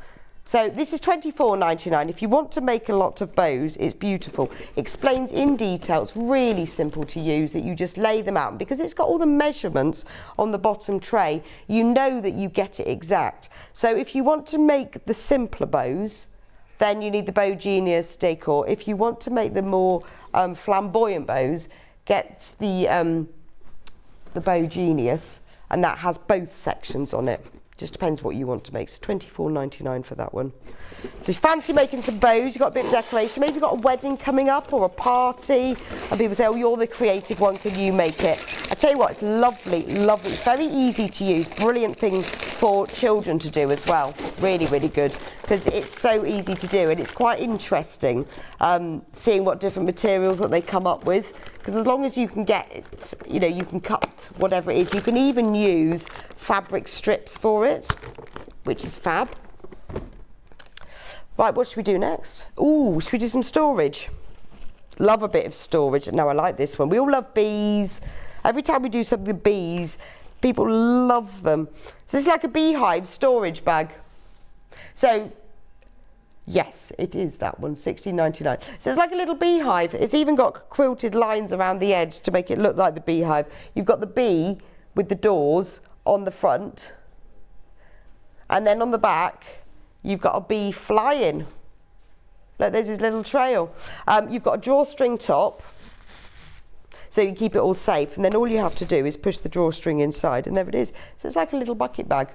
So this is $24.99. If you want to make a lot of bows, it's beautiful. Explains in detail, it's really simple to use, that you just lay them out. And because it's got all the measurements on the bottom tray, you know that you get it exact. So if you want to make the simpler bows, then you need the Bow Genius decor. If you want to make the more flamboyant bows, get the Bow Genius, and that has both sections on it. Just depends what you want to make. So $24.99 for that one. So if you fancy making some bows, you've got a bit of decoration, maybe you've got a wedding coming up or a party, and people say, oh, you're the creative one, can you make it? I tell you what, it's lovely, lovely. It's very easy to use, brilliant thing for children to do as well. Really, really good, because it's so easy to do, and it's quite interesting seeing what different materials that they come up with, because as long as you can get it, you can cut whatever it is. You can even use fabric strips for it, which is fab. Right, what should we do next? Ooh, should we do some storage? Love a bit of storage. No, I like this one. We all love bees. Every time we do something with bees, people love them. So this is like a beehive storage bag. So, yes, it is that one, $16.99. So it's like a little beehive. It's even got quilted lines around the edge to make it look like the beehive. You've got the bee with the doors on the front, and then on the back, you've got a bee flying. Look, there's his little trail. You've got a drawstring top, so you keep it all safe, and then all you have to do is push the drawstring inside, and there it is. So it's like a little bucket bag.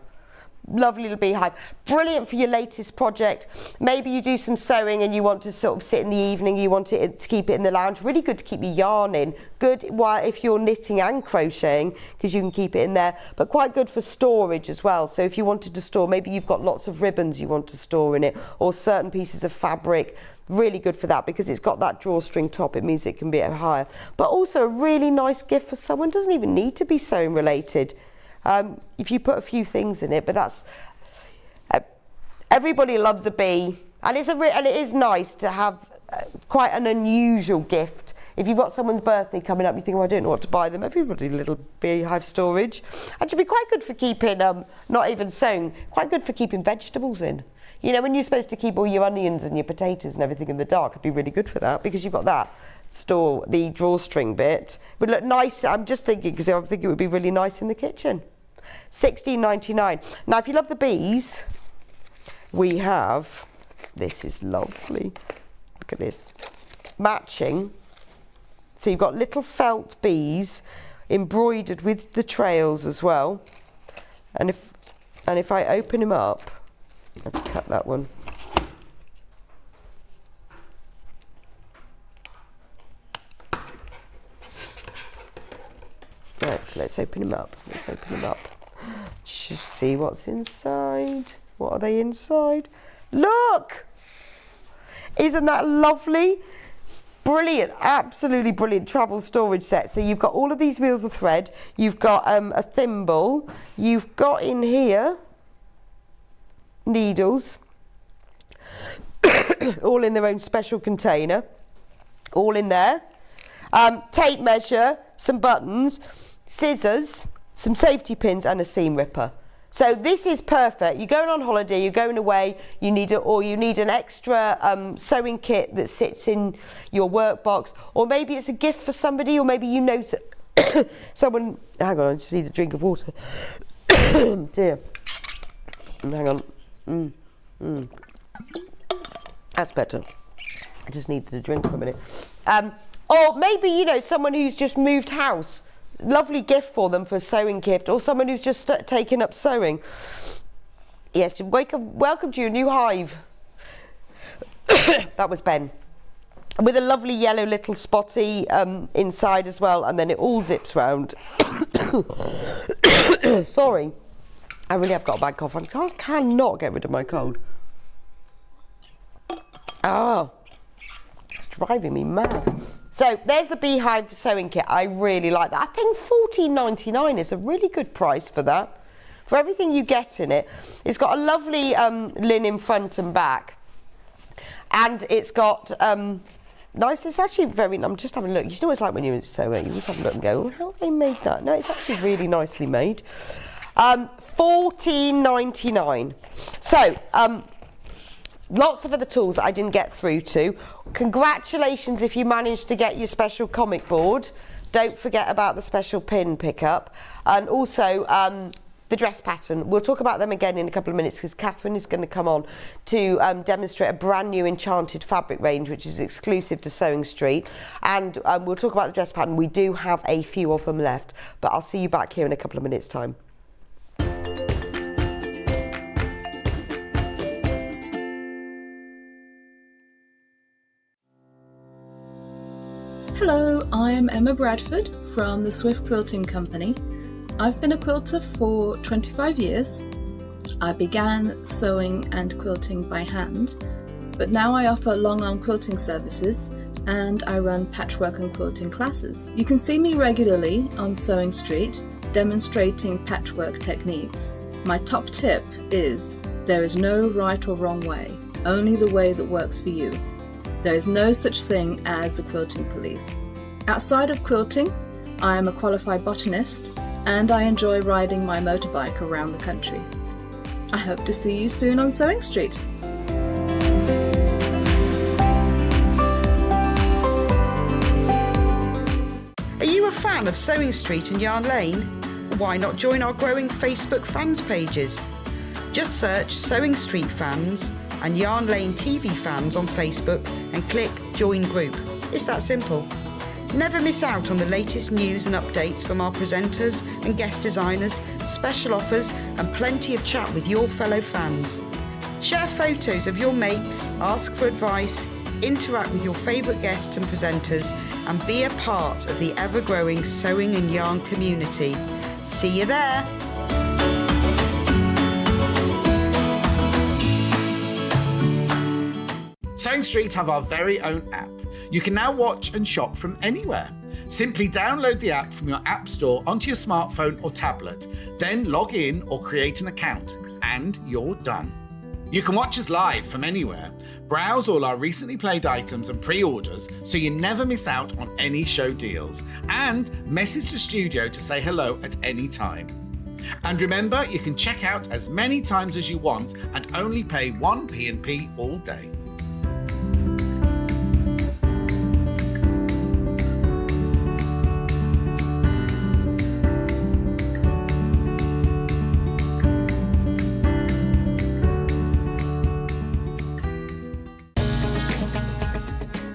Lovely little beehive. Brilliant for your latest project. Maybe you do some sewing and you want to sort of sit in the evening, you want to keep it in the lounge. Really good to keep your yarn in. Good if you're knitting and crocheting, because you can keep it in there, but quite good for storage as well. So if you wanted to store, maybe you've got lots of ribbons you want to store in it, or certain pieces of fabric. Really good for that, because it's got that drawstring top. It means it can be higher. But also a really nice gift for someone. Doesn't even need to be sewing related. If you put a few things in it, but that's everybody loves a bee, and it is nice to have quite an unusual gift. If you've got someone's birthday coming up, you think, oh, I don't know what to buy them. Everybody a little beehive storage, and should be quite good for keeping not even sewing, quite good for keeping vegetables in. You know, when you're supposed to keep all your onions and your potatoes and everything in the dark, it'd be really good for that, because you've got that. Store the drawstring bit would look nice. I'm just thinking, because I think it would be really nice in the kitchen. $16.99. Now, if you love the bees, we have, this is lovely. Look at this, matching. So you've got little felt bees embroidered with the trails as well. And if I open him up, I'll cut that one. Right, so let's open him up. Let's open him up. Just see what's inside. What are they inside? Look! Isn't that lovely? Brilliant, absolutely brilliant travel storage set. So you've got all of these reels of thread. You've got a thimble. You've got in here needles, all in their own special container. All in there. Tape measure, some buttons, scissors, some safety pins, and a seam ripper. So this is perfect. You're going on holiday, you're going away, you need an extra sewing kit that sits in your work box, or maybe it's a gift for somebody, or maybe you know someone. Hang on, I just need a drink of water. Dear. Hang on. That's better. I just needed a drink for a minute. Or maybe, you know, someone who's just moved house. Lovely gift for them for a sewing gift, or someone who's just taken up sewing. Yes, welcome to your new hive. That was Ben. With a lovely yellow little spotty inside as well, and then it all zips round. Sorry, I really have got a bad cough. I cannot get rid of my cold. It's driving me mad. So there's the beehive sewing kit. I really like that. I think $14.99 is a really good price for that. For everything you get in it. It's got a lovely linen front and back. And it's got nice, it's actually very, I'm just having a look. You know what it's like when you're sewing, you just have a look and go, oh, how have they made that? No, it's actually really nicely made. $14.99. So, lots of other tools that I didn't get through to. Congratulations if you managed to get your special comic board. Don't forget about the special pin pickup. And also the dress pattern. We'll talk about them again in a couple of minutes, because Katharine is going to come on to demonstrate a brand new Enchanted fabric range, which is exclusive to Sewing Street. And we'll talk about the dress pattern. We do have a few of them left, but I'll see you back here in a couple of minutes' time. Hello, I'm Emma Bradford from the Swift Quilting Company. I've been a quilter for 25 years. I began sewing and quilting by hand, but now I offer long arm quilting services and I run patchwork and quilting classes. You can see me regularly on Sewing Street demonstrating patchwork techniques. My top tip is there is no right or wrong way, only the way that works for you. There is no such thing as a quilting police. Outside of quilting, I am a qualified botanist and I enjoy riding my motorbike around the country. I hope to see you soon on Sewing Street. Are you a fan of Sewing Street and Yarn Lane? Why not join our growing Facebook fans pages? Just search Sewing Street Fans and Yarn Lane TV Fans on Facebook and click Join Group. It's that simple. Never miss out on the latest news and updates from our presenters and guest designers, special offers and plenty of chat with your fellow fans. Share photos of your makes, ask for advice, interact with your favourite guests and presenters and be a part of the ever-growing sewing and yarn community. See you there! Sewing Street have our very own app. You can now watch and shop from anywhere. Simply download the app from your app store onto your smartphone or tablet, then log in or create an account, and you're done. You can watch us live from anywhere, browse all our recently played items and pre-orders so you never miss out on any show deals, and message the studio to say hello at any time. And remember, you can check out as many times as you want and only pay 1 P&P all day.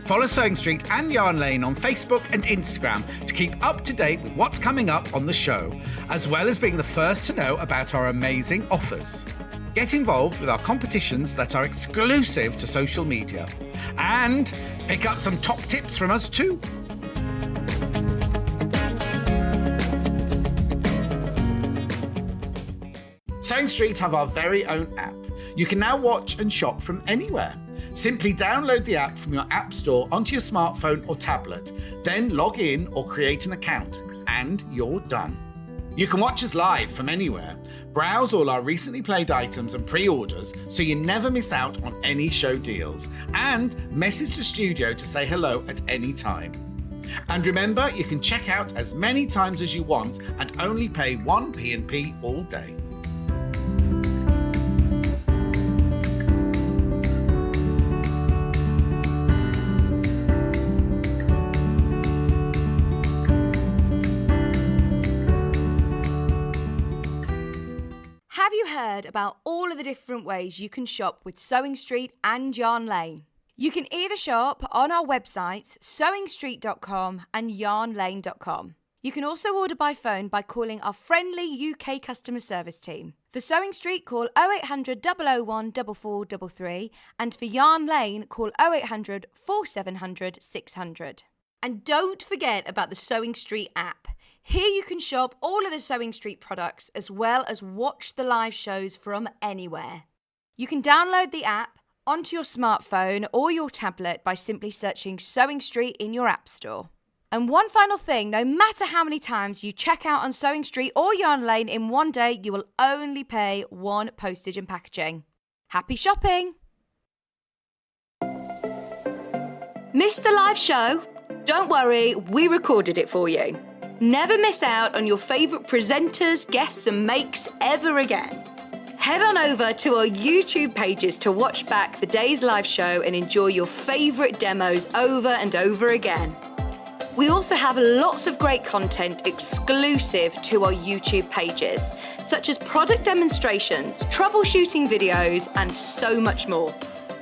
Follow Sewing Street and Yarn Lane on Facebook and Instagram to keep up to date with what's coming up on the show, as well as being the first to know about our amazing offers. Get involved with our competitions that are exclusive to social media. And pick up some top tips from us too. Sewing Street have our very own app. You can now watch and shop from anywhere. Simply download the app from your app store onto your smartphone or tablet, then log in or create an account, and you're done. You can watch us live from anywhere, browse all our recently played items and pre-orders so you never miss out on any show deals, and message the studio to say hello at any time. And remember, you can check out as many times as you want and only pay 1 P&P all day. Have you heard about all of the different ways you can shop with Sewing Street and Yarn Lane? You can either shop on our websites, sewingstreet.com and yarnlane.com. You can also order by phone by calling our friendly UK customer service team. For Sewing Street, call 0800 001 4433, and for Yarn Lane, call 0800 4700 600. And don't forget about the Sewing Street app. Here you can shop all of the Sewing Street products as well as watch the live shows from anywhere. You can download the app onto your smartphone or your tablet by simply searching Sewing Street in your app store. And one final thing, no matter how many times you check out on Sewing Street or Yarn Lane in one day, you will only pay 1 postage and packaging. Happy shopping! Missed the live show? Don't worry, we recorded it for you. Never miss out on your favourite presenters, guests and makes ever again. Head on over to our YouTube pages to watch back the day's live show and enjoy your favourite demos over and over again. We also have lots of great content exclusive to our YouTube pages, such as product demonstrations, troubleshooting videos, and so much more.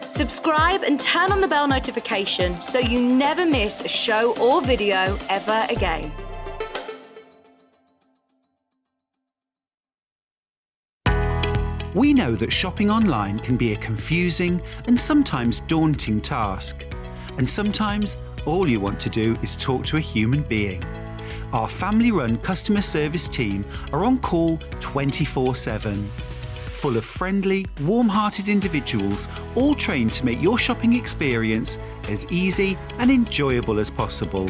Subscribe and turn on the bell notification so you never miss a show or video ever again. We know that shopping online can be a confusing and sometimes daunting task. And sometimes all you want to do is talk to a human being. Our family-run customer service team are on call 24/7. Full of friendly, warm-hearted individuals, all trained to make your shopping experience as easy and enjoyable as possible.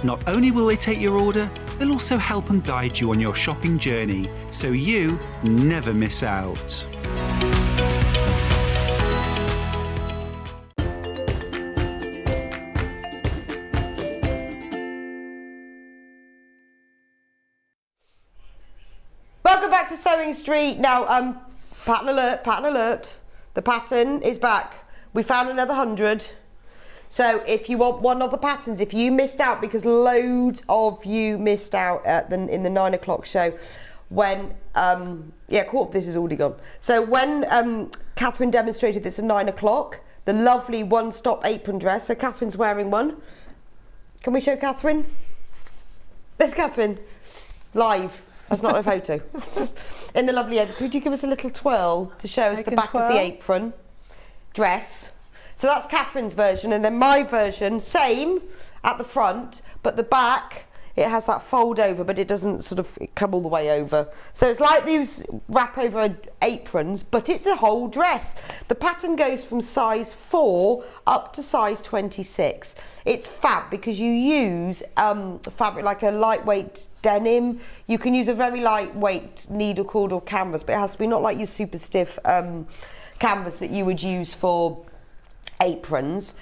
Not only will they take your order, they'll also help and guide you on your shopping journey, so you never miss out. Welcome back to Sewing Street. Now, pattern alert. The pattern is back. We found another 100. So if you want one of the patterns, if you missed out, because loads of you missed out in the 9 o'clock show, when, yeah, quarter of this is already gone. So when Katharine demonstrated this at 9 o'clock, the lovely one-stop apron dress. So Katharine's wearing one. Can we show Katharine? There's Katharine, live. That's not a photo. In the lovely apron. Could you give us a little twirl to show us the back of the apron dress? So that's Katharine's version, and then my version, same at the front, but the back, it has that fold over, but it doesn't sort of come all the way over. So it's like these wrap over aprons, but it's a whole dress. The pattern goes from size 4 up to size 26. It's fab because you use fabric like a lightweight denim. You can use a very lightweight needle cord or canvas, but it has to be not like your super stiff canvas that you would use for aprons.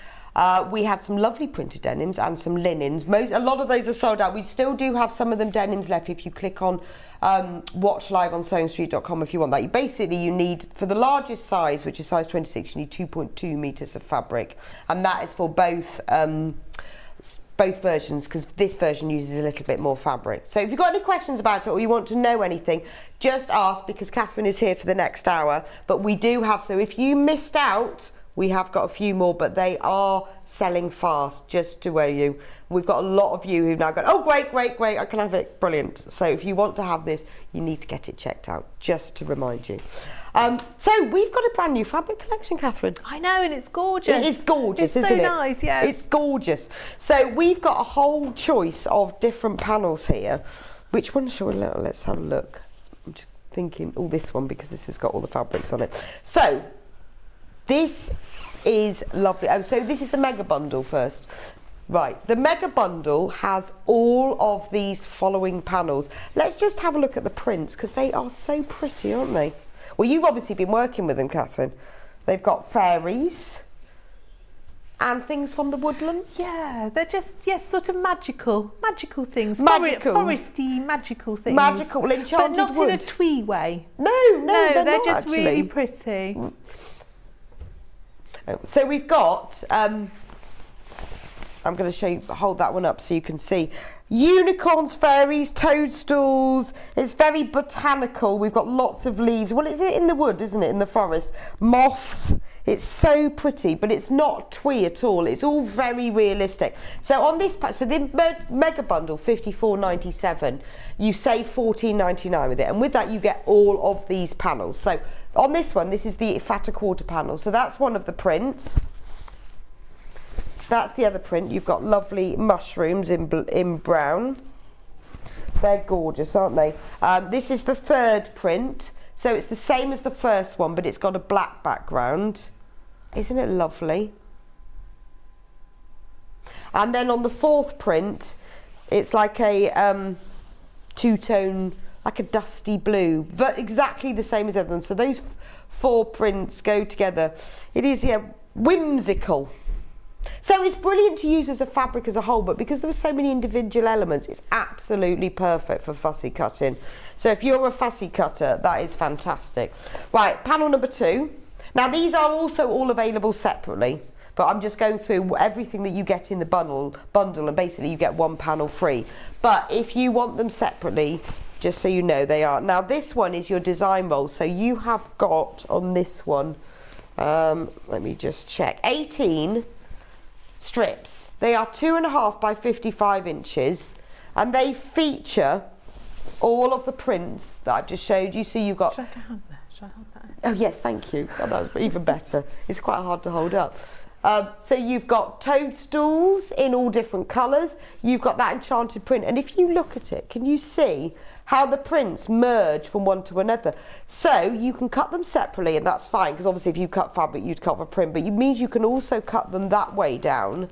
We had some lovely printed denims and some linens. A lot of those are sold out. We still do have some of them denims left if you click on watch live on sewingstreet.com if you want that. You need, for the largest size, which is size 26, you need 2.2 meters of fabric, and that is for both versions, because this version uses a little bit more fabric. So if you've got any questions about it or you want to know anything, just ask, because Katharine is here for the next hour. But we do have, so if you missed out, we have got a few more, but they are selling fast, just to wear you. We've got a lot of you who've now gone, oh, great, great, great, I can have it, brilliant. So if you want to have this, you need to get it checked out, just to remind you. So we've got a brand new fabric collection, Katharine. I know, and it's gorgeous. It is gorgeous, it's isn't it? It's so nice, yes. It's gorgeous. So we've got a whole choice of different panels here. Which one shall we look? Let's have a look. I'm just thinking, oh, this one, because this has got all the fabrics on it. So this is lovely. Oh, so this is the mega bundle first. Right, the mega bundle has all of these following panels. Let's just have a look at the prints, because they are so pretty, aren't they? Well, you've obviously been working with them, Katharine. They've got fairies and things from the woodland. Yeah, they're just, yes, sort of magical things. Magical. Foresty, magical things. Magical, enchanted but not wood. in a twee way. No, they're they're not, just actually. really pretty. So we've got, I'm going to show you, hold that one up so you can see. Unicorns, fairies, toadstools. It's very botanical. We've got lots of leaves. Well, it's in the wood, isn't it? In the forest. Moths. It's so pretty, but it's not twee at all. It's all very realistic. So on this, so the mega bundle, $54.97, you save $14.99 with it, and with that you get all of these panels. So on this one, this is the fatter quarter panel. So that's one of the prints. That's the other print. You've got lovely mushrooms in brown. They're gorgeous, aren't they? This is the third print. So it's the same as the first one, but it's got a black background. Isn't it lovely? And then on the fourth print, it's like a two-tone, like a dusty blue, but exactly the same as the other one. So those four prints go together. It is, yeah, whimsical. So it's brilliant to use as a fabric as a whole, but because there are so many individual elements, it's absolutely perfect for fussy cutting. So if you're a fussy cutter, that is fantastic. Right, panel number 2. Now these are also all available separately, but I'm just going through everything that you get in the bundle, and basically you get one panel free. But if you want them separately, just so you know, they are. Now this one is your design roll, so you have got on this one, let me just check, 18 strips. They are 2.5 by 55 inches, and they feature all of the prints that I've just showed you. So you've got. Should I hold that? Should I hold that? Oh yes, thank you. Oh, that was even better. It's quite hard to hold up. So you've got toadstools in all different colours. You've got that enchanted print, and if you look at it, can you see how the prints merge from one to another? So you can cut them separately, and that's fine, because obviously if you cut fabric, you'd cut a print, but it means you can also cut them that way down,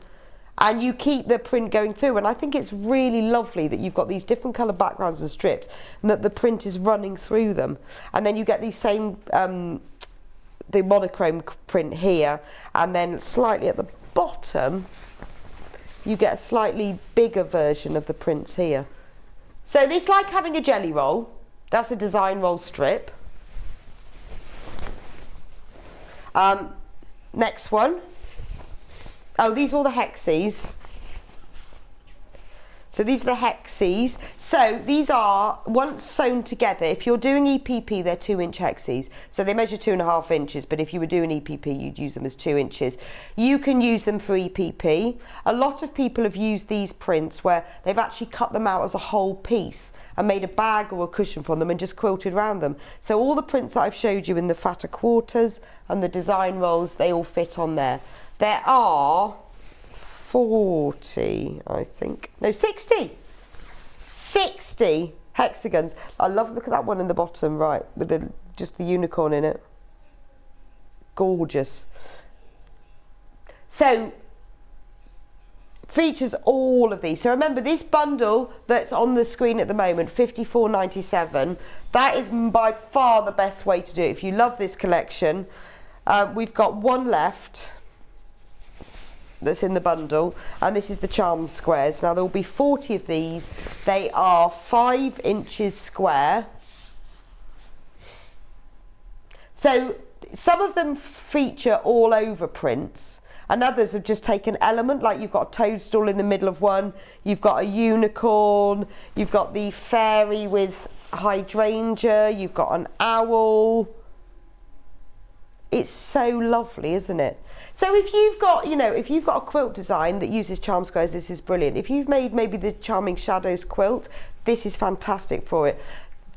and you keep the print going through. And I think it's really lovely that you've got these different colour backgrounds and strips, and that the print is running through them, and then you get these same the monochrome print here, and then slightly at the bottom you get a slightly bigger version of the prints here. So it's like having a jelly roll. That's a design roll strip. Next one. Oh, these are all the hexies. So these are the hexes. So these are, once sewn together, if you're doing EPP, they're 2-inch hexes. So they measure 2.5 inches, but if you were doing EPP, you'd use them as 2 inches. You can use them for EPP. A lot of people have used these prints where they've actually cut them out as a whole piece and made a bag or a cushion from them and just quilted around them. So all the prints that I've showed you in the fatter quarters and the design rolls, they all fit on there. There are 40, I think. No, 60. 60 hexagons. I love, look at that one in the bottom, right, with just the unicorn in it. Gorgeous. So, features all of these. So remember, this bundle that's on the screen at the moment, £54.97, that is by far the best way to do it. If you love this collection, we've got one left that's in the bundle, and this is the charm squares. Now there will be 40 of these. They are 5 inches square. So some of them feature all over prints, and others have just taken element, like you've got a toadstool in the middle of one, you've got a unicorn, you've got the fairy with hydrangea, you've got an owl. It's so lovely, isn't it? So if you've got, you know, if you've got a quilt design that uses charm squares, this is brilliant. If you've made maybe the Charming Shadows quilt, this is fantastic for it.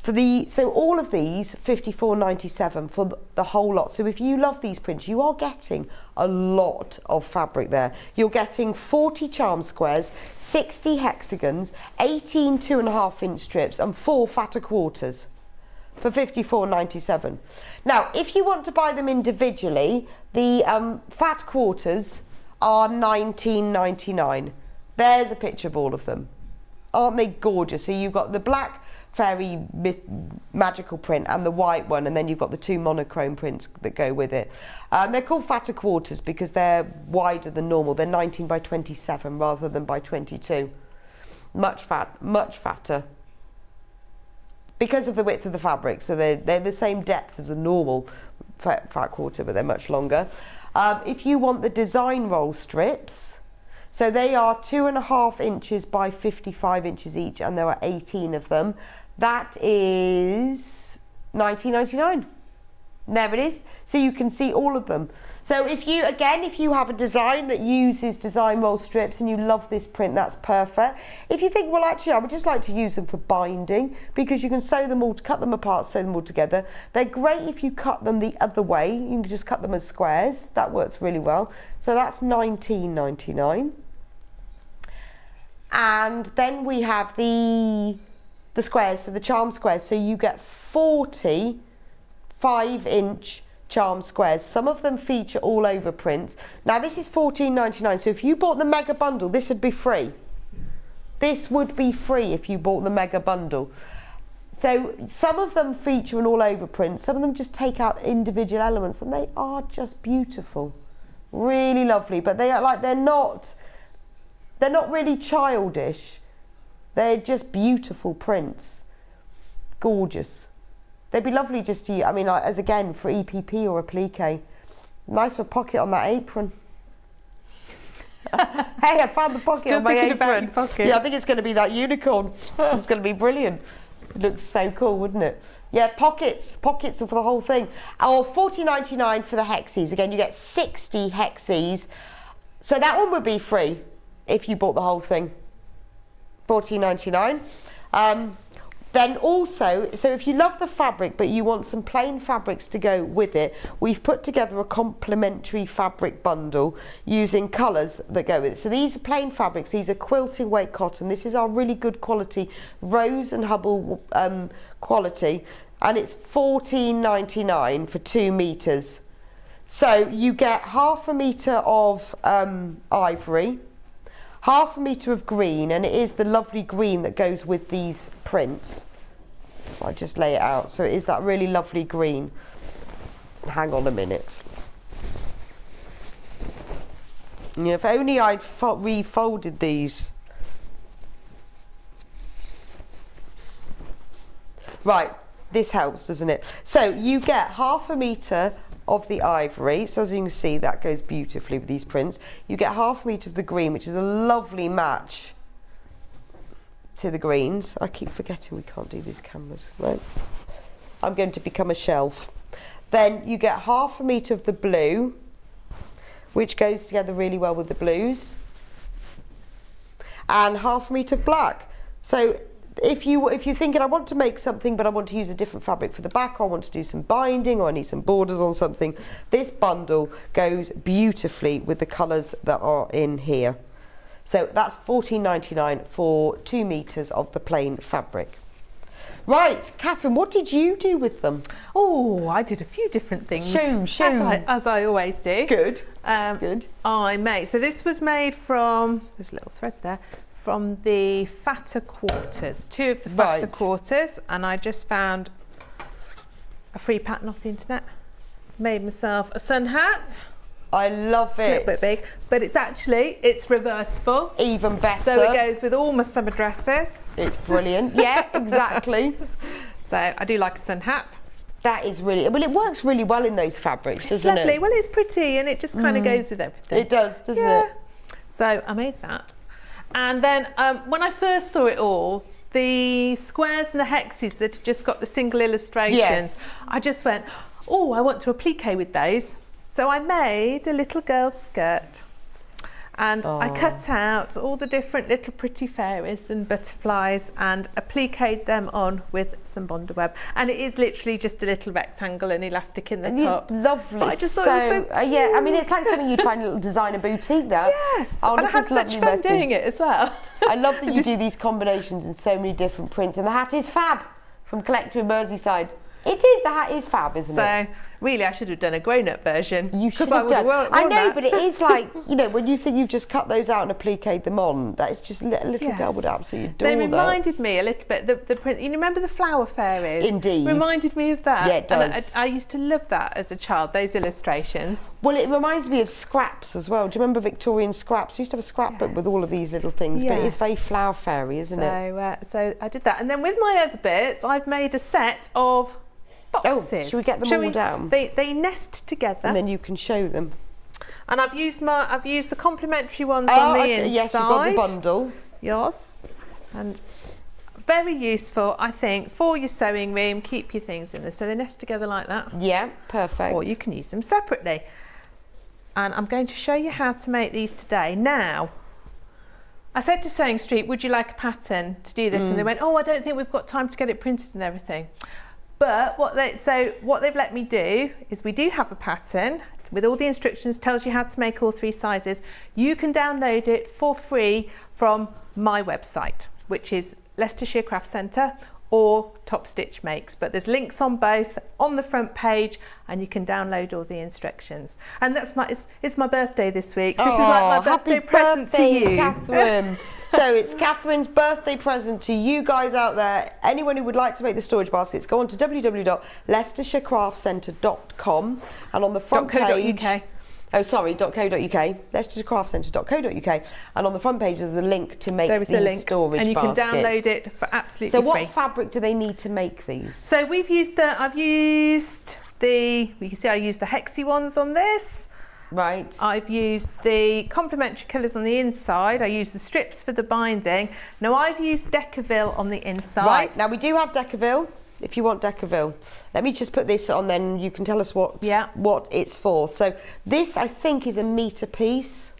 So all of these, £54.97 for the whole lot. So if you love these prints, you are getting a lot of fabric there. You're getting 40 charm squares, 60 hexagons, 18 2.5-inch strips, and 4 fatter quarters for £54.97. Now, if you want to buy them individually, the fat quarters are £19.99. There's a picture of all of them. Aren't they gorgeous? So you've got the black fairy magical print and the white one, and then you've got the 2 monochrome prints that go with it. They're called fatter quarters because they're wider than normal. They're 19 by 27 rather than by 22. Much fatter. Because of the width of the fabric, so they're the same depth as a normal fat quarter, but they're much longer. If you want the design roll strips, so they are 2.5 inches by 55 inches each, and there are 18 of them. That is £19.99. There it is. So you can see all of them. So if you have a design that uses design roll strips and you love this print, that's perfect. If you think, well, actually, I would just like to use them for binding, because you can sew them all, cut them apart, sew them all together. They're great if you cut them the other way. You can just cut them as squares. That works really well. So that's £19.99. And then we have the squares, so the charm squares. So you get 40 5-inch charm squares. Some of them feature all over prints. Now this is £14.99, so if you bought the mega bundle, this would be free. This would be free if you bought the mega bundle. So some of them feature an all over print, some of them just take out individual elements, and they are just beautiful. Really lovely, but they are like, they're not really childish. They're just beautiful prints. Gorgeous. They'd be lovely just to, I mean, like, as again, for EPP or applique. Nice for a pocket on that apron. Hey, I found the pocket on my apron. Yeah, I think it's going to be that unicorn. It's going to be brilliant. It looks so cool, wouldn't it? Yeah, pockets for the whole thing. Or £14.99 for the hexes. Again, you get 60 hexes. So that one would be free if you bought the whole thing. £14.99. Then also, so if you love the fabric but you want some plain fabrics to go with it, we've put together a complementary fabric bundle using colours that go with it. So these are plain fabrics, these are quilting weight cotton. This is our really good quality Rose and Hubble quality, and it's £14.99 for 2 metres. So you get 1/2 metre of ivory, 1/2 metre of green, and it is the lovely green that goes with these prints. I'll just lay it out. So it is that really lovely green. Hang on a minute. Yeah, if only I'd refolded these. Right, this helps, doesn't it? So you get 1/2 metre of the ivory, so as you can see, that goes beautifully with these prints. You get 1/2 metre of the green, which is a lovely match to the greens. I keep forgetting we can't do these cameras, right? I'm going to become a shelf. Then you get 1/2 metre of the blue, which goes together really well with the blues, and 1/2 metre of black. So if you're thinking, I want to make something but I want to use a different fabric for the back, or I want to do some binding, or I need some borders on something, this bundle goes beautifully with the colours that are in here. So that's $14.99 for 2 metres of the plain fabric. Right, Catherine, what did you do with them? Oh, I did a few different things. Show. As I always do. Good. Good. So this was made from, there's a little thread there, from the fatter quarters, 2 of the fatter quarters, and I just found a free pattern off the internet. Made myself a sun hat. I love it. It's a little bit big, but it's reversible. Even better. So it goes with all my summer dresses. It's brilliant. Yeah, exactly. So I do like a sun hat. That is really, well, it works really well in those fabrics, doesn't it? It's lovely. Well, it's pretty and it just kind of goes with everything. It does, doesn't it? So I made that. And then when I first saw it all, the squares and the hexes that had just got the single illustrations, I just went, oh, I want to applique with those. So I made a little girl's skirt, and I cut out all the different little pretty fairies and butterflies and appliqued them on with some Bonder web. And it is literally just a little rectangle and elastic in the top. It's lovely. But I just thought it was so cute. yeah, I mean, it's like something you'd find in a little designer boutique there. Yes, and I had such fun doing it as well. I love that you do these combinations in so many different prints, and the hat is fab from Collector in Merseyside. It is, the hat is fab, isn't it? So, really, I should have done a grown-up version. You should have done. I know, but it is like, you know, when you think you've just cut those out and appliqued them on, that's just a little girl would absolutely adore that. They reminded me a little bit, the print, you remember the flower fairies? Indeed. Reminded me of that. Yeah, it does. And I used to love that as a child, those illustrations. Well, it reminds me of scraps as well. Do you remember Victorian scraps? I used to have a scrapbook with all of these little things, but it is very flower fairy, isn't it? So I did that. And then with my other bits, I've made a set of boxes. Oh, should we get them all down? They nest together, and then you can show them. And I've used the complimentary ones on the inside. Yes, you've got the bundle. Yes, and very useful, I think, for your sewing room. Keep your things in there, so they nest together like that. Yeah, perfect. Or you can use them separately. And I'm going to show you how to make these today. Now, I said to Sewing Street, would you like a pattern to do this? And they went, oh, I don't think we've got time to get it printed and everything. But what they've let me do is we do have a pattern with all the instructions, tells you how to make all 3 sizes. You can download it for free from my website, which is Leicestershire Craft Centre or Top Stitch Makes, but there's links on both on the front page, and you can download all the instructions. And that's it's my birthday this week, so this is like my birthday present to you, Catherine. So it's Catherine's birthday present to you guys out there. Anyone who would like to make the storage baskets, go on to www.leicestershirecraftcentre.com, and on the front page. .co.uk, leicestershirecraftcentre.co.uk, and on the front page there's a link to make these storage baskets. And you can download it for absolutely free. So what fabric do they need to make these? So I used the hexy ones on this. Right. I've used the complementary colours on the inside. I used the strips for the binding. Now I've used Decaville on the inside. Right, now we do have Decaville. If you want Decaville, let me just put this on, then you can tell us what it's for. So this, I think, is a metre piece.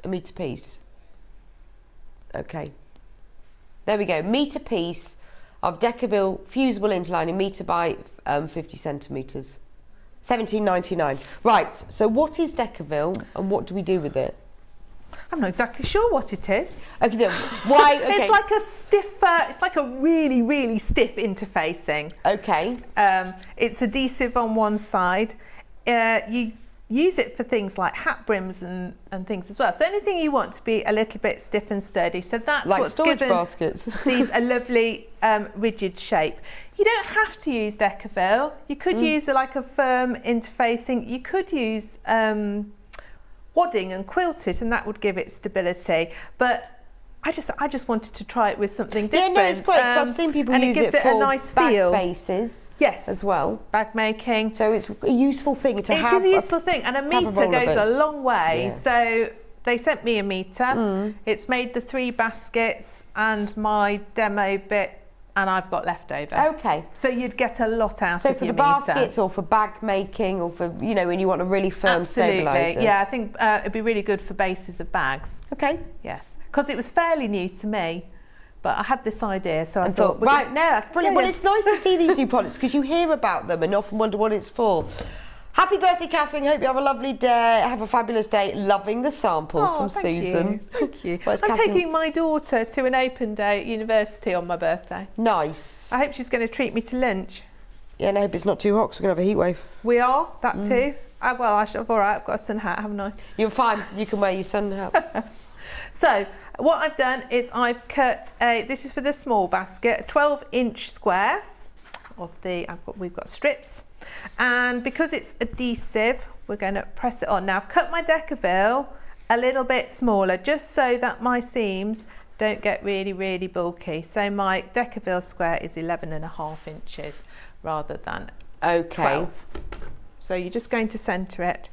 A metre piece. Okay. There we go. Metre piece of Decaville fusible interlining, metre by 50 centimetres. $17.99. Right. So what is Decaville, and what do we do with it? I'm not exactly sure what it is. Okay, no. Why? Okay. It's like a stiffer, it's like a really, really stiff interfacing. Okay. It's adhesive on one side. You use it for things like hat brims and things as well. So anything you want to be a little bit stiff and sturdy. So that's like what's storage given baskets. these a lovely rigid shape. You don't have to use Decaville. You could use like a firm interfacing. You could use wadding and quilt it, and that would give it stability. But I just wanted to try it with something different. Yeah, no, it's great. I've seen people use it for a nice bag feel. bases. Yes, as well. Bag making. So it's a useful thing to have. It is a useful thing, and a metre goes a long way. Yeah. So they sent me a meter. It's made the 3 baskets and my demo bit, and I've got leftover. Okay. So you'd get a lot out So of for your the meter. baskets or for bag making or for, you know, when you want a really firm stabiliser? Absolutely, yeah, I think it'd be really good for bases of bags. Okay. Yes, because it was fairly new to me, but I had this idea, so I thought, right, no, that's brilliant. Yeah, Well, it's nice to see these new products because you hear about them and often wonder what it's for. Happy birthday, Catherine. Hope you have a lovely day. Have a fabulous day. Loving the samples from thank Susan. You. Thank you. Where's I'm Catherine? taking my daughter to an open day at university on my birthday. Nice. I hope she's going to treat me to lunch. Yeah, and I hope it's not too hot because we're going to have a heat wave. We are, that too. Well, all right, I've got a sun hat, haven't I? You're fine. You can wear your sun hat. So, what I've done is I've cut this is for the small basket, a 12-inch square of we've got strips. And because it's adhesive, we're going to press it on. Now I've cut my Decaville a little bit smaller just so that my seams don't get really, really bulky. So my Decaville square is 11.5 inches rather than 12. So you're just going to centre it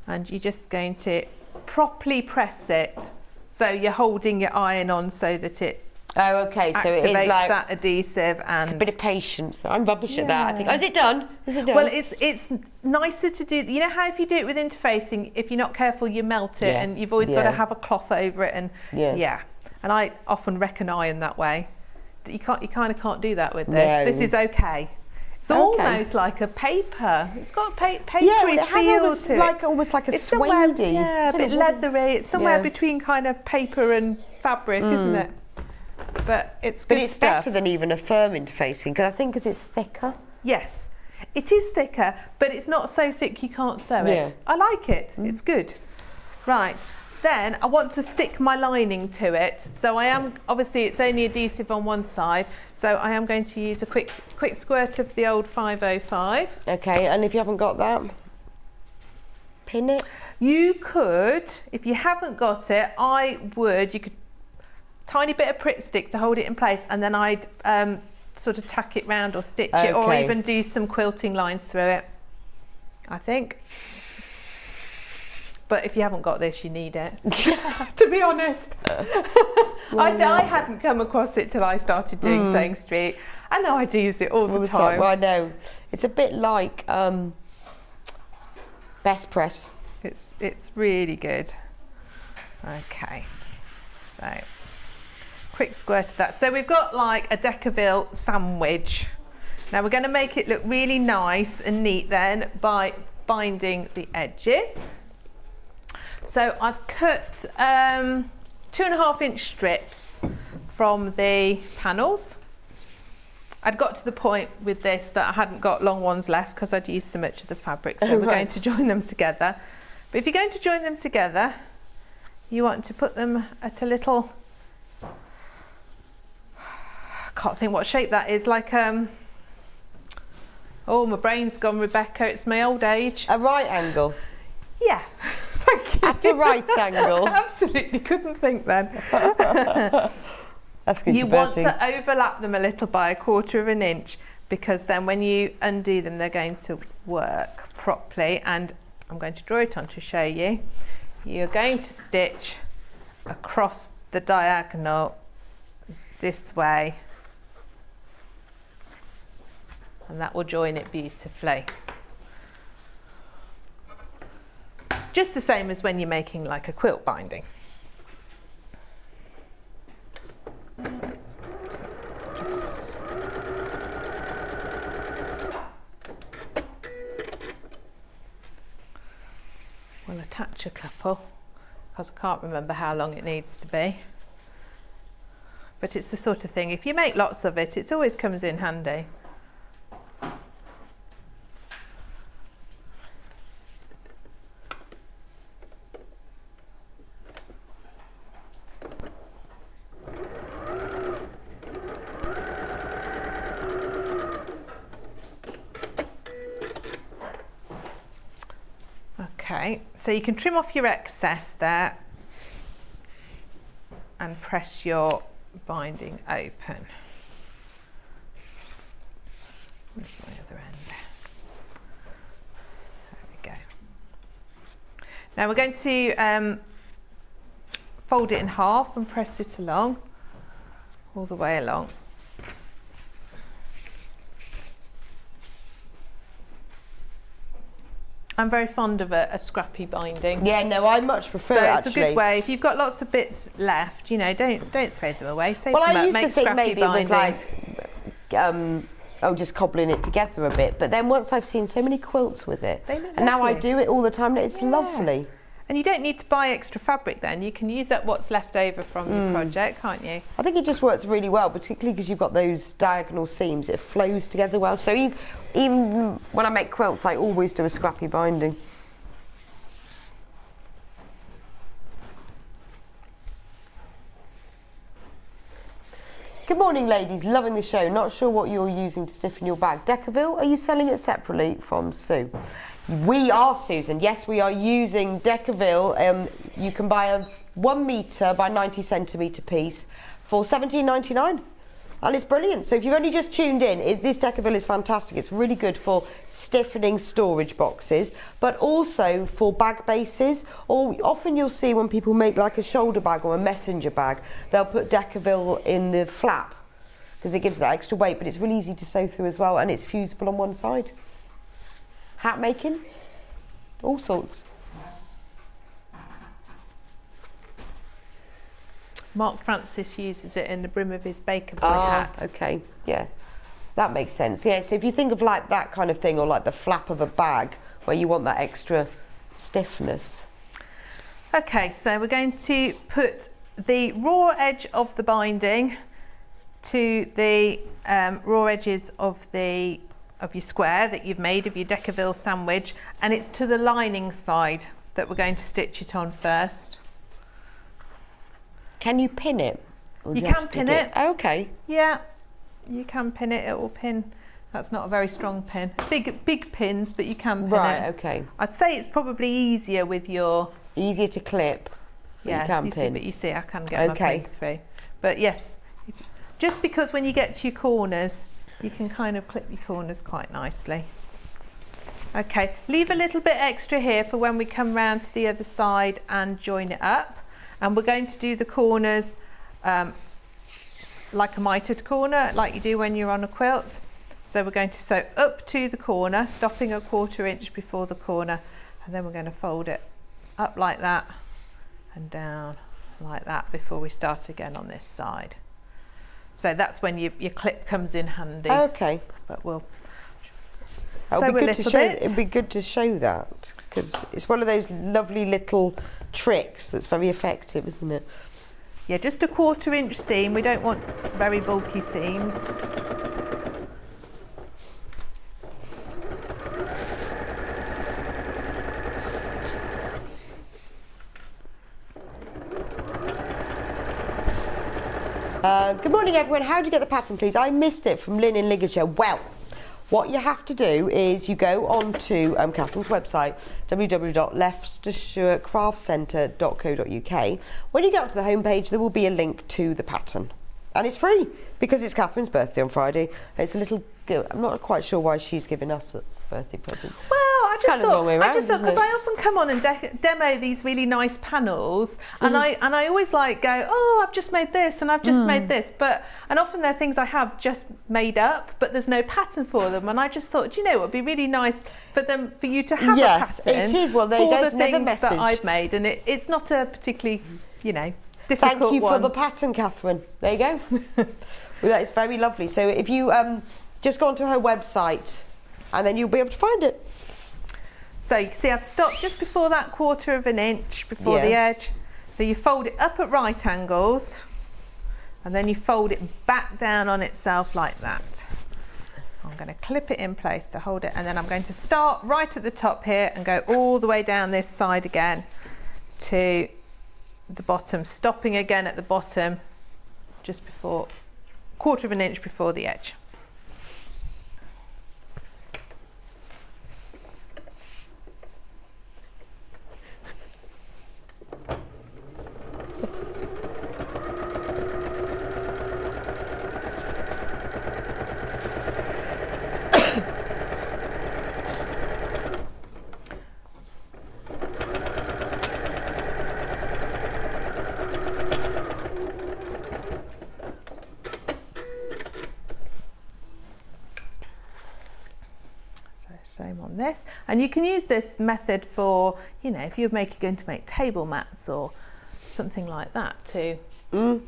and you're just going to properly press it. So you're holding your iron on so that it okay, so it is activates like that adhesive, and it's a bit of patience. I'm rubbish at that, I think. Oh, is it done? Is it done? Well, it's nicer to do. You know how if you do it with interfacing, if you're not careful, you melt it, and you've always got to have a cloth over it, and And I often wreck an iron that way. You kind of can't do that with this. No. This is okay. It's almost like a paper. It's got a papery it has feel almost to it. Almost like a it's somewhere, suede-y. a bit leathery. It's somewhere between kind of paper and fabric, isn't it? But it's good it's stuff. better than even a firm interfacing because I think it's thicker. Yes, it is thicker, but it's not so thick you can't sew it. I like it. It's good. Right. Then I want to stick my lining to it. So I am, obviously it's only adhesive on one side, so I am going to use a quick squirt of the old 505. Okay, and if you haven't got that, pin it? You could, if you haven't got it, you could tiny bit of Pritt stick to hold it in place, and then I'd sort of tack it round or stitch it, or even do some quilting lines through it, I think. But if you haven't got this, you need it, to be honest. I hadn't come across it till I started doing Sewing Street, and now I do use it all the time. Well, I know. It's a bit like Best Press. It's really good. Okay, so quick squirt of that. So we've got like a Decaville sandwich. Now we're going to make it look really nice and neat then by binding the edges. So I've cut 2.5-inch strips from the panels. I'd got to the point with this that I hadn't got long ones left because I'd used so much of the fabric, so we're going to join them together. But if you're going to join them together, you want to put them at a little, I can't think what shape that is, like oh, my brain's gone, Rebecca, it's my old age. A right angle? Yeah. Thank you. At a right angle? Absolutely, couldn't think then. That's good. You want to overlap them a little by 1/4 of an inch, because then when you undo them, they're going to work properly. And I'm going to draw it on to show you. You're going to stitch across the diagonal this way, and that will join it beautifully. Just the same as when you're making like a quilt binding. We'll attach a couple because I can't remember how long it needs to be. But it's the sort of thing, if you make lots of it, it always comes in handy. Okay, so you can trim off your excess there and press your binding open. Where's my other end? There we go. Now we're going to fold it in half and press it along, all the way along. I'm very fond of a scrappy binding. Yeah, no, I much prefer it, so it's actually. a good way. If you've got lots of bits left, you know, don't throw them away. Save Well, them I up, used make to think scrappy maybe bindings. it was like, just cobbling it together a bit. But then once I've seen so many quilts with it, They look and now I lovely. do it all the time, it's lovely. And you don't need to buy extra fabric then. You can use up what's left over from your project, can't you? I think it just works really well, particularly because you've got those diagonal seams. It flows together well. So even when I make quilts, I always do a scrappy binding. Good morning, ladies. Loving the show. Not sure what you're using to stiffen your bag. Decaville, are you selling it separately from Sue? We are, Susan. Yes, we are using Decaville. You can buy a 1 metre by 90 centimetre piece for $17.99. And it's brilliant. So if you've only just tuned in, this Decaville is fantastic. It's really good for stiffening storage boxes, but also for bag bases. Or often you'll see when people make like a shoulder bag or a messenger bag, they'll put Decaville in the flap because it gives that extra weight, but it's really easy to sew through as well, and it's fusible on one side. Hat making, all sorts. Mark Francis uses it in the brim of his baker boy hat. Okay, yeah, that makes sense. Yeah, so if you think of like that kind of thing, or like the flap of a bag where you want that extra stiffness. Okay, so we're going to put the raw edge of the binding to the raw edges of your square that you've made of your Decaville sandwich, and it's to the lining side that we're going to stitch it on first. Can you pin it? Or do You have can to pin pick it. Oh, okay. Yeah, you can pin it. It will pin. That's not a very strong pin. Big pins, but you can pin Right, it. okay. I'd say it's probably easier with your. Easier to clip. But Yeah, you can see, pin. but you see, I can get Okay. my pin through. But yes, just because when you get to your corners, you can kind of clip your corners quite nicely. Okay, leave a little bit extra here for when we come round to the other side and join it up. And we're going to do the corners like a mitered corner, like you do when you're on a quilt. So we're going to sew up to the corner, stopping a 1/4 inch before the corner, and then we're going to fold it up like that and down like that before we start again on this side. So that's when your clip comes in handy. Okay. But we'll sew It'd a be good to little show. bit. It'd be good to show that because it's one of those lovely little tricks that's very effective, isn't it? Yeah, just a 1/4 inch seam. We don't want very bulky seams. Good morning, everyone. How do you get the pattern, please? I missed it from Lynn in Lincolnshire. Well, what you have to do is you go on to Catherine's website, www.leicestershirecraftcentre.co.uk. When you get onto the homepage, there will be a link to the pattern. And it's free because it's Catherine's birthday on Friday. It's a little, I'm not quite sure why she's giving us a birthday present. Well, I just kind of the wrong way thought, round, because isn't it? I often come on and demo these really nice panels, and I always like go, oh, I've just made this and I've just made this, and often they're things I have just made up, but there's no pattern for them, and I just thought, do you know, it would be really nice for you to have Yes, a pattern it is. Well, there for goes the another things message. that I've made, and it's not a particularly, difficult Thank you one. for the pattern, Catherine. There you go. Well, that is very lovely. So if you just go onto her website, and then you'll be able to find it. So you can see I've stopped just before that 1/4 inch before the edge. So you fold it up at right angles, and then you fold it back down on itself like that. I'm going to clip it in place to hold it, and then I'm going to start right at the top here and go all the way down this side again to the bottom, stopping again at the bottom just before 1/4 inch before the edge. this. And you can use this method for, you know, if you're going to make table mats or something like that to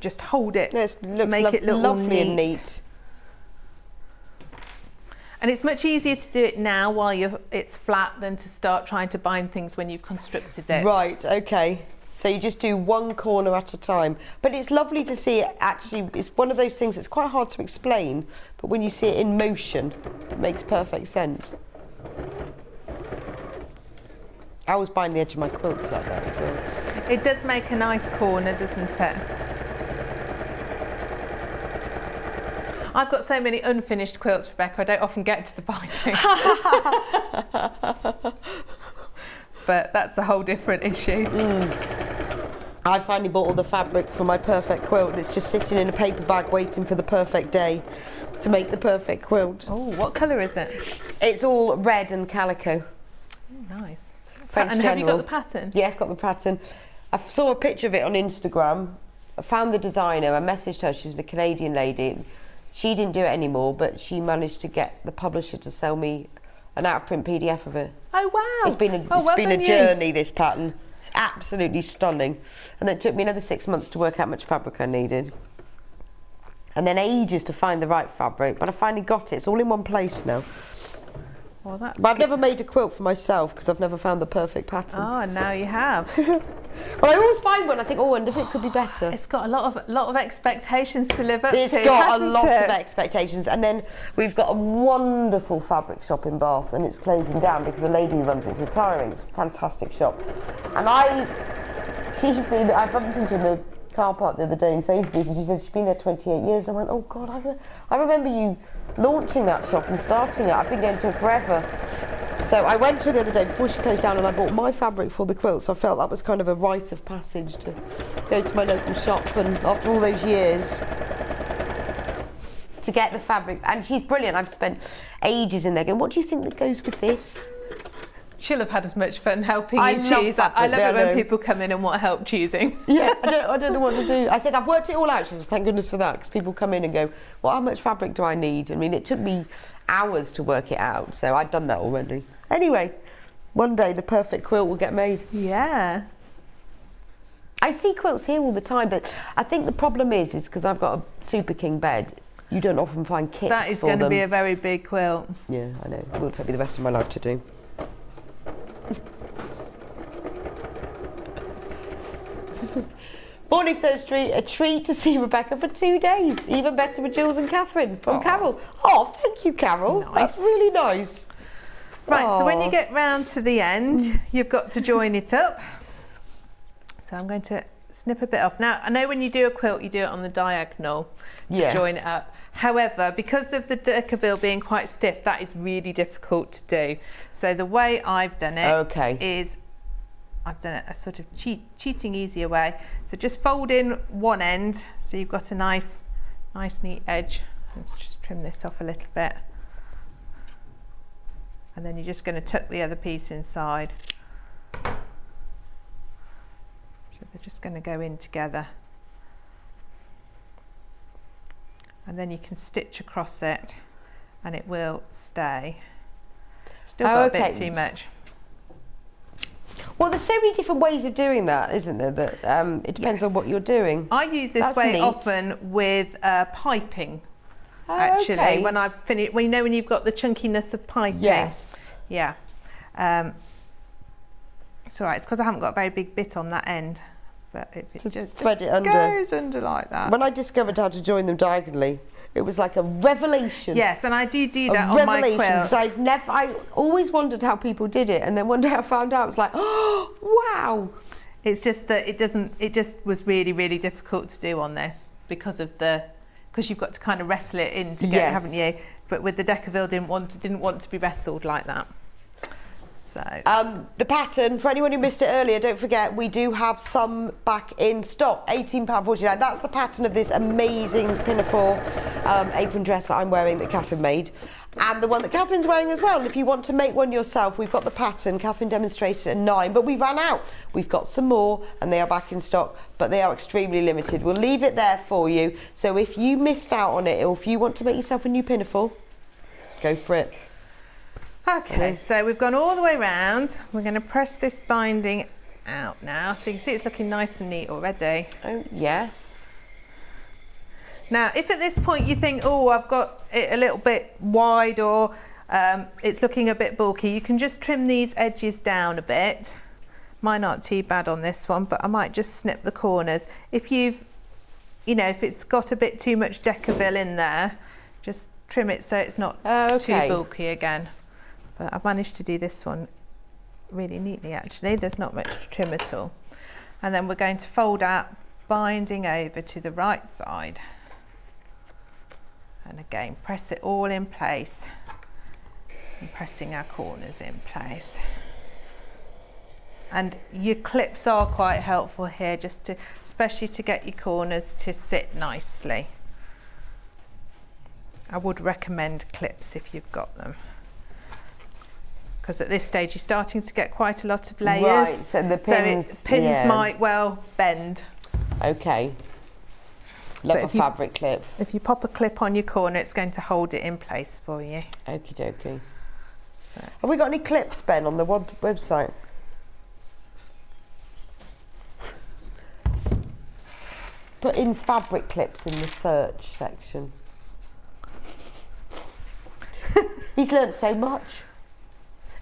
just hold it, make it look lovely all and neat. And it's much easier to do it now while it's flat than to start trying to bind things when you've constructed it. Right, okay. So you just do one corner at a time. But it's lovely to see it actually, it's one of those things that's quite hard to explain, but when you see it in motion, it makes perfect sense. I always bind the edge of my quilts like that as well. It does make a nice corner, doesn't it? I've got so many unfinished quilts, Rebecca, I don't often get to the binding. But that's a whole different issue. I finally bought all the fabric for my perfect quilt and it's just sitting in a paper bag waiting for the perfect day to make the perfect quilt. Oh, what colour is it? It's all red and calico. Oh, nice. French and General. have you got the pattern? Yeah, I've got the pattern. I saw a picture of it on Instagram. I found the designer, I messaged her, she was a Canadian lady. She didn't do it anymore, but she managed to get the publisher to sell me an out-of-print PDF of it. Oh, wow. It's been a journey, this pattern. It's absolutely stunning. And then it took me another 6 months to work out how much fabric I needed. And then ages to find the right fabric, but I finally got it. It's all in one place now. Well, that's but I've never made a quilt for myself because I've never found the perfect pattern. Oh, and now you have. Well, I always find one, I think, oh, I wonder if it could be better. It's got a lot of expectations to live up to. It's got a lot of expectations. And then we've got a wonderful fabric shop in Bath and it's closing down because the lady who runs it is retiring. It's a fantastic shop. And I bumped into the car park the other day in Sainsbury's and she said she's been there 28 years. I went, oh God, I remember you launching that shop and starting it. I've been going to it forever. So I went to her the other day before she closed down and I bought my fabric for the quilt, so I felt that was kind of a rite of passage to go to my local shop and after all those years to get the fabric. And she's brilliant. I've spent ages in there going, what do you think that goes with this? She'll have had as much fun helping you choose that. I love it when people come in and want help choosing. Yeah, I don't know what to do. I said, I've worked it all out. She said, thank goodness for that, because people come in and go, well, how much fabric do I need? I mean, it took me hours to work it out, so I'd done that already. Anyway, one day the perfect quilt will get made. Yeah. I see quilts here all the time, but I think the problem is because I've got a Super King bed, you don't often find kits for them. That is going to be a very big quilt. Yeah, I know. It will take me the rest of my life to do. Morning Sewing Street, a treat to see Rebecca for 2 days. Even better with Jules and Catherine from Carol. Oh, thank you, Carol. Nice. That's really nice. Right, so when you get round to the end, you've got to join it up. So I'm going to snip a bit off. Now, I know when you do a quilt, you do it on the diagonal to join it up. However, because of the decaville being quite stiff, that is really difficult to do. So the way I've done it is I've done it a sort of cheating easier way. So just fold in one end so you've got a nice neat edge. Let's just trim this off a little bit. And then you're just going to tuck the other piece inside. So they're just going to go in together. And then you can stitch across it and it will stay. Still got a bit too much. Well, there's so many different ways of doing that, isn't there? That it depends on what you're doing. I use this way often with piping. Actually, when I've finished, when you've got the chunkiness of piping. Yes. Yeah. It's all right. It's because I haven't got a very big bit on that end. But if it just goes under like that. When I discovered how to join them diagonally, it was like a revelation. Yes, and I do that on my quilts. I always wondered how people did it, and then one day I found out. It was like, oh wow! It's just that it doesn't. It just was really, really difficult to do on this because you've got to kind of wrestle it in to get it, haven't you? But with the decaville, didn't want to be wrestled like that. So the pattern, for anyone who missed it earlier, don't forget we do have some back in stock. £18.49. That's the pattern of this amazing pinafore apron dress that I'm wearing that Catherine made, and the one that Catherine's wearing as well. And if you want to make one yourself, we've got the pattern. Catherine demonstrated at 9, but we ran out. We've got some more and they are back in stock, but they are extremely limited. We'll leave it there for you. So if you missed out on it, or if you want to make yourself a new pinafore, go for it. Okay, so we've gone all the way round. We're going to press this binding out now. So you can see it's looking nice and neat already. Oh, yes. Now, if at this point you think, oh, I've got it a little bit wide or it's looking a bit bulky, you can just trim these edges down a bit. Mine aren't too bad on this one, but I might just snip the corners. If you've, you know, if it's got a bit too much Decaville in there, just trim it so it's not too bulky again. But I've managed to do this one really neatly actually. There's not much to trim at all. And then we're going to fold out, binding over to the right side. And again, press it all in place. And pressing our corners in place. And your clips are quite helpful here, just to, especially to get your corners to sit nicely. I would recommend clips if you've got them. Because at this stage you're starting to get quite a lot of layers. Right, so the pins, might well bend. Okay. Love a fabric clip. If you pop a clip on your corner, it's going to hold it in place for you. Okie dokie. So. Have we got any clips, Ben, on the website? Put in fabric clips in the search section. He's learnt so much.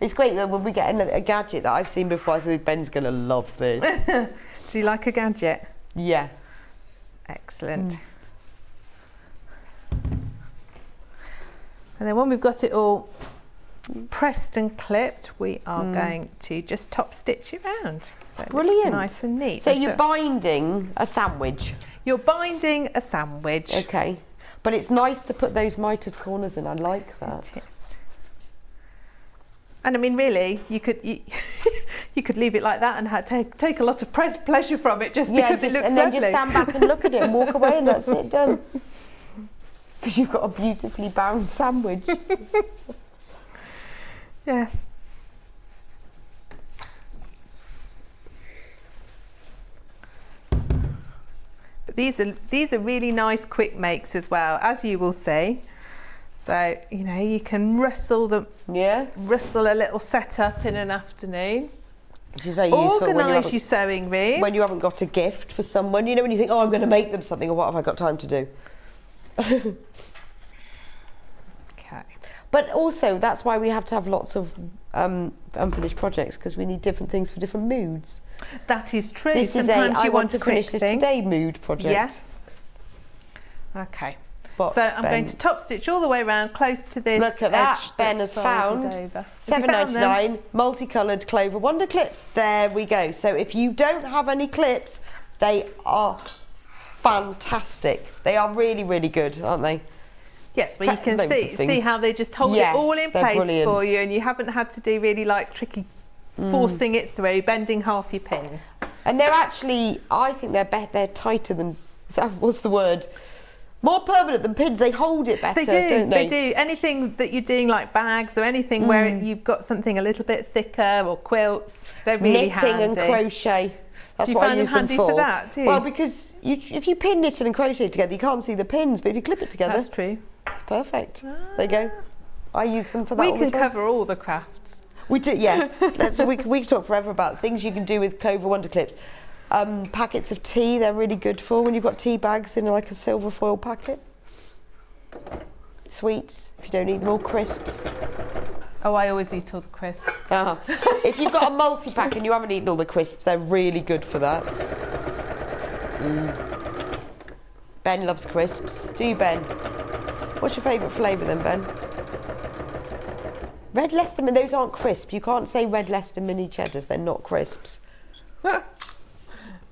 It's great that when we get a gadget that I've seen before, I think Ben's going to love this. Do you like a gadget? Yeah. Excellent. And then when we've got it all pressed and clipped, we are going to just top stitch it round. So brilliant. It's nice and neat. So you're binding a sandwich? You're binding a sandwich. Okay. But it's nice to put those mitered corners in. I like that. It is. And I mean, really, you could leave it like that and take a lot of pleasure from it just because it looks and lovely. then just stand back and look at it and walk away and that's it done. Because you've got a beautifully bound sandwich. Yes. But these are really nice quick makes as well, as you will see. So, you know, you can rustle a little setup in an afternoon. Which is very useful. Organise your sewing room. When you haven't got a gift for someone, you know, when you think, oh, I'm going to make them something, or what have I got time to do? Okay. But also, that's why we have to have lots of unfinished projects, because we need different things for different moods. That is true. This Sometimes is you want to finish this today mood project. Yes. Okay. Box, so I'm going to top stitch all the way around, close to this. Look at that. Ben has found £7.99 multicoloured Clover Wonder clips. There we go. So if you don't have any clips, they are fantastic. They are really, really good, aren't they? Yes, well, you can see how they just hold it all in place for you, and you haven't had to do really like tricky forcing it through, bending half your pins. And they're actually, I think they're tighter than, what's the word? More permanent than pins. They hold it better, don't they? They do. Anything that you're doing, like bags or anything where you've got something a little bit thicker, or quilts, they're really handy. Knitting and crochet. That's what I use them for. That, do you? Well, because if you pin knitting and crochet together, you can't see the pins, but if you clip it together, that's true. It's perfect. There you go. I use them for that. We can cover all the crafts. We do, yes. we can talk forever about things you can do with Clover Wonder clips. Packets of tea, they're really good for when you've got tea bags in like a silver foil packet. Sweets, if you don't need more crisps. Oh, I always eat all the crisps. If you've got a multi-pack and you haven't eaten all the crisps, they're really good for that. Ben loves crisps. Do you, Ben? What's your favourite flavour then, Ben? Red Leicester, those aren't crisp. You can't say Red Leicester mini cheddars, they're not crisps.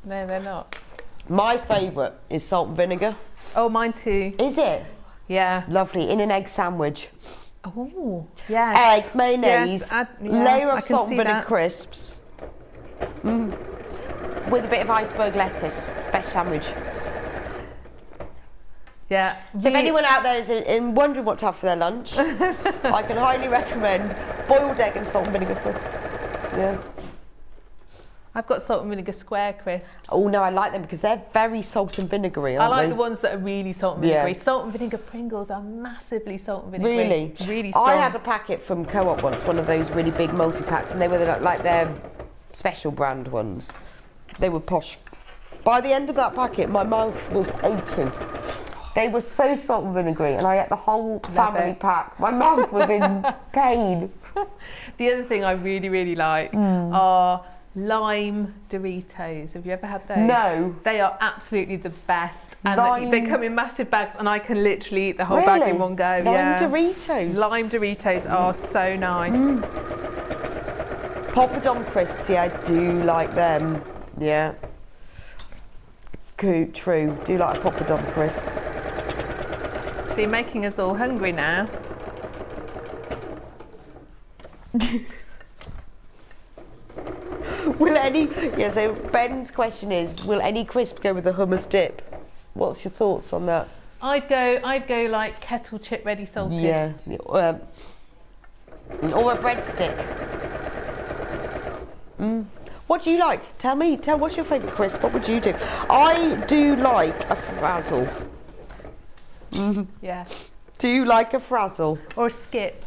No, they're not. My favourite is salt and vinegar. Oh, mine too. Is it? Yeah. Lovely, in an egg sandwich. Oh, yes. Egg, mayonnaise, layer of salt and vinegar crisps. With a bit of iceberg lettuce. It's the best sandwich. Yeah. So if anyone out there is wondering what to have for their lunch, I can highly recommend boiled egg and salt and vinegar crisps. Yeah. I've got salt and vinegar square crisps. Oh no, I like them because they're very salt and vinegary, I aren't like they? the ones that are really salt and vinegary. Yeah. Salt and vinegar Pringles are massively salt and vinegary. Really? Really strong. I had a packet from Co-op once, one of those really big multi-packs, and they were like their special brand ones. They were posh. By the end of that packet, my mouth was aching. They were so salt and vinegary, and I ate the whole family pack. My mouth was in pain. The other thing I really, really like are lime Doritos. Have you ever had those? No. They are absolutely the best. And Lime- they come in massive bags, and I can literally eat the whole bag in one go. Lime Doritos? Lime Doritos are so nice. Poppadom crisps, yeah, I do like them. Yeah. True, do like a poppadom crisp. So you're making us all hungry now. So Ben's question is, will any crisp go with a hummus dip? What's your thoughts on that? I'd go like kettle chip ready salted. Yeah. Or a breadstick. What do you like? Tell me, what's your favourite crisp? What would you do? I do like a frazzle. Yeah. Do you like a frazzle? Or a skip.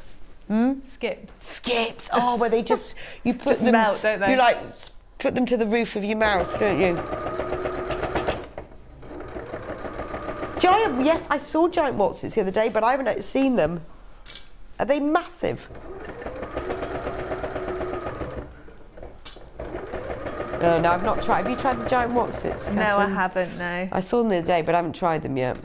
Skips. Skips. Oh, where they just you put Just them melt, don't they? You like put them to the roof of your mouth, don't you? Giant. Yes, I saw giant Watsits the other day, but I haven't seen them. Are they massive? No, I've not tried. Have you tried the giant Watsits? No, I Katharine? haven't, no. I saw them the other day, but I haven't tried them yet.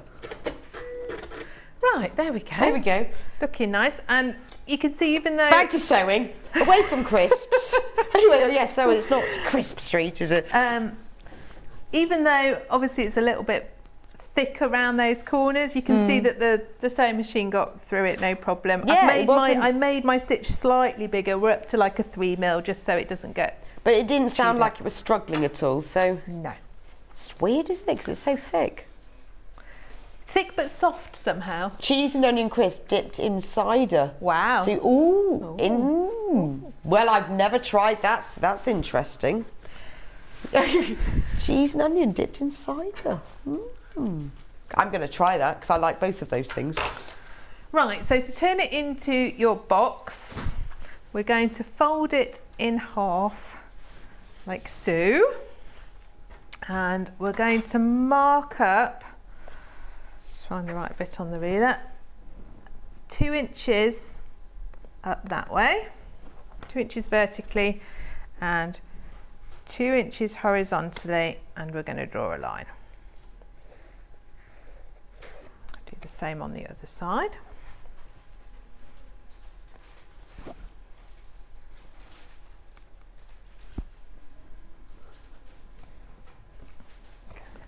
Right, there we go. There we go. Looking nice. And you can see even though... Back to sewing. Away from crisps. Anyway, yeah, so it's not Crisp Street, is it? Even though obviously it's a little bit thick around those corners, you can see that the sewing machine got through it no problem. Yeah, I made my stitch slightly bigger. We're up to like a 3mm just so it doesn't get... But it didn't sound like it was struggling at all, so... No. It's weird, isn't it? Because it's so thick. Thick but soft somehow. Cheese and onion crisp dipped in cider. Wow. Well, I've never tried that, so that's interesting. Cheese and onion dipped in cider. I'm going to try that because I like both of those things. Right, so to turn it into your box, we're going to fold it in half like so. And we're going to mark up, just find the right bit on the reader, 2 inches up that way, 2 inches vertically and 2 inches horizontally, and we're going to draw a line. Do the same on the other side.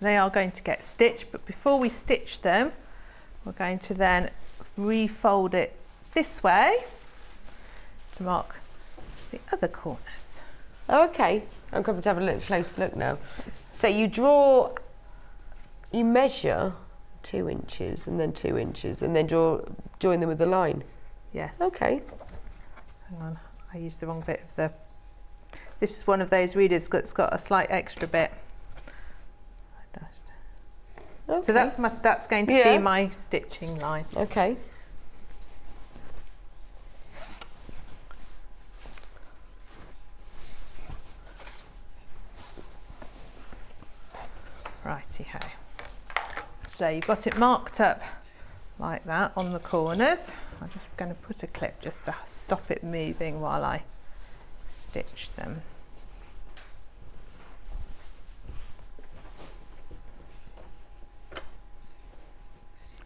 They are going to get stitched, but before we stitch them, we're going to then refold it this way to mark the other corners. Okay, I'm going to have a close look now. So you measure 2 inches and then 2 inches and then join them with the line. Yes. Okay. Hang on, I used the wrong bit of the... This is one of those readers that's got a slight extra bit. Okay. So that's going to be my stitching line. Okay. Righty-ho. So you've got it marked up like that on the corners. I'm just going to put a clip just to stop it moving while I stitch them.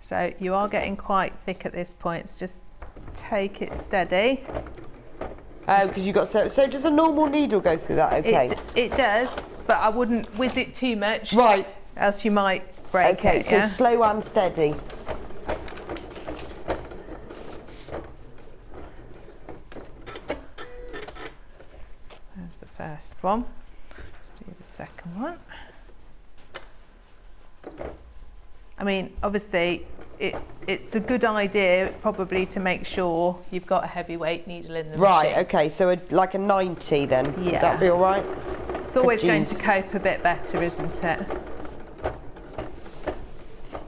So you are getting quite thick at this point, so just take it steady. Oh, because you got so does a normal needle go through that? Okay. It does, but I wouldn't whiz it too much. Right. Else you might break it. So slow and steady. There's the first one. Let's do the second one. I mean, obviously, it's a good idea probably to make sure you've got a heavyweight needle in the Right, machine. okay, so like a 90 then. Yeah. That'd be all right? It's always going jeans. to cope a bit better, isn't it?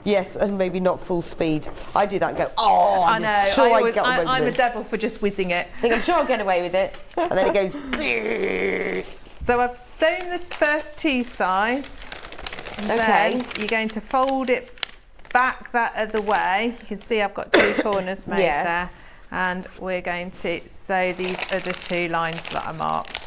Yes, and maybe not full speed. I do that and go, oh, I know. I'm a devil for just whizzing it. I think I'm sure I'll get away with it. And then it goes. So I've sewn the first two sides. And Okay. Then you're going to fold it back that other way. You can see I've got two corners made there. And we're going to sew these other two lines that I marked.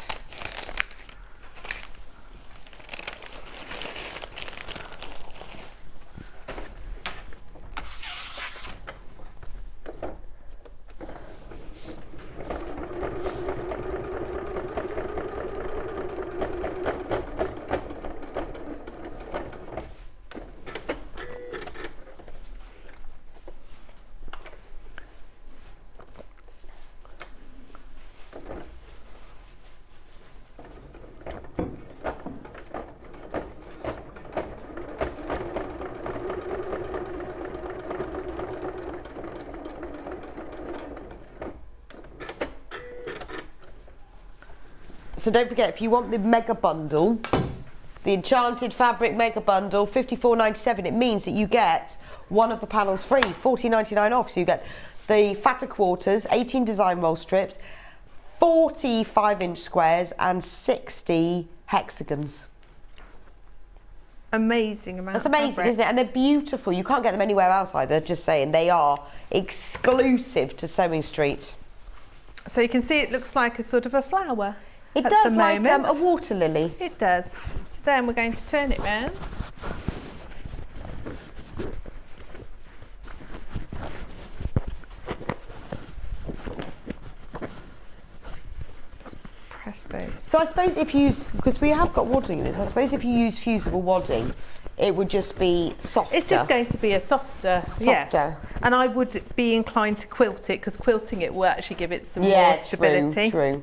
So don't forget, if you want the mega bundle, the Enchanted fabric mega bundle, $54.97, it means that you get one of the panels free, $14.99 off. So you get the fatter quarters, 18 design roll strips, 40 5-inch squares and 60 hexagons. Amazing amount. That's amazing, isn't it? And they're beautiful. You can't get them anywhere else either, just saying. They are exclusive to Sewing Street. So you can see it looks like a sort of a flower. It at does, the like moment. a water lily. It does. So then we're going to turn it round. Press those. So I suppose if you use, because we have got wadding in it, I suppose if you use fusible wadding, it would just be softer. It's just going to be a softer. Yes. And I would be inclined to quilt it, because quilting it will actually give it some more stability. True.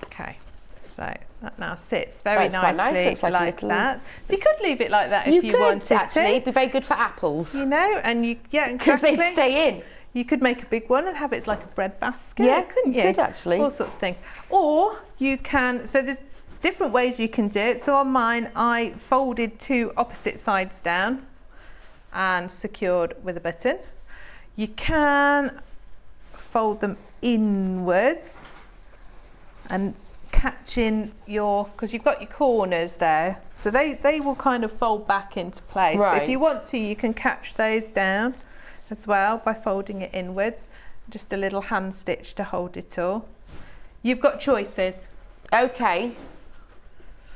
Okay, so that now sits very That's quite nice. nicely Looks like a that. So you could leave it like that if you wanted actually. to. It'd be very good for apples. You know, and you because exactly. they'd stay in. You could make a big one and have it as like a bread basket, Yeah, couldn't you? you could actually. All sorts of things. Or you can. So there's different ways you can do it. So on mine, I folded two opposite sides down and secured with a button. You can fold them inwards and catch in your, because you've got your corners there, so they will kind of fold back into place. But if you want to, you can catch those down as well by folding it inwards. Just a little hand stitch to hold it all. You've got choices. Okay.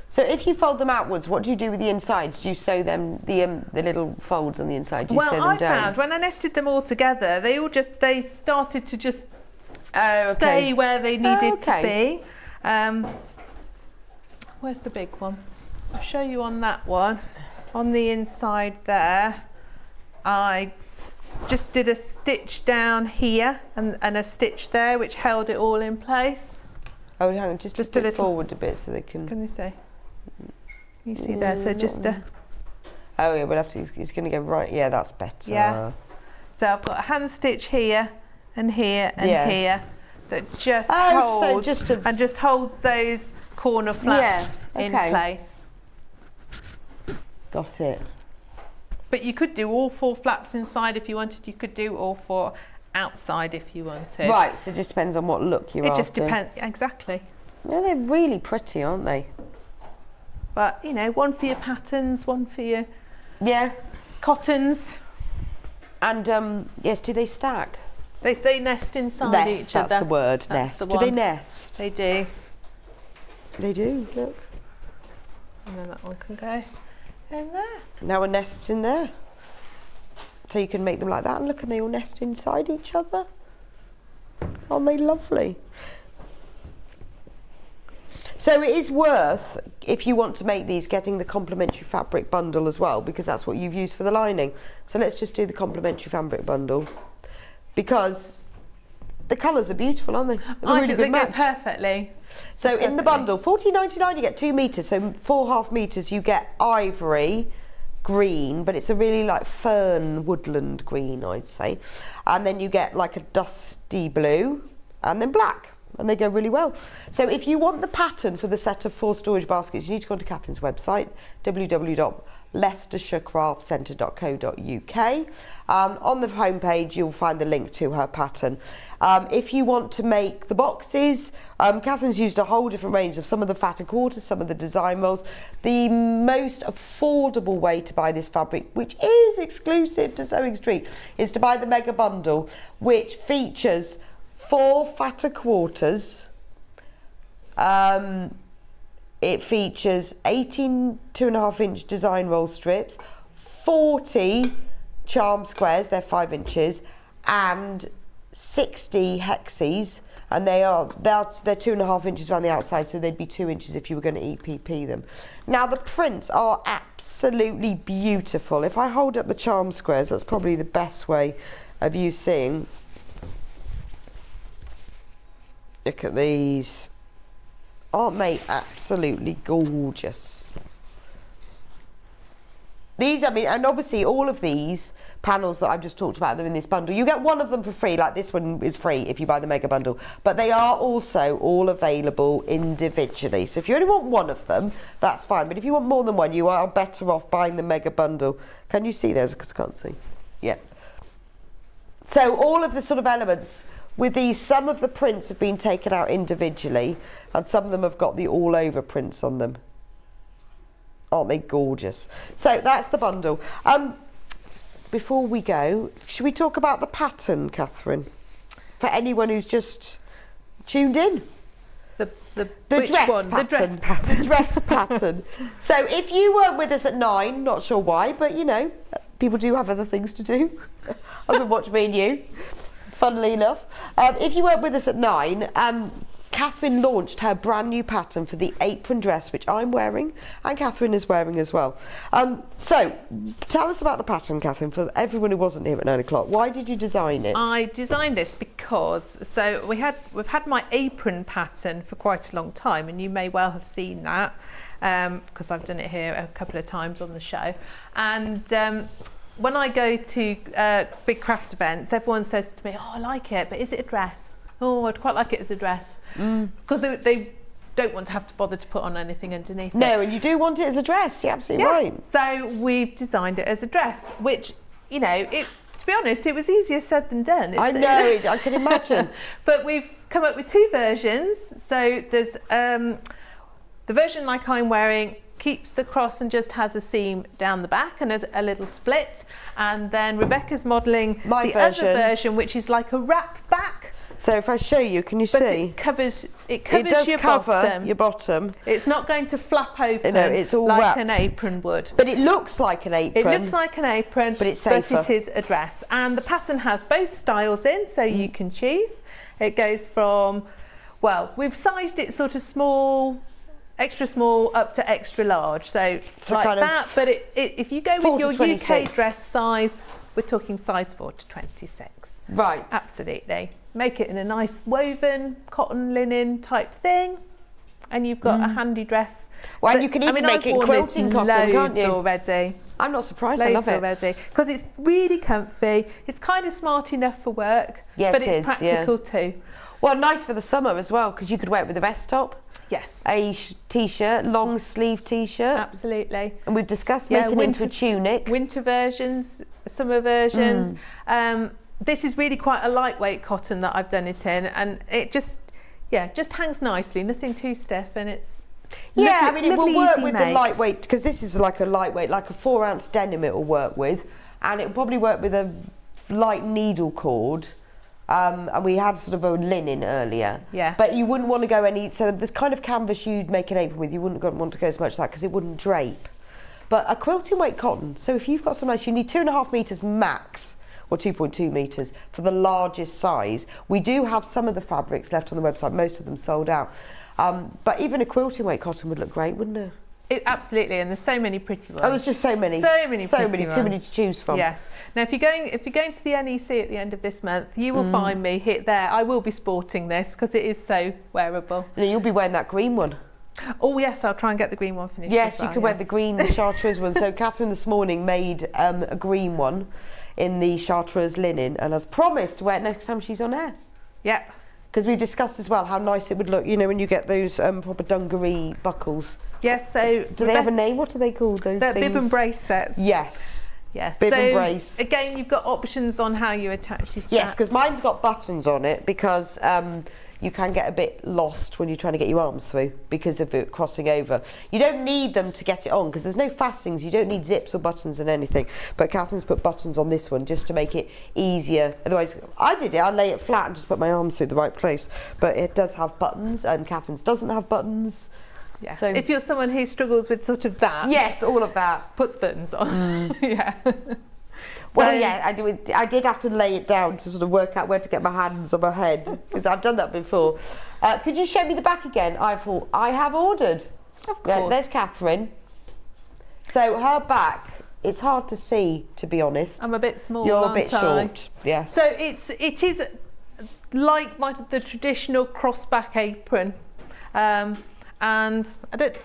So if you fold them outwards, what do you do with the insides? Do you sew them, the little folds on the inside? Do you sew them I down? found when I nested them all together, they started to just okay. stay where they needed to be. Where's the big one? I'll show you on that one. On the inside there, I just did a stitch down here and a stitch there, which held it all in place. Oh, hang on, just a little forward a bit so they can. Can you see? You see there? So just a. Oh yeah, we'll have to. It's going to go right. Yeah, that's better. Yeah. So I've got a hand stitch here and here and here that just holds and just holds those corner flaps in place. Got it. But you could do all 4 flaps inside if you wanted. You could do all 4 outside if you wanted. Right. So it just depends on what look you're after. It just depends exactly. Yeah, they're really pretty, aren't they? But you know, one for your patterns, one for your cottons. And yes, do they stack? They nest inside each other. That's the word. Nest. Do they nest? They do. They do. Look. And then that one can go in there. Now a nest's in there. So you can make them like that, and look, and they all nest inside each other. Aren't they lovely? So it is worth, if you want to make these, getting the complementary fabric bundle as well, because that's what you've used for the lining. So let's just do the complementary fabric bundle, because the colours are beautiful, aren't they? They're I really think good they match. go perfectly. So in the bundle, $14.99 you get 2 metres, so 4.5 metres you get ivory green, but it's a really like fern woodland green, I'd say. And then you get like a dusty blue and then black. and they go really well. So if you want the pattern for the set of 4 storage baskets, you need to go to Catherine's website, www.leicestershire.co.uk. On the homepage, you'll find the link to her pattern. If you want to make the boxes, Catherine's used a whole different range of some of the fatter quarters, some of the design rolls. The most affordable way to buy this fabric, which is exclusive to Sewing Street, is to buy the mega bundle, which features 4 fatter quarters. It features 18 2.5-inch design roll strips, 40 charm squares, they're 5 inches, and 60 hexes, and they're 2.5 inches around the outside, so they'd be 2 inches if you were going to EPP them. Now the prints are absolutely beautiful. If I hold up the charm squares, that's probably the best way of you seeing. Look at these. Aren't they absolutely gorgeous? These, I mean, and obviously all of these panels that I've just talked about, they're in this bundle. You get one of them for free, like this one is free if you buy the mega bundle, but they are also all available individually. So if you only want one of them, that's fine. But if you want more than one, you are better off buying the mega bundle. Can you see those? Because I can't see. Yeah. So all of the sort of elements with these, some of the prints have been taken out individually, and some of them have got the all over prints on them. Aren't they gorgeous? So that's the bundle. Before we go, should we talk about the pattern, Catherine? For anyone who's just tuned in. The dress pattern. The dress pattern. The dress pattern. So if you weren't with us at 9, not sure why, but you know, people do have other things to do other than watch me and you, funnily enough. If you weren't with us at 9, Catherine launched her brand new pattern for the apron dress, which I'm wearing and Catherine is wearing as well. So tell us about the pattern, Catherine, for everyone who wasn't here at 9 o'clock. Why did you design it? I designed this because, so we've had my apron pattern for quite a long time, and you may well have seen that because I've done it here a couple of times on the show. And when I go to big craft events, everyone says to me, "Oh, I like it, but is it a dress? Oh, I'd quite like it as a dress." Because they don't want to have to bother to put on anything underneath. No, and you do want it as a dress. You're absolutely right. So we've designed it as a dress, which, you know, to be honest, it was easier said than done. I know, I can imagine. But we've come up with 2 versions. So there's the version like I'm wearing keeps the cross and just has a seam down the back and a little split. And then Rebecca's modelling the other version, which is like a wrap back. So if I show you, can you see? It covers it does your cover bottom. Your bottom. It's not going to flap open it's all like wrapped. an apron would. But it looks like an apron. It looks like an apron, but it's safer. But it is a dress. And the pattern has both styles in, so you can choose. It goes from, well, we've sized it sort of small, extra small, up to extra large. So like kind that, but if you go with your 26. UK dress size, we're talking size 4 to 26. Right. Absolutely. Make it in a nice woven, cotton, linen type thing, and you've got a handy dress. Well, and you can even make it quilting cotton, can't you? Already. I'm not surprised. I love it already because it's really comfy. It's kind of smart enough for work, but it's practical too. Well, nice for the summer as well, because you could wear it with a vest top. Yes. A t-shirt, long sleeve t-shirt. Absolutely. And we've discussed making it into a tunic. Winter versions, summer versions. This is really quite a lightweight cotton that I've done it in, and it just hangs nicely, nothing too stiff, and it's I mean, it will work with the lightweight, because this is like a lightweight, like a 4-ounce denim it will work with, and it will probably work with a light needle cord. And we had sort of a linen earlier. Yeah. But you wouldn't want to go so the kind of canvas you'd make an apron with, you wouldn't want to go as much as that because it wouldn't drape. But a quilting weight cotton, so if you've got some nice, you need 2.5 metres max, or 2.2 metres for the largest size. We do have some of the fabrics left on the website, most of them sold out. But even a quilting weight cotton would look great, wouldn't it? Absolutely, and there's so many pretty ones. Oh, there's just so many. Too many to choose from. Yes. Now, if you're going to the NEC at the end of this month, you will find me hit there. I will be sporting this because it is so wearable. And you'll be wearing that green one. Oh yes, I'll try and get the green one finished. Yes, you can wear the green chartreuse one. So Catherine this morning made a green one in the chartreuse linen, and has promised to wear it next time she's on air. Yep. Because we've discussed as well how nice it would look, you know, when you get those proper dungaree buckles. Yes, so... Do they have a name? What are they called, those They're things? bib and brace sets. Yes. Yes. Bib so, and brace. Again, you've got options on how you attach your straps. Yes, because mine's got buttons on it because you can get a bit lost when you're trying to get your arms through because of it crossing over. You don't need them to get it on because there's no fastenings. You don't need zips or buttons and anything. But Catherine's put buttons on this one just to make it easier. Otherwise, I did it. I lay it flat and just put my arms through the right place. But it does have buttons and Catherine's doesn't have buttons. Yeah. So if you're someone who struggles with sort of that. Yes, all of that. Put the buttons on. Yeah. Well, So- yeah, I did have to lay it down to sort of work out where to get my hands on my head because I've done that before. Could you show me the back again? I have ordered. Of course. There's Catherine. So her back, it's hard to see, to be honest. I'm a bit small. You're a aren't bit I? short. Yeah. So it is like the traditional crossback apron, and I don't.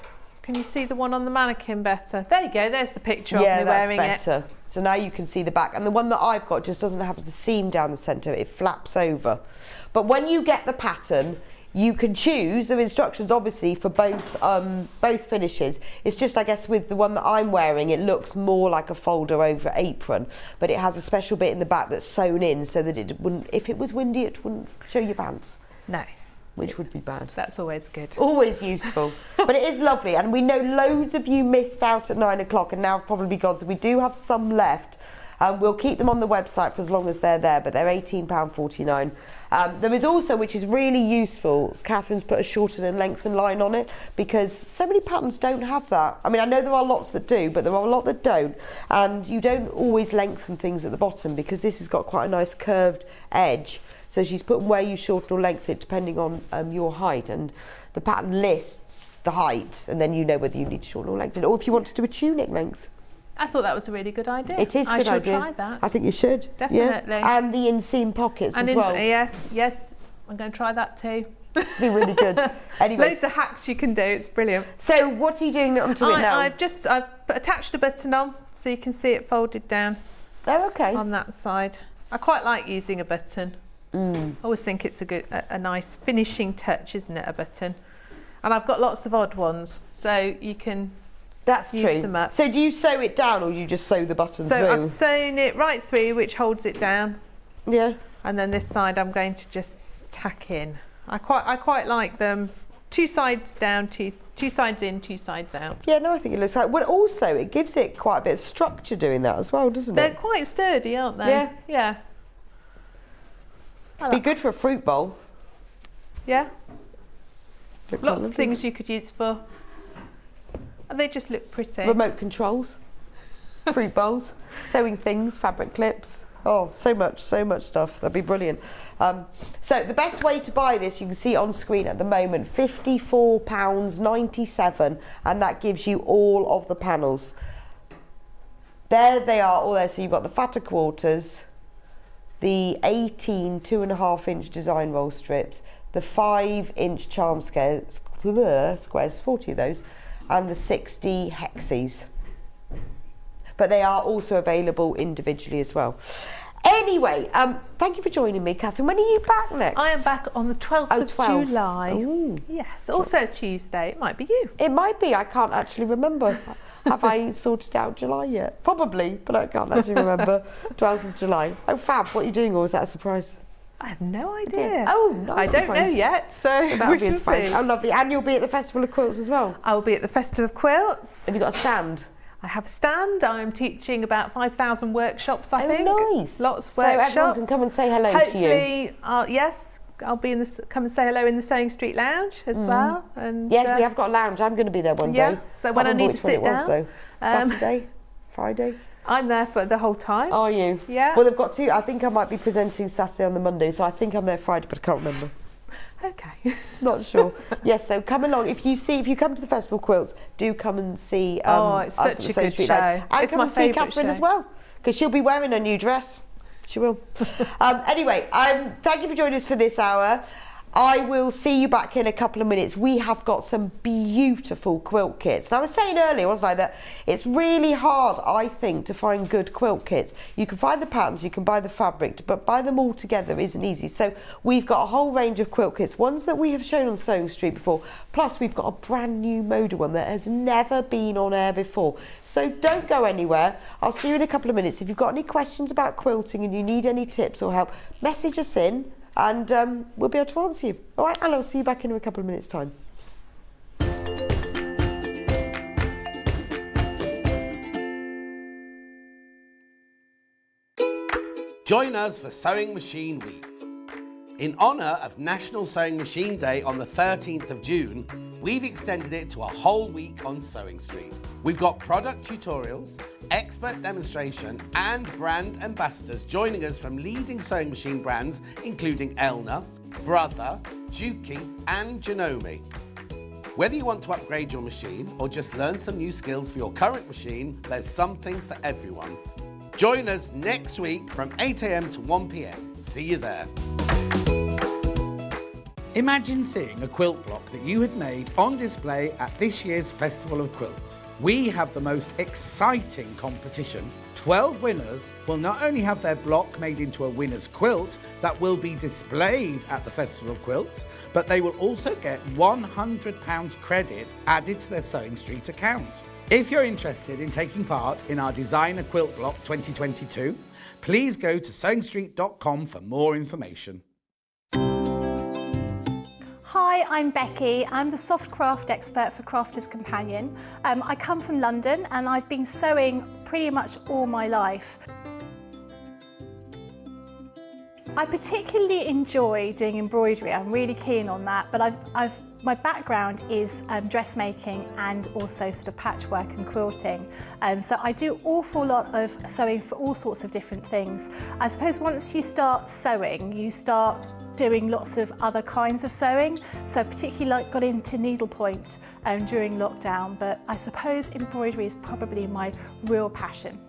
Can you see the one on the mannequin better? There you go. There's the picture of me wearing that's better. So now you can see the back. And the one that I've got just doesn't have the seam down the centre. It flaps over. But when you get the pattern, you can choose. There are instructions, obviously, for both finishes. It's just, I guess, with the one that I'm wearing, it looks more like a folder over apron. But it has a special bit in the back that's sewn in so that it wouldn't, if it was windy, it wouldn't show your pants. No. Which would be bad. That's always good. Always useful. But it is lovely. And we know loads of you missed out at 9 o'clock and now have probably gone. So we do have some left. We'll keep them on the website for as long as they're there, but they're £18.49. There is also, which is really useful, Catherine's put a shorten and lengthen line on it because so many patterns don't have that. I mean, I know there are lots that do, but there are a lot that don't. And you don't always lengthen things at the bottom because this has got quite a nice curved edge. So she's put where you shorten or lengthen it depending on your height, and the pattern lists the height, and then you know whether you need to shorten or lengthen, or if you want to do a tunic length. I thought that was a really good idea. It is a good idea. I should try that. I think you should. Definitely. Yeah. And the inseam pockets as well. Yes, I'm going to try that too. Be really good. Anyway, Loads of hacks you can do. It's brilliant. So what are you doing onto it now? I've attached a button on so you can see it folded down. Oh, okay. On that side. I quite like using a button. I always think it's a nice finishing touch, isn't it, a button? And I've got lots of odd ones, so you can use them up. So do you sew it down or do you just sew the button through? So I've sewn it right through, which holds it down. Yeah. And then this side I'm going to just tack in. I quite like them. Two sides down, two sides in, two sides out. Yeah, no, I think it looks like. Well, also it gives it quite a bit of structure doing that as well, doesn't it? They're quite sturdy, aren't they? Yeah. Yeah. Be good for a fruit bowl. Yeah. Lots of things you could use for. And they just look pretty. Remote controls, fruit bowls, sewing things, fabric clips. Oh, so much stuff. That'd be brilliant. So the best way to buy this, you can see on screen at the moment, £54.97, and that gives you all of the panels. There they are, all there. So you've got the fatter quarters, the 18 2.5-inch design roll strips, the 5-inch charm squares, 40 of those, and the 60 hexies. But they are also available individually as well. Anyway, thank you for joining me, Catherine. When are you back next? I am back on the 12th of 12th. July. Ooh. Yes, also Tuesday. It might be you. It might be. I can't actually remember. Have I sorted out July yet? Probably, but I can't actually remember. 12th of July. Oh, fab. What are you doing, or was that a surprise? I have no idea. Oh, nice. I don't know yet, so that'll we be a shall surprise. see. Oh, lovely. And you'll be at the Festival of Quilts as well? I will be at the Festival of Quilts. Have you got a stand? I have a stand. I'm teaching about 5,000 workshops, I think. Nice. Lots of so workshops. Everyone can come and say hello to you. Hopefully, yes, I'll be come and say hello in the Sewing Street Lounge as well. And yes, we have got a lounge. I'm going to be there one day. So when I need to sit down. Saturday, Friday. I'm there for the whole time. Are you? Yeah. Well, they've got two. I think I might be presenting Saturday on the Monday, so I think I'm there Friday, but I can't remember. Okay. Not sure. Yes, so come along. If you come to the Festival of Quilts, do come and see it's such a good show. And it's come my and see favourite Catherine show. as well, because she'll be wearing a new dress. She will. Anyway, thank you for joining us for this hour. I will see you back in a couple of minutes. We have got some beautiful quilt kits. And I was saying earlier, wasn't I, that it's really hard, I think, to find good quilt kits. You can find the patterns, you can buy the fabric, but buy them all together isn't easy. So we've got a whole range of quilt kits, ones that we have shown on Sewing Street before, plus we've got a brand new Moda one that has never been on air before. So don't go anywhere. I'll see you in a couple of minutes. If you've got any questions about quilting and you need any tips or help, message us in and we'll be able to answer you. All right, and I'll see you back in a couple of minutes' time. Join us for Sewing Machine Week. In honour of National Sewing Machine Day on the 13th of June, we've extended it to a whole week on Sewing Street. We've got product tutorials, expert demonstration and brand ambassadors joining us from leading sewing machine brands including Elna, Brother, Juki and Janome. Whether you want to upgrade your machine or just learn some new skills for your current machine, there's something for everyone. Join us next week from 8 AM to 1 PM. See you there. Imagine seeing a quilt block that you had made on display at this year's Festival of Quilts. We have the most exciting competition. 12 winners will not only have their block made into a winner's quilt that will be displayed at the Festival of Quilts, but they will also get £100 credit added to their Sewing Street account. If you're interested in taking part in our Designer Quilt Block 2022, please go to sewingstreet.com for more information. Hi, I'm Becky. I'm the soft craft expert for Crafter's Companion. I come from London and I've been sewing pretty much all my life. I particularly enjoy doing embroidery. I'm really keen on that, but my background is dressmaking and also sort of patchwork and quilting. So I do an awful lot of sewing for all sorts of different things. I suppose once you start sewing, you start doing lots of other kinds of sewing. So particularly got into needlepoint during lockdown, but I suppose embroidery is probably my real passion.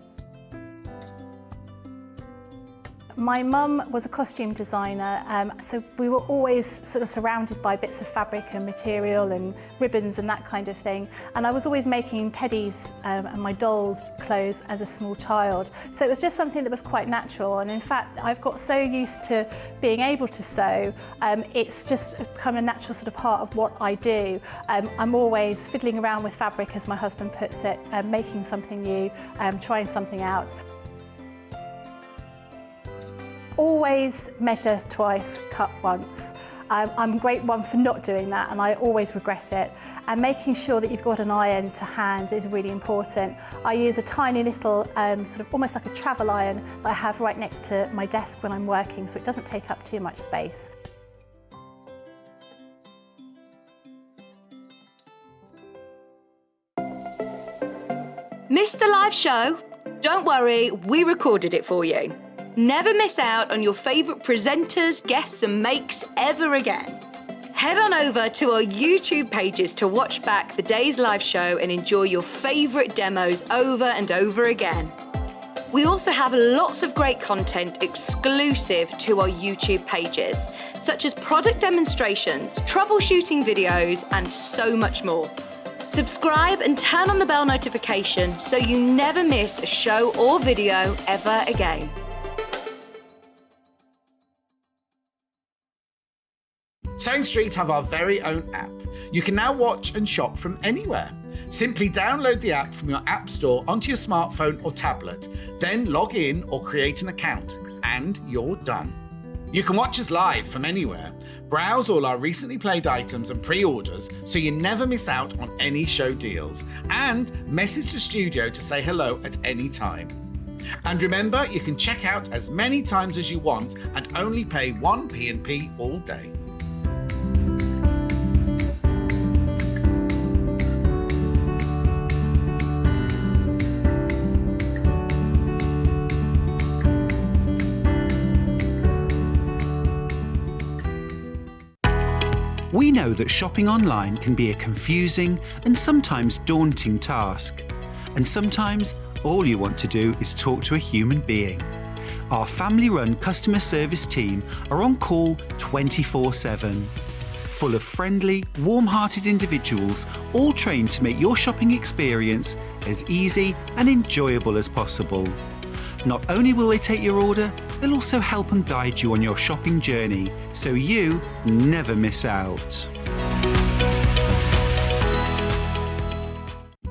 My mum was a costume designer, so we were always sort of surrounded by bits of fabric and material and ribbons and that kind of thing. And I was always making teddies and my dolls' clothes as a small child. So it was just something that was quite natural. And in fact, I've got so used to being able to sew, it's just become a natural sort of part of what I do. I'm always fiddling around with fabric, as my husband puts it, making something new, trying something out. Always measure twice, cut once. I'm a great one for not doing that and I always regret it. And making sure that you've got an iron to hand is really important. I use a tiny little, sort of almost like a travel iron that I have right next to my desk when I'm working, so it doesn't take up too much space. Missed the live show? Don't worry, we recorded it for you. Never miss out on your favourite presenters, guests and makes ever again. Head on over to our YouTube pages to watch back the day's live show and enjoy your favourite demos over and over again. We also have lots of great content exclusive to our YouTube pages, such as product demonstrations, troubleshooting videos and so much more. Subscribe and turn on the bell notification so you never miss a show or video ever again. Sewing Street have our very own app. You can now watch and shop from anywhere. Simply download the app from your app store onto your smartphone or tablet, then log in or create an account, and you're done. You can watch us live from anywhere, browse all our recently played items and pre-orders so you never miss out on any show deals, and message the studio to say hello at any time. And remember, you can check out as many times as you want and only pay one P&P all day. We know that shopping online can be a confusing and sometimes daunting task. And sometimes all you want to do is talk to a human being. Our family-run customer service team are on call 24/7. Full of friendly, warm-hearted individuals, all trained to make your shopping experience as easy and enjoyable as possible. Not only will they take your order, they'll also help and guide you on your shopping journey, so you never miss out.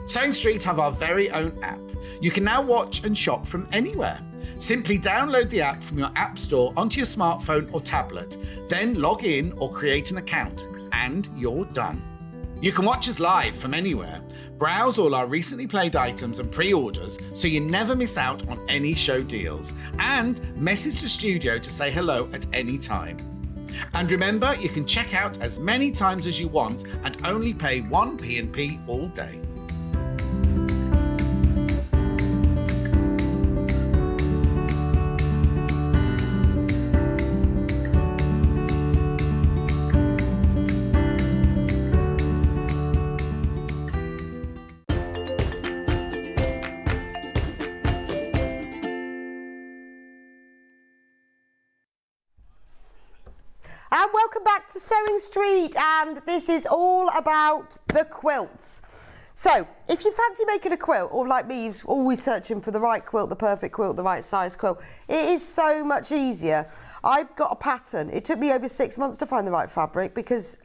Sewing Street have our very own app. You can now watch and shop from anywhere. Simply download the app from your app store onto your smartphone or tablet, then log in or create an account, and you're done. You can watch us live from anywhere, browse all our recently played items and pre-orders so you never miss out on any show deals, and message the studio to say hello at any time. And remember, you can check out as many times as you want and only pay one P&P all day. And welcome back to Sewing Street, and this is all about the quilts. So, if you fancy making a quilt, or like me, you're always searching for the right quilt, the perfect quilt, the right size quilt, it is so much easier. I've got a pattern. It took me over 6 months to find the right fabric because,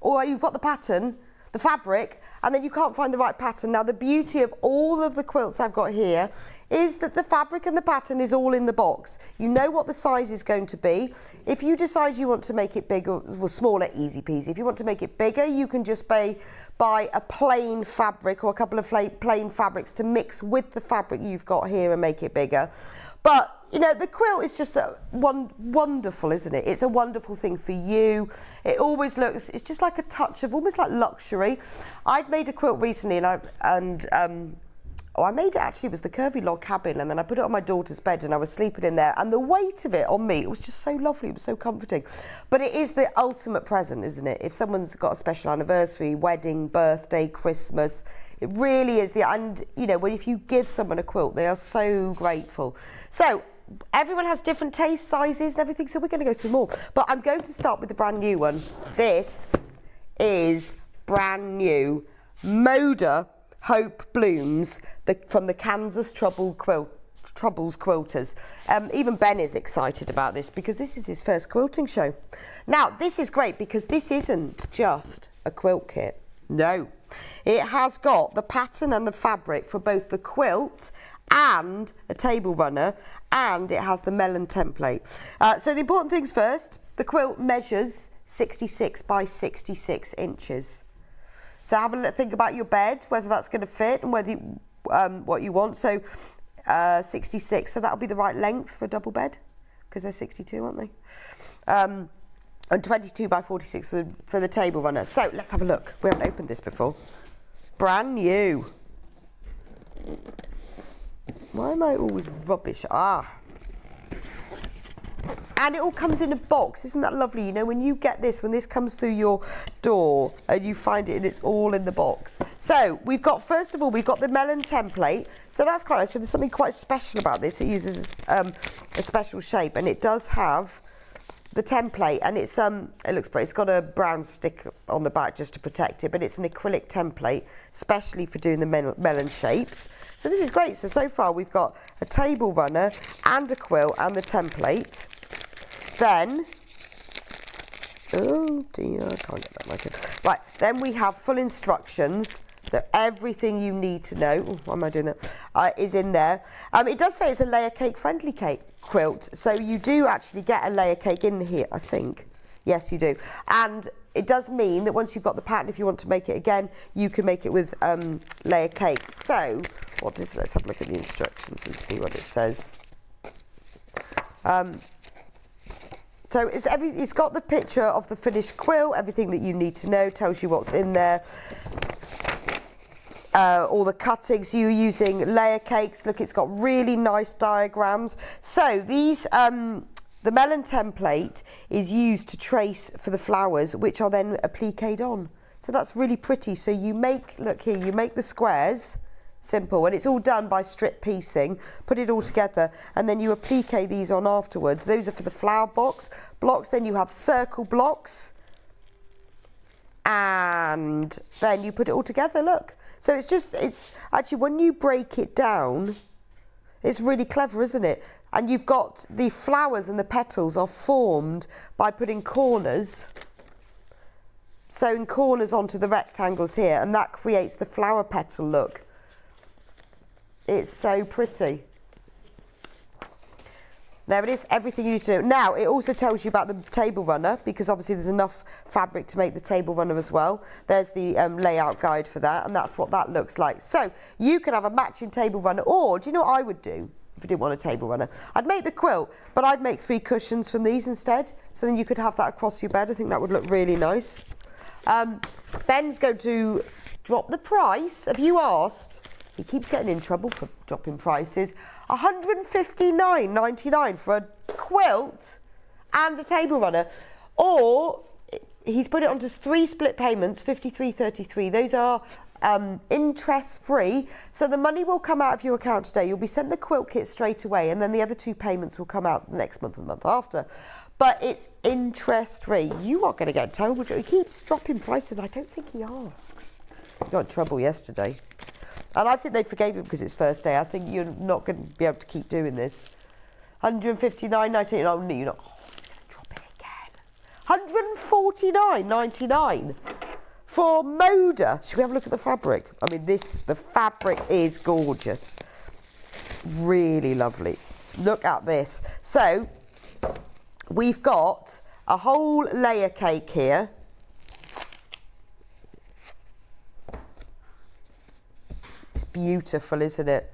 or you've got the pattern, the fabric, and then you can't find the right pattern. Now, the beauty of all of the quilts I've got here is that the fabric and the pattern is all in the box. You know what the size is going to be. If you decide you want to make it bigger, well, smaller, easy peasy. If you want to make it bigger, you can just buy a plain fabric or a couple of plain fabrics to mix with the fabric you've got here and make it bigger. But you know, the quilt is just wonderful, isn't it? It's a wonderful thing for you. It always looks, it's just like a touch of almost like luxury. I'd made a quilt recently I made it actually, it was the curvy log cabin, and then I put it on my daughter's bed and I was sleeping in there, and the weight of it on me, it was just so lovely, it was so comforting. But it is the ultimate present, isn't it? If someone's got a special anniversary, wedding, birthday, Christmas, it really is and you know, if you give someone a quilt, they are so grateful. So, everyone has different tastes, sizes and everything, so we're going to go through more. But I'm going to start with the brand new one. This is brand new Moda Hope Blooms from the Kansas Troubles Quilters. Even Ben is excited about this because this is his first quilting show. Now, this is great because this isn't just a quilt kit. No. It has got the pattern and the fabric for both the quilt and a table runner, and it has the melon template. So the important things first, the quilt measures 66 by 66 inches. So have a think about your bed, whether that's going to fit and whether what you want. So 66, so that'll be the right length for a double bed because they're 62, aren't they? And 22 by 46 for the table runner. So let's have a look. We haven't opened this before. Brand new. Why am I always rubbish? And it all comes in a box. Isn't that lovely? You know, when you get this, when this comes through your door and you find it and it's all in the box. So we've got, first of all, we've got the melon template. So that's quite nice. So there's something quite special about this. It uses a special shape, and it does have the template, and it's it looks pretty. It's got a brown stick on the back just to protect it, but it's an acrylic template, especially for doing the melon shapes. So this is great. So far we've got a table runner and a quilt and the template. Then, oh dear, I can't get that like it. Right, then we have full instructions that everything you need to know, why am I doing that, is in there. It does say it's a layer cake friendly quilt, so you do actually get a layer cake in here, I think. Yes, you do. And it does mean that once you've got the pattern, if you want to make it again, you can make it with layer cakes. So, let's have a look at the instructions and see what it says. So it's got the picture of the finished quilt, everything that you need to know, tells you what's in there. All the cuttings, you're using layer cakes. Look, it's got really nice diagrams. So these, the melon template is used to trace for the flowers, which are then appliqued on. So that's really pretty. So you make, look here, you make the squares. Simple, and it's all done by strip piecing. Put it all together, and then you applique these on afterwards. Those are for the flower blocks. Then you have circle blocks, and then you put it all together. Look, so it's actually, when you break it down, it's really clever, isn't it? And you've got the flowers and the petals are formed by putting corners, sewing corners onto the rectangles here, and that creates the flower petal look. It's so pretty. There it is, everything you need to do. Now, it also tells you about the table runner, because obviously there's enough fabric to make the table runner as well. There's the layout guide for that, and that's what that looks like. So you can have a matching table runner, or do you know what I would do if I didn't want a table runner? I'd make the quilt, but I'd make 3 cushions from these instead, so then you could have that across your bed. I think that would look really nice. Ben's going to drop the price. Have you asked? He keeps getting in trouble for dropping prices. $159.99 for a quilt and a table runner. Or he's put it onto 3 split payments, $53.33. Those are interest free. So the money will come out of your account today. You'll be sent the quilt kit straight away, and then the other 2 payments will come out next month and the month after. But it's interest free. You are going to get terrible. He keeps dropping prices, and I don't think he asks. He got in trouble yesterday. And I think they forgave him because it's first day. I think you're not going to be able to keep doing this. $159.99. Oh, no, you're not. Oh, he's going to drop it again. $149.99 for Moda. Should we have a look at the fabric? I mean, the fabric is gorgeous. Really lovely. Look at this. So we've got a whole layer cake here. It's beautiful, isn't it?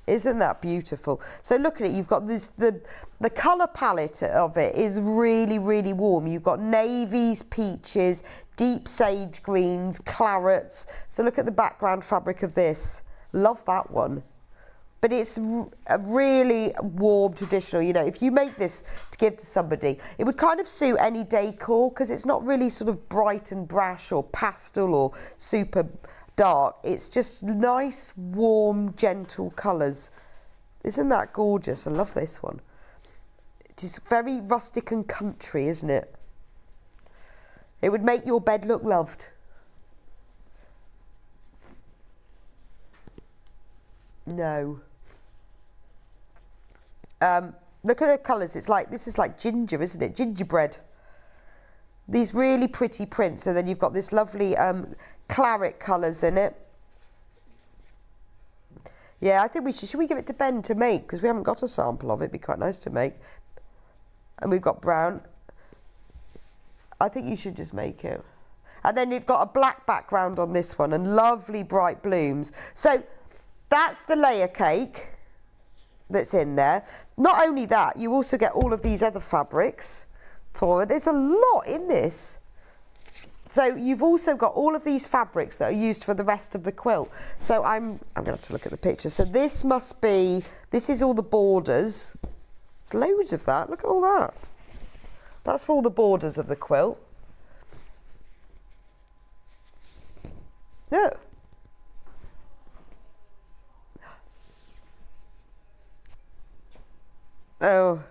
Isn't that beautiful? So look at it. You've got this, the colour palette of it is really, really warm. You've got navies, peaches, deep sage greens, clarets. So look at the background fabric of this. Love that one. But it's a really warm, traditional. You know, if you make this to give to somebody, it would kind of suit any decor, because it's not really sort of bright and brash or pastel or super dark. It's just nice, warm, gentle colours. Isn't that gorgeous? I love this one. It is very rustic and country, isn't it? It would make your bed look loved. No. Look at the colours. It's like, this is like ginger, isn't it? Gingerbread. These really pretty prints, and then you've got this lovely claret colours in it. Yeah, I think we should we give it to Ben to make, because we haven't got a sample of it. It'd be quite nice to make. And we've got brown. I think you should just make it. And then you've got a black background on this one and lovely bright blooms. So that's the layer cake that's in there. Not only that, you also get all of these other fabrics for it. There's a lot in this. So you've also got all of these fabrics that are used for the rest of the quilt. So I'm going to have to look at the picture. So this must be, this is all the borders. There's loads of that. Look at all that. That's for all the borders of the quilt. Yeah. Oh.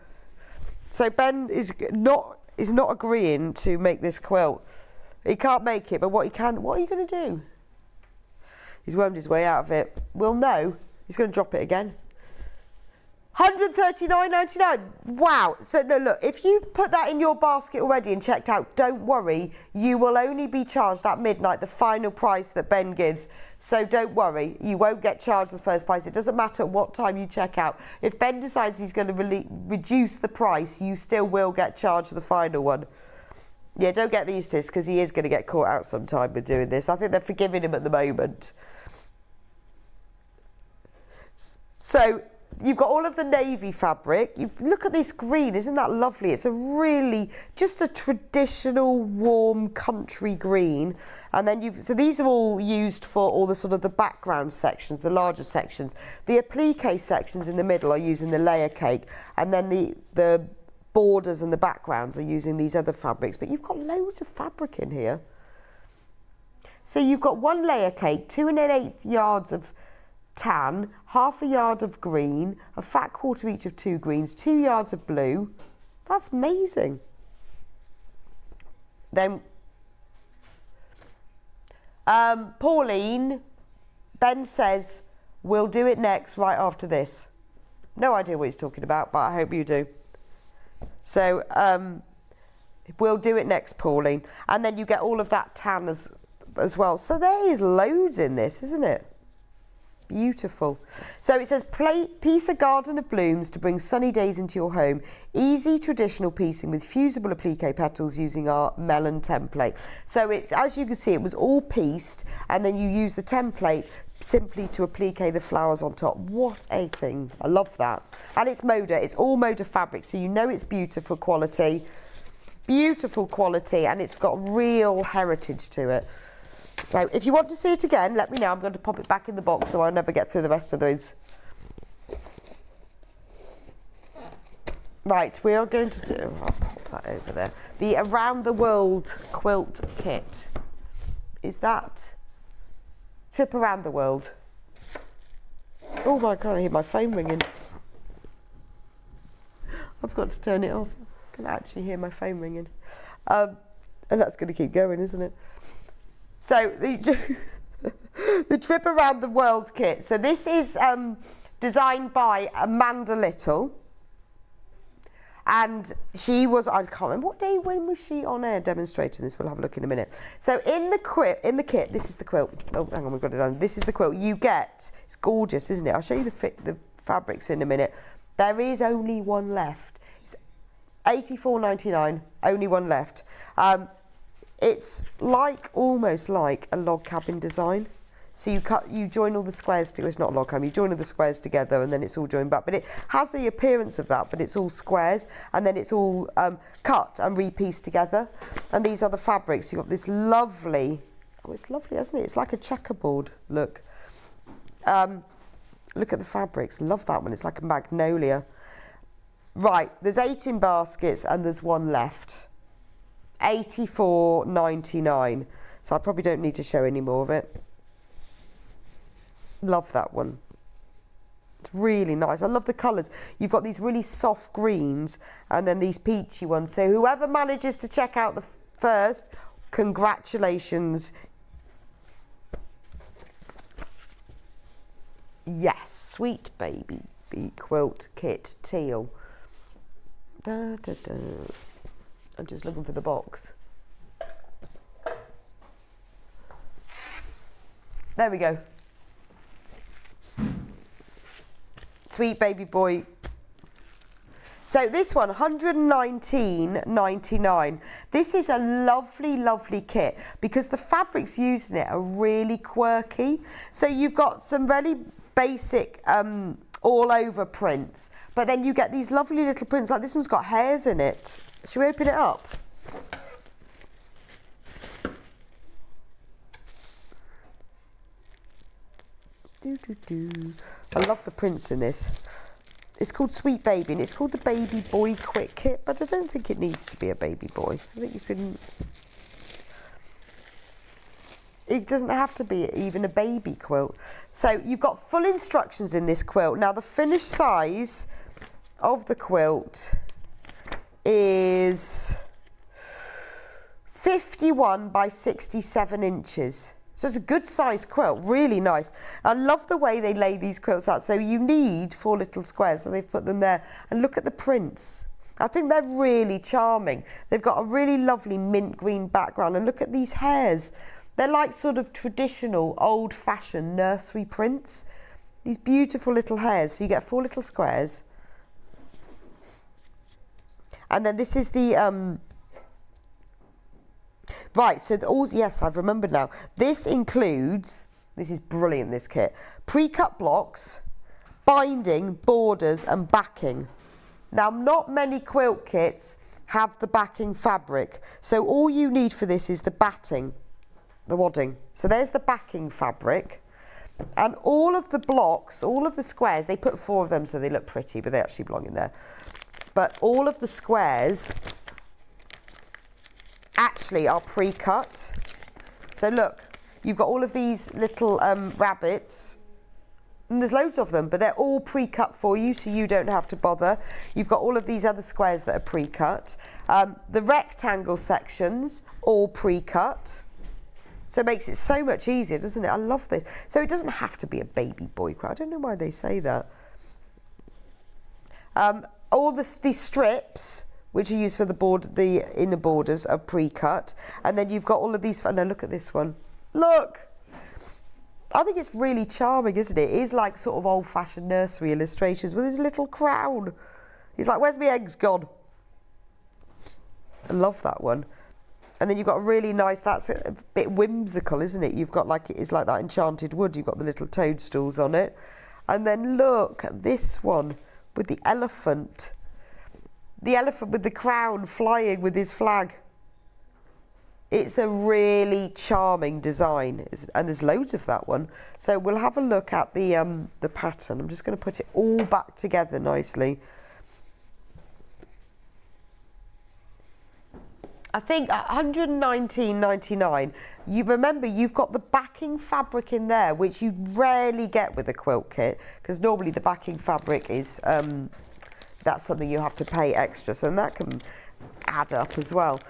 So Ben is not agreeing to make this quilt. He can't make it, but what he can, what are you going to do? He's wormed his way out of it. We'll know. He's going to drop it again. $139.99. Wow. So no, look, if you've put that in your basket already and checked out, don't worry. You will only be charged at midnight the final price that Ben gives. So don't worry. You won't get charged the first price. It doesn't matter what time you check out. If Ben decides he's going to reduce the price, you still will get charged the final one. Yeah, don't get used to this, because he is going to get caught out sometime with doing this. I think they're forgiving him at the moment. So you've got all of the navy fabric. Look at this green. Isn't that lovely? It's a really, just a traditional warm country green. And then so these are all used for all the sort of the background sections, the larger sections. The applique sections in the middle are using the layer cake. And then the borders and the backgrounds are using these other fabrics, but you've got loads of fabric in here. So you've got one layer cake, 2 1/8 yards of tan, half a yard of green, a fat quarter each of 2 greens, 2 yards of blue. That's amazing. Then Pauline, Ben says, we'll do it next right after this. No idea what he's talking about, but I hope you do. So we'll do it next, Pauline. And then you get all of that tan as well. So there is loads in this, isn't it? Beautiful. So it says, piece a garden of blooms to bring sunny days into your home. Easy traditional piecing with fusible applique petals using our melon template. So it's, as you can see, it was all pieced, and then you use the template simply to applique the flowers on top. What a thing. I love that. And it's Moda. It's all Moda fabric, so you know it's beautiful quality. Beautiful quality, and it's got real heritage to it. So if you want to see it again, let me know. I'm going to pop it back in the box so I'll never get through the rest of those. Right, we are going to do, I'll pop that over there, the Around the World quilt kit. Is that Trip Around the World? Oh my God, I hear my phone ringing. I've got to turn it off. I can actually hear my phone ringing. And that's going to keep going, isn't it? So the Trip Around the World kit. So this is designed by Amanda Little, and she was, I can't remember what day, when was she on air demonstrating this? We'll have a look in a minute. So in the kit, this is the quilt. Oh, hang on, we've got it on. This is the quilt you get. It's gorgeous, isn't it? I'll show you the fabrics in a minute. There is only one left. It's $84.99. Only one left. It's almost like a log cabin design. So you join all the squares together. It's not a log cabin. You join all the squares together, and then it's all joined back. But it has the appearance of that, but it's all squares, and then it's all cut and repieced together. And these are the fabrics. You've got this lovely. Oh, it's lovely, isn't it? It's like a checkerboard look. Look at the fabrics. Love that one. It's like a magnolia. Right. There's 8 in baskets, and there's one left. $84.99. So I probably don't need to show any more of it. Love that one. It's really nice. I love the colours. You've got these really soft greens and then these peachy ones. So whoever manages to check out the first, congratulations. Yes, Sweet Baby Quilt Kit Teal. Da, da, da. I'm just looking for the box. There we go. Sweet Baby Boy. So this one, $119.99. This is a lovely, lovely kit because the fabrics used in it are really quirky. So you've got some really basic all over prints, but then you get these lovely little prints, like this one's got hairs in it. Should we open it up? I love the prints in this. It's called Sweet Baby, and it's called the Baby Boy Quick Kit, but I don't think it needs to be a baby boy. I think you can... It doesn't have to be even a baby quilt. So you've got full instructions in this quilt. Now the finished size of the quilt is 51 by 67 inches. So it's a good size quilt, really nice. I love the way they lay these quilts out. So you need 4 little squares, so they've put them there. And look at the prints. I think they're really charming. They've got a really lovely mint green background, and look at these hairs. They're like sort of traditional, old-fashioned nursery prints. These beautiful little hairs. So you get 4 little squares. And then this is the... Right, so yes, I've remembered now. This includes, this is brilliant, this kit, pre-cut blocks, binding, borders and backing. Now, not many quilt kits have the backing fabric, so all you need for this is the batting, the wadding. So there's the backing fabric, and all of the blocks, all of the squares, they put 4 of them so they look pretty, but they actually belong in there. But all of the squares actually are pre-cut. So look, you've got all of these little rabbits And there's loads of them, but they're all pre-cut for you, so you don't have to bother. You've got all of these other squares that are pre-cut. The rectangle sections, all pre-cut. So it makes it so much easier, doesn't it? I love this. So it doesn't have to be a baby boy quilt. I don't know why they say that. All these strips, which are used for the inner borders, are pre-cut. And then you've got all of these. No, look at this one. Look! I think it's really charming, isn't it? It is like sort of old-fashioned nursery illustrations with his little crown. He's like, where's my eggs gone? I love that one. And then you've got a really nice, that's a bit whimsical, isn't it? You've got like, it's like that enchanted wood. You've got the little toadstools on it. And then look at this one with the elephant. The elephant with the crown flying with his flag. It's a really charming design, and there's loads of that one. So we'll have a look at the pattern. I'm just going to put it all back together nicely. I think $119.99. You remember you've got the backing fabric in there, which you rarely get with a quilt kit, because normally the backing fabric is that's something you have to pay extra, so that can add up as well.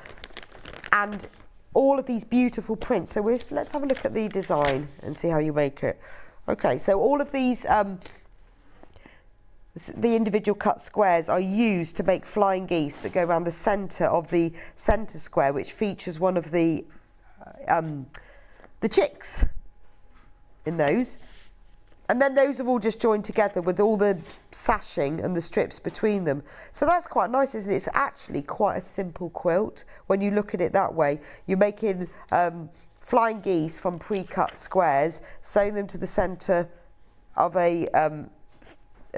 And all of these beautiful prints. So let's have a look at the design and see how you make it. Okay, so all of these, the individual cut squares are used to make flying geese that go around the centre of the centre square, which features one of the chicks in those. And then those are all just joined together with all the sashing and the strips between them. So that's quite nice, isn't it? It's actually quite a simple quilt when you look at it that way. You're making flying geese from pre-cut squares, sewing them to the centre of a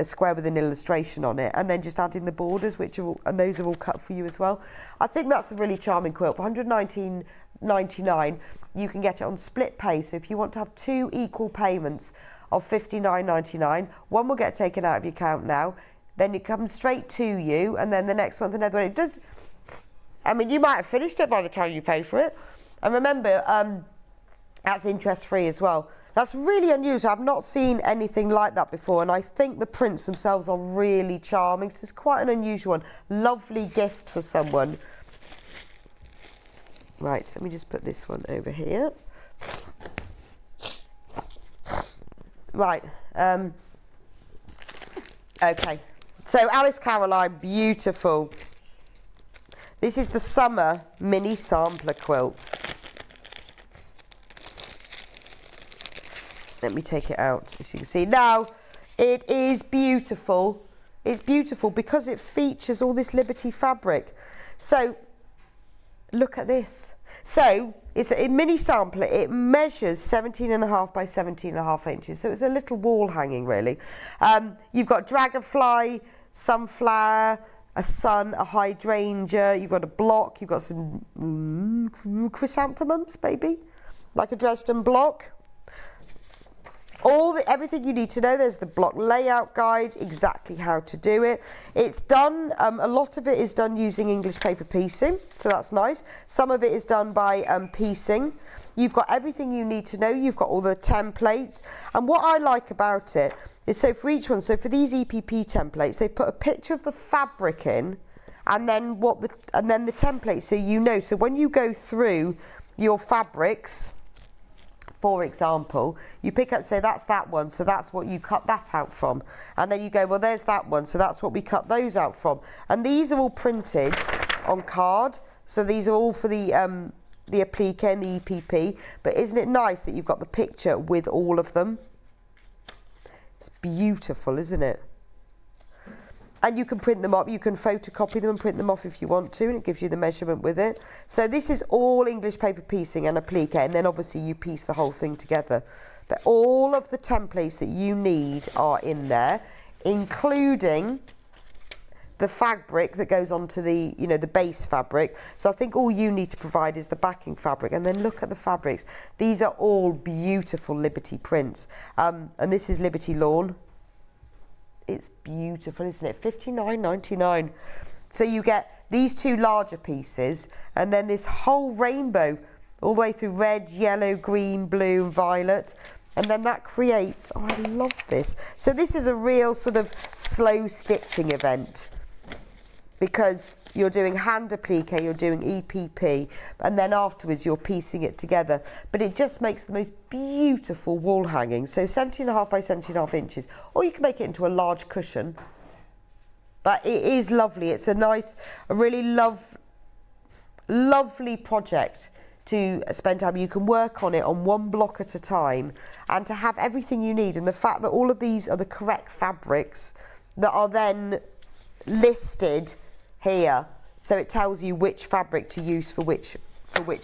square with an illustration on it, and then just adding the borders, and those are all cut for you as well. I think that's a really charming quilt. For $119.99, you can get it on split pay. So if you want to have 2 equal payments of $59.99, one will get taken out of your account now, then it comes straight to you, and then the next month another one. It does. I mean, you might have finished it by the time you pay for it. And remember, that's interest free as well. That's really unusual. I've not seen anything like that before, and I think the prints themselves are really charming. So it's quite an unusual one. Lovely gift for someone. Right, let me just put this one over here. Right, okay. So Alice Caroline, beautiful. This is the summer mini sampler quilt. Let me take it out, as you can see. Now, it is beautiful. It's beautiful because it features all this Liberty fabric. So, look at this. So, it's a mini sampler. It measures 17.5 by 17.5 inches. So, it's a little wall hanging, really. You've got dragonfly, sunflower, a sun, a hydrangea. You've got a block. You've got some chrysanthemums, maybe, like a Dresden block. Everything you need to know. There's the block layout guide, exactly how to do it. It's done, a lot of it is done using English paper piecing, so that's nice. Some of it is done by piecing. You've got everything you need to know. You've got all the templates. And what I like about it is, so for each one, so for these EPP templates, they've put a picture of the fabric in, and then the template, so you know. So when you go through your fabrics, for example, you pick up, say that's that one, so that's what you cut that out from. And then you go, well, there's that one, so that's what we cut those out from. And these are all printed on card, so these are all for the applique and the EPP. But isn't it nice that you've got the picture with all of them? It's beautiful, isn't it? And you can print them off, you can photocopy them and print them off if you want to, and it gives you the measurement with it. So this is all English paper piecing and applique, and then obviously you piece the whole thing together. But all of the templates that you need are in there, including the fabric that goes onto the, the base fabric. So I think all you need to provide is the backing fabric, and then look at the fabrics. These are all beautiful Liberty prints, and this is Liberty Lawn. It's beautiful, isn't it? $59.99. So you get these 2 larger pieces, and then this whole rainbow all the way through red, yellow, green, blue and violet. And then that creates, oh, I love this. So this is a real sort of slow stitching event, because you're doing hand applique, you're doing EPP, and then afterwards you're piecing it together. But it just makes the most beautiful wall hanging. So 17.5 by 17.5 inches, or you can make it into a large cushion. But it is lovely. It's a nice, a really lovely project to spend time. You can work on it on one block at a time, and to have everything you need. And the fact that all of these are the correct fabrics that are then listed here, so it tells you which fabric to use for which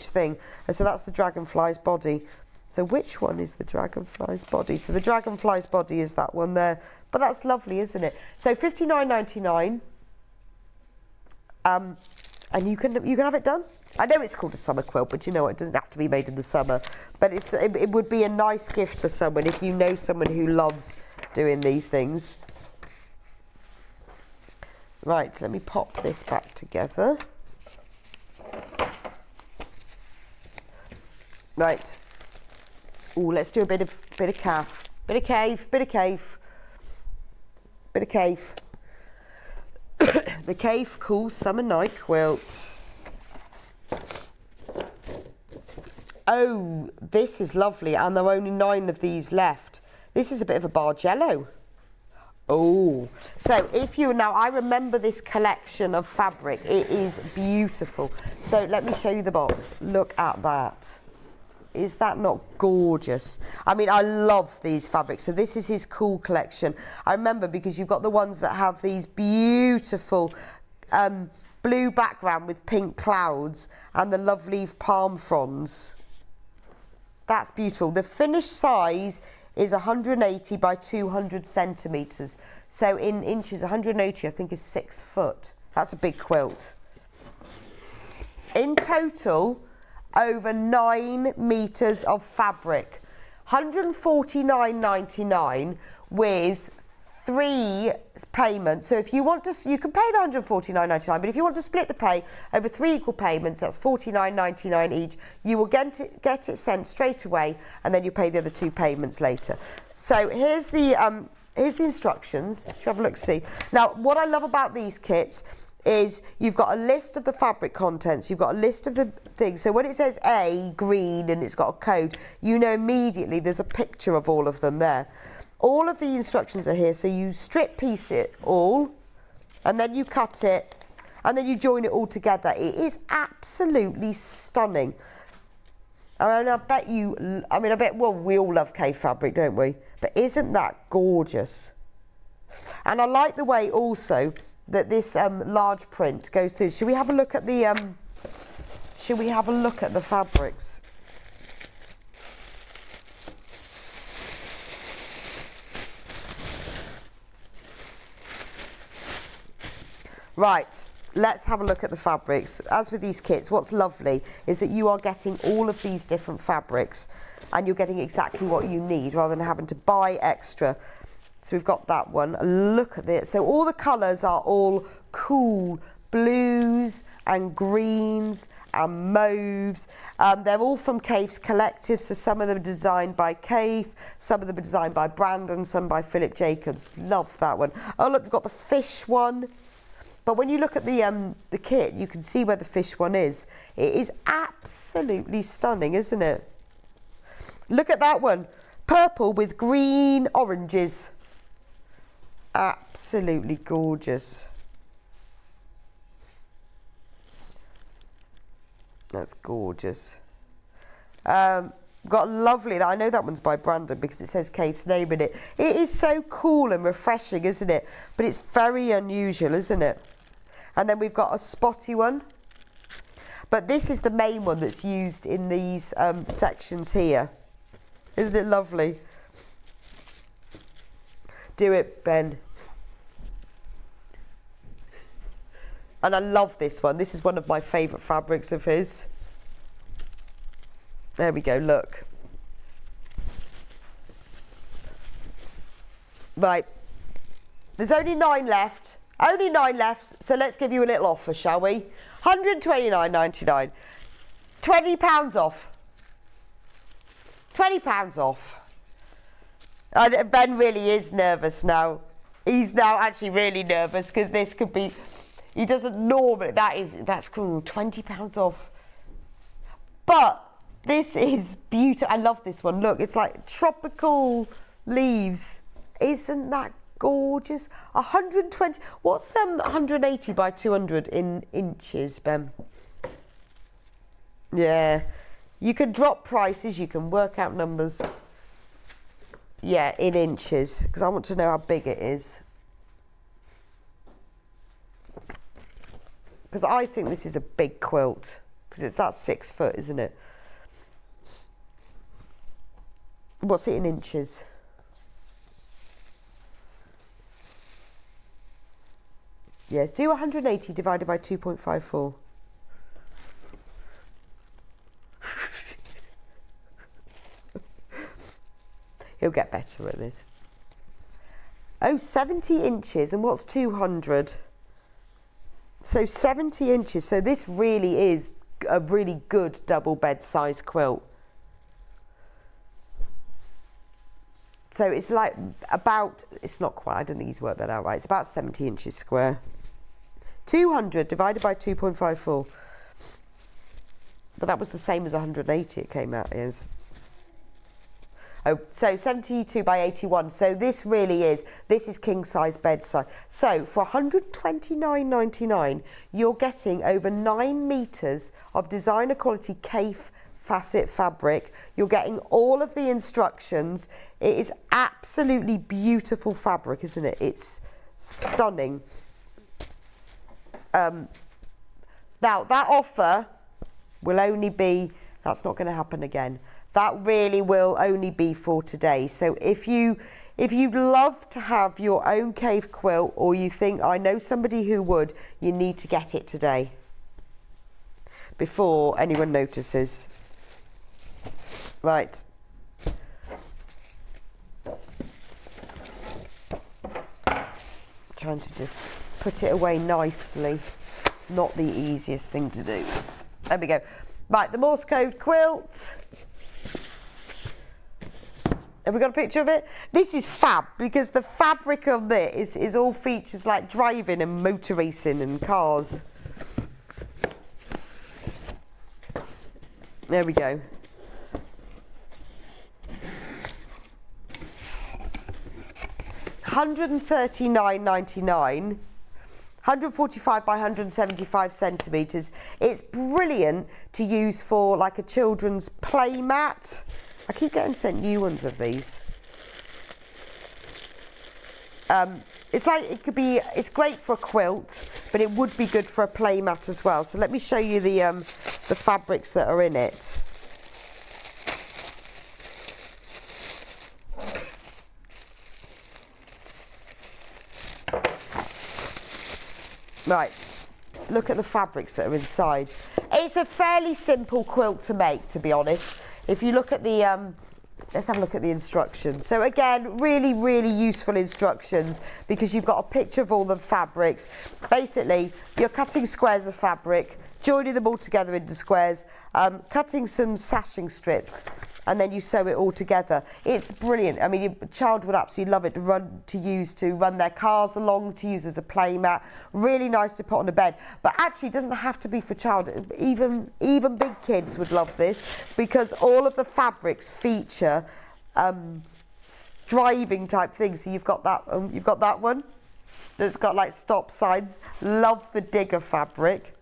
thing. And so that's the dragonfly's body. So which one is the dragonfly's body? So the dragonfly's body is that one there. But that's lovely, isn't it? So £59.99, and you can have it done. I know it's called a summer quilt, but you know, it doesn't have to be made in the summer. But it would be a nice gift for someone if you know someone who loves doing these things. Right, let me pop this back together. Right. Oh, let's do a bit of calf. Bit of cave. The Cave Cool Summer Night Quilt. Oh, this is lovely, and there are only 9 of these left. This is a bit of a Bargello. Oh, so I remember this collection of fabric. It is beautiful. So let me show you the box. Look at that. Is that not gorgeous? I mean, I love these fabrics. So this is his cool collection. I remember because you've got the ones that have these beautiful blue background with pink clouds and the lovely palm fronds. That's beautiful. The finished size is 180 by 200 centimetres. So in inches, 180 I think is 6 foot. That's a big quilt. In total, over 9 metres of fabric. £149.99 with 3 payments. So if you want to, you can pay the £149.99, but if you want to split the pay over 3 equal payments, that's £49.99 each. You will get it sent straight away, and then you pay the other 2 payments later. So here's the instructions. If you have a look, see. Now, what I love about these kits is you've got a list of the fabric contents, you've got a list of the things. So when it says A, green, and it's got a code, you know immediately there's a picture of all of them there. All of the instructions are here, so you strip piece it all, and then you cut it, and then you join it all together. It is absolutely stunning. And I bet well, we all love cave fabric, don't we? But isn't that gorgeous? And I like the way also that this large print goes through. Should we have a look at the fabrics? Right, let's have a look at the fabrics. As with these kits, what's lovely is that you are getting all of these different fabrics, and you're getting exactly what you need rather than having to buy extra. So we've got that one. Look at this. So all the colours are all cool blues and greens and mauves. They're all from Cave's Collective, so some of them are designed by Cave, some of them are designed by Brandon, some by Philip Jacobs. Love that one. Oh look, we've got the fish one. But when you look at the kit, you can see where the fish one is. It is absolutely stunning, isn't it? Look at that one. Purple with green oranges. Absolutely gorgeous. That's gorgeous. Got lovely, I know that one's by Brandon because it says Cave's name in it. It is so cool and refreshing, isn't it? But it's very unusual, isn't it? And then we've got a spotty one. But this is the main one that's used in these sections here. Isn't it lovely? Do it, Ben. And I love this one. This is one of my favourite fabrics of his. There we go, look. Right. There's only 9 left. Only 9 left, so let's give you a little offer, shall we? £129.99. £20 off. £20 off. Ben really is nervous now. He's now actually really nervous because this could be, he doesn't normally, that's cool, £20 off. But this is beautiful. I love this one. Look, it's like tropical leaves. Isn't that gorgeous? 120, what's 180 by 200 in inches, Ben? Yeah, you can drop prices, you can work out numbers. Yeah, in inches, because I want to know how big it is. Because I think this is a big quilt, because it's that 6 foot, isn't it? What's it in inches? Yes, do 180 divided by 2.54. He'll get better at this. Oh, 70 inches, and what's 200? So 70 inches, so this really is a really good double bed size quilt. So it's like about, it's not quite, I don't think he's worked that out right, it's about 70 inches square. 200 divided by 2.54. But that was the same as 180 it came out as. Oh, so 72 by 81. So this really is, this is king size bed size. So for $129.99, you're getting over 9 meters of designer quality Kaffe facet fabric. You're getting all of the instructions. It is absolutely beautiful fabric, isn't it? It's stunning. Now that offer will only be, that's not going to happen again. That really will only be for today. So if you'd love to have your own cave quilt, or you think I know somebody who would, you need to get it today before anyone notices. Right. Trying to just put it away nicely. Not the easiest thing to do. There we go. Right, the Morse code quilt. Have we got a picture of it? This is fab, because the fabric of this is all features like driving and motor racing and cars. There we go. $139.99, 145 by 175 centimetres. It's brilliant to use for like a children's play mat. I keep getting sent new ones of these. It's like, it could be, it's great for a quilt, but it would be good for a play mat as well. So let me show you the fabrics that are in it. Right, look at the fabrics that are inside. It's a fairly simple quilt to make, to be honest. If you look at the, let's have a look at the instructions. So again, really, really useful instructions, because you've got a picture of all the fabrics. Basically, you're cutting squares of fabric, joining them all together into squares, cutting some sashing strips, and then you sew it all together. It's brilliant. I mean, your child would absolutely love it to run their cars along, to use as a play mat. Really nice to put on a bed. But actually, it doesn't have to be for child. Even big kids would love this, because all of the fabrics feature driving type things. So you've got that one that's got like stop signs. Love the digger fabric.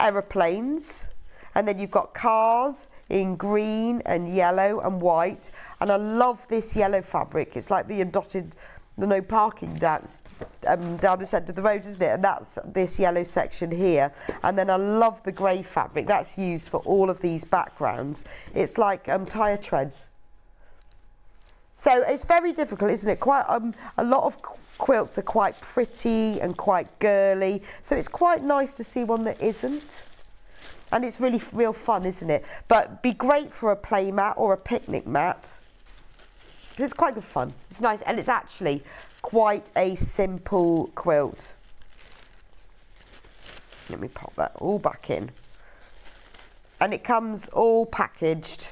Aeroplanes, and then you've got cars in green and yellow and white, and I love this yellow fabric. It's like the dotted, the no parking down the centre of the road, isn't it? And that's this yellow section here. And then I love the grey fabric that's used for all of these backgrounds. It's like tyre treads. So it's very difficult, isn't it? Quite a lot of quilts are quite pretty and quite girly, so it's quite nice to see one that isn't. And it's really real fun, isn't it? But be great for a play mat or a picnic mat. It's quite good fun. It's nice, and it's actually quite a simple quilt. Let me pop that all back in. And it comes all packaged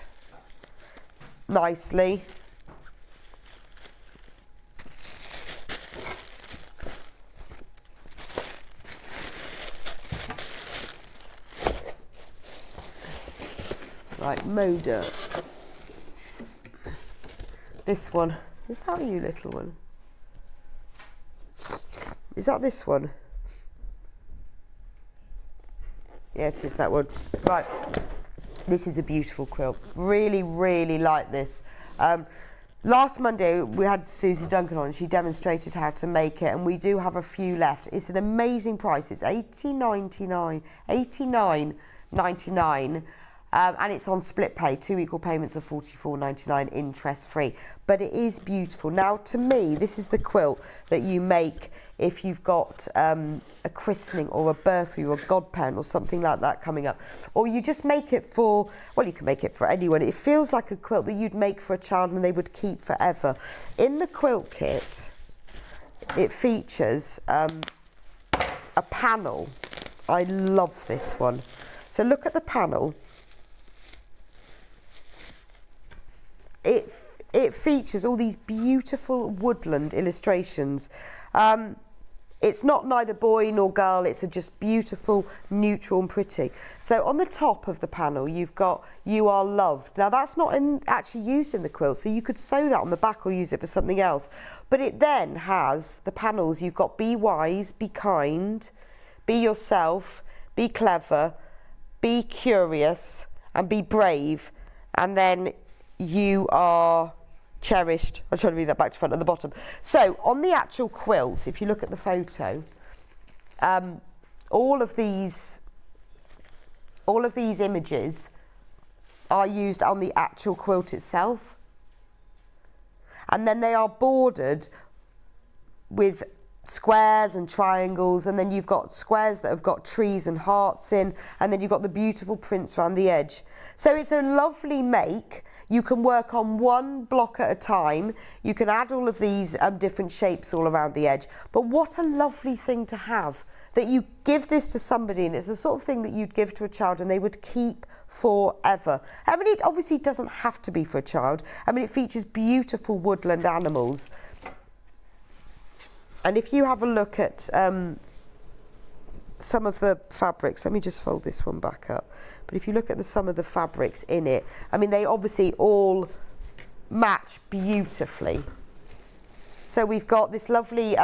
nicely. Moda. This one. Is that you, little one? Is that this one? Yeah, it is that one. Right. This is a beautiful quilt. Really, really like this. Last Monday we had Susie Duncan on and she demonstrated how to make it, and we do have a few left. It's an amazing price. It's $89.99, and it's on split pay, 2 equal payments of $44.99, interest free. But it is beautiful. Now, to me, this is the quilt that you make if you've got a christening or a birthday or a godparent or something like that coming up. Or you just make it for, well, you can make it for anyone. It feels like a quilt that you'd make for a child and they would keep forever. In the quilt kit, it features a panel. I love this one. So look at the panel. It features all these beautiful woodland illustrations. It's not neither boy nor girl, it's just beautiful, neutral and pretty. So on the top of the panel you've got "You Are Loved." Now that's not actually used in the quilt, so you could sew that on the back or use it for something else. But it then has the panels, you've got "Be wise, be kind, be yourself, be clever, be curious and be brave, and then you are cherished." I'm trying to read that back to front at the bottom. So on the actual quilt, if you look at the photo, all of these images are used on the actual quilt itself, and then they are bordered with squares and triangles, and then you've got squares that have got trees and hearts in, and then you've got the beautiful prints around the edge. So it's a lovely make. You can work on one block at a time. You can add all of these different shapes all around the edge. But what a lovely thing to have, that you give this to somebody and it's the sort of thing that you'd give to a child and they would keep forever. I mean, it obviously doesn't have to be for a child. I mean, it features beautiful woodland animals. And if you have a look at some of the fabrics, let me just fold this one back up. But if you look at some of the fabrics in it, I mean, they obviously all match beautifully. So we've got this lovely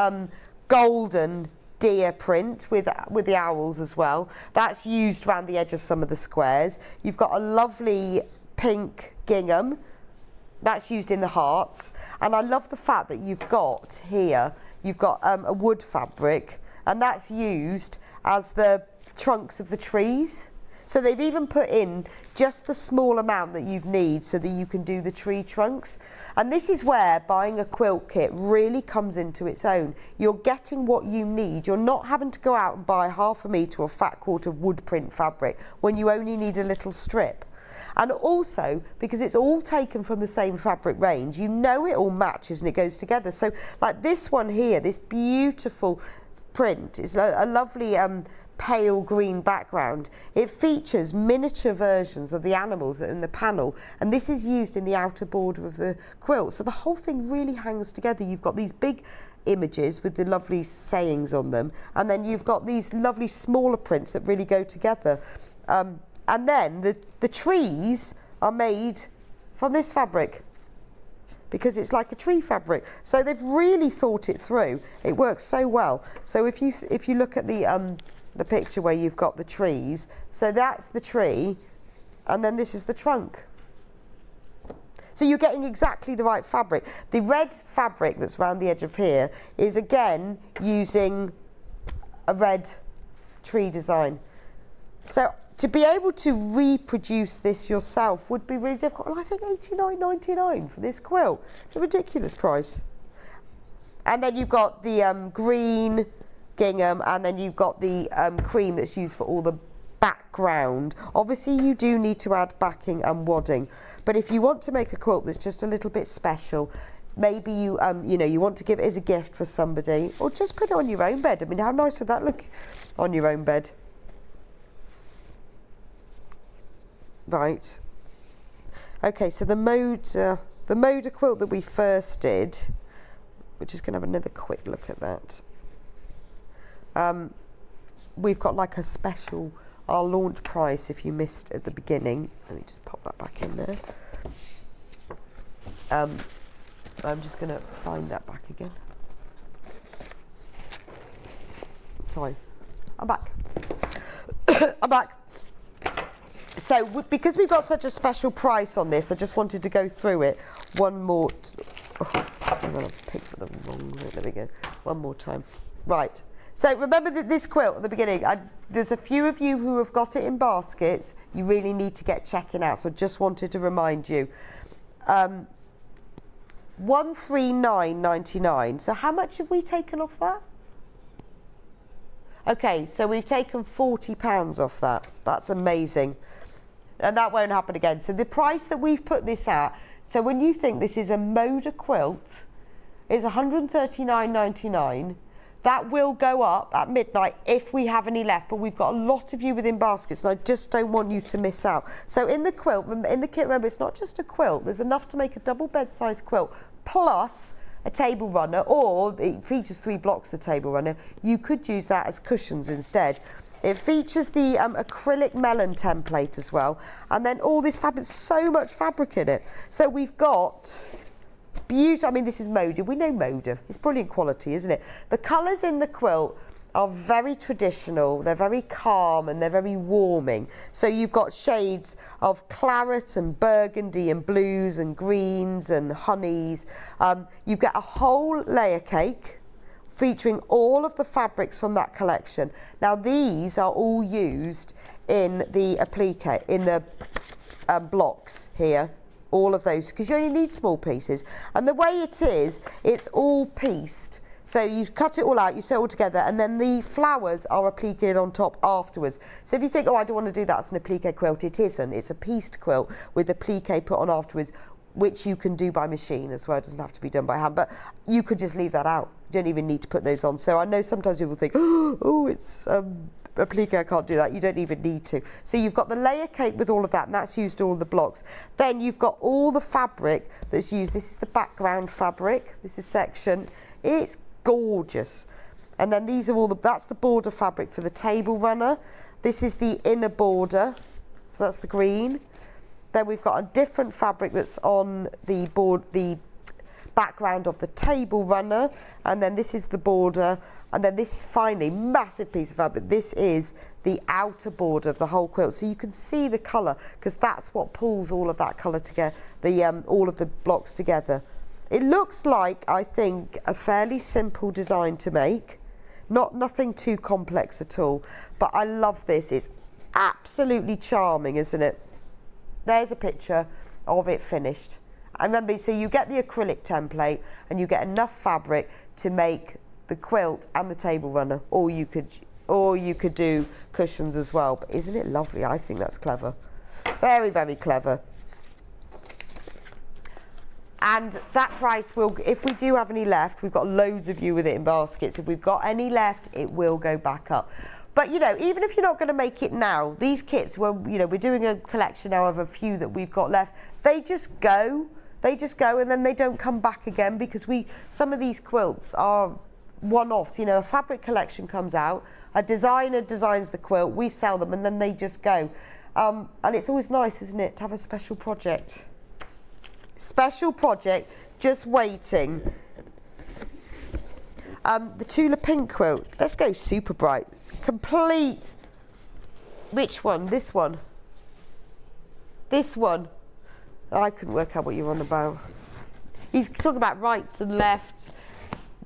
golden deer print with the owls as well. That's used around the edge of some of the squares. You've got a lovely pink gingham. That's used in the hearts. And I love the fact that you've got here, you've got a wood fabric, and that's used as the trunks of the trees. So they've even put in just the small amount that you'd need so that you can do the tree trunks. And this is where buying a quilt kit really comes into its own. You're getting what you need. You're not having to go out and buy 1/2 metre or fat quarter wood print fabric when you only need a little strip. And also, because it's all taken from the same fabric range, you know it all matches and it goes together. So like this one here, this beautiful print is a lovely pale green background. It features miniature versions of the animals that are in the panel, and this is used in the outer border of the quilt. So the whole thing really hangs together. You've got these big images with the lovely sayings on them, and then you've got these lovely smaller prints that really go together. And then the trees are made from this fabric, because it's like a tree fabric. So they've really thought it through. It works so well. So if you look at the picture where you've got the trees, so that's the tree, and then this is the trunk. So you're getting exactly the right fabric. The red fabric that's around the edge of here is again using a red tree design. So to be able to reproduce this yourself would be really difficult. And I think $89.99 for this quilt. It's a ridiculous price. And then you've got the green gingham, and then you've got the cream that's used for all the background. Obviously you do need to add backing and wadding, but if you want to make a quilt that's just a little bit special, maybe you you want to give it as a gift for somebody, or just put it on your own bed. I mean, how nice would that look on your own bed? Right. Okay, so the Moda quilt that we first did, we're just going to have another quick look at that. We've got like a special our launch price if you missed at the beginning. Let me just pop that back in there. I'm just going to find that back again. Sorry, I'm back. I'm back. So because we've got such a special price on this, I just wanted to go through it one more. Hang on, I picked the wrong bit. There we go. One more time. Right. So remember that this quilt at the beginning, there's a few of you who have got it in baskets. You really need to get checking out. So I just wanted to remind you. $139.99. So how much have we taken off that? Okay, so we've taken £40 off that. That's amazing. And that won't happen again. So the price that we've put this at, so when you think this is a Moda quilt, is $139.99. That will go up at midnight if we have any left, but we've got a lot of you within baskets, and I just don't want you to miss out. So in the quilt, in the kit, remember, it's not just a quilt. There's enough to make a double bed size quilt, plus a table runner, or it features 3 blocks, the table runner. You could use that as cushions instead. It features the acrylic melon template as well, and then all this fabric, so much fabric in it. So we've got beautiful, I mean, this is Moda. We know Moda. It's brilliant quality, isn't it? The colours in the quilt are very traditional. They're very calm and they're very warming. So you've got shades of claret and burgundy and blues and greens and honeys. You get a whole layer cake featuring all of the fabrics from that collection. Now these are all used in the applique, in the blocks here. All of those, because you only need small pieces. And the way it is, it's all pieced. So you cut it all out, you sew it all together, and then the flowers are appliqued on top afterwards. So if you think, oh, I don't want to do that, it's an applique quilt, it isn't. It's a pieced quilt with the applique put on afterwards, which you can do by machine as well. It doesn't have to be done by hand, but you could just leave that out. You don't even need to put those on. So I know sometimes people think, oh, it's applique, I can't do that. You don't even need to. So you've got the layer cake with all of that, and that's used all the blocks. Then you've got all the fabric that's used. This is the background fabric. This is section. It's gorgeous. And then these are all that's the border fabric for the table runner. This is the inner border. So that's the green. Then we've got a different fabric that's on the background of the table runner. And then this is the border. And then this is finally massive piece of fabric. This is the outer border of the whole quilt. So you can see the colour, because that's what pulls all of that colour together, all of the blocks together. It looks like, I think, a fairly simple design to make. Nothing too complex at all. But I love this. It's absolutely charming, isn't it? There's a picture of it finished. And remember, so you get the acrylic template and you get enough fabric to make the quilt and the table runner, or you could do cushions as well. But isn't it lovely? I think that's clever. Very, very clever. And that price will, if we do have any left, we've got loads of you with it in baskets. If we've got any left, it will go back up. But, you know, even if you're not going to make it now, these kits, we're doing a collection now of a few that we've got left. They just go and then they don't come back again, because some of these quilts are one-offs. You know, a fabric collection comes out, a designer designs the quilt, we sell them, and then they just go. And it's always nice, isn't it, to have a special project. Special project, just waiting. The Tula Pink quilt. Let's go super bright. It's complete. Which one? This one. This one. I couldn't work out what you're on about. He's talking about rights and lefts.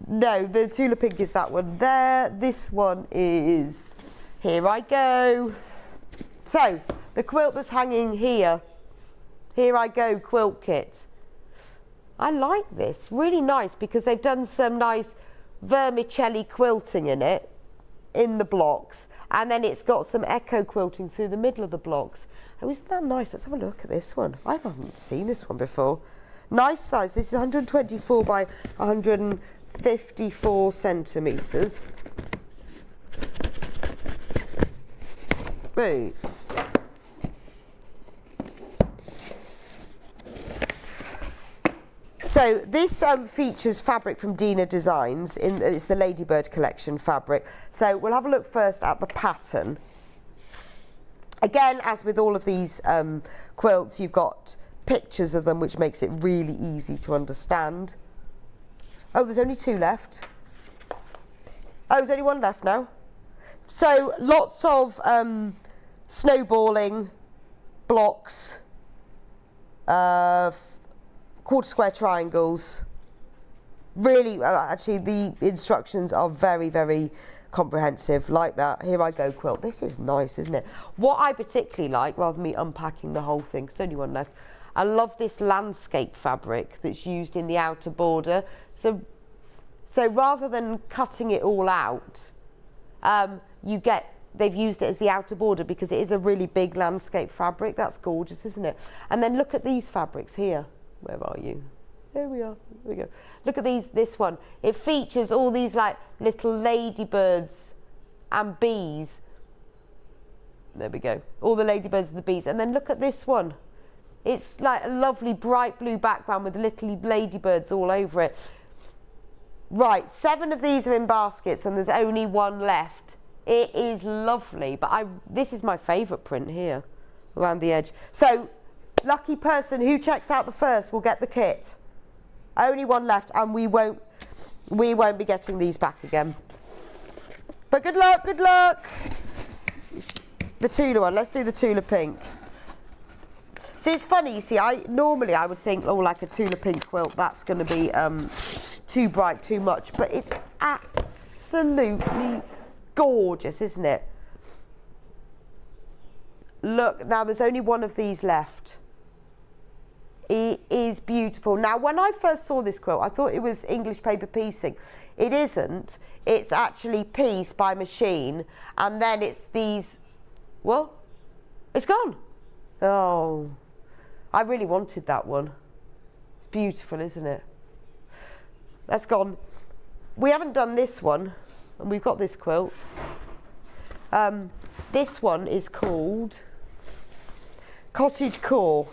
No, the Tula Pink is that one there. This one is Here I Go. So, the quilt that's hanging here. Here I Go quilt kit. I like this. Really nice, because they've done some nice vermicelli quilting in it, in the blocks, and then it's got some echo quilting through the middle of the blocks. Oh, isn't that nice? Let's have a look at this one. I haven't seen this one before. Nice size. This is 124 by 154 centimetres. Right. So this features fabric from Dina Designs. It's the Ladybird collection fabric. So we'll have a look first at the pattern. Again, as with all of these quilts, you've got pictures of them, which makes it really easy to understand. Oh, there's only 2 left. Oh, there's only 1 left now. So lots of snowballing blocks, quarter square triangles. Really, actually, the instructions are very, very comprehensive, like that. Here I go, quilt. This is nice, isn't it? What I particularly like, rather than me unpacking the whole thing, there's only 1 left, I love this landscape fabric that's used in the outer border. So rather than cutting it all out, they've used it as the outer border because it is a really big landscape fabric. That's gorgeous, isn't it? And then look at these fabrics here. Where are you? There we are. There we go. Look at this one. It features all these like little ladybirds and bees. There we go. All the ladybirds and the bees. And then look at this one. It's like a lovely bright blue background with little ladybirds all over it. Right, 7 of these are in baskets and there's only 1 left. It is lovely, but this is my favourite print here around the edge. So, lucky person who checks out the first will get the kit. Only 1 left, and we won't be getting these back again. But good luck, good luck. The Tula one. Let's do the Tula pink. See, it's funny. You see, normally I would think, oh, like a Tula pink quilt, that's going to be too bright, too much. But it's absolutely gorgeous, isn't it? Look, now there's only 1 of these left. It is beautiful. Now, when I first saw this quilt, I thought it was English paper piecing. It isn't. It's actually pieced by machine, and then it's these. Well, it's gone. Oh, I really wanted that one. It's beautiful, isn't it? That's gone. We haven't done this one, and we've got this quilt. This one is called Cottage Core.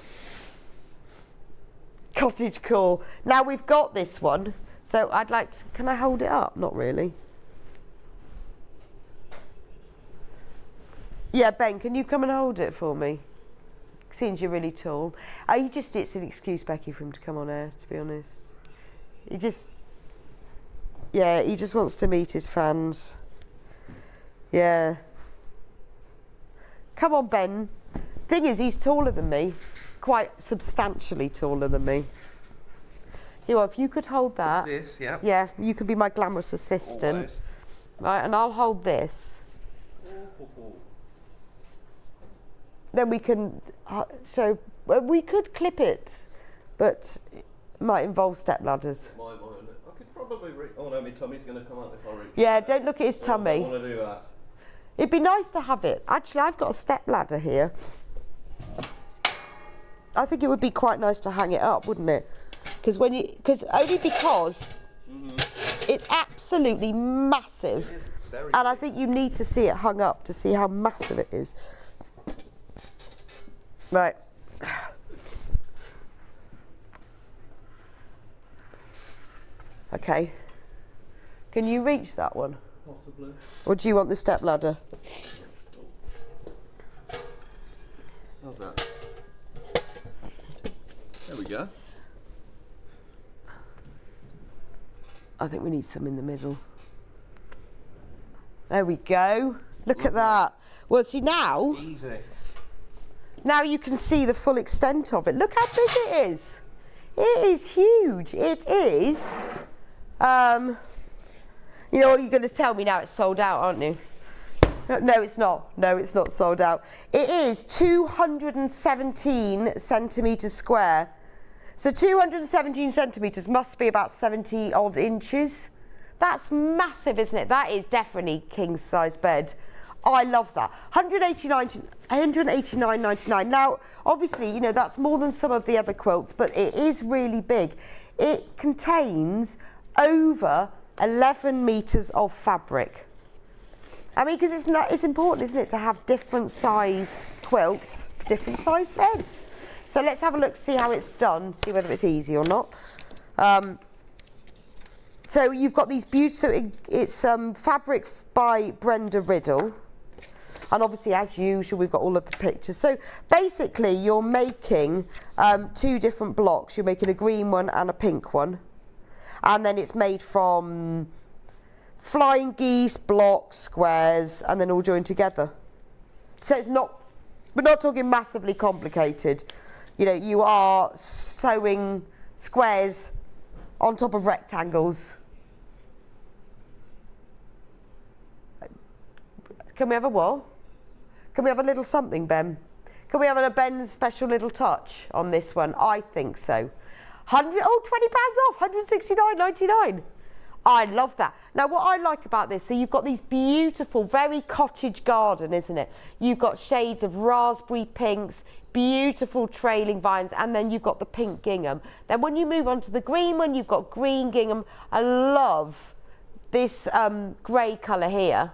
Cottage Core. Now we've got this one, so I'd like to, can I hold it up? Not really. Yeah, Ben, can you come and hold it for me? Seems you're really tall. It's an excuse, Becky, for him to come on air, to be honest. He just wants to meet his fans. Yeah. Come on, Ben. Thing is, he's taller than me. Quite substantially taller than me. Here, if you could hold that. This, yeah. Yeah, you could be my glamorous assistant. Always. Right, and I'll hold this. Then we can we could clip it, but it might involve step ladders. I could probably oh no, my tummy's going to come out if I reach. Yeah, don't look at his tummy. I don't want to do that. It'd be nice to have it. Actually, I've got a step ladder here. I think it would be quite nice to hang it up, wouldn't it? Only because it's absolutely massive. It is very and I think you need to see it hung up to see how massive it is. Right. Okay. Can you reach that one? Possibly. Or do you want the step ladder? How's that? There we go. I think we need some in the middle. There we go. Look at that. Well, see now. Easy. Now you can see the full extent of it. Look how big it is. It is huge. It is. You know what you're going to tell me now? It's sold out, aren't you? No, it's not. No, it's not sold out. It is 217 centimetres square. So 217 centimetres must be about 70 odd inches. That's massive, isn't it? That is definitely king size bed. I love that. 189.99. Now, obviously, you know, that's more than some of the other quilts, but it is really big. It contains over 11 metres of fabric. I mean, because it's important, isn't it, to have different size quilts, different size beds. So let's have a look, see how it's done, see whether it's easy or not. So you've got these beautiful, it's fabric by Brenda Riddle. And obviously, as usual, we've got all of the pictures. So basically, you're making 2 different blocks. You're making a green one and a pink one. And then it's made from flying geese, blocks, squares, and then all joined together. So it's not, we're not talking massively complicated. You know, you are sewing squares on top of rectangles. Can we have a what? Can we have a little something, Ben? Can we have a Ben's special little touch on this one? I think so. £20 off, £169.99. I love that. Now, what I like about this, so you've got these beautiful, very cottage garden, isn't it? You've got shades of raspberry pinks, beautiful trailing vines, and then you've got the pink gingham. Then when you move on to the green one, you've got green gingham. I love this grey colour here.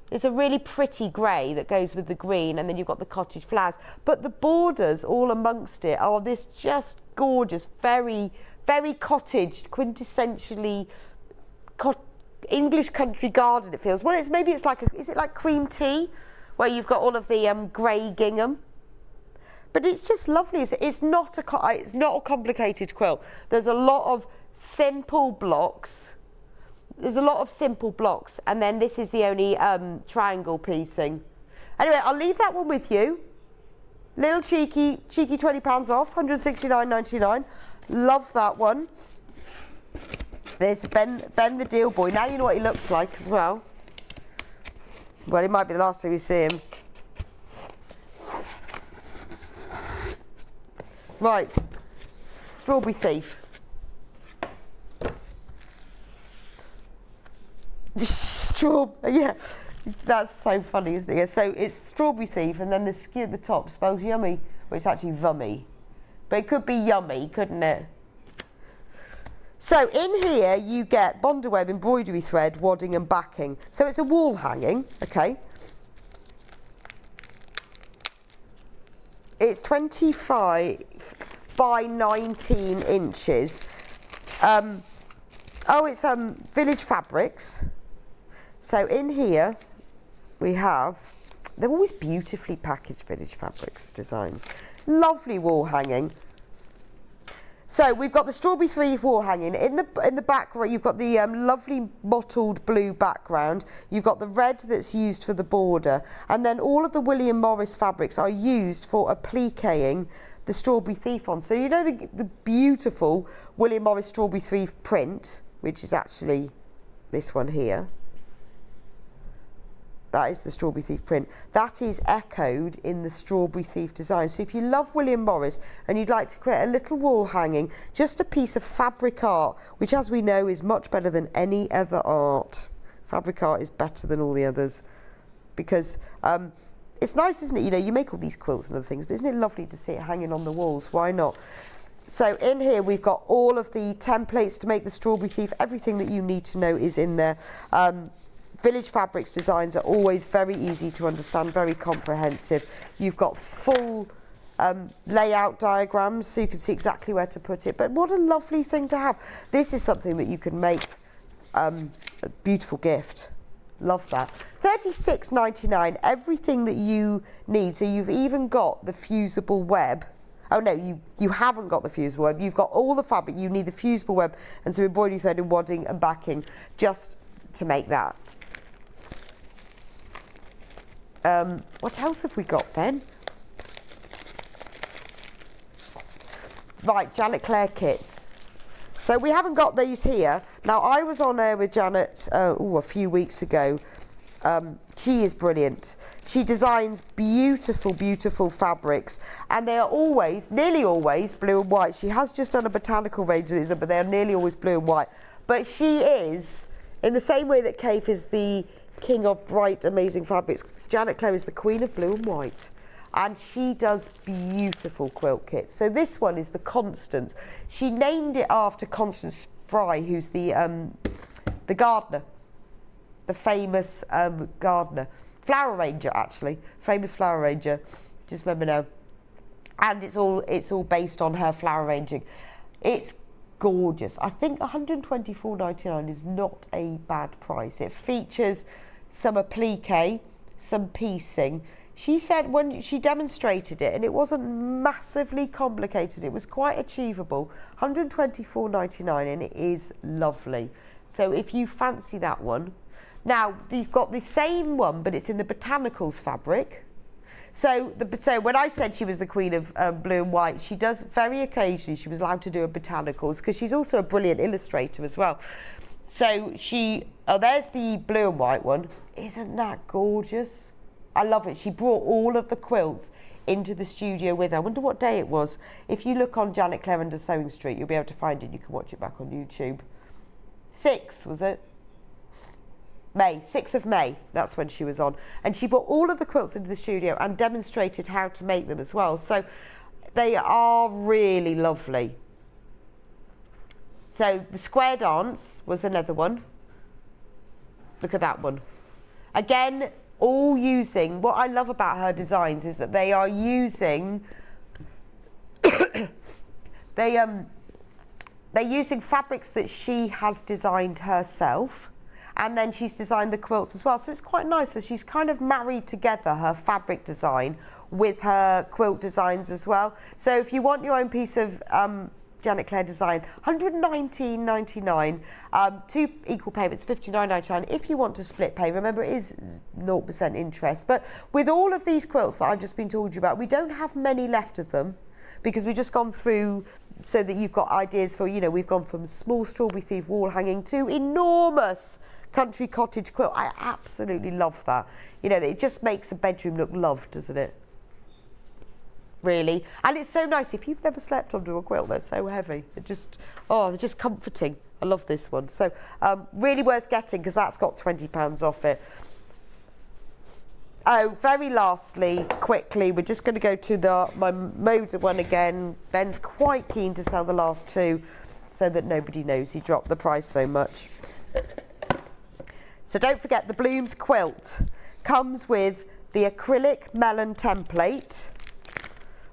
It's a really pretty grey that goes with the green, and then you've got the cottage flowers. But the borders all amongst it are this just gorgeous, very, very cottage, quintessentially English country garden, it feels. Well, is it like cream tea, where you've got all of the grey gingham? But it's just lovely. It's not a complicated quilt. There's a lot of simple blocks. And then this is the only triangle piecing. Anyway, I'll leave that one with you. Little cheeky £20 off, £169.99. Love that one. There's Ben the Deal Boy. Now you know what he looks like as well. Well, it might be the last time you see him. Right, Strawberry Thief. Yeah, that's so funny, isn't it? Yeah, so it's Strawberry Thief, and then the skew at the top spells yummy, but it's actually vummy. But it could be yummy, couldn't it? So in here you get Bondaweb embroidery thread, wadding and backing. So it's a wall hanging, okay. It's 25 by 19 inches. It's Village Fabrics. So in here we have, they're always beautifully packaged Village Fabrics designs. Lovely wall hanging. So we've got the Strawberry Thief wall hanging. In the background you've got the lovely mottled blue background. You've got the red that's used for the border. And then all of the William Morris fabrics are used for appliquing the Strawberry Thief on. So you know the beautiful William Morris Strawberry Thief print, which is actually this one here. That is the Strawberry Thief print. That is echoed in the Strawberry Thief design. So if you love William Morris and you'd like to create a little wall hanging, just a piece of fabric art, which as we know is much better than any other art. Fabric art is better than all the others because it's nice, isn't it? You know, you make all these quilts and other things, but isn't it lovely to see it hanging on the walls? Why not? So in here we've got all of the templates to make the Strawberry Thief. Everything that you need to know is in there. Village Fabrics designs are always very easy to understand, very comprehensive. You've got full layout diagrams so you can see exactly where to put it. But what a lovely thing to have. This is something that you can make a beautiful gift. Love that. $36.99, everything that you need. So you've even got the fusible web. Oh no, you haven't got the fusible web. You've got all the fabric. You need the fusible web and some embroidery thread and wadding and backing just to make that. What else have we got, Ben? Right, Janet Clare kits. So we haven't got these here. Now, I was on air with Janet a few weeks ago. She is brilliant. She designs beautiful, beautiful fabrics, and they are always, nearly always, blue and white. She has just done a botanical range of these, but they are nearly always blue and white. But she is, in the same way that Kate is the king of bright, amazing fabrics, Janet Clare is the queen of blue and white. And she does beautiful quilt kits. So this one is the Constance. She named it after Constance Spry, who's the gardener, the famous gardener. Flower arranger, actually. Famous flower arranger. Just remember now. And it's all based on her flower arranging. It's gorgeous. I think $124.99 is not a bad price. It features some applique some piecing. She said when she demonstrated it, and it wasn't massively complicated, it was quite achievable, $124.99, and it is lovely. So if you fancy that one. Now, you've got the same one, but it's in the botanicals fabric. So when I said she was the queen of blue and white, she does very occasionally, she was allowed to do a botanicals, because she's also a brilliant illustrator as well. So there's the blue and white one. Isn't that gorgeous? I love it. She brought all of the quilts into the studio with her. I wonder what day it was. If you look on Janet Clare under Sewing Street, you'll be able to find it. You can watch it back on YouTube. 6, was it? May, 6th of May, that's when she was on. And she brought all of the quilts into the studio and demonstrated how to make them as well. So they are really lovely. So the square dance was another one. Look at that one. Again, all using, what I love about her designs is that they are using, they're using fabrics that she has designed herself, and then she's designed the quilts as well. So it's quite nice. So she's kind of married together her fabric design with her quilt designs as well. So if you want your own piece of Janet Clare design, $119.99, 2 equal payments, $59.99. If you want to split pay, remember it is 0% interest. But with all of these quilts that I've just been talking to you about, we don't have many left of them, because we've just gone through so that you've got ideas for, we've gone from small strawberry thief wall hanging to enormous country cottage quilt. I absolutely love that. It just makes a bedroom look loved, doesn't it? Really. And it's so nice. If you've never slept under a quilt, they're so heavy. They're just comforting. I love this one. So really worth getting, because that's got £20 off it. Oh, very lastly, quickly, we're just going to go to my Moda one again. Ben's quite keen to sell the last 2 so that nobody knows he dropped the price so much. So don't forget, the Blooms quilt comes with the acrylic melon template,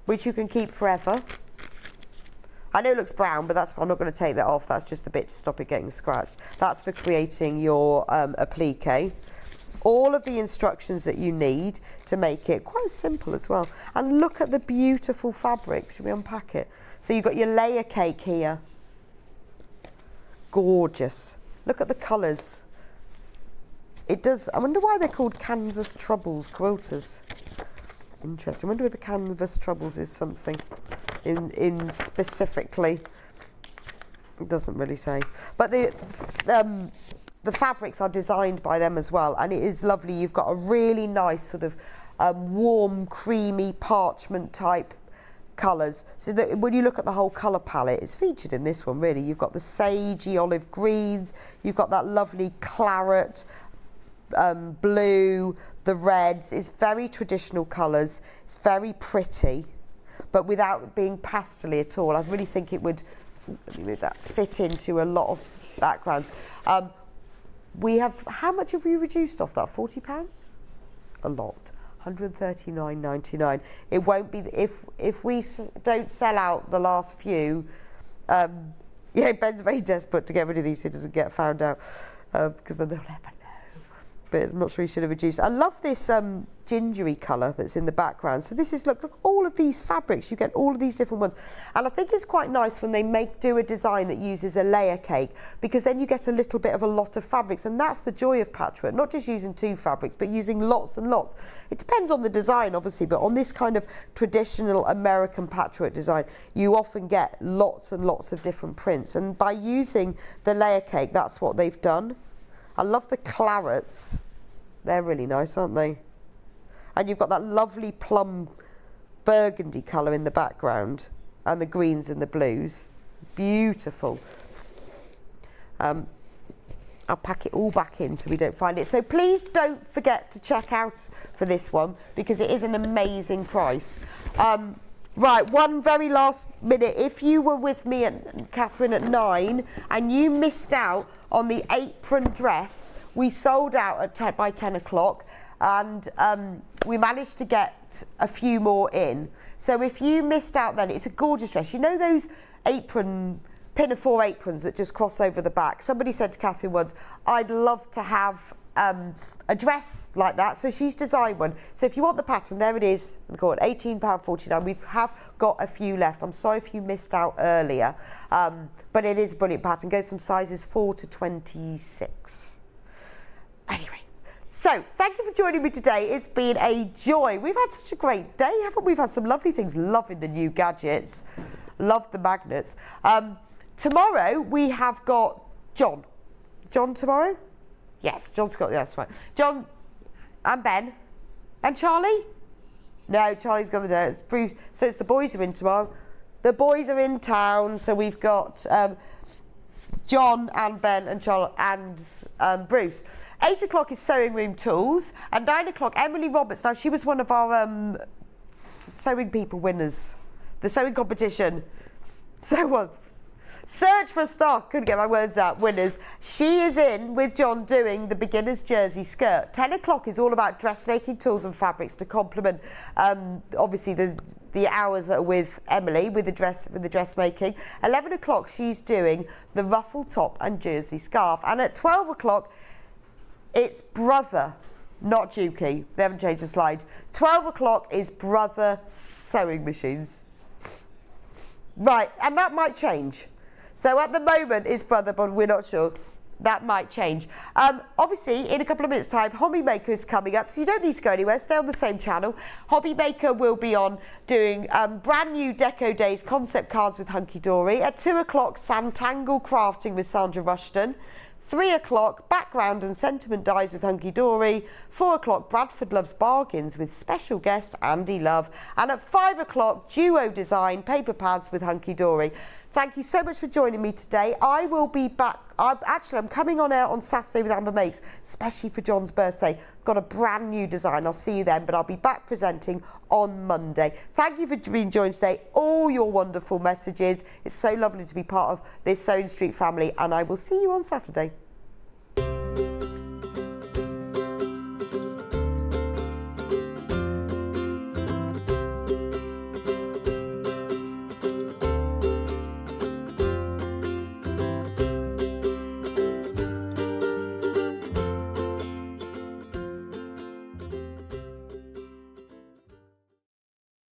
which you can keep forever. I know it looks brown, but I'm not going to take that off. That's just the bit to stop it getting scratched. That's for creating your applique. All of the instructions that you need to make it quite simple as well. And look at the beautiful fabric. Should we unpack it? So you've got your layer cake here. Gorgeous. Look at the colours. It does. I wonder why they're called Kansas Troubles quilters. Interesting. I wonder if the Canvas Troubles is something in specifically. It doesn't really say. But the fabrics are designed by them as well, and it is lovely. You've got a really nice sort of warm, creamy parchment type colours. So that when you look at the whole colour palette, it's featured in this one really. You've got the sagey olive greens. You've got that lovely claret. Blue, the reds. It's very traditional colours. It's very pretty, but without being pastely at all. I really think it would, let me move that, fit into a lot of backgrounds. We have, how much have we reduced off that? £40? A lot. $139.99. It won't be, if we don't sell out the last few, Ben's very desperate to get rid of these so he doesn't get found out, because then they'll never know. But I'm not sure you should have reduced. I love this gingery colour that's in the background. So this is, look, all of these fabrics, you get all of these different ones. And I think it's quite nice when they do a design that uses a layer cake, because then you get a little bit of a lot of fabrics. And that's the joy of patchwork, not just using 2 fabrics, but using lots and lots. It depends on the design, obviously, but on this kind of traditional American patchwork design, you often get lots and lots of different prints. And by using the layer cake, that's what they've done. I love the clarets. They're really nice, aren't they? And you've got that lovely plum burgundy colour in the background, and the greens and the blues. Beautiful. I'll pack it all back in so we don't find it. So please don't forget to check out for this one, because it is an amazing price. Right, one very last minute. If you were with me and Catherine at 9 and you missed out on the apron dress, we sold out by 10 o'clock, and we managed to get a few more in. So if you missed out then, it's a gorgeous dress. You know those pinafore aprons that just cross over the back? Somebody said to Catherine once, I'd love to have a dress like that, so she's designed one. So if you want the pattern, there it is. We've got £18.49. We have got a few left. I'm sorry if you missed out earlier, but it is a brilliant pattern. Goes from sizes 4 to 26. Anyway, so thank you for joining me today. It's been a joy. We've had such a great day, haven't we? We've had some lovely things. Loving the new gadgets. Love the magnets. Tomorrow we have got John. John tomorrow? Yes, John's got, that's right. John and Ben and Charlie? No, Charlie's got the day. It's Bruce. So it's the boys are in tomorrow. The boys are in town, so we've got John and Ben and Charlie and Bruce. 8 o'clock is Sewing Room Tools, and 9 o'clock, Emily Roberts. Now, she was one of our Sewing People winners, the sewing competition. So what? Search for a star, couldn't get my words out, winners. She is in with John doing the beginner's jersey skirt. 10 o'clock is all about dressmaking tools and fabrics to complement, obviously, the hours that are with Emily with the dressmaking. 11 o'clock, she's doing the ruffle top and jersey scarf. And at 12 o'clock, it's Brother, not Dukey. They haven't changed the slide. 12 o'clock is Brother sewing machines. Right, and that might change. So at the moment it's Brother, but we're not sure. That might change. Obviously, in a couple of minutes' time, Hobby Maker is coming up, so you don't need to go anywhere. Stay on the same channel. Hobby Maker will be on doing brand new Deco Days concept cards with Hunky Dory. At 2 o'clock, Santangle crafting with Sandra Rushton. 3 o'clock, background and sentiment dies with Hunky Dory. 4 o'clock, Bradford Loves Bargains with special guest Andy Love. And at 5 o'clock, duo design paper pads with Hunky Dory. Thank you so much for joining me today. I will be back. I'm coming on out on Saturday with Amber Makes, especially for John's birthday. Got a brand new design. I'll see you then, but I'll be back presenting on Monday. Thank you for being joined today. All your wonderful messages. It's so lovely to be part of this Sewing Street family, and I will see you on Saturday.